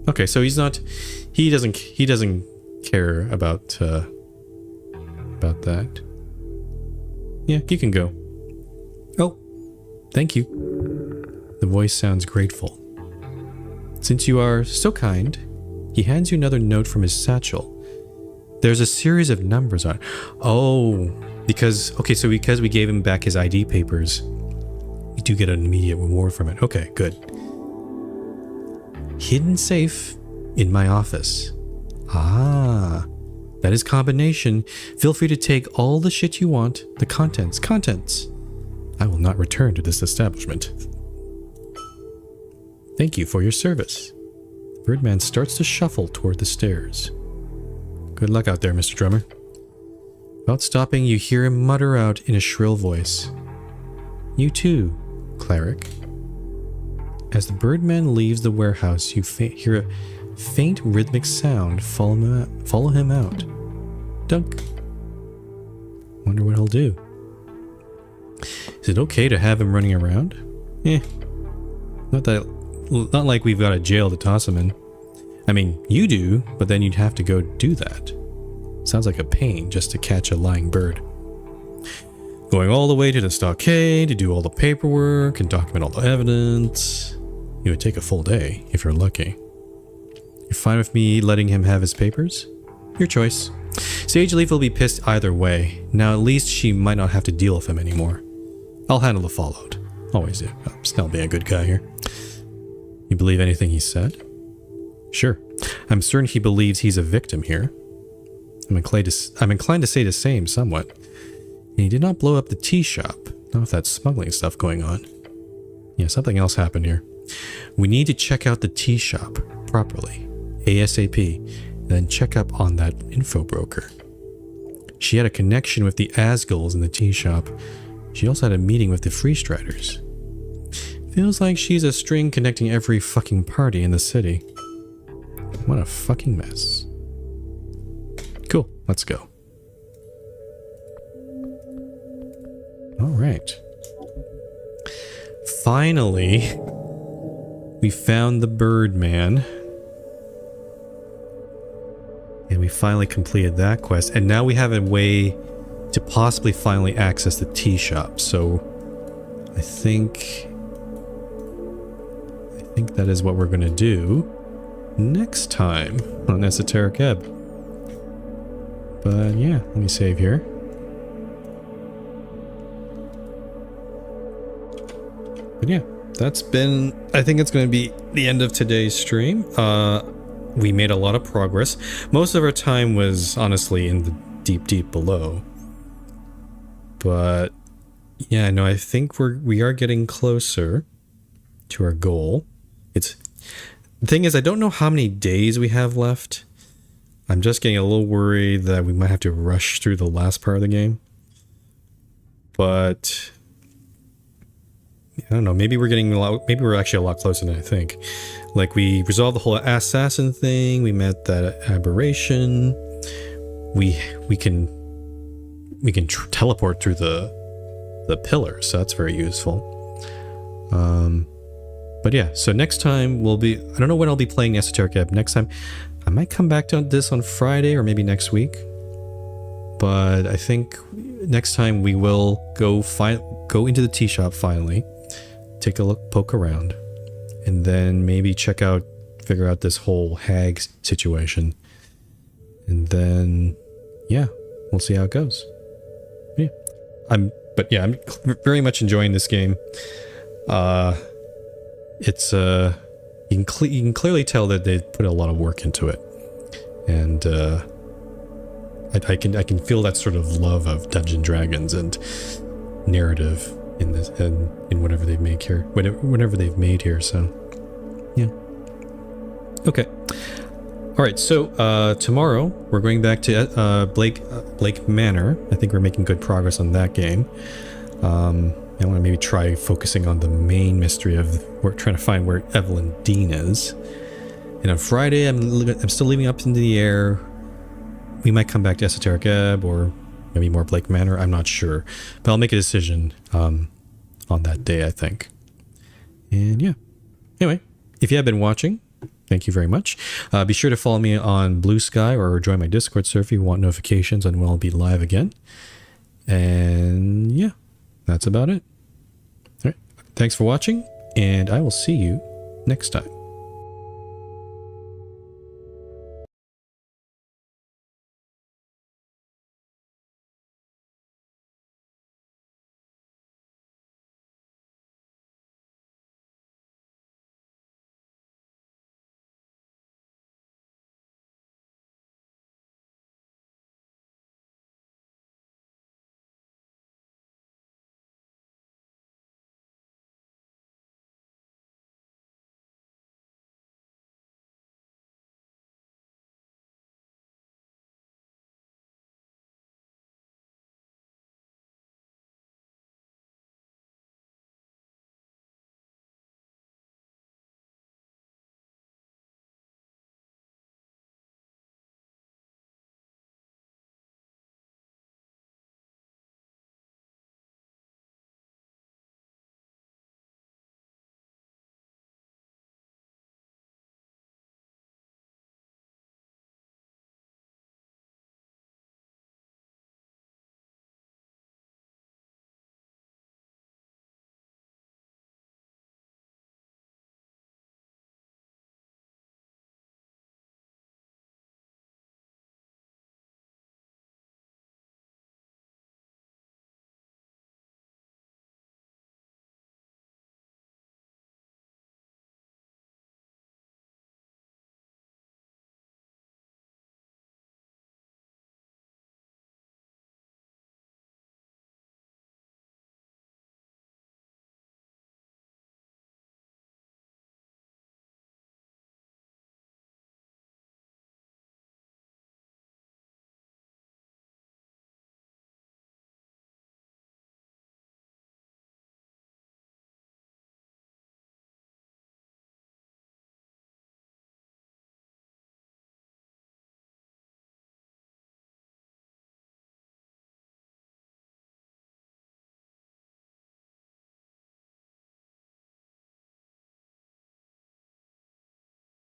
Okay, so he's not. He doesn't care about that. Yeah, you can go. Oh, thank you. The voice sounds grateful. Since you are so kind, he hands you another note from his satchel. There's a series of numbers on it. Oh, because we gave him back his ID papers, we do get an immediate reward from it. Okay, good. Hidden safe in my office. Ah, that is combination. Feel free to take all the shit you want. The contents. I will not return to this establishment. Thank you for your service. The Birdman starts to shuffle toward the stairs. Good luck out there, Mr. Drummer. Without stopping, you hear him mutter out in a shrill voice. You too, cleric. As the Birdman leaves the warehouse, you hear a faint rhythmic sound follow him out. Dunk. Wonder what he'll do. Is it okay to have him running around? Not like we've got a jail to toss him in. I mean, you do, but then you'd have to go do that. Sounds like a pain just to catch a lying bird. Going all the way to the stockade to do all the paperwork and document all the evidence. It would take a full day, if you're lucky. You're fine with me letting him have his papers? Your choice. Sage Leaf will be pissed either way. Now at least she might not have to deal with him anymore. I'll handle the fallout. Always do. Snell being a good guy here. You believe anything he said? Sure. I'm certain he believes he's a victim here. I'm inclined to say the same somewhat. And he did not blow up the tea shop. Not with that smuggling stuff going on. Yeah, something else happened here. We need to check out the tea shop properly. ASAP. And then check up on that info broker. She had a connection with the Asgulls in the tea shop. She also had a meeting with the Freestriders. Feels like she's a string connecting every fucking party in the city. What a fucking mess. Cool, let's go. Alright. Finally, we found the Birdman. And we finally completed that quest. And now we have a way to possibly finally access the tea shop. So I think that is what we're going to do next time on Esoteric Ebb. But yeah, let me save here. But yeah, that's been, I think it's going to be the end of today's stream. We made a lot of progress. Most of our time was honestly in the deep below. But yeah, no, I think we are getting closer to our goal. The thing is, I don't know how many days we have left. I'm just getting a little worried that we might have to rush through the last part of the game. But I don't know, maybe we're actually a lot closer than I think. Like, we resolved the whole assassin thing, we met that aberration, we can teleport through the pillar, so that's very useful. But yeah, so next time I don't know when I'll be playing Esoteric Ebb. Next time, I might come back to this on Friday or maybe next week. But I think next time we will go into the tea shop finally, take a look, poke around, and then maybe figure out this whole hag situation. And then yeah, we'll see how it goes. Yeah, I'm very much enjoying this game. It's you can clearly tell that they put a lot of work into it, and I can feel that sort of love of Dungeons and Dragons and narrative in this and in whatever they've made here, whatever they've made here. So, yeah. Okay. All right. So tomorrow we're going back to Blake Manor. I think we're making good progress on that game. I want to maybe try focusing on the main mystery of we're trying to find where Evelyn Dean is. And on Friday, I'm still leaving up into the air. We might come back to Esoteric Ebb or maybe more Blake Manor. I'm not sure, but I'll make a decision on that day, I think. And yeah. Anyway, if you have been watching, thank you very much. Be sure to follow me on Blue Sky or join my Discord server if you want notifications on when I'll be live again. And yeah, that's about it. All right. Thanks for watching, and I will see you next time.